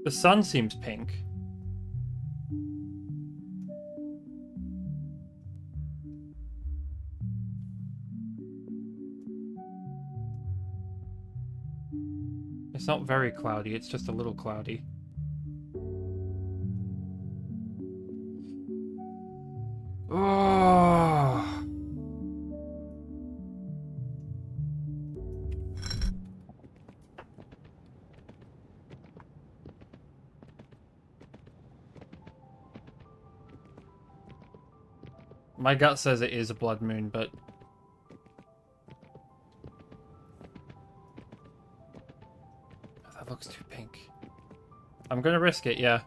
The sun seems pink. It's not very cloudy, it's just a little cloudy. Oh. My gut says it is a blood moon, but that looks too pink. I'm gonna risk it, yeah.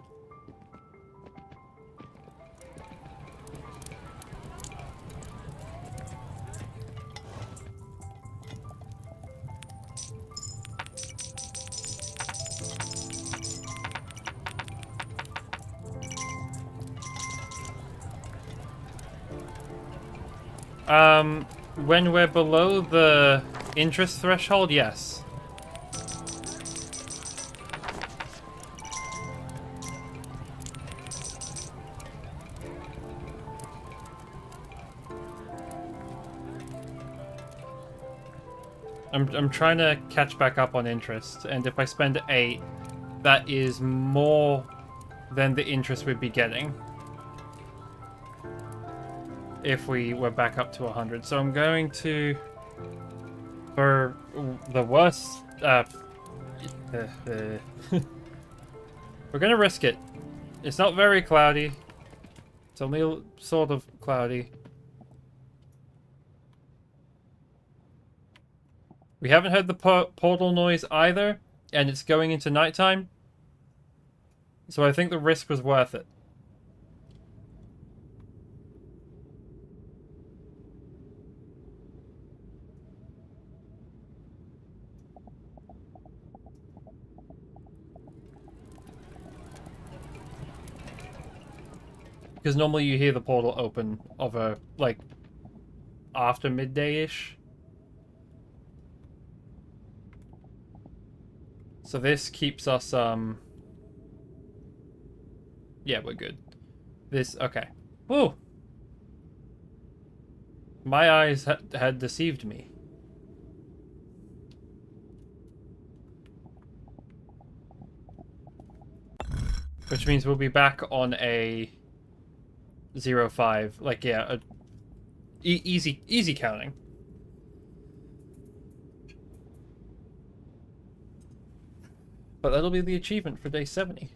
When we're below the interest threshold, yes. I'm trying to catch back up on interest, and if I spend 8, that is more than the interest we'd be getting if we were back up to 100. So I'm going to, for the worst, we're gonna risk it. It's not very cloudy. It's only sort of cloudy. We haven't heard the portal noise either, and it's going into nighttime. So I think the risk was worth it. Because normally you hear the portal open over, like, after midday-ish. So this keeps us, yeah, we're good. This, okay. Woo! My eyes had deceived me. Which means we'll be back on a 0-5. Like, yeah, easy counting. But that'll be the achievement for day 70.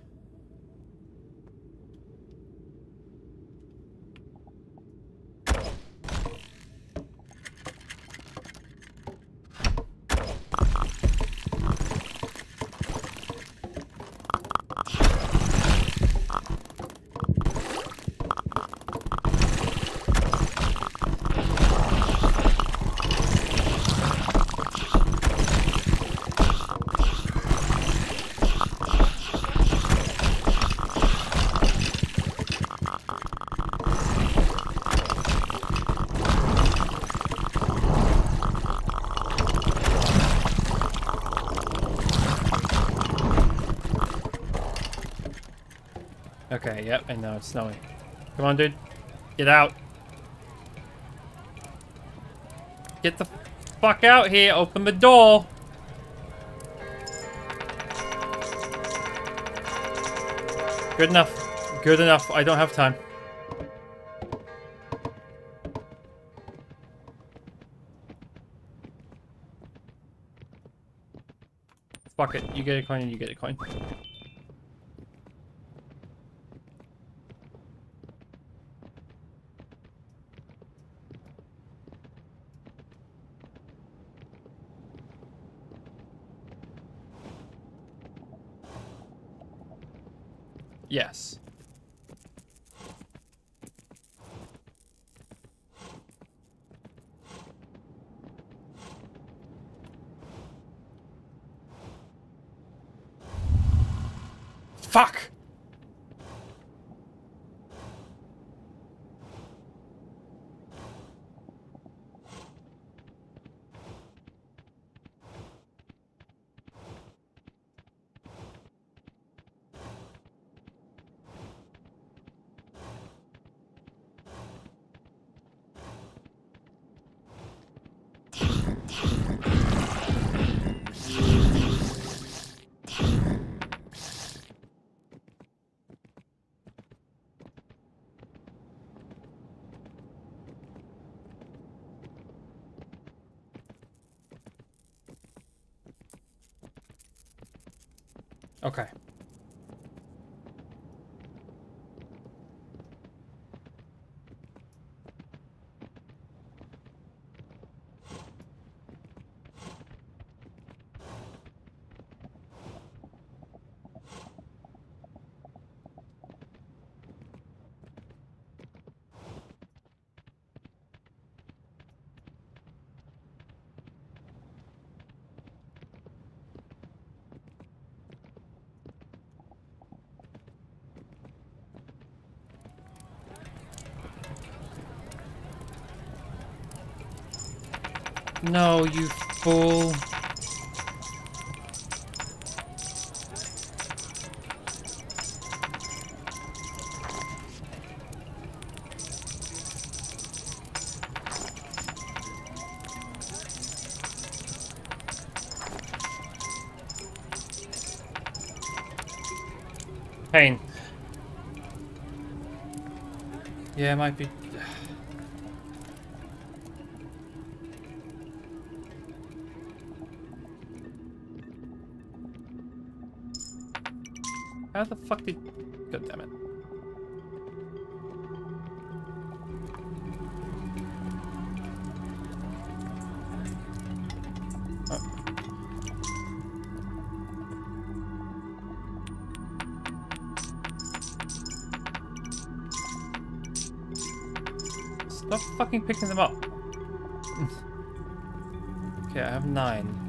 Okay, yep, and now it's snowing. Come on, dude. Get out. Get the fuck out here. Open the door. Good enough. Good enough. I don't have time. Fuck it. You get a coin and you get a coin. Yes. Fuck! Okay. No, you fool. Pain. Yeah, it might be. How the fuck did... God damn it. Stop fucking picking them up. Okay, I have 9.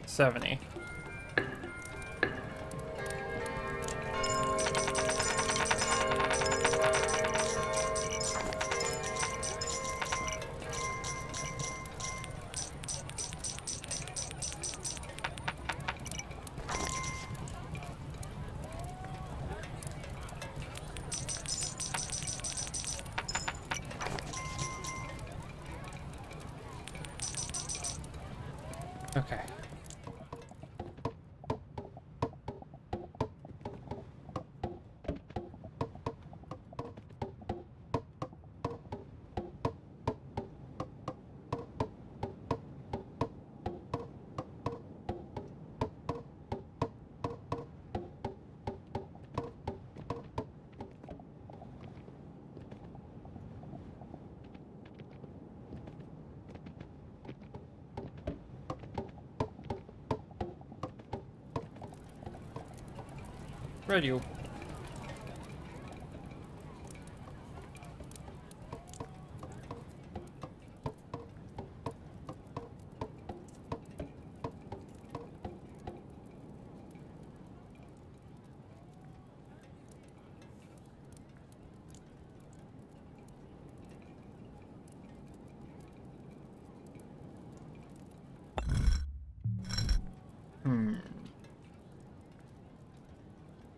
$70. Okay. Radio.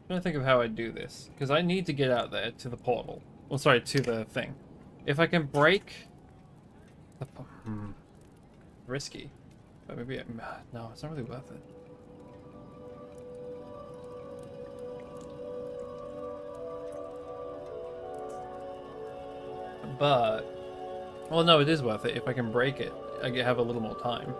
trying to think of how I do this. Because I need to get out there to the portal. Well, sorry, to the thing. If I can break... Risky. But maybe... no, it's not really worth it. But... well, no, it is worth it. If I can break it, I have a little more time.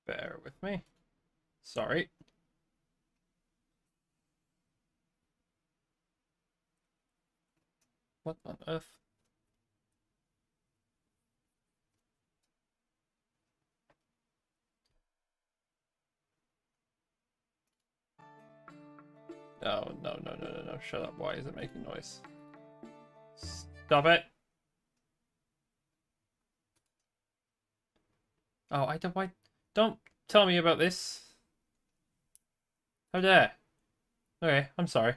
Bear with me. Sorry. What on earth? Oh, no, no, no, no, no. Shut up. Why is it making noise? Stop it. Oh, don't tell me about this. How dare. Okay, I'm sorry.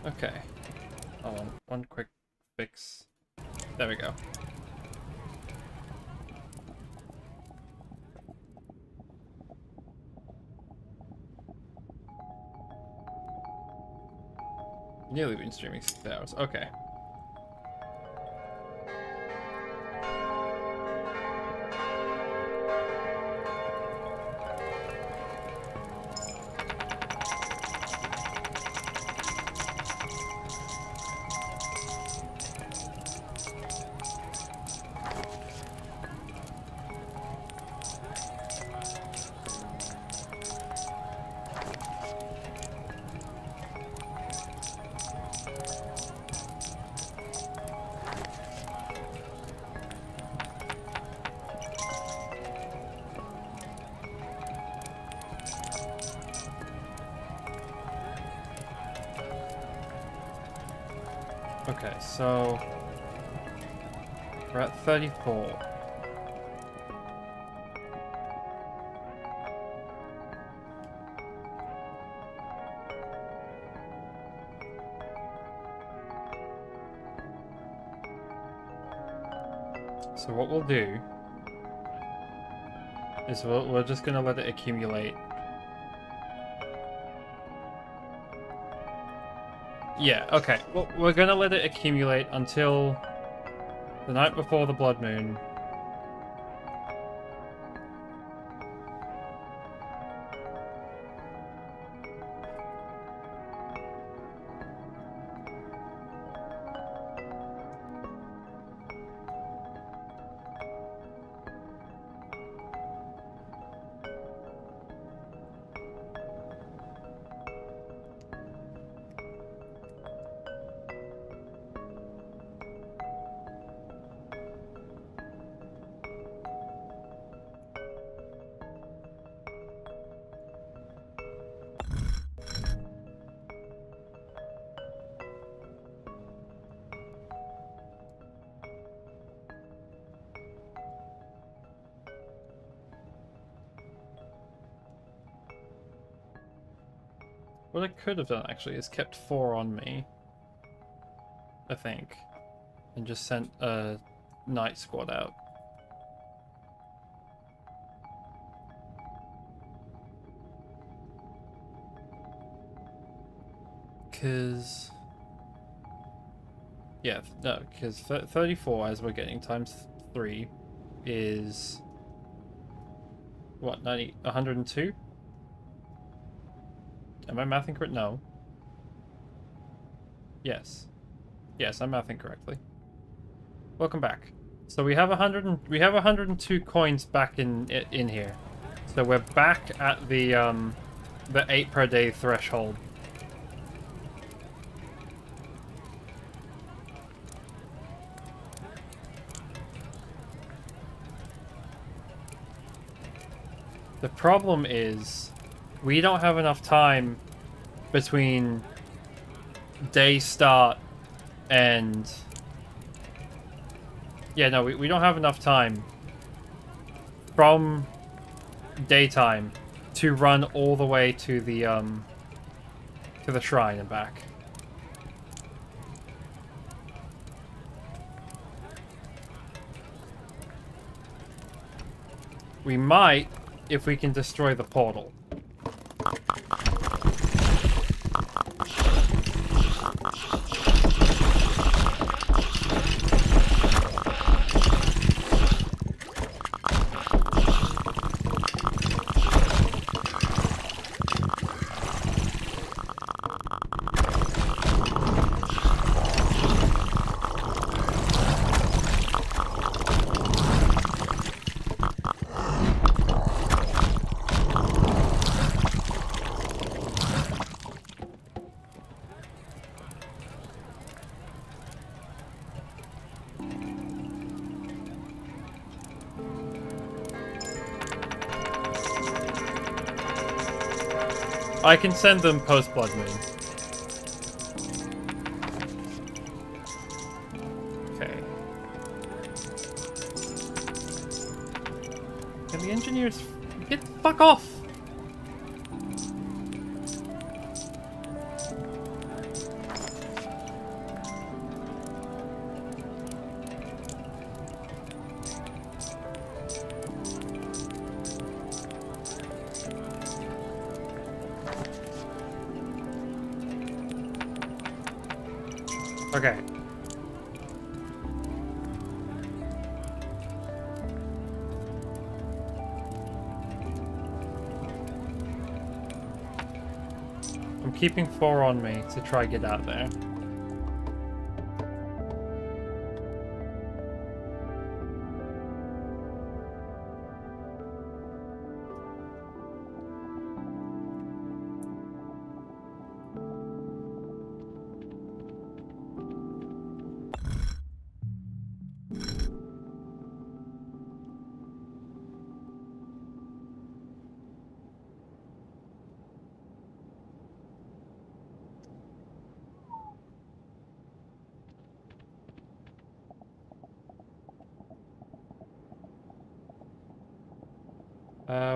Okay. Hold on. One quick fix. There we go. Nearly been streaming 6 hours. Okay. Okay, so we're at 34. So what we'll do is we're just gonna let it accumulate. Yeah, okay. Well, we're gonna let it accumulate until the night before the blood moon. What I could have done actually is kept 4 on me, I think, and just sent a night squad out. Because, yeah, no, because 34 as we're getting times 3 is what, 90, 102? Am I mathing correct? No. Yes. Yes, I'm mathing correctly. Welcome back. So we have 102 coins back in here. So we're back at the 8 per day threshold. The problem is we don't have enough time between day start and... Yeah, no, we don't have enough time from daytime to run all the way to the shrine and back. We might if we can destroy the portal. I can send them post Blood Moon. Okay. Can the engineers get the fuck off? Okay. I'm keeping 4 on me to try get out there.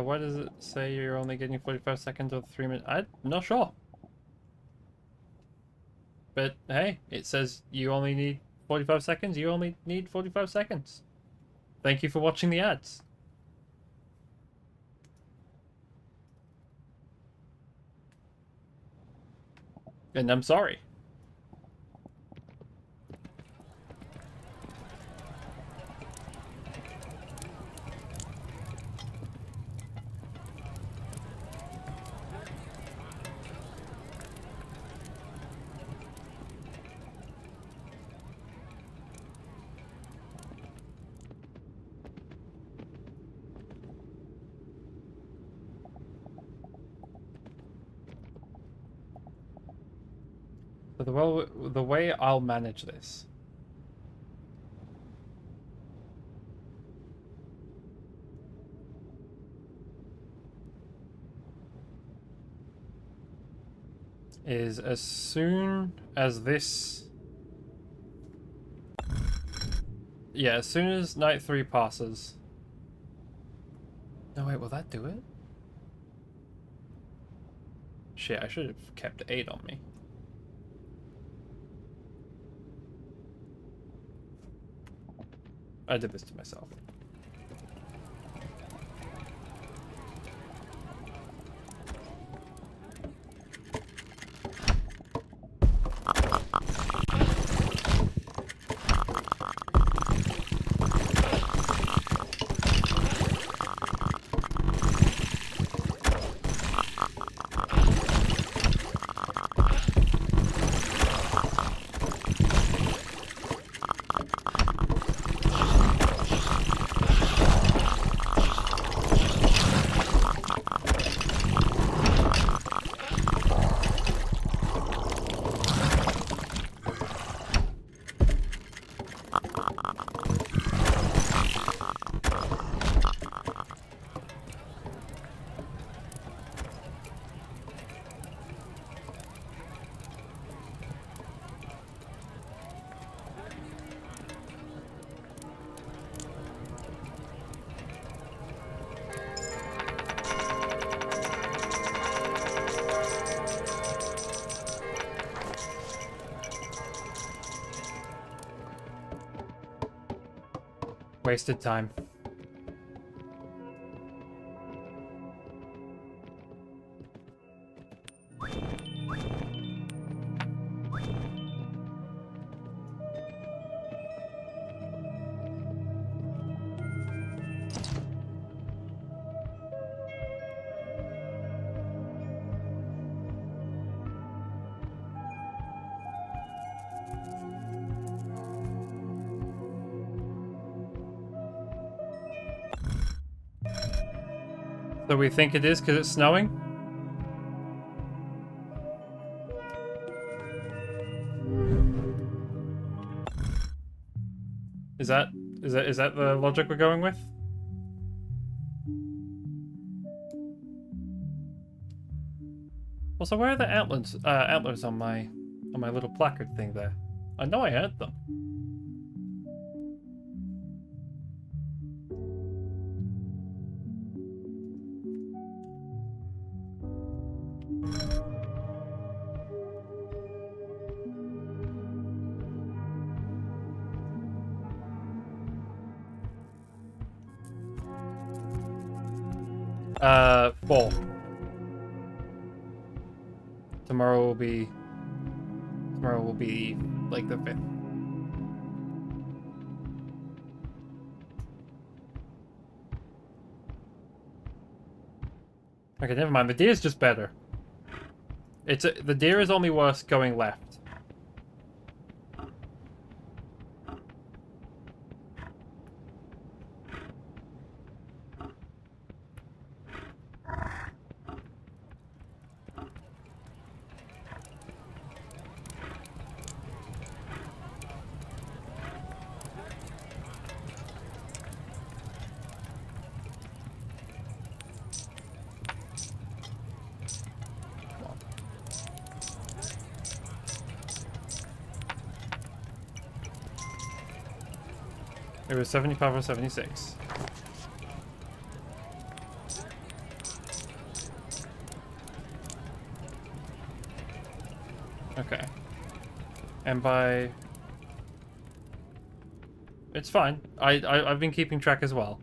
Why does it say you're only getting 45 seconds or 3 minutes? I'm not sure. But hey, it says you only need 45 seconds. You only need 45 seconds. Thank you for watching the ads. And I'm sorry. So the way I'll manage this is as soon as this... Yeah, as soon as night 3 passes... No, wait, will that do it? Shit, I should have kept 8 on me. I did this to myself. Wasted time. So we think it is because it's snowing? Is that the logic we're going with? Also, where are the antlers on my little placard thing there? I know I had them. Fall. Tomorrow will be like the 5th. Okay, never mind. The deer's just better. The deer is only worse going left. It was 75 or 76. Okay. And by... It's fine. I've been keeping track as well.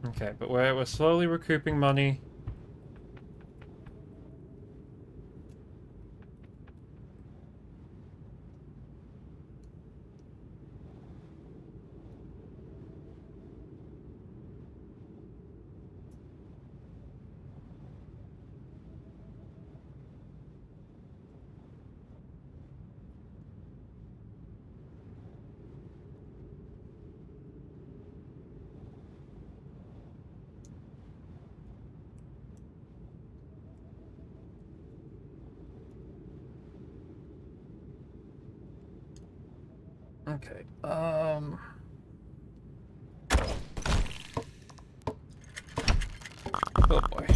Okay, but we're slowly recouping money. Okay, oh boy.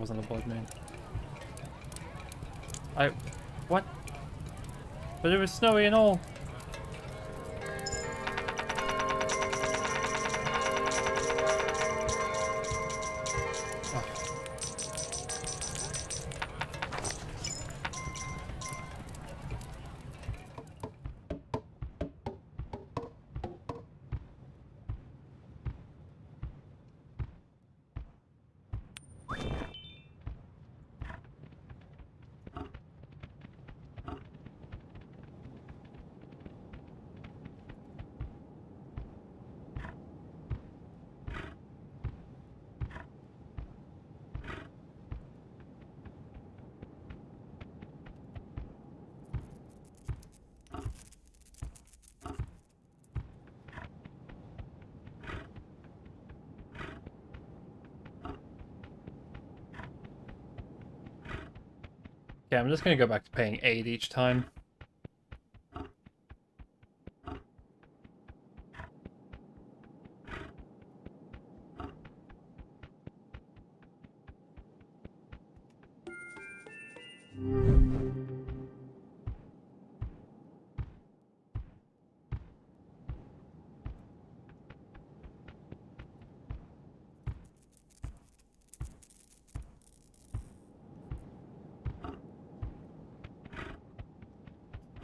wasn't a blood moon. What? But it was snowy and all. Yeah, I'm just gonna go back to paying 8 each time.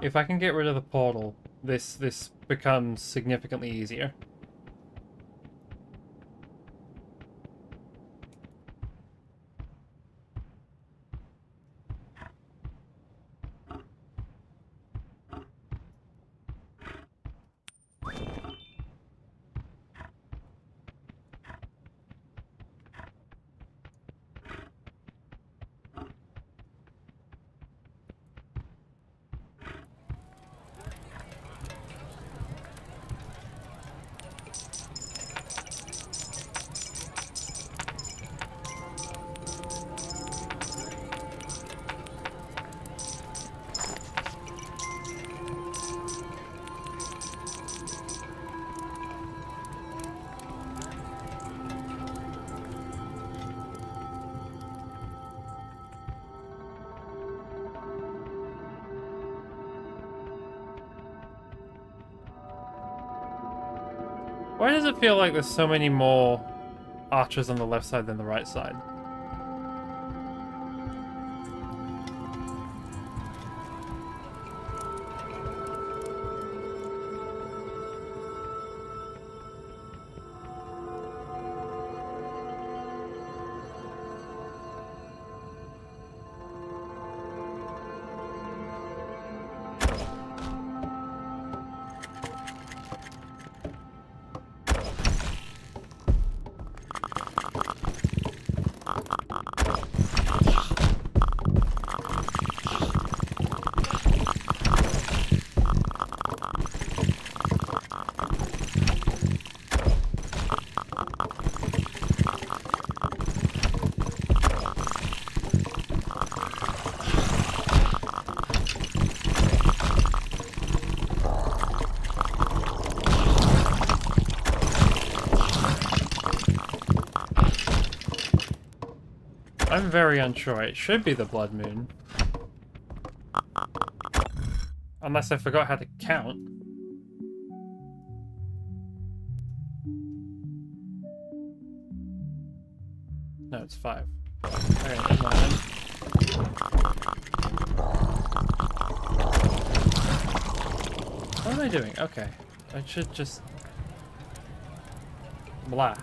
If I can get rid of the portal, this becomes significantly easier. Why does it feel like there's so many more archers on the left side than the right side? I'm very unsure. It should be the blood moon. Unless I forgot how to count. No, it's 5. Okay, never mind then. What am I doing? Okay. I should just... Blah.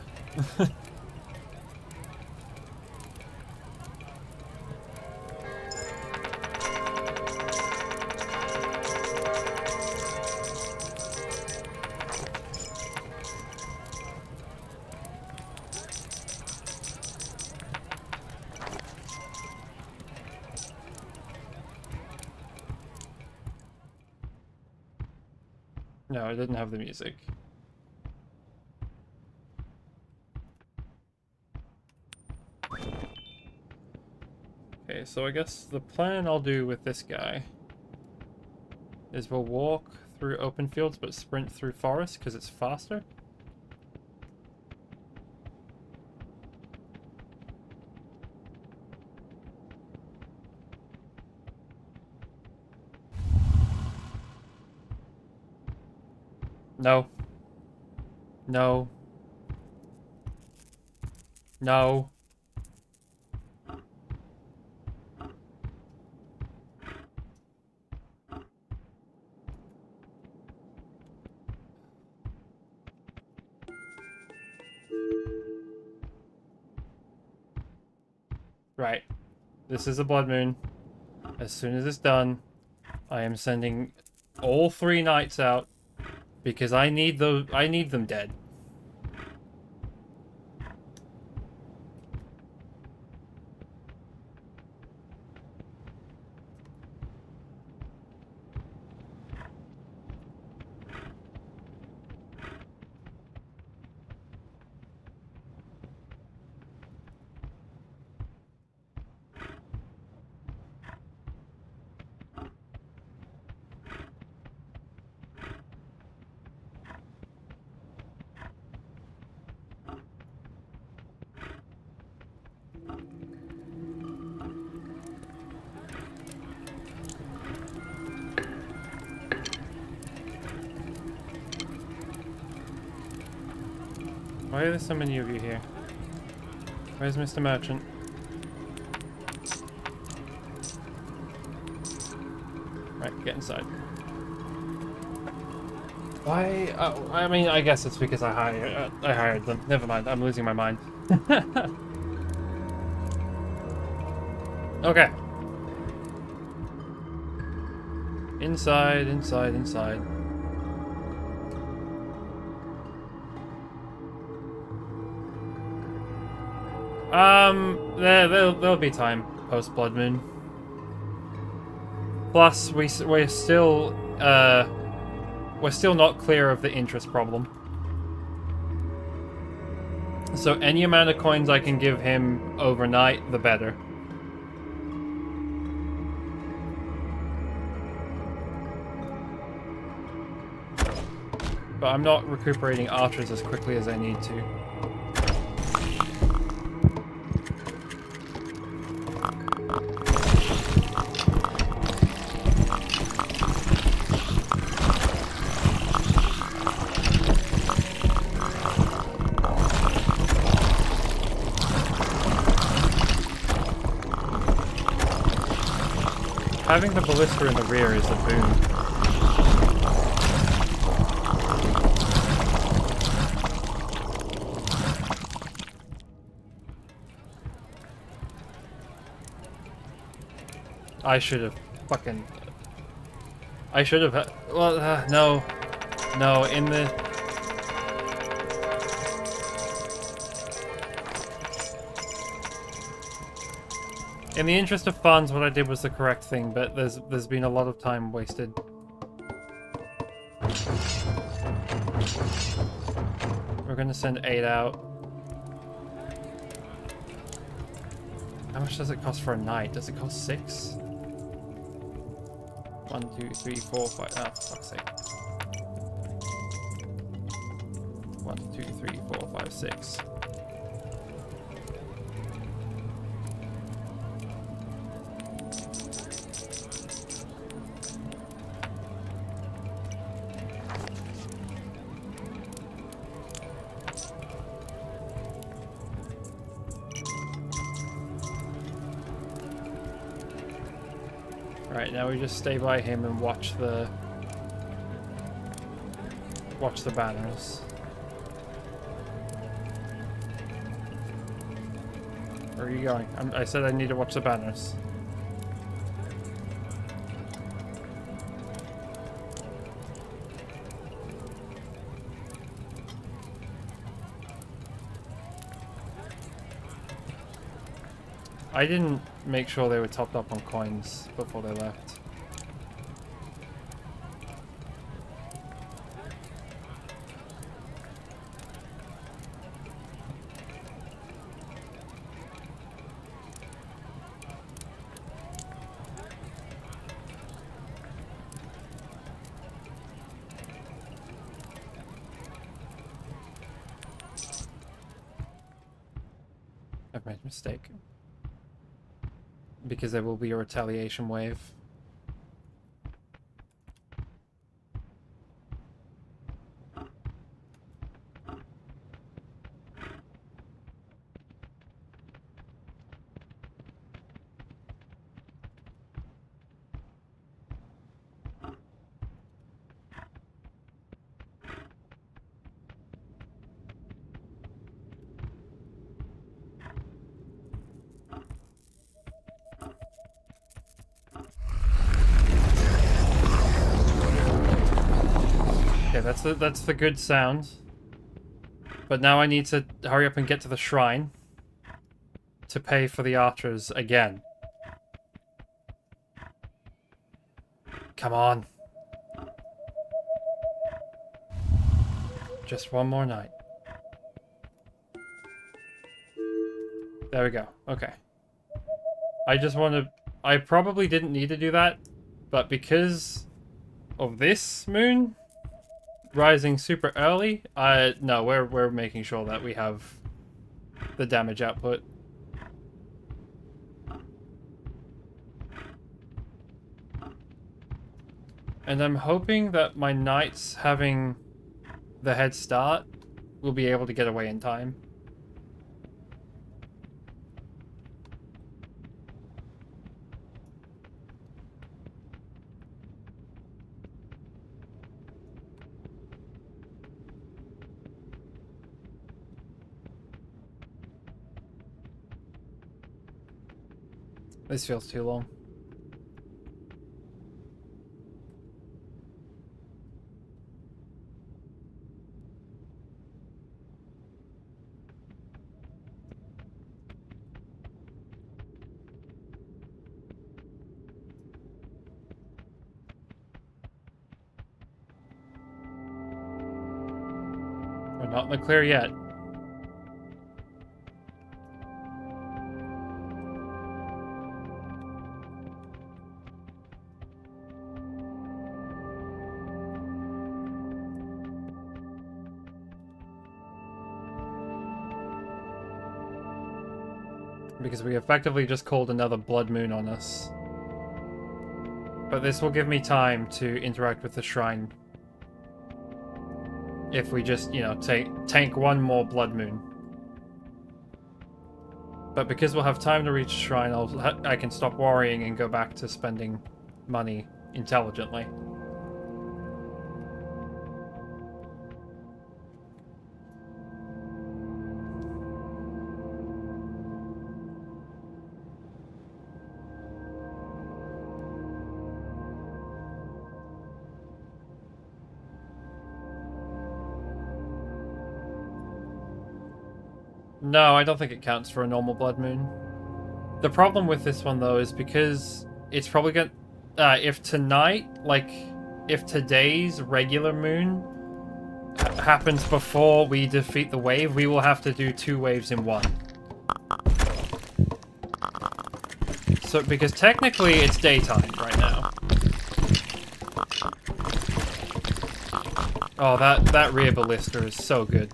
No, it didn't have the music. Okay, so I guess the plan I'll do with this guy is we'll walk through open fields but sprint through forest because it's faster. No. No. No. Right. This is a blood moon. As soon as it's done, I am sending all 3 knights out because I need them dead. Why are there so many of you here? Where's Mr. Merchant? Right, get inside. Why? I mean, I guess it's because I hired them. Never mind, I'm losing my mind. Okay. Inside, inside, inside. There'll be time post Blood Moon. Plus, we're still not clear of the interest problem. So any amount of coins I can give him overnight, the better. But I'm not recuperating archers as quickly as I need to. Having the ballista in the rear is a boon. I should have fucking... I should have... Well, no. No, in the... In the interest of funds, what I did was the correct thing, but there's been a lot of time wasted. We're gonna send 8 out. How much does it cost for a night? Does it cost 6? 1, 2, 3, 4, 5. Ah, fuck's sake. 1, 2, 3, 4, 5, 6. Right, now we just stay by him and watch the banners. Where are you going? I said I need to watch the banners. I didn't make sure they were topped up on coins before they left. I've made a mistake. Because there will be a retaliation wave. the good sound. But now I need to hurry up and get to the shrine to pay for the archers again. Come on. Just one more night. There we go. Okay. I just want to... I probably didn't need to do that, but because of this moon rising super early, no, we're making sure that we have the damage output. And I'm hoping that my knights having the head start will be able to get away in time. This feels too long. We're not in the clear yet. Because we effectively just called another blood moon on us. But this will give me time to interact with the shrine. If we just, you know, tank one more blood moon. But because we'll have time to reach the shrine, I can stop worrying and go back to spending money intelligently. No, I don't think it counts for a normal blood moon. The problem with this one, though, is because it's probably gonna... if tonight, like, if today's regular moon happens before we defeat the wave, we will have to do 2 waves in one. So, because technically it's daytime right now. Oh, that rear ballista is so good.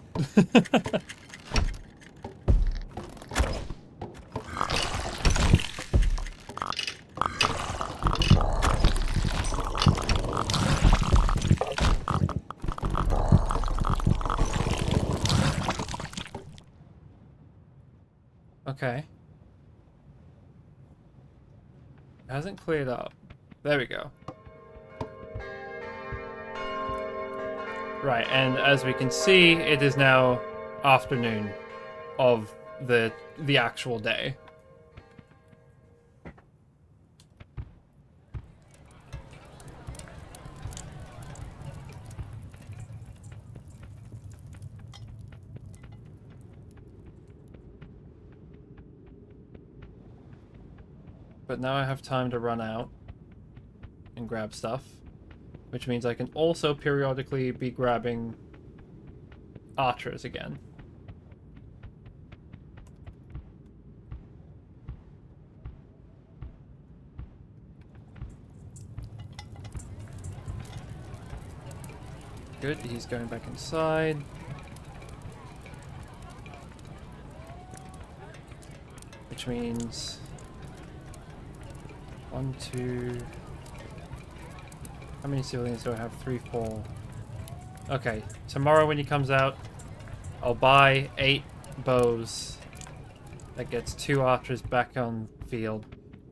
Okay. It hasn't cleared up. There we go. Right, and as we can see, it is now afternoon of the actual day. But now I have time to run out and grab stuff, which means I can also periodically be grabbing archers again. Good, he's going back inside. Which means 1, 2... How many civilians do I have? 3, 4. Okay, tomorrow when he comes out, I'll buy 8 bows. That gets 2 archers back on field.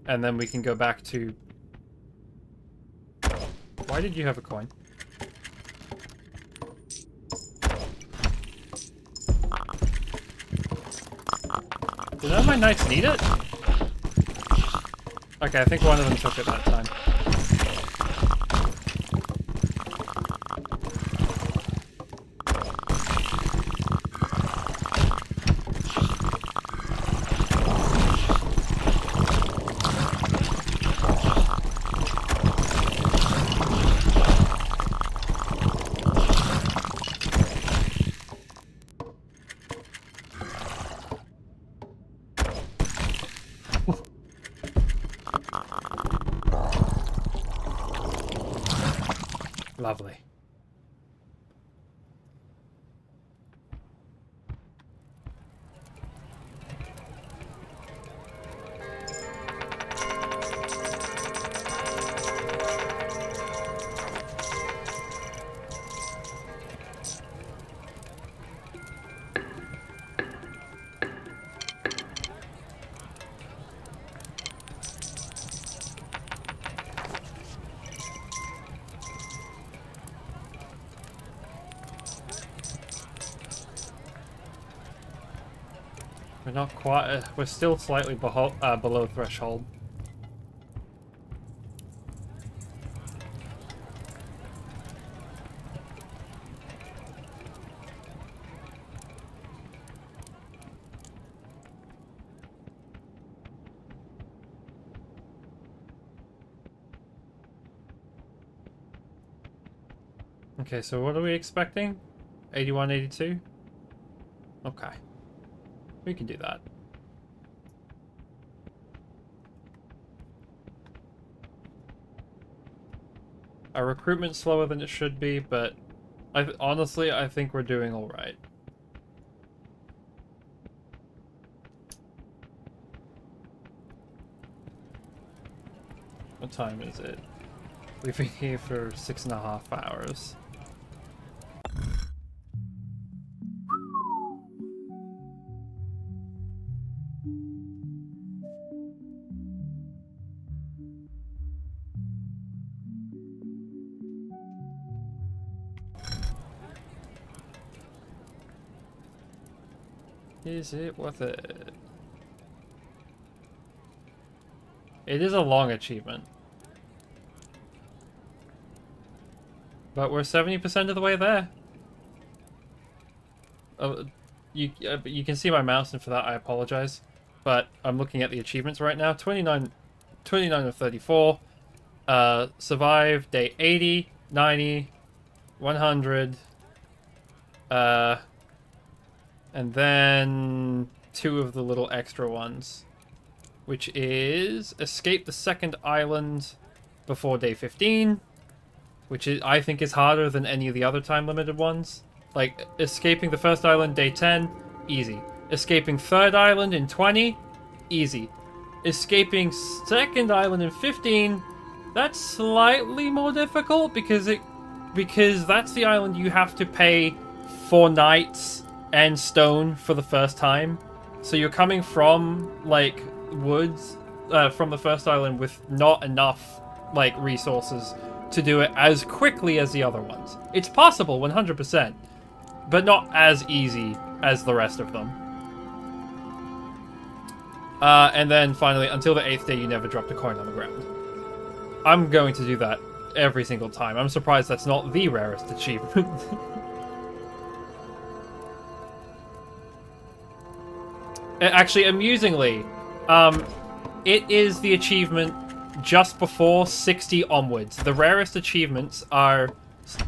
And then we can go back to... Why did you have a coin? Did none of my knights need it? Okay, I think one of them took it that time. Lovely. We're not quite. We're still slightly below threshold. Okay, so what are we expecting? 81, 82? Okay. We can do that. Our recruitment's slower than it should be, but honestly, I think we're doing alright. What time is it? We've been here for 6.5 hours. Is it worth it? It is a long achievement. But we're 70% of the way there. You can see my mouse, and for that I apologize. But I'm looking at the achievements right now. 29 of 34. Survive day 80, 90, 100. And then 2 of the little extra ones. Which is escape the second island before day 15. Which I think is harder than any of the other time limited ones. Like, escaping the first island day 10, easy. Escaping third island in 20, easy. Escaping second island in 15, that's slightly more difficult because that's the island you have to pay 4 nights and stone for the first time. So you're coming from, like, woods, from the first island with not enough, like, resources to do it as quickly as the other ones. It's possible, 100%, but not as easy as the rest of them. And then finally, until the 8th day, you never dropped a coin on the ground. I'm going to do that every single time. I'm surprised that's not the rarest achievement. Actually, amusingly, it is the achievement just before 60 onwards. The rarest achievements are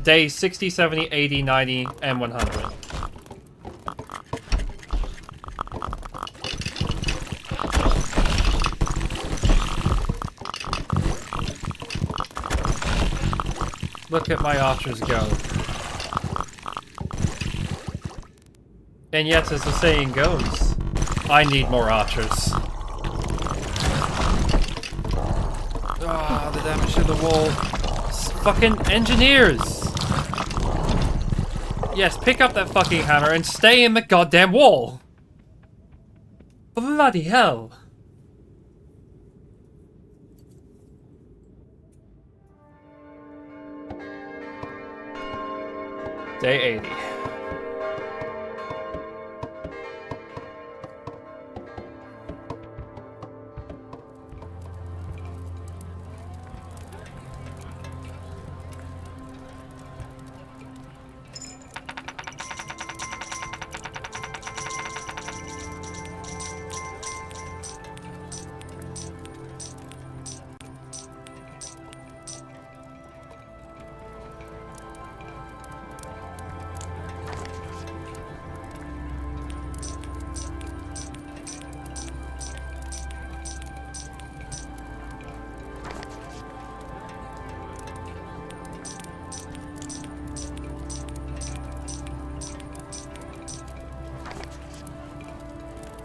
days 60, 70, 80, 90, and 100. Look at my archers go. And yet, as the saying goes, I need more archers. Ah, the damage to the wall. Fucking engineers! Yes, pick up that fucking hammer and stay in the goddamn wall! Bloody hell! Day 80.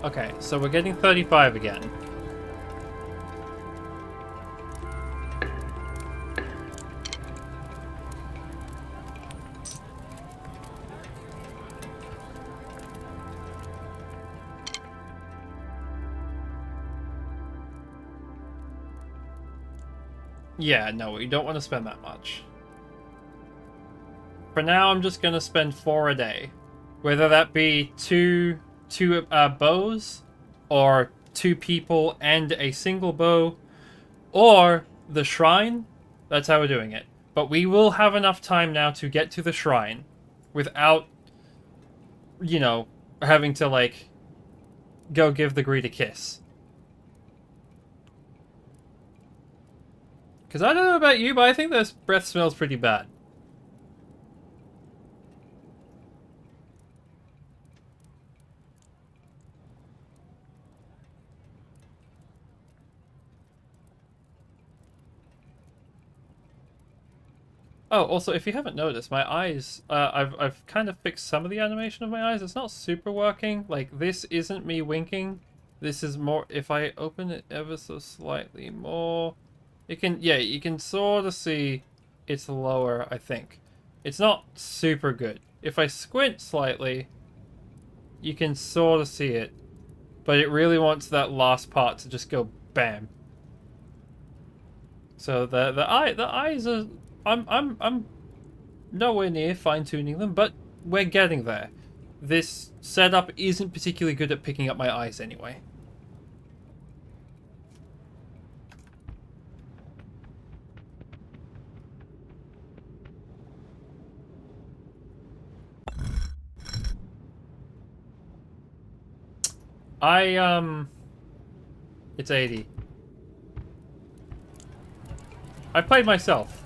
Okay, so we're getting 35 again. Yeah, no, we don't want to spend that much. For now, I'm just gonna spend 4 a day. Whether that be two bows, or 2 people and a single bow, or the shrine. That's how we're doing it. But we will have enough time now to get to the shrine without, you know, having to, like, go give the greed a kiss. Because I don't know about you, but I think this breath smells pretty bad. Oh, also, if you haven't noticed, my eyes, I've kind of fixed some of the animation of my eyes. It's not super working. Like, this isn't me winking. This is more, if I open it ever so slightly more, you can sort of see it's lower, I think. It's not super good. If I squint slightly, you can sort of see it, but it really wants that last part to just go bam. So the eyes are, I'm nowhere near fine-tuning them, but we're getting there. This setup isn't particularly good at picking up my eyes anyway. It's 80. I played myself.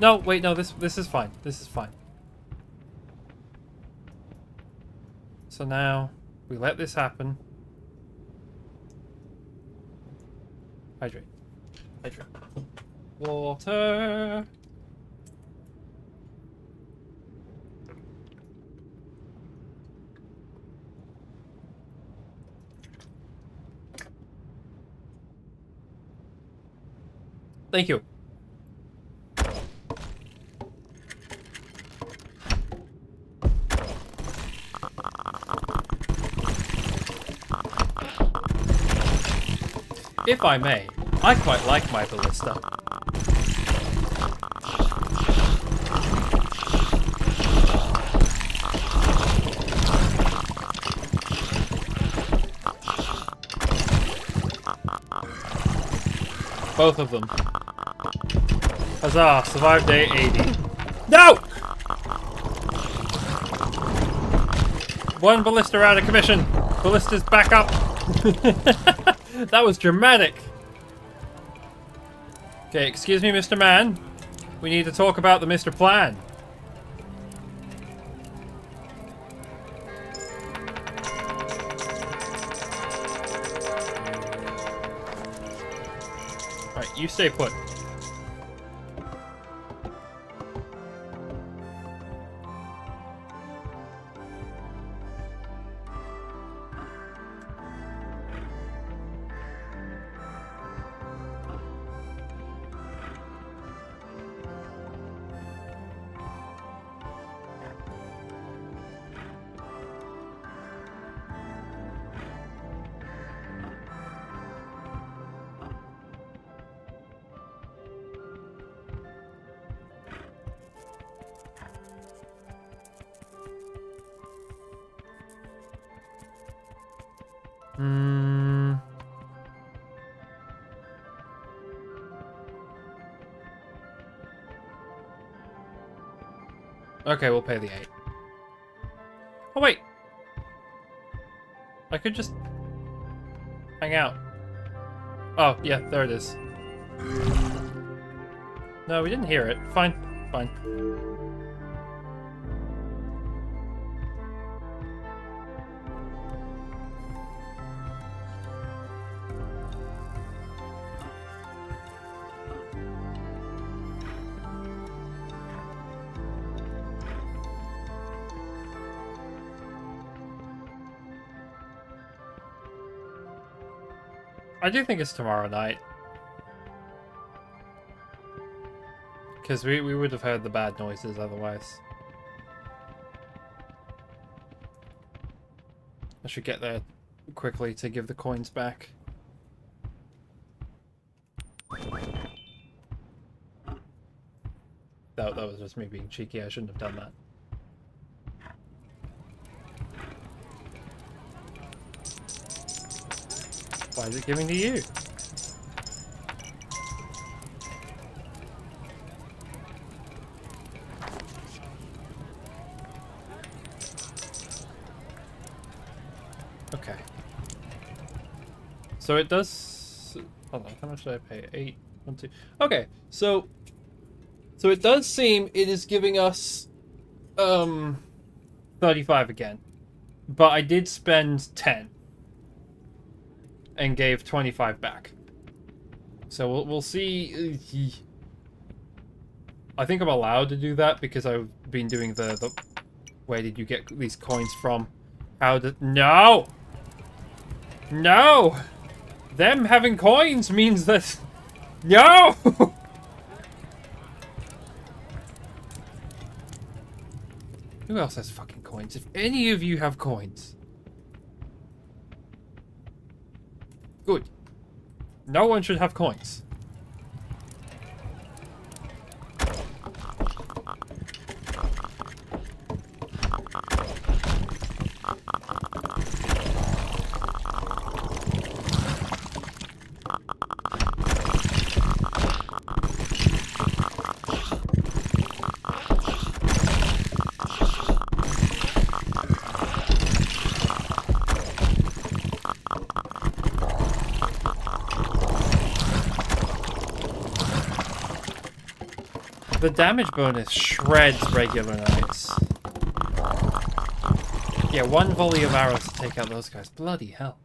No, wait, no, this is fine. This is fine. So now, we let this happen. Hydrate. Hydrate. Water. Thank you. If I may, I quite like my ballista. Both of them. Huzzah, survived day 80. No! One ballista out of commission. Ballista's back up. That was dramatic. Okay, excuse me, Mr. Man. We need to talk about the Mr. Plan. Right, you stay put. Okay, we'll pay the 8. Oh, wait. I could just hang out. Oh, yeah, there it is. No, we didn't hear it. Fine, fine. I do think it's tomorrow night. Because we would have heard the bad noises otherwise. I should get there quickly to give the coins back. That was just me being cheeky. I shouldn't have done that. Why is it giving to you? Okay. So it does... Hold on, how much did I pay? 8, 1, 2... Okay, so it does seem it is giving us 35 again. But I did spend 10 and gave 25 back. So we'll see. I think I'm allowed to do that because I've been doing the where did you get these coins from? How did... No! No! Them having coins means that... No! Who else has fucking coins? If any of you have coins. Good. No one should have coins. The damage bonus shreds regular knights. Yeah, 1 volley of arrows to take out those guys. Bloody hell.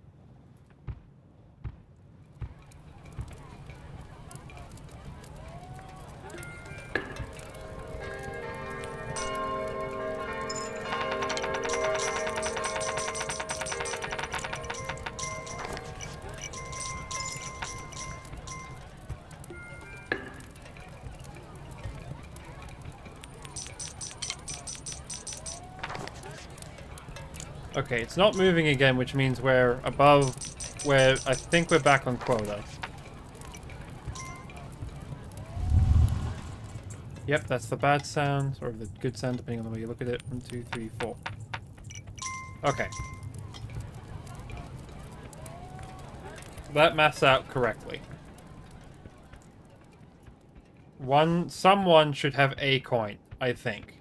Okay, it's not moving again, which means we're above where I think we're back on quota. Yep, that's the bad sound, or the good sound, depending on the way you look at it. 1, 2, 3, 4. Okay. That maths out correctly. Someone should have a coin, I think.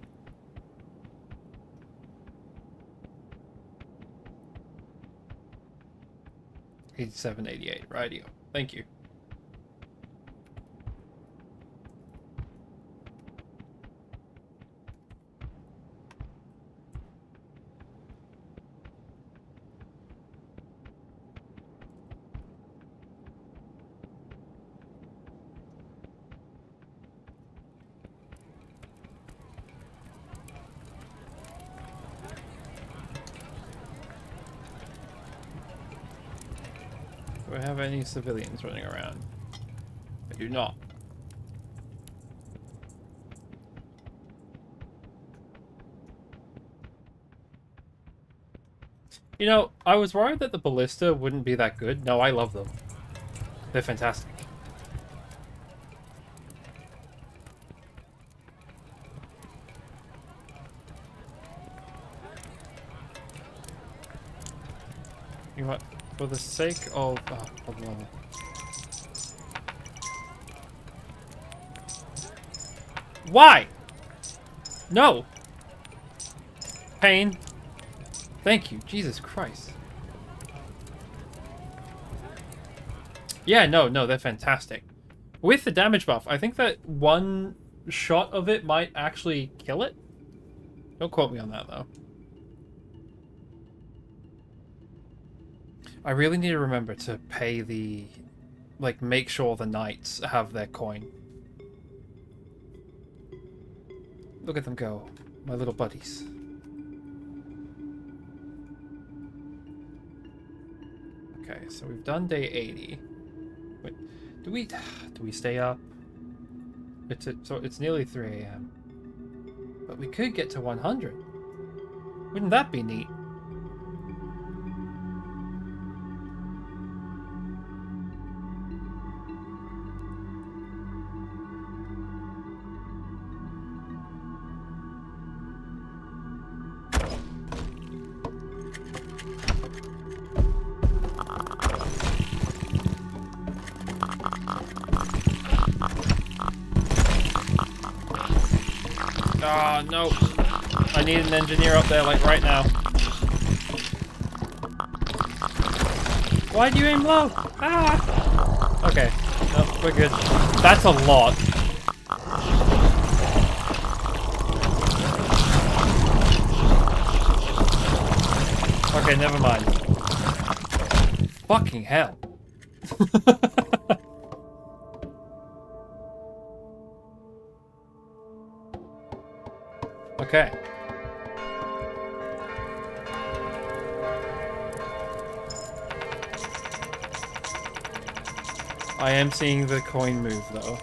$87.88. Radio. Thank you. Do I have any civilians running around? I do not. You know, I was worried that the ballista wouldn't be that good. No, I love them. They're fantastic. You know what? For the sake of... Oh, hold on. Why? No. Pain. Thank you. Jesus Christ. Yeah, no, they're fantastic. With the damage buff, I think that one shot of it might actually kill it. Don't quote me on that, though. I really need to remember to pay the... Like, make sure the knights have their coin. Look at them go. My little buddies. Okay, so we've done day 80. Wait, do we stay up? So it's nearly 3 a.m. But we could get to 100. Wouldn't that be neat? Ah, no. I need an engineer up there, like, right now. Why do you aim low? Ah! Okay. No, we're good. That's a lot. Okay, never mind. Fucking hell. Okay. I am seeing the coin move, though.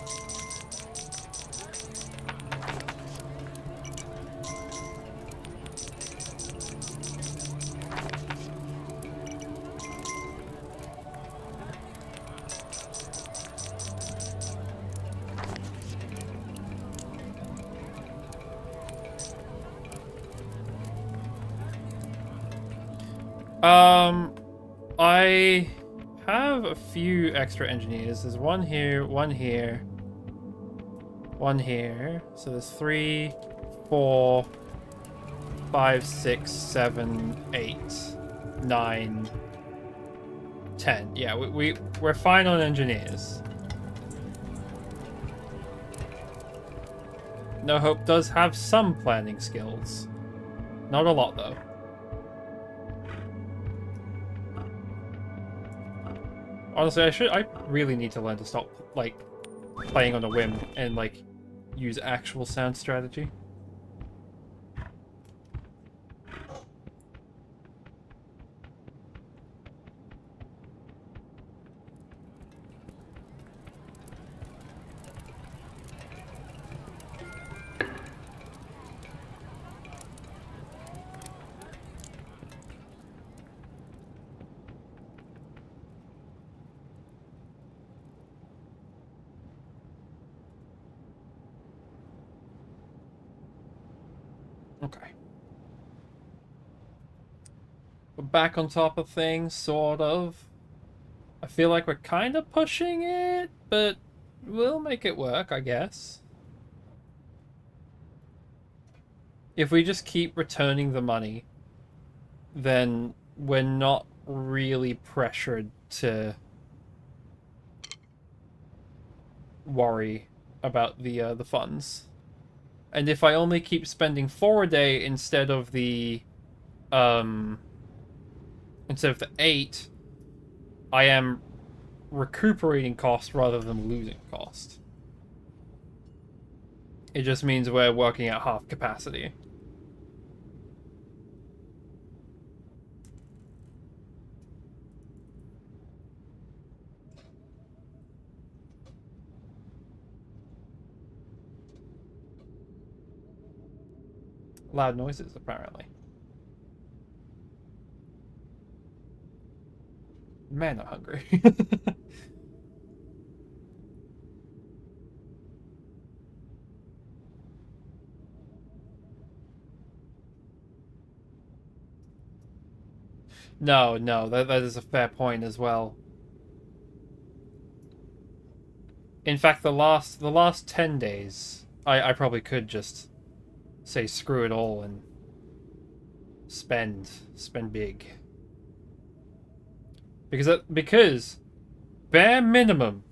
I have a few extra engineers. There's one here, one here, one here. So there's 3, 4, 5, 6, 7, 8, 9, 10. Yeah, we're fine on engineers. No Hope does have some planning skills. Not a lot, though. Honestly, I really need to learn to stop, like, playing on a whim and, like, use actual sound strategy. Okay. We're back on top of things, sort of. I feel like we're kind of pushing it, but we'll make it work, I guess. If we just keep returning the money, then we're not really pressured to worry about the funds. And if I only keep spending 4 a day instead of the 8, I am recuperating cost rather than losing cost. It just means we're working at half capacity. Loud noises, apparently. Man, I'm hungry. No, that is a fair point as well. In fact, the last 10 days, I probably could just say screw it all and spend big. Because bare minimum,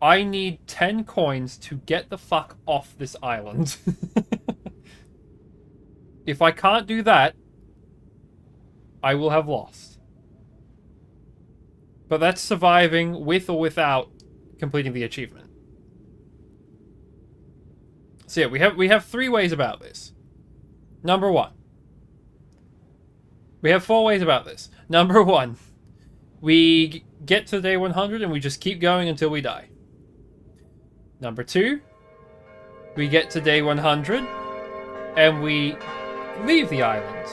I need 10 coins to get the fuck off this island. If I can't do that, I will have lost. But that's surviving with or without completing the achievement. So yeah, we have 3 ways about this. Number 1. We have 4 ways about this. Number 1. We get to day 100 and we just keep going until we die. Number 2, we get to day 100 and we leave the island.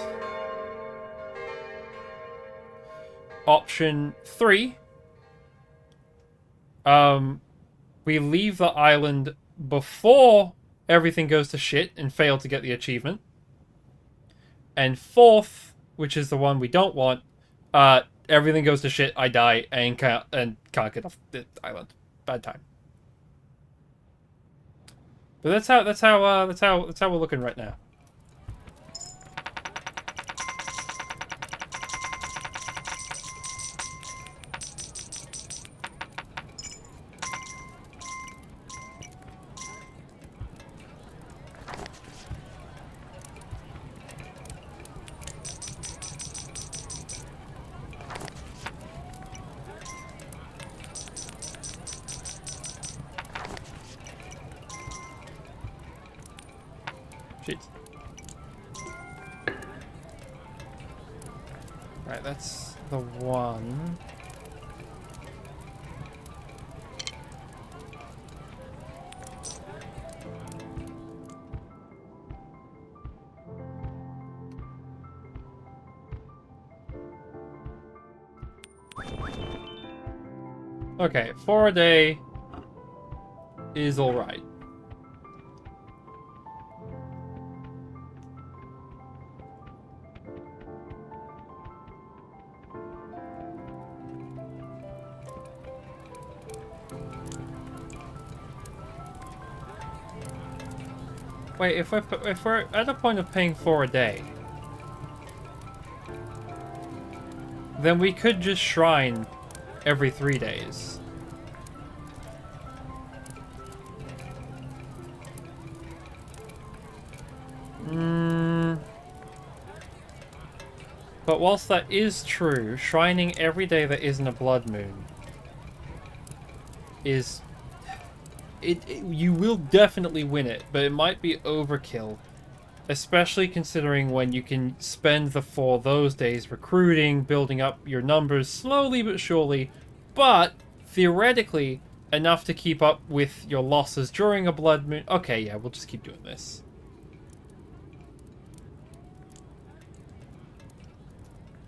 Option 3, we leave the island before everything goes to shit and fail to get the achievement. And 4th, which is the one we don't want, everything goes to shit, I die, and can't get off the island. Bad time. But that's how we're looking right now. Shit. Right, that's the one. Okay, 4 a day is alright. Wait, if we're at a point of paying 4 a day, then we could just shrine every 3 days. But whilst that is true, shrining every day that isn't a blood moon is... You will definitely win it, but it might be overkill. Especially considering when you can spend the 4 those days recruiting, building up your numbers slowly but surely, but theoretically enough to keep up with your losses during a blood moon. Okay, yeah, we'll just keep doing this.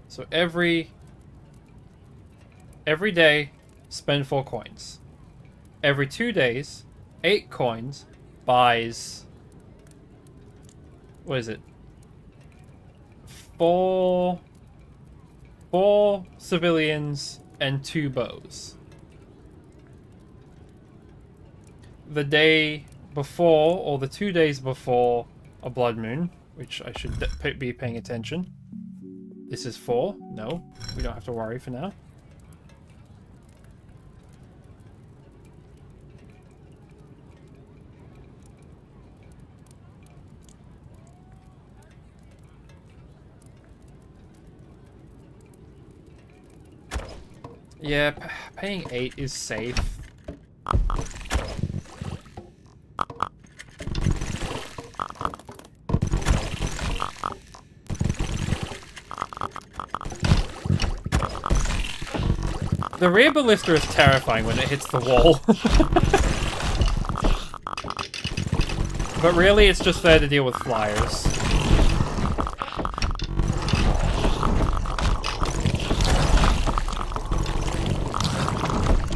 So every day, spend 4 coins. Every 2 days, 8 coins buys... What is it? 4 civilians and 2 bows. The day before, or the 2 days before a blood moon, which I should be paying attention. This is 4. No, we don't have to worry for now. Yeah, paying 8 is safe. The rear ballista is terrifying when it hits the wall. But really, it's just there to deal with flyers.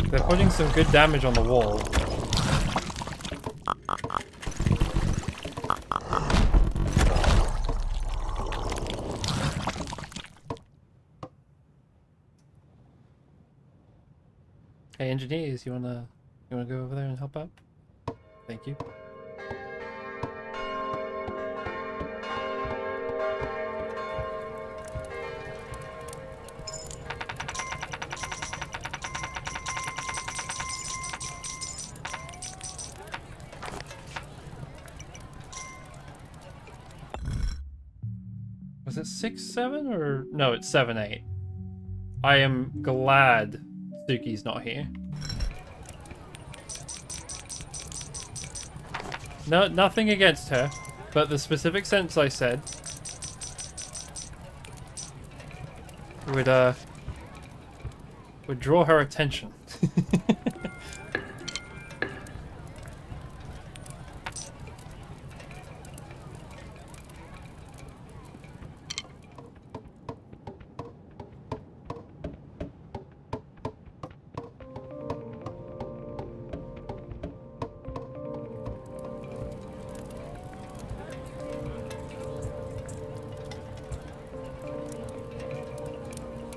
They're putting some good damage on the wall. Hey engineers, you wanna go over there and help out? Thank you. Was it 6-7 or no? It's 7-8. I am glad Suki's not here. No, nothing against her, but the specific sense I said would would draw her attention.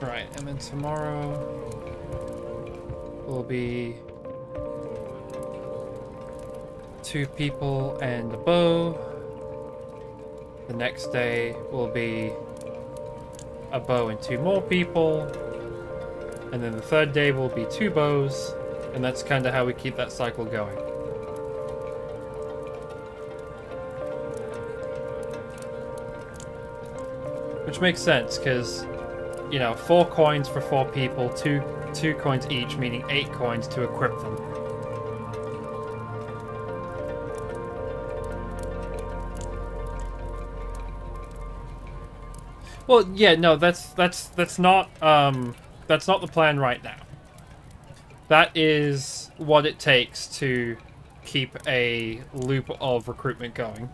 Right, and then tomorrow will be 2 people and a bow. The next day will be a bow and 2 more people. And then the third day will be 2 bows. And that's kind of how we keep that cycle going. Which makes sense, because, you know, 4 coins for 4 people, two coins each, meaning 8 coins to equip them. Well, yeah, no, that's not the plan right now. That is what it takes to keep a loop of recruitment going.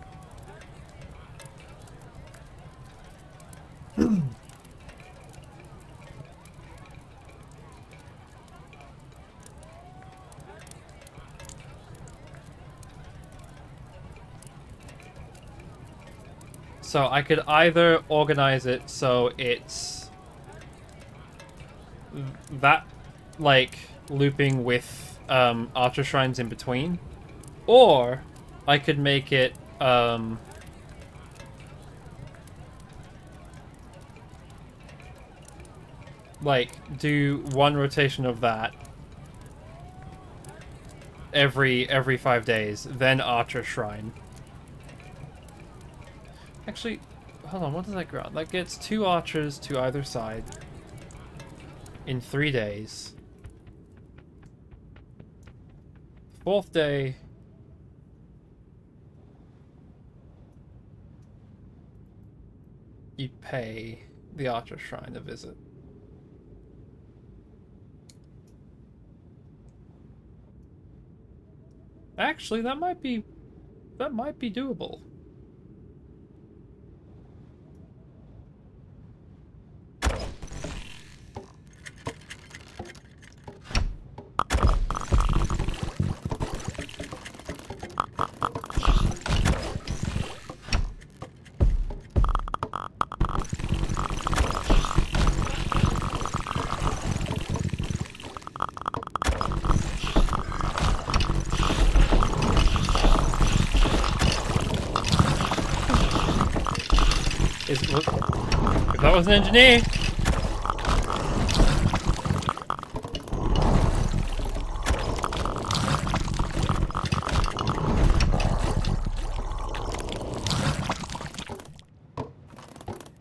So I could either organize it so it's that, like, looping with archer shrines in between, or I could make it like do 1 rotation of that every 5 days, then archer shrine. Actually, hold on, what does that grant? That gets 2 archers to either side in 3 days. 4th day, you pay the archer shrine a visit. Actually, that might be doable. If that was an engineer.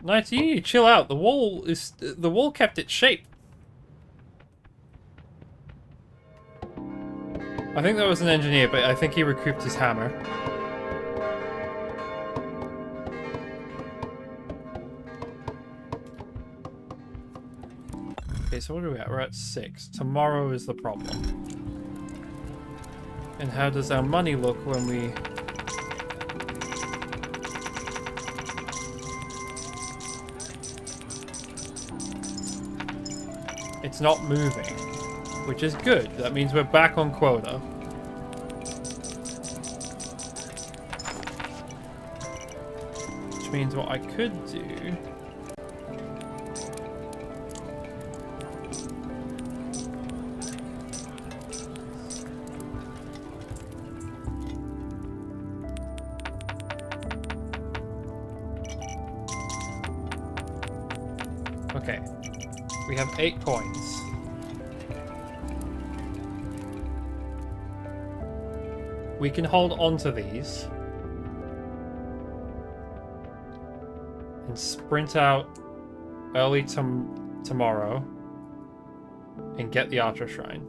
Nice, you need to chill out. The wall kept its shape. I think that was an engineer, but I think he recouped his hammer. Okay, so what are we at? We're at 6. Tomorrow is the problem. And how does our money look when we... It's not moving, which is good. That means we're back on quota. Which means what I could do... Okay, we have 8 coins. We can hold on to these and sprint out early tomorrow and get the Archer Shrine.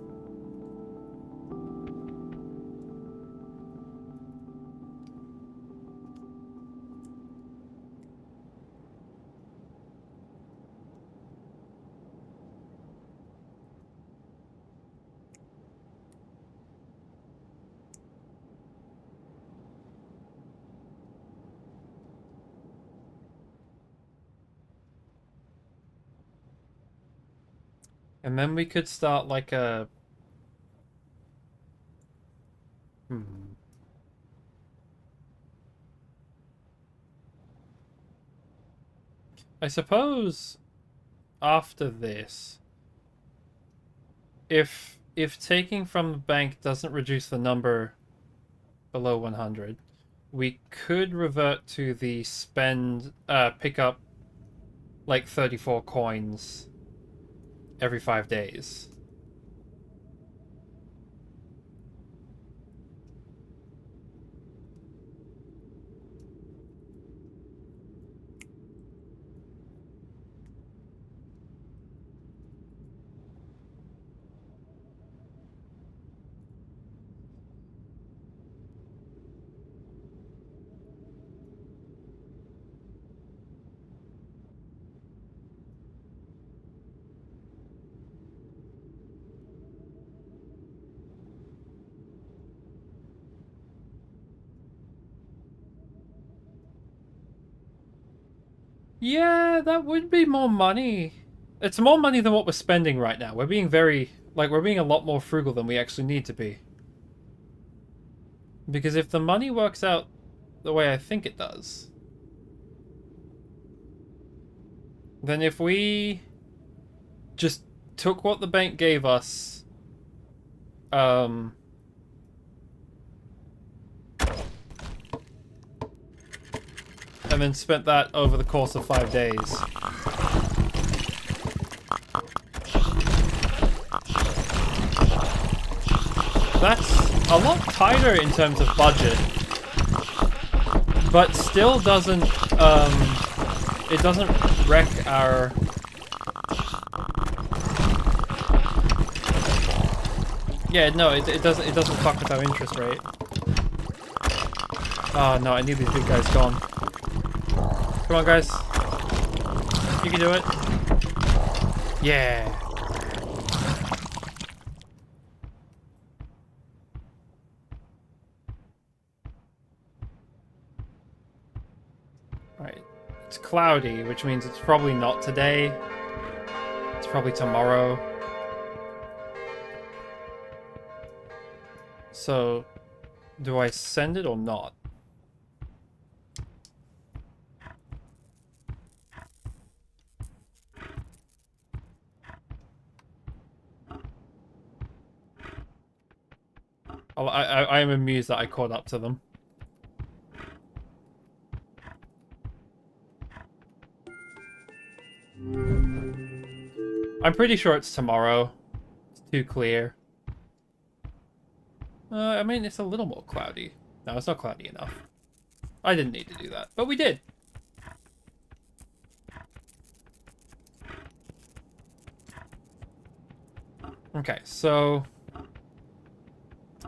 And then we could start like a... I suppose after this, if taking from the bank doesn't reduce the number below 100, we could revert to the spend, pick up like 34 coins every 5 days. Yeah, that would be more money. It's more money than what we're spending right now. We're being very, like, we're being a lot more frugal than we actually need to be. Because if the money works out the way I think it does, then if we just took what the bank gave us, and then spent that over the course of 5 days. That's a lot tighter in terms of budget, but still doesn't, it doesn't wreck our... Yeah, no, it doesn't fuck with our interest rate. Oh no, I need these big guys gone. Come on, guys. You can do it. Yeah. Alright. It's cloudy, which means it's probably not today. It's probably tomorrow. So, do I send it or not? I am amused that I caught up to them. I'm pretty sure it's tomorrow. It's too clear. I mean, it's a little more cloudy. No, it's not cloudy enough. I didn't need to do that, but we did. Okay, so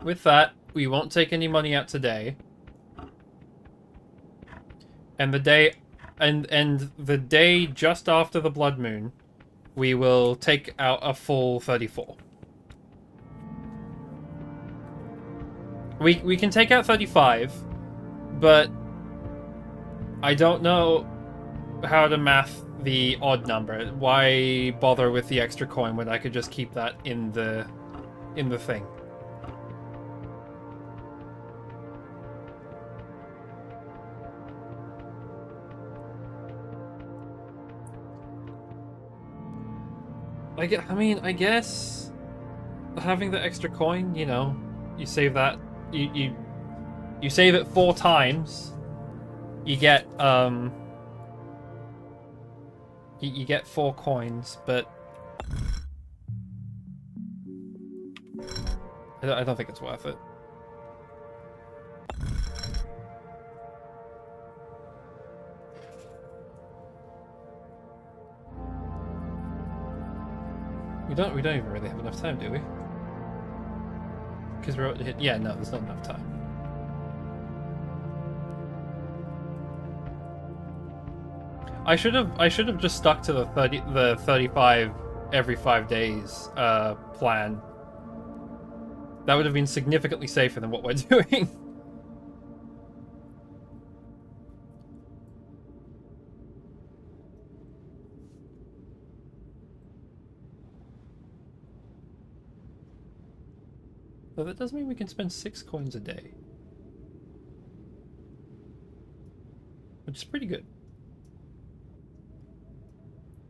with that, we won't take any money out today. And the day and the day just after the blood moon, we will take out a full 34. We can take out 35, but I don't know how to math the odd number. Why bother with the extra coin when I could just keep that in the thing? I mean, I guess having the extra coin, you know, you save that, you save it 4 times, you get you get 4 coins, but I don't think it's worth it. We don't even really have enough time, do we? Because we're yeah, no, there's not enough time. I should have just stuck to the 35 every 5 days plan. That would have been significantly safer than what we're doing. But that does mean we can spend 6 coins a day. Which is pretty good.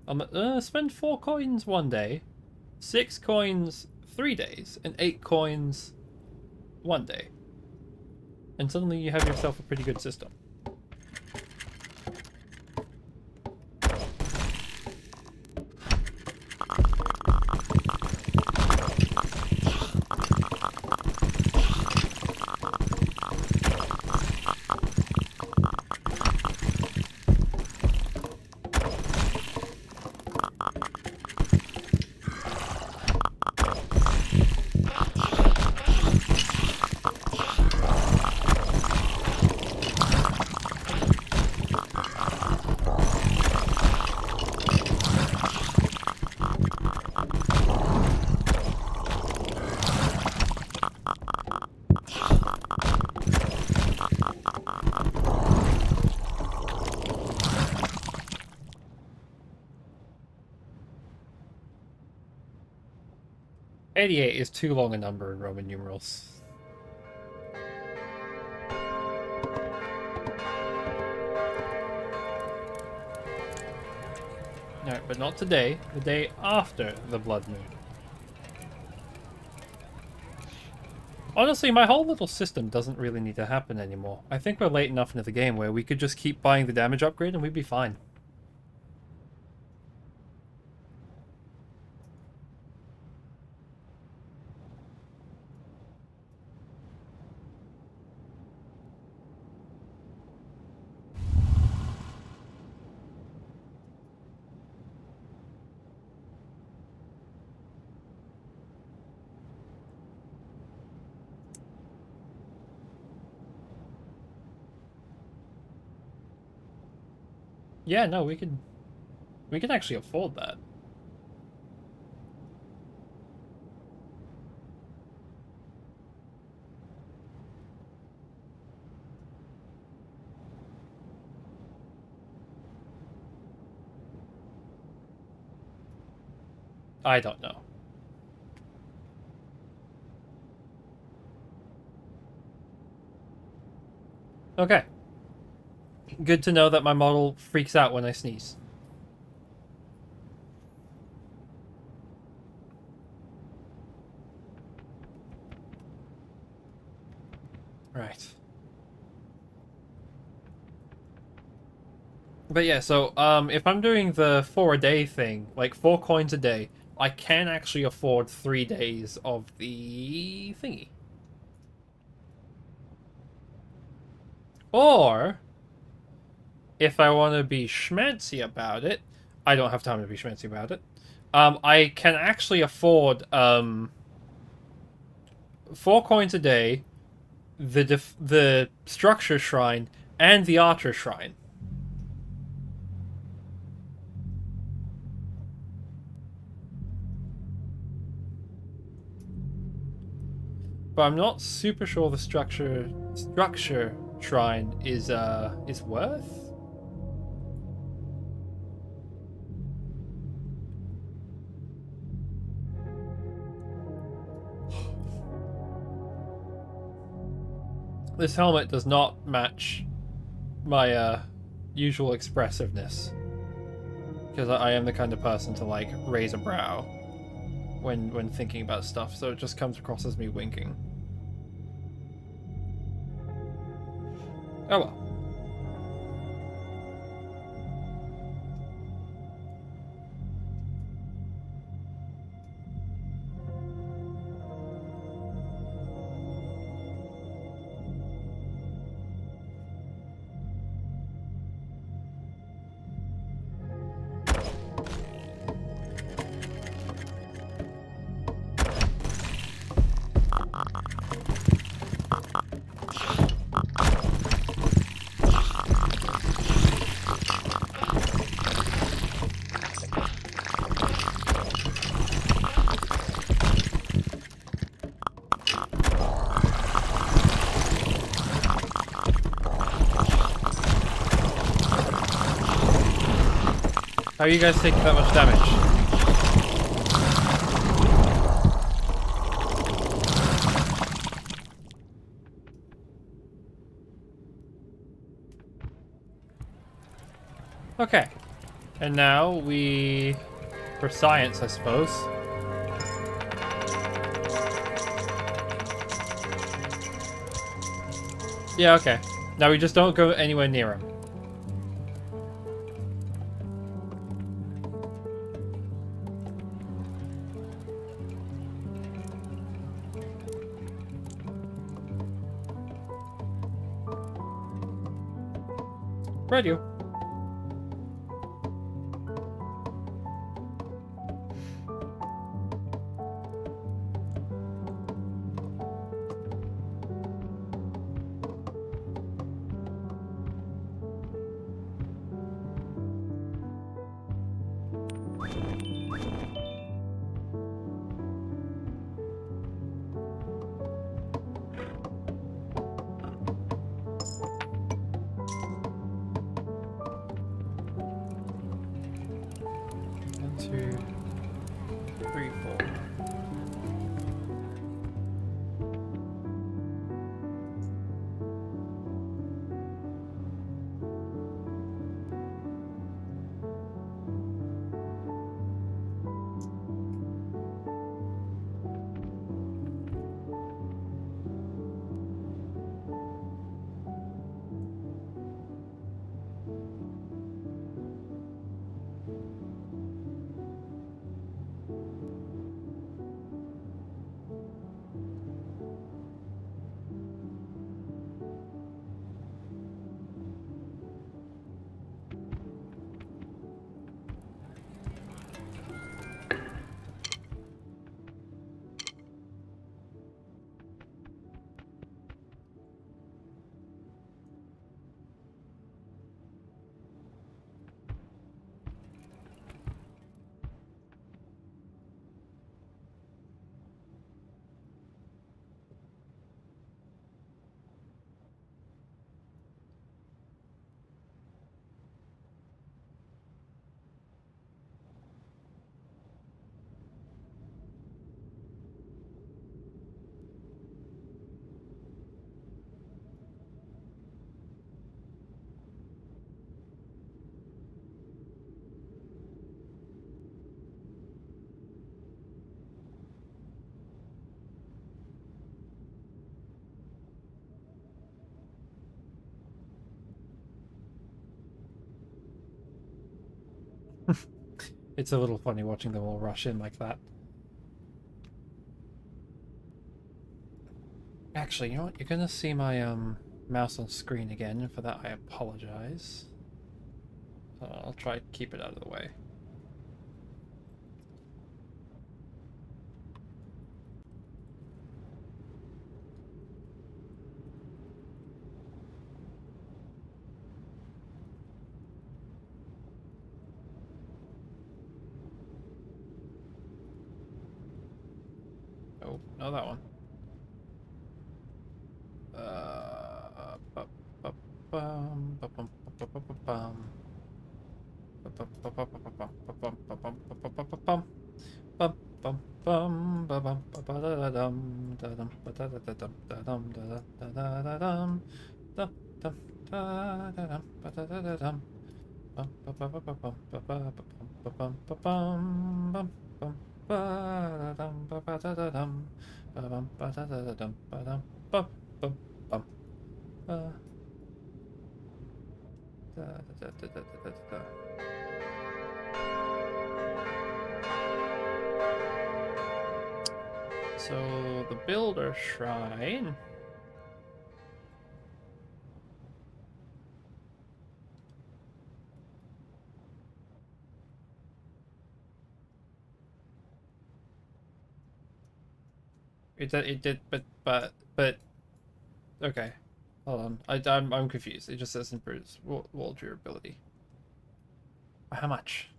I'm spend 4 coins one day, 6 coins 3 days, and 8 coins one day. And suddenly you have yourself a pretty good system. $88 is too long a number in Roman numerals. Alright, but not today. The day after the blood moon. Honestly, my whole little system doesn't really need to happen anymore. I think we're late enough into the game where we could just keep buying the damage upgrade and we'd be fine. Yeah, no, we can actually afford that. I don't know. Okay. Good to know that my model freaks out when I sneeze. Right. But yeah, so if I'm doing the 4 a day thing, like 4 coins a day, I can actually afford 3 days of the thingy. Or if I want to be schmancy about it, I don't have time to be schmancy about it. I can actually afford 4 coins a day, the structure shrine, and the archer shrine. But I'm not super sure the structure shrine is worth. This helmet does not match my usual expressiveness, because I am the kind of person to like raise a brow when thinking about stuff, so it just comes across as me winking. Oh well. How are you guys taking that much damage? Okay. And now we... For science, I suppose. Yeah, okay. Now we just don't go anywhere near him. Radio. One, two, three, four. It's a little funny watching them all rush in like that. Actually, you know what? You're gonna see my mouse on screen again. For that, I apologize. I'll try to keep it out of the way. Oh, no, that one. So the Builder Shrine. It did, but okay. Hold on, I'm confused. It just says improves wall durability. How much?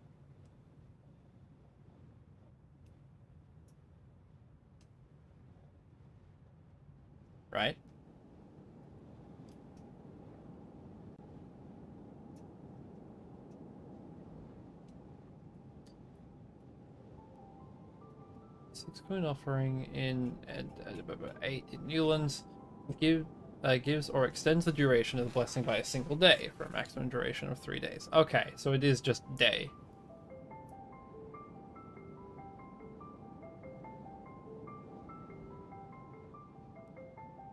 Right? Six coin offering in 8 in Newlands. Give gives or extends the duration of the blessing by a single day for a maximum duration of 3 days. Okay, so it is just day.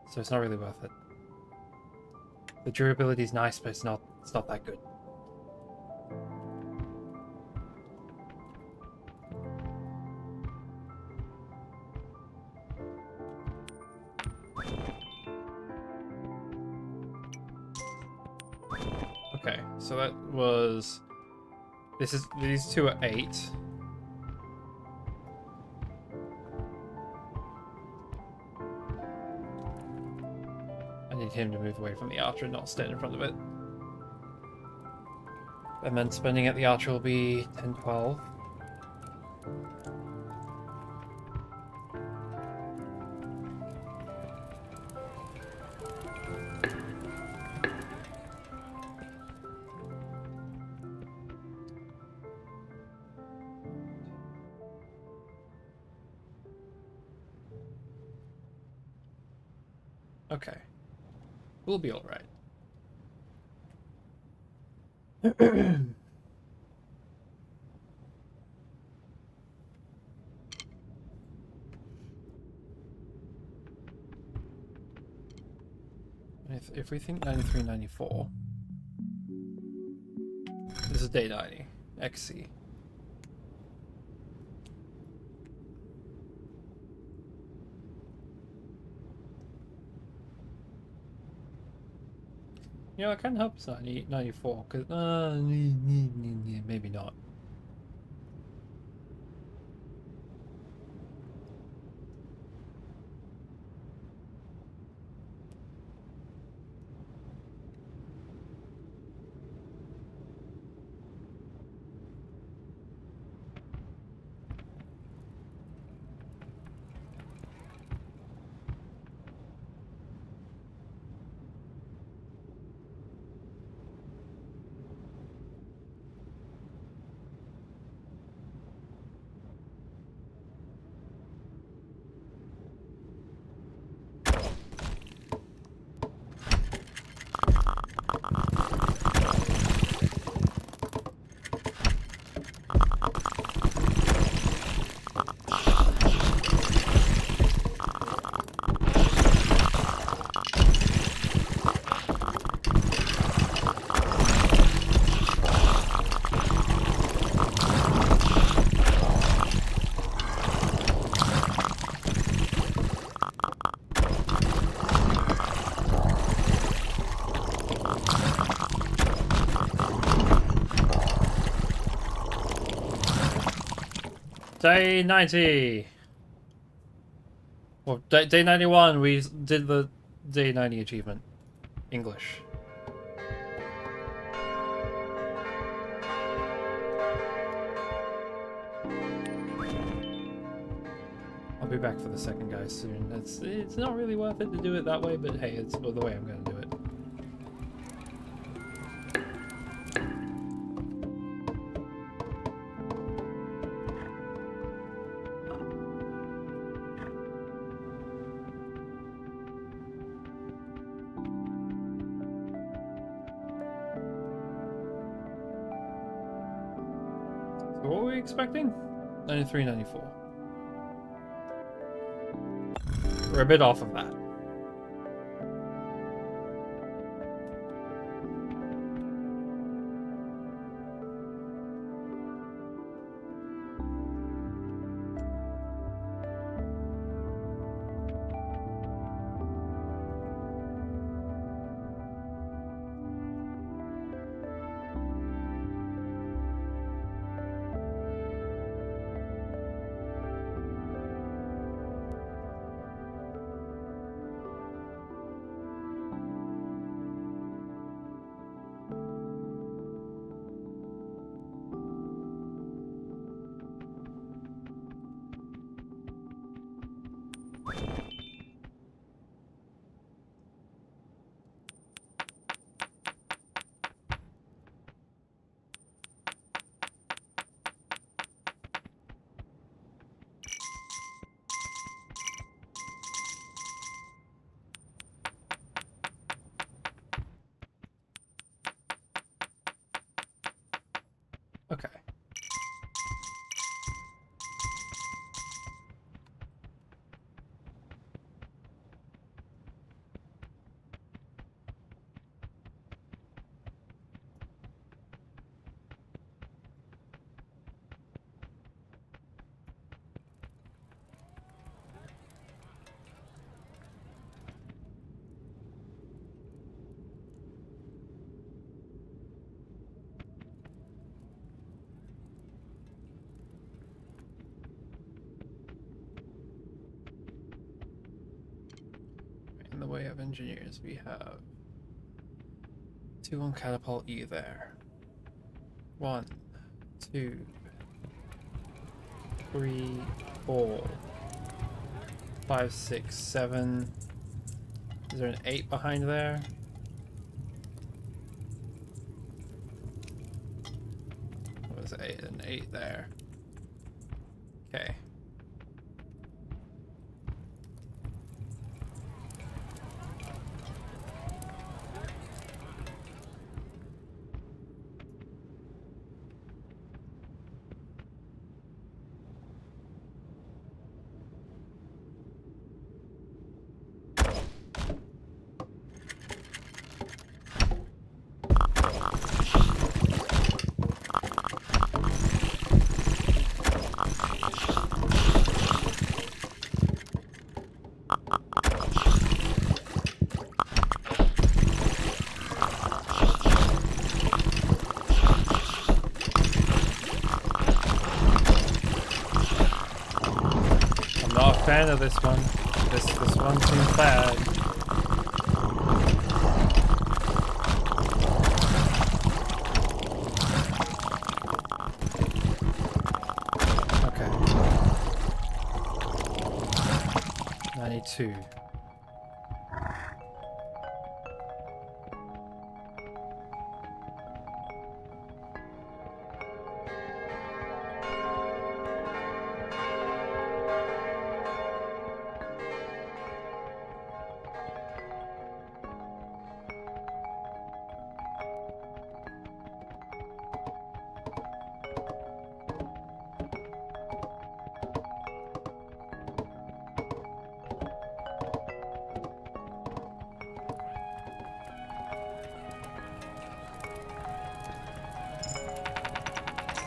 So it's not really worth it. The durability is nice, but it's not that good. Okay, so that was these two are 8. I need him to move away from the archer, not stand in front of it. And then spending at the archer will be 10, 12. Okay. We'll be alright. If we think 93, 94, this is day 90, XC. You know, I can't help it's 94, because, maybe not. Day 90! Well, day 91, we did the day 90 achievement. English. I'll be back for the second guy soon. It's not really worth it to do it that way, but hey, it's the way I'm going to do it. So what were we expecting? 93, 94. We're a bit off of that. we have engineers. We have 2 on catapult E there. 1, 2, 3, 4, 5, 6, 7. Is there an 8 behind there? What was it? An 8 there. Okay. Fan of this one. This one seems bad. Okay. 92.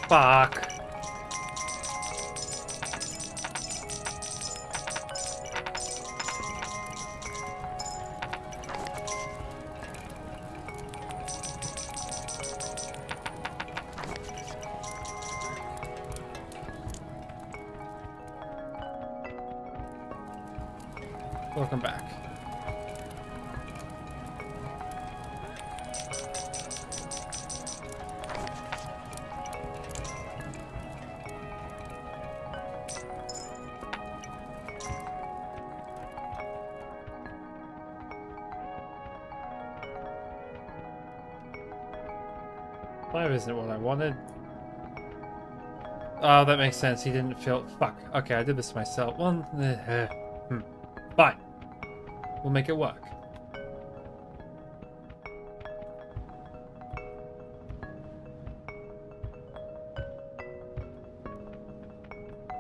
Fuck. Welcome back. Five isn't what I wanted. Oh, that makes sense. He didn't feel. Fuck. Okay, I did this myself. Well, fine. We'll make it work.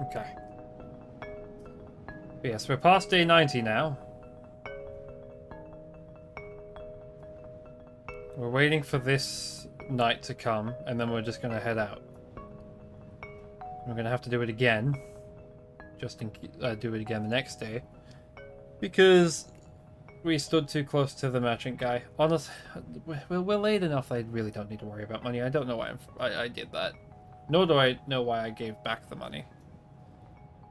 Okay. But yes, we're past day 90 now. We're waiting for this night to come, and then we're just going to head out. We're going to have to do it again. Just do it again the next day. Because we stood too close to the merchant guy. Honestly, we're late enough. I really don't need to worry about money. I don't know why I did that. Nor do I know why I gave back the money.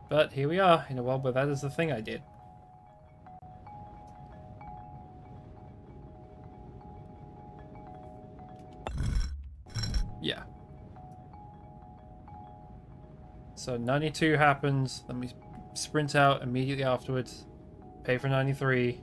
But here we are, in a world where that is the thing I did. Yeah. So 92 happens, then we sprint out immediately afterwards, pay for 93.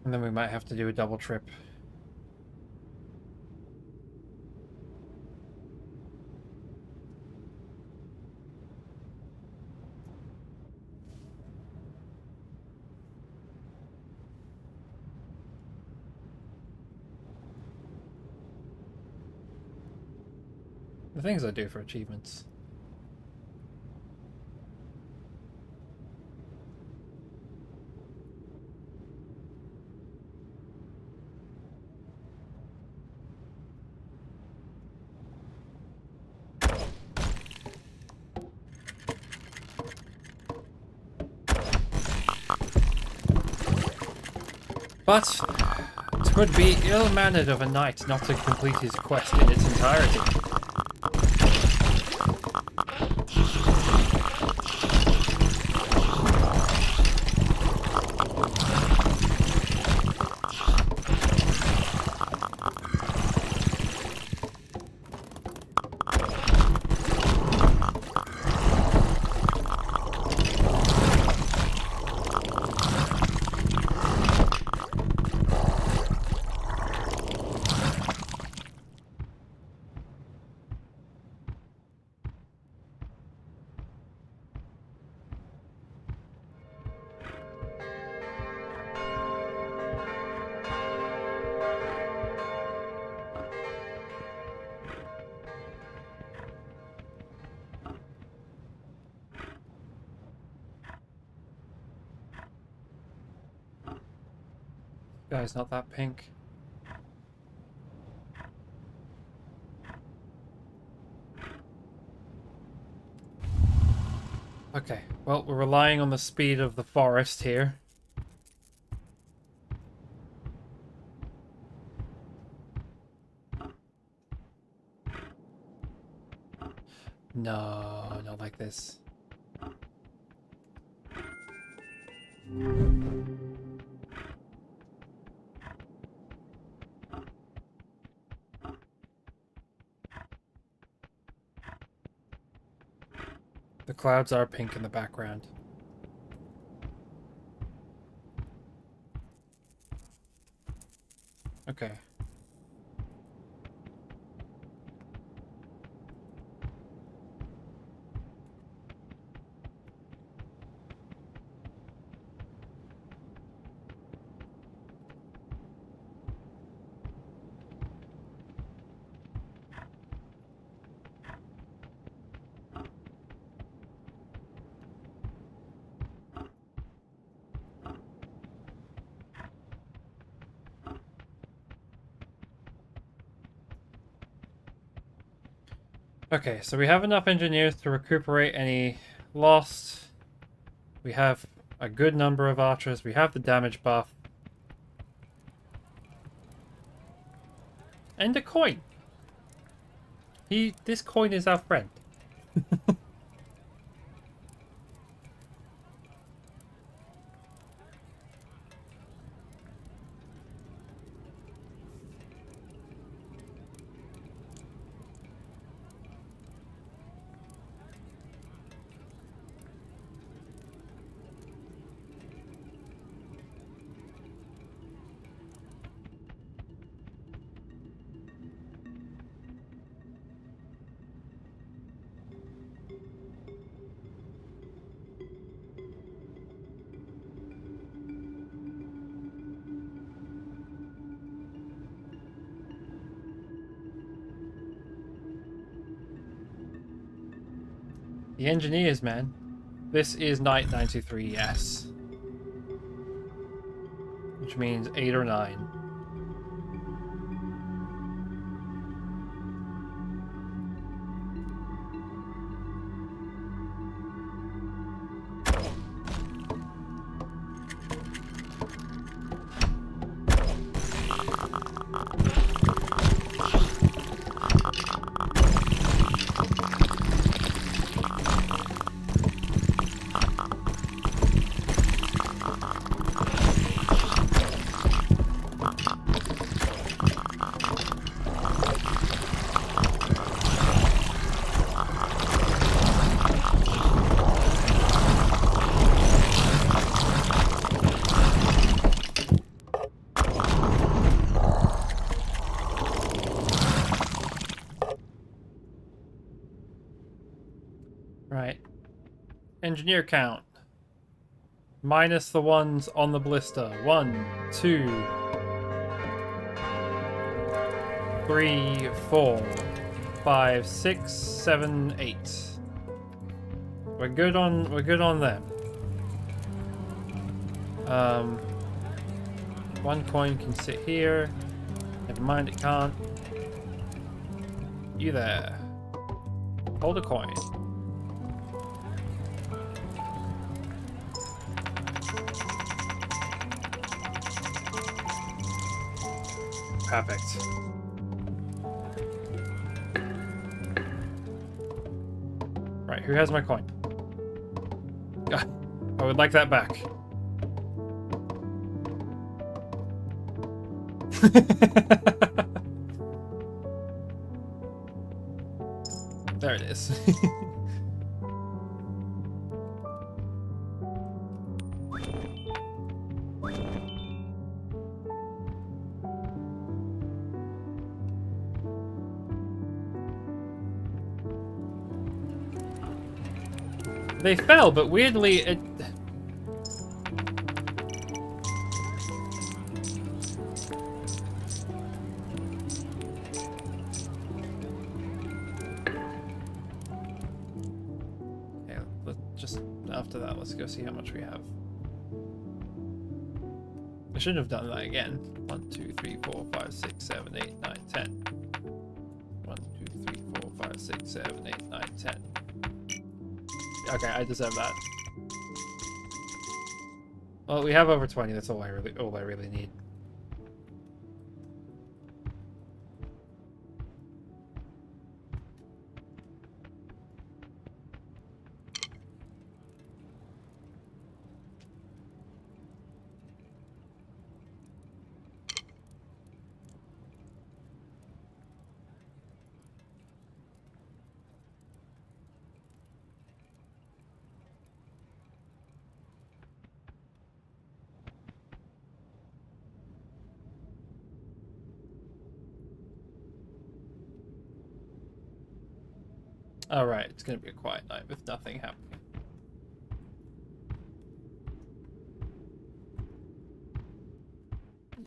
And then we might have to do a double trip. The things I do for achievements. But 'twould be ill-mannered of a knight not to complete his quest in its entirety. Guy's not that pink. Okay, well, we're relying on the speed of the forest here. No, not like this. The clouds are pink in the background. Okay. Okay, so we have enough engineers to recuperate any lost. We have a good number of archers. We have the damage buff. And a coin. This coin is our friend. The engineers, man. This is night 93, yes. Which means 8 or 9. Right. Engineer count. Minus the ones on the ballista. 1, 2, 3, 4, 5, 6, 7, 8. We're good on them. One coin can sit here. Never mind, it can't. You there. Hold a coin. Perfect. Right, who has my coin? Ah, I would like that back. There it is. They fell, but weirdly it... Okay, let's just... After that, let's go see how much we have. I shouldn't have done that again. 1, 2, 3, 4, 5, 6, 7, 8, 9, 10. 1, 2, 3, 4, 5, 6, 7, 8, 9, 10. Okay, I deserve that. Well, we have over 20. That's all I really need. Alright, it's gonna be a quiet night with nothing happening.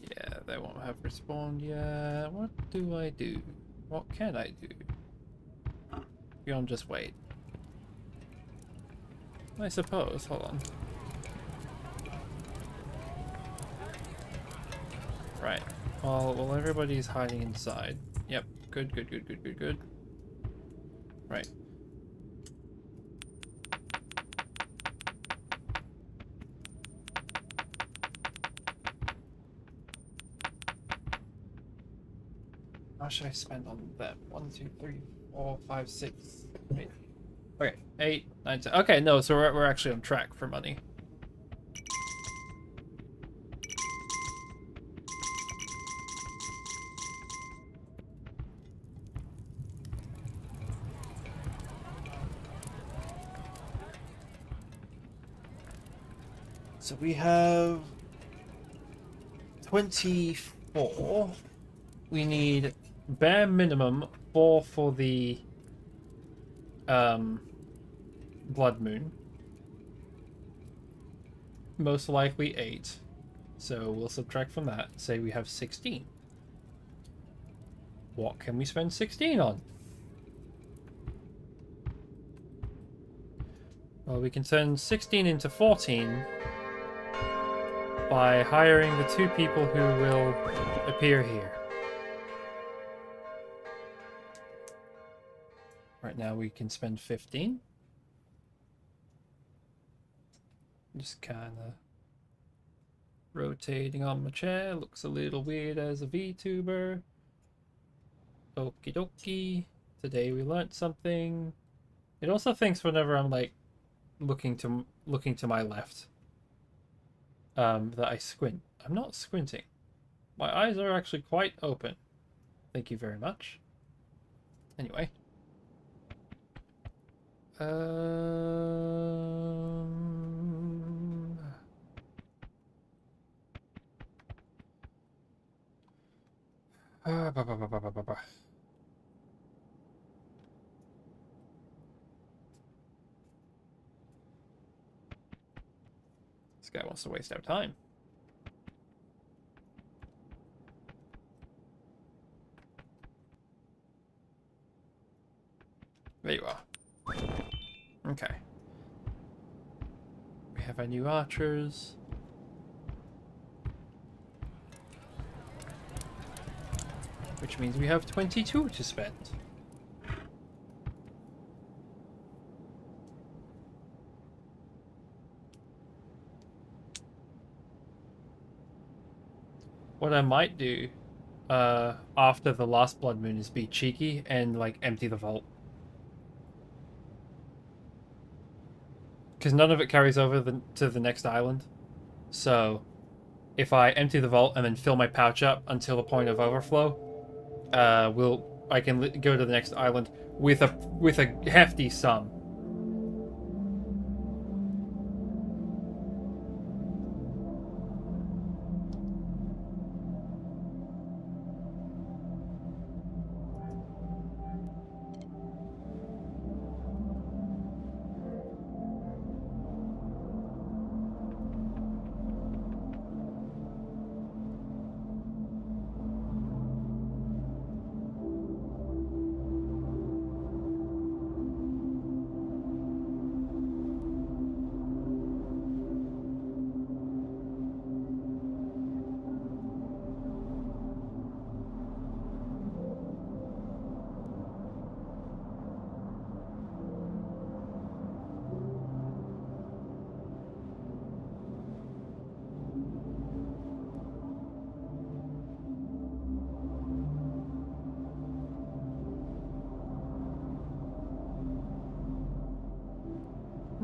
Yeah, they won't have respawned yet. What do I do? What can I do? Beyond just wait. I suppose. Hold on. Right. Well, everybody's hiding inside. Yep. Good, good, good, good, good, good. Right. How should I spend on that? 1, 2, 3, 4, 5, 6, 8. Okay, 8, 9, 10. Okay, no, so we're actually on track for money. So we have 24. We need bare minimum 4 for the blood moon. Most likely 8. So we'll subtract from that. Say we have 16. What can we spend 16 on? Well, we can turn 16 into 14 by hiring the 2 people who will appear here. Right now we can spend 15. Just kind of rotating on my chair. Looks a little weird as a VTuber. Okie dokie. Today we learnt something. It also thinks whenever I'm like looking to my left that I squint. I'm not squinting. My eyes are actually quite open. Thank you very much. Anyway. This guy wants to waste our time. There you are. Okay. We have our new archers. Which means we have 22 to spend. What I might do after the last blood moon is be cheeky and like empty the vault. Because none of it carries over to the next island. So if I empty the vault and then fill my pouch up until the point of overflow, I can go to the next island with a hefty sum.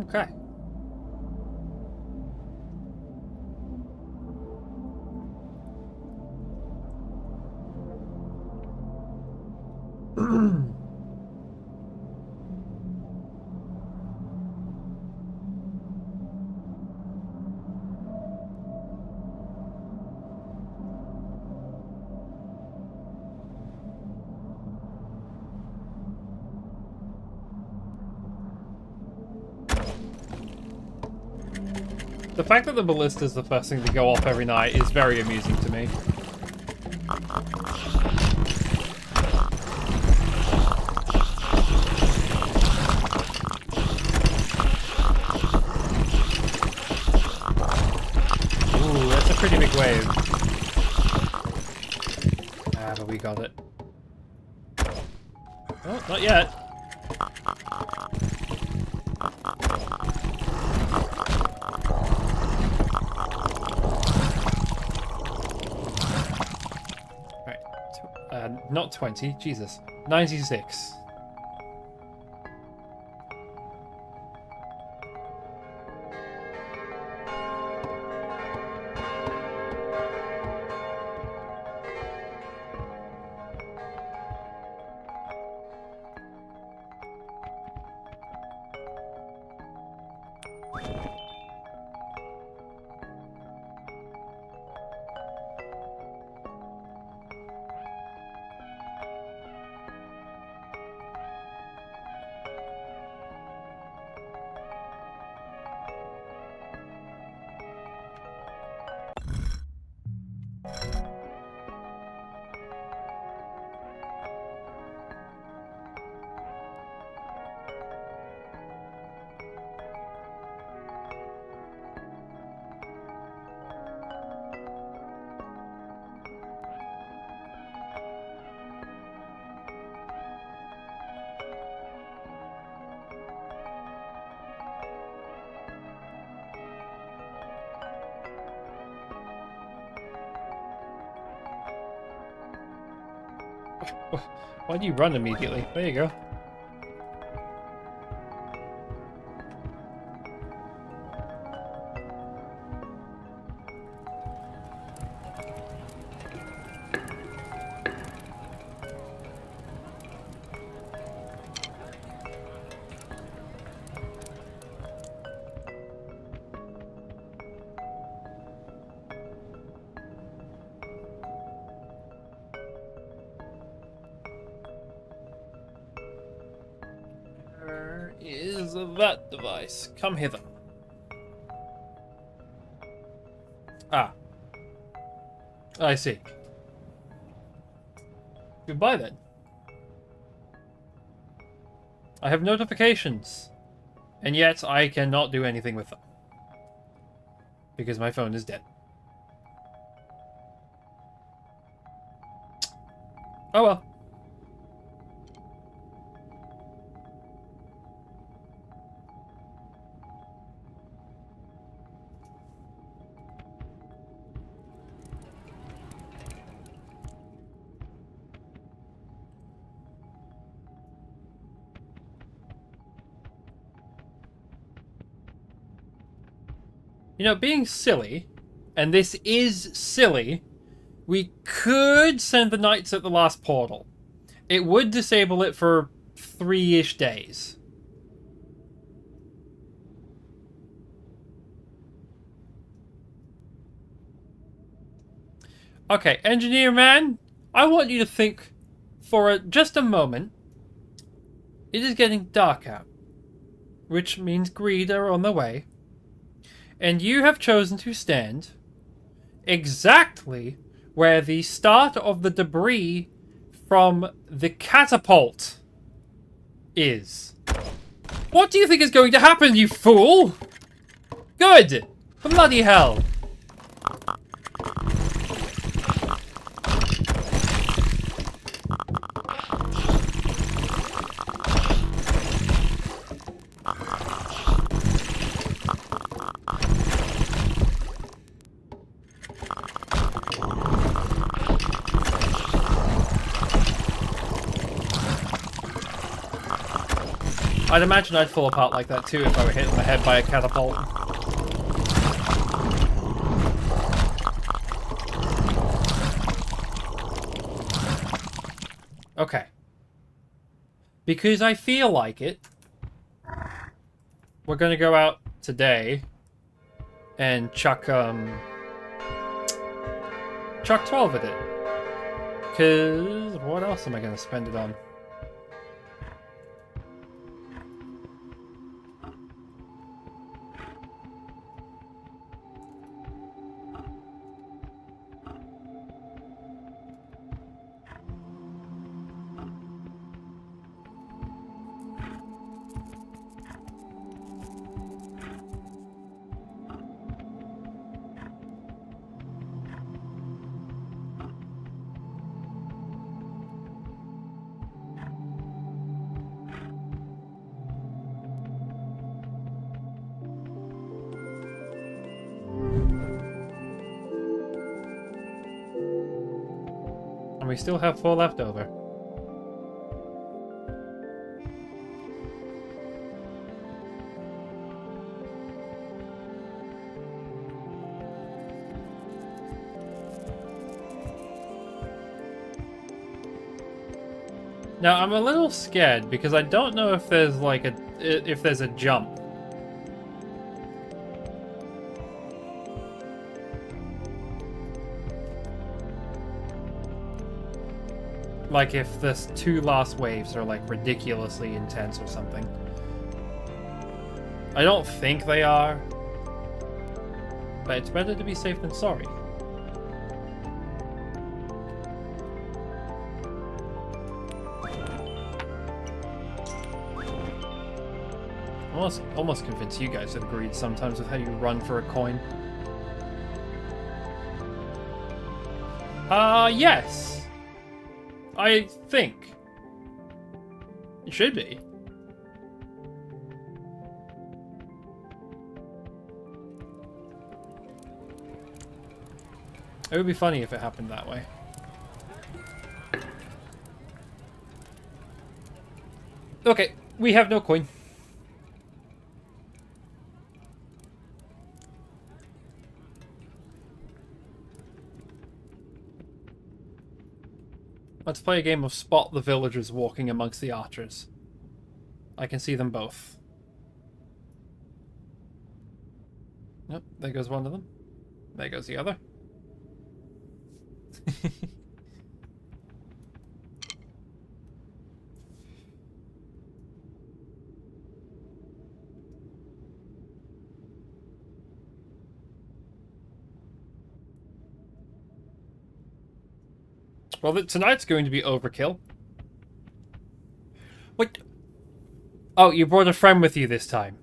Okay. The fact that the ballista is the first thing to go off every night is very amusing to me. Ooh, that's a pretty big wave. Ah, but we got it. Oh, not yet. Not 20, Jesus. 96. Why do you run immediately? There you go. Where is that device? Come hither. Ah. I see. Goodbye then. I have notifications, and yet I cannot do anything with them. Because my phone is dead. Oh well. You know, being silly, and this is silly, we could send the knights at the last portal. It would disable it for 3-ish days. Okay, engineer man, I want you to think for just a moment. It is getting dark out, which means greed are on the way, and you have chosen to stand exactly where the start of the debris from the catapult is. What do you think is going to happen, you fool? Good! Bloody hell! I'd imagine I'd fall apart like that too if I were hit in the head by a catapult. Okay. Because I feel like it, we're gonna go out today and chuck 12 at it. Cause what else am I gonna spend it on? We still have 4 left over. Now I'm a little scared because I don't know if there's like a jump. Like if the 2 last waves are like ridiculously intense or something. I don't think they are. But it's better to be safe than sorry. Almost convinced you guys have agreed sometimes with how you run for a coin. Yes. I think. It should be. It would be funny if it happened that way. Okay, we have no coin. Let's play a game of spot the villagers walking amongst the archers. I can see them both. Yep, there goes one of them. There goes the other. Well, tonight's going to be overkill. What? Oh, you brought a friend with you this time.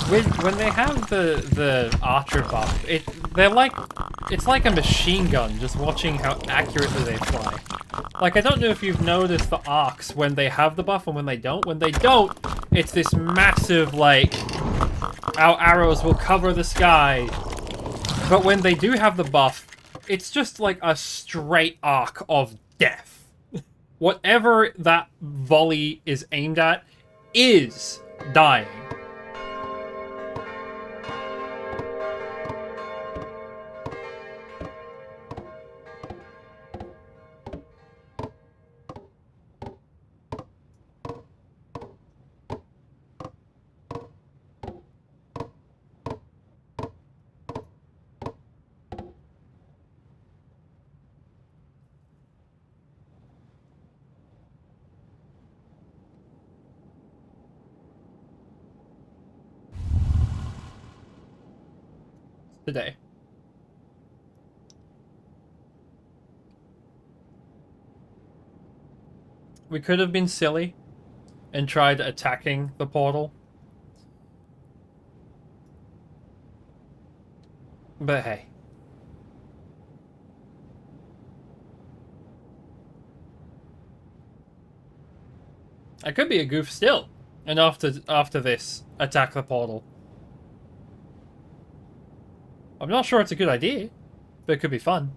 when they have the archer buff, it's like a machine gun, just watching how accurately they fly. Like, I don't know if you've noticed the arcs when they have the buff and when they don't. When they don't, it's this massive, like, our arrows will cover the sky. But when they do have the buff, it's just like a straight arc of death. Whatever that volley is aimed at is dying. Today. We could have been silly and tried attacking the portal. But hey. I could be a goof still. And after this, attack the portal. I'm not sure it's a good idea, but it could be fun.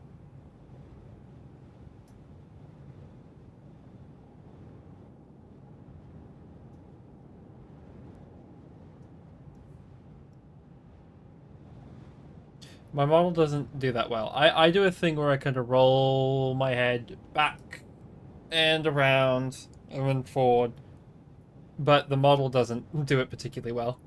My model doesn't do that well. I do a thing where I kind of roll my head back and around and then forward, but the model doesn't do it particularly well.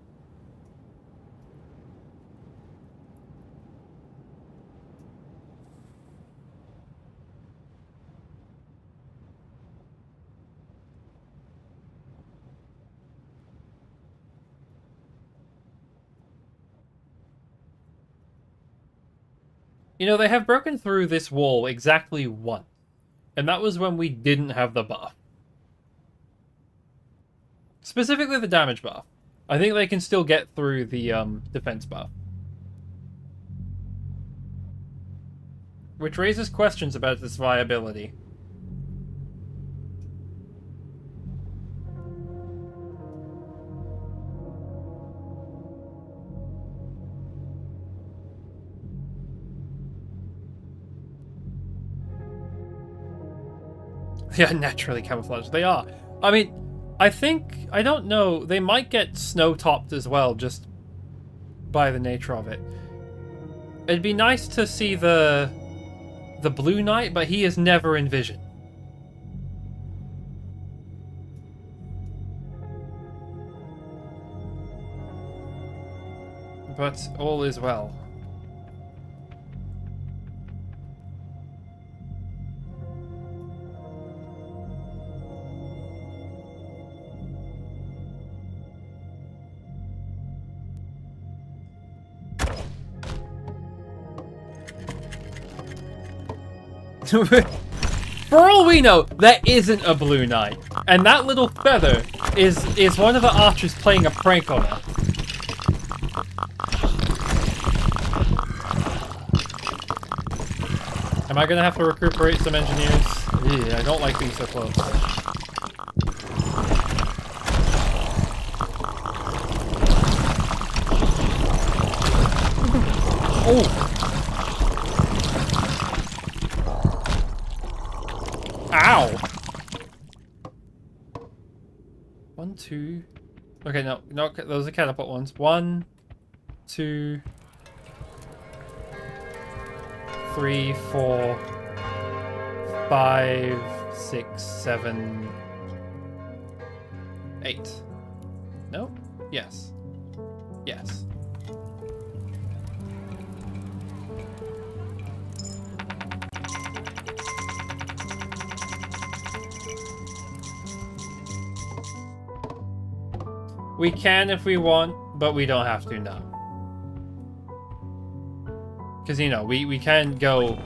You know, they have broken through this wall exactly once, and that was when we didn't have the buff. Specifically the damage buff. I think they can still get through the defense buff. Which raises questions about its viability. They are naturally camouflaged. They are. I mean, I don't know, they might get snow-topped as well, just by the nature of it. It'd be nice to see the Blue Knight, but he is never in vision. But all is well. For all we know, that isn't a Blue Knight, and that little feather is one of the archers playing a prank on her. Am I gonna have to recuperate some engineers? Yeah, I don't like being so close. Oh! Ow! 1, 2. Okay, no, those are catapult ones. 1, 2, 3, 4, 5, 6, 7, 8. No? Yes. Yes. We can if we want, but we don't have to now. Because, you know, we can go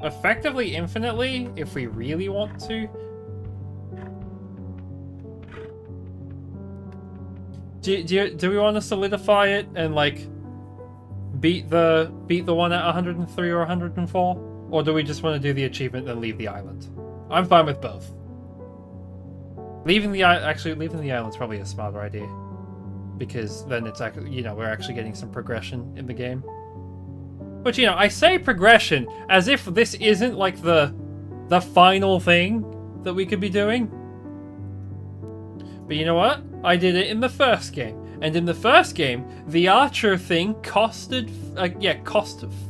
effectively infinitely if we really want to. Do we want to solidify it and like beat the one at 103 or 104, or do we just want to do the achievement and leave the island? I'm fine with both. Leaving the island's probably a smarter idea, because then it's actually, you know, we're actually getting some progression in the game. But you know, I say progression as if this isn't like the final thing that we could be doing. But you know what? I did it in the first game. And in the first game, the archer thing cost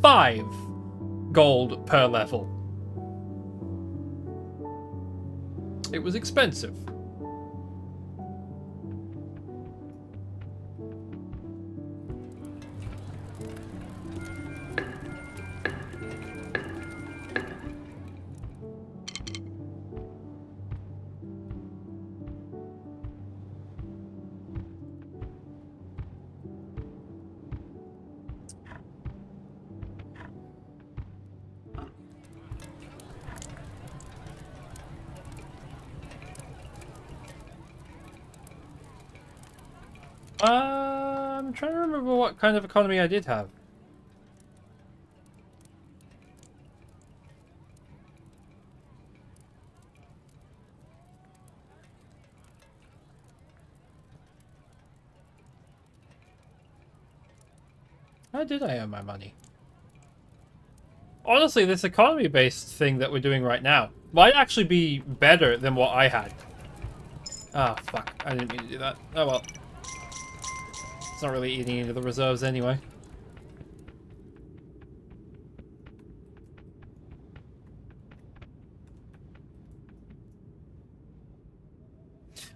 5 gold per level. It was expensive. I'm trying to remember what kind of economy I did have. How did I earn my money? Honestly, this economy-based thing that we're doing right now might actually be better than what I had. Ah, fuck. I didn't mean to do that. Oh well. It's not really eating into the reserves anyway.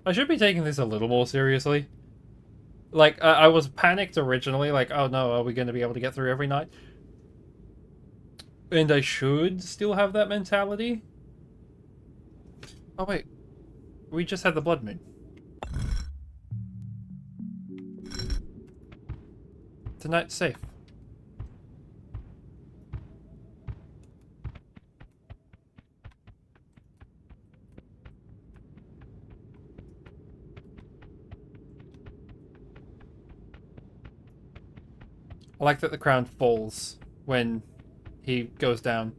I should be taking this a little more seriously. Like, I was panicked originally, like, oh no, are we going to be able to get through every night? And I should still have that mentality. Oh wait, we just had the blood moon. Tonight's safe. I like that the crown falls when he goes down.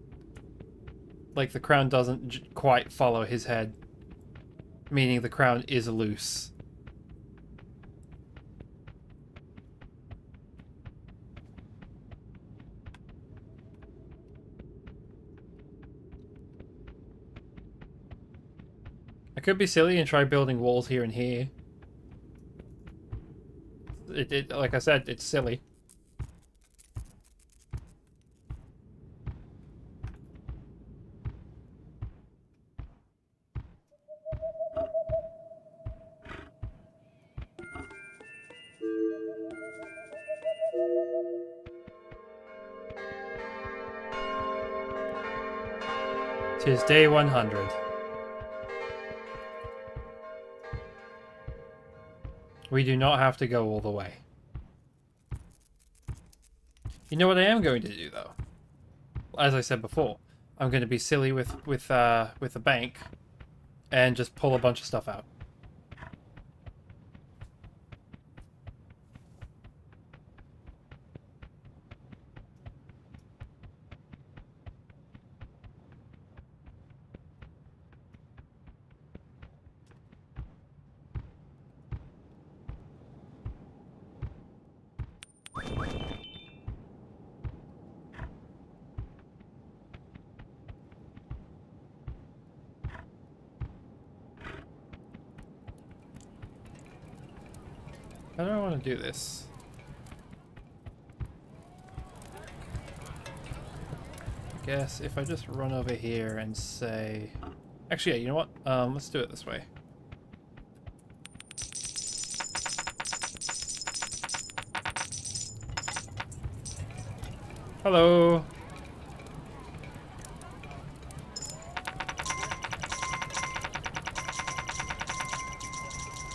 Like, the crown doesn't quite follow his head. Meaning the crown is loose. I could be silly and try building walls here and here. Like I said, it's silly. Tis day 100. We do not have to go all the way. You know what I am going to do, though? As I said before, I'm going to be silly with the bank and just pull a bunch of stuff out. How do I want to do this? I guess if I just run over here and say... Actually, yeah, you know what? Let's do it this way. Hello.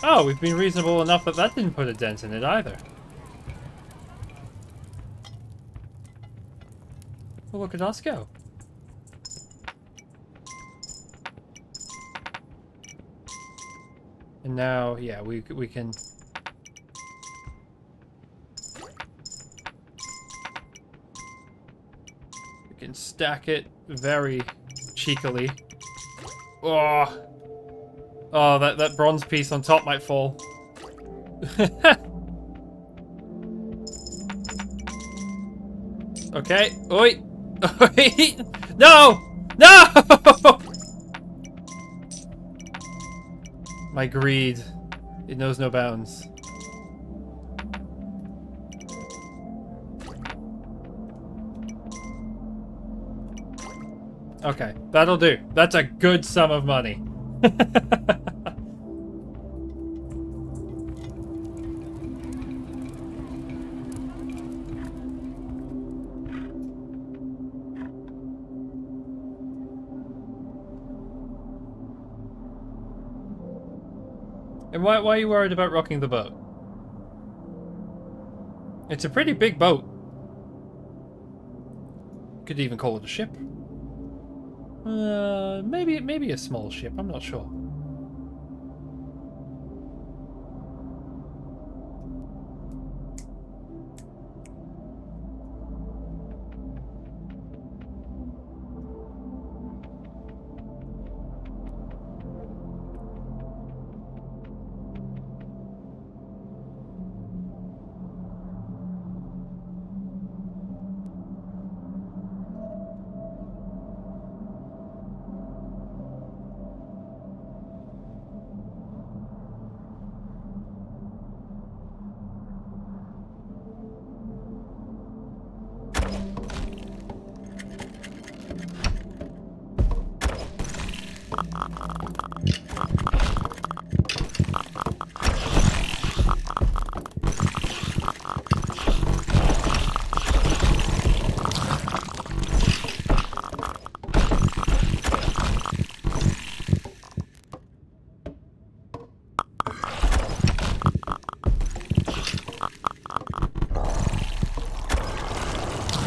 Oh, we've been reasonable enough that that didn't put a dent in it either. Well, look at us go. And now, yeah, we can can stack it very cheekily. Oh, oh, that bronze piece on top might fall. Okay. Oi. Oi. No! No! My greed. It knows no bounds. Okay, that'll do. That's a good sum of money. And why are you worried about rocking the boat? It's a pretty big boat. Could even call it a ship. Maybe a small ship. I'm not sure.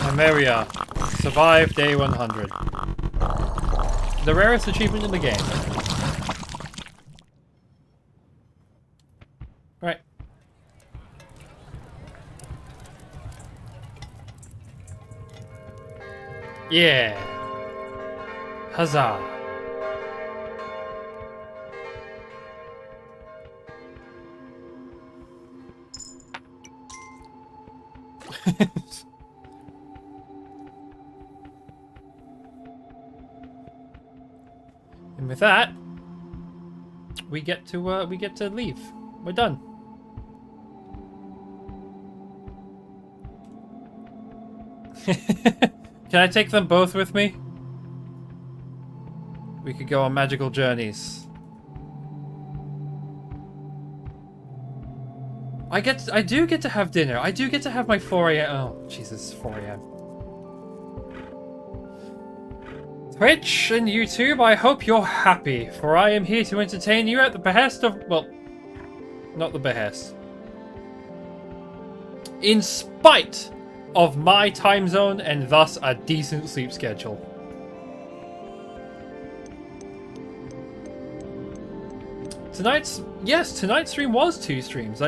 And there we are. Survive day 100. The rarest achievement in the game. Right. Yeah. Huzzah. And with that, we get to leave. We're done. Can I take them both with me? We could go on magical journeys. I do get to have dinner. I do get to have my 4 a.m. Oh, Jesus, 4 a.m. Twitch and YouTube, I hope you're happy, for I am here to entertain you at the behest of... well, not the behest. In spite of my time zone and thus a decent sleep schedule. Tonight's stream was 2 streams.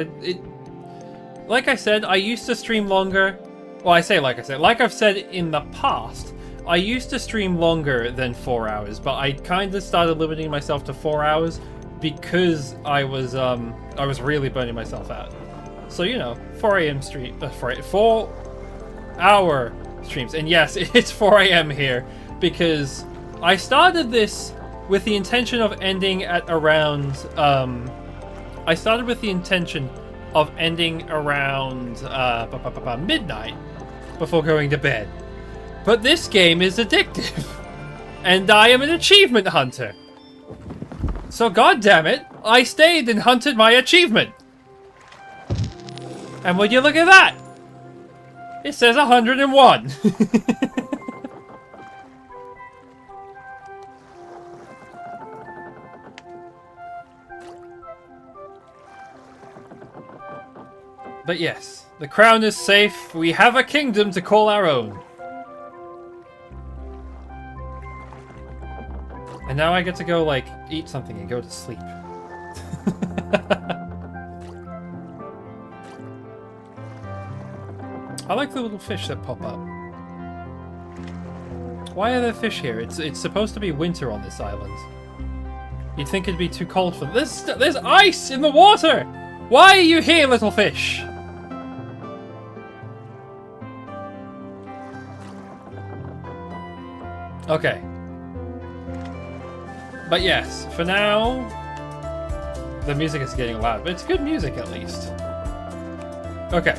Like I said, I used to stream longer. Well, like I've said in the past, I used to stream longer than 4 hours, but I kind of started limiting myself to 4 hours because I was really burning myself out. So, you know, 4 a.m. stream, 4 hour streams. And yes, it's 4 a.m. here because I started this with the intention of ending at around, I started with the intention of ending around midnight before going to bed. But this game is addictive, and I am an achievement hunter. So goddammit, I stayed and hunted my achievement. And would you look at that? It says 101. But yes, the crown is safe. We have a kingdom to call our own. And now I get to go, like, eat something and go to sleep. I like the little fish that pop up. Why are there fish here? It's supposed to be winter on this island. You'd think it'd be too cold for them. There's ice in the water! Why are you here, little fish? Okay. But yes, for now, the music is getting loud, but it's good music at least. Okay.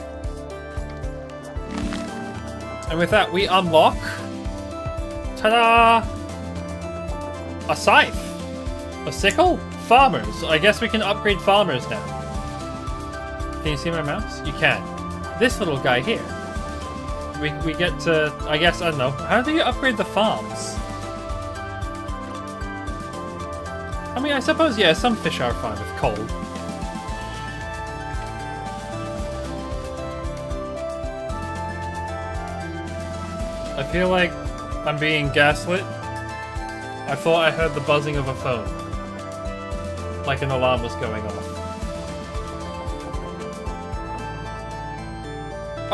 And with that, we unlock... Ta-da! A scythe. A sickle? Farmers. I guess we can upgrade farmers now. Can you see my mouse? You can. This little guy here. We get to... I guess, I don't know. How do you upgrade the farms? I mean, I suppose, yeah, some fish are fine with cold. I feel like I'm being gaslit. I thought I heard the buzzing of a phone. Like an alarm was going off.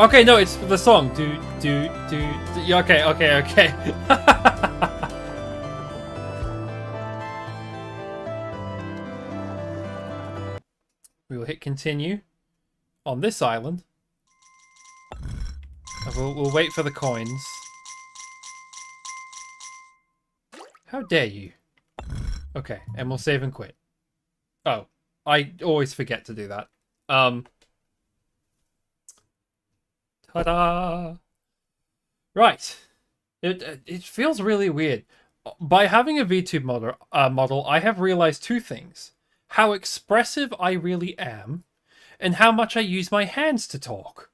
Okay, no, it's the song. Do. Okay. We will hit continue on this island. We'll wait for the coins. How dare you? Okay, and we'll save and quit. Oh, I always forget to do that. Ta-da! Right. It feels really weird. By having a VTube model, I have realized two things. How expressive I really am, and how much I use my hands to talk.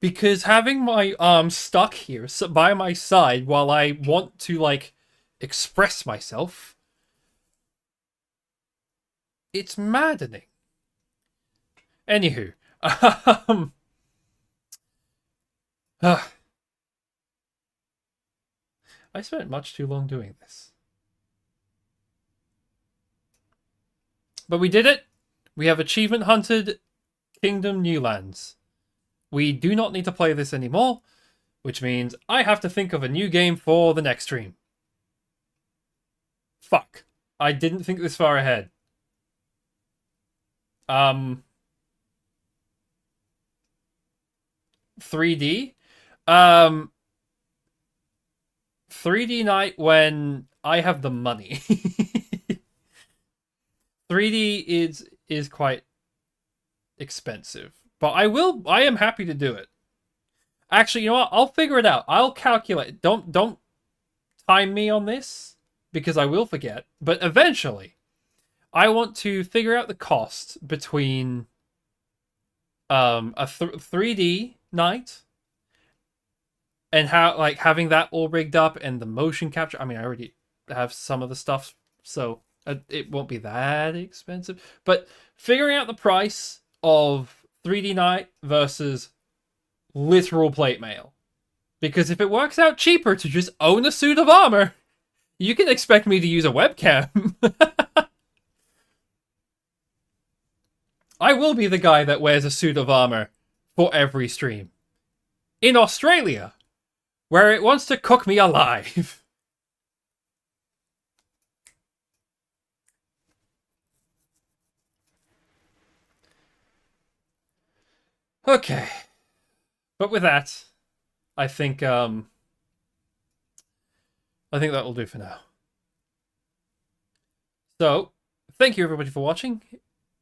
Because having my arms stuck here by my side while I want to, like, express myself, it's maddening. Anywho, I spent much too long doing this. But we did it. We have achievement hunted Kingdom Newlands. We do not need to play this anymore, which means I have to think of a new game for the next stream. Fuck. I didn't think this far ahead. 3D? 3D night when I have the money. 3D is quite expensive, but I am happy to do it. Actually, you know what? I'll figure it out. I'll calculate. Don't time me on this because I will forget, but eventually I want to figure out the cost between a 3D night and how, like, having that all rigged up and the motion capture. I mean, I already have some of the stuff, so it won't be that expensive. But figuring out the price of 3D night versus literal plate mail. Because if it works out cheaper to just own a suit of armor, you can expect me to use a webcam. I will be the guy that wears a suit of armor for every stream. In Australia, where it wants to cook me alive. Okay. But with that, I think that will do for now. So, thank you everybody for watching.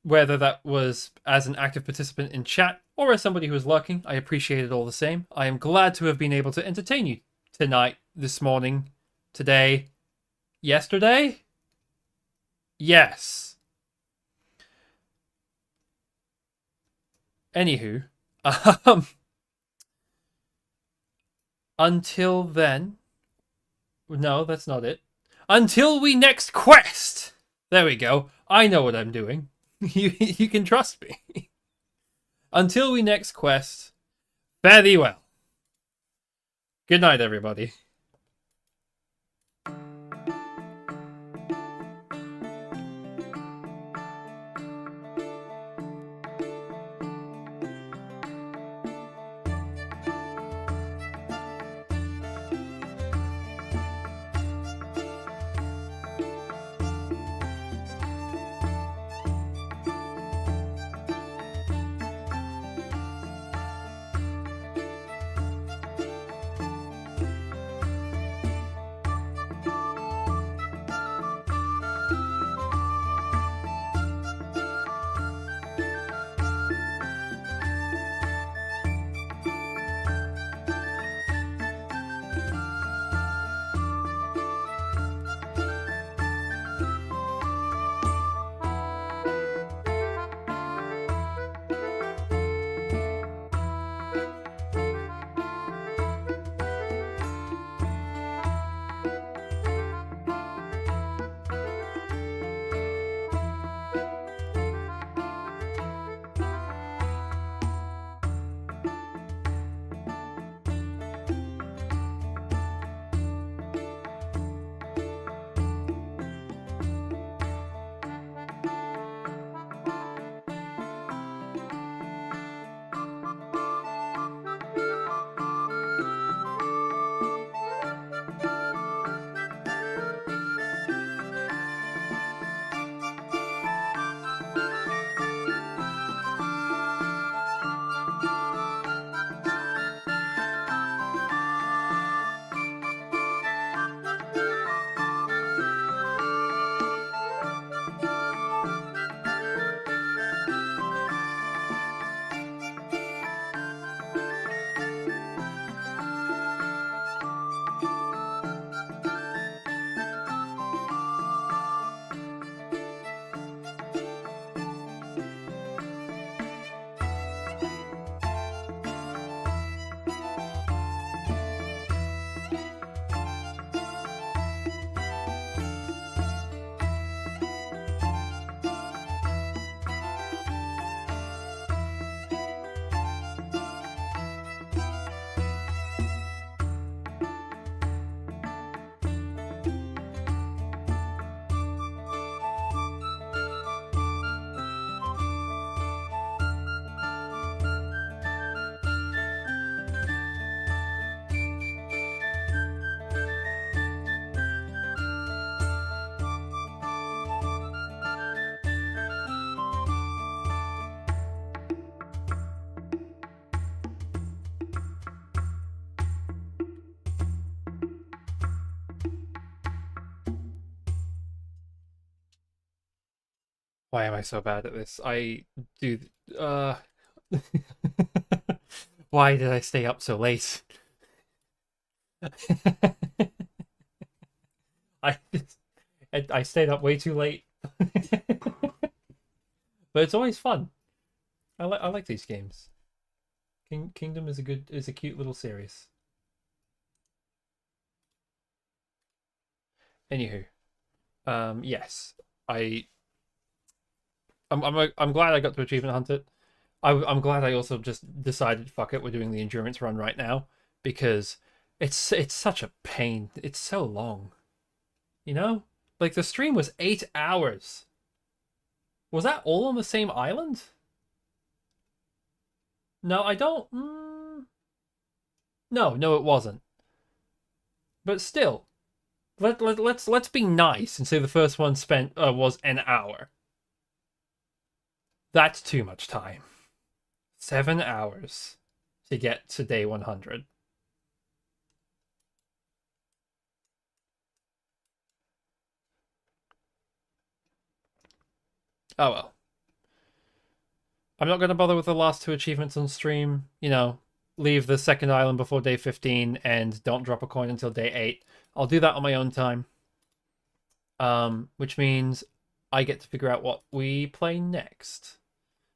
Whether that was as an active participant in chat or as somebody who was lurking, I appreciate it all the same. I am glad to have been able to entertain you tonight, this morning, today, yesterday? Yes. Anywho, until then, no, that's not it. Until we next quest. There we go. I know what I'm doing. You can trust me. Until we next quest, fare thee well. Good night, everybody. Why am I so bad at this? I do. Uh. Why did I stay up so late? I I stayed up way too late. But it's always fun. I like these games. Kingdom is a cute little series. Anywho, yes, I I'm glad I got to achievement hunt it. I'm glad I also just decided fuck it, we're doing the endurance run right now because it's such a pain. It's so long, you know. Like the stream was 8 hours. Was that all on the same island? No, I don't. No, it wasn't. But still, let's be nice and say the first one spent was an hour. That's too much time. 7 hours to get to day 100. Oh well. I'm not going to bother with the last two achievements on stream. You know, leave the second island before day 15 and don't drop a coin until day 8. I'll do that on my own time. Which means I get to figure out what we play next.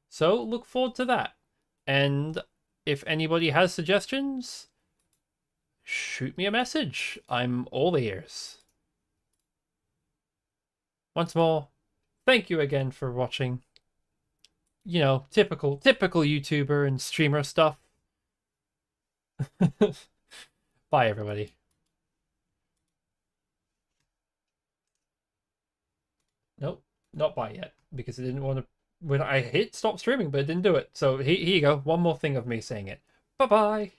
So look forward to that. And if anybody has suggestions, shoot me a message. I'm all ears. Once more, thank you again for watching. You know, typical YouTuber and streamer stuff. Bye, everybody. Nope, not bye yet, because it didn't want to... When I hit stop streaming, but it didn't do it. So here you go. One more thing of me saying it. Bye-bye.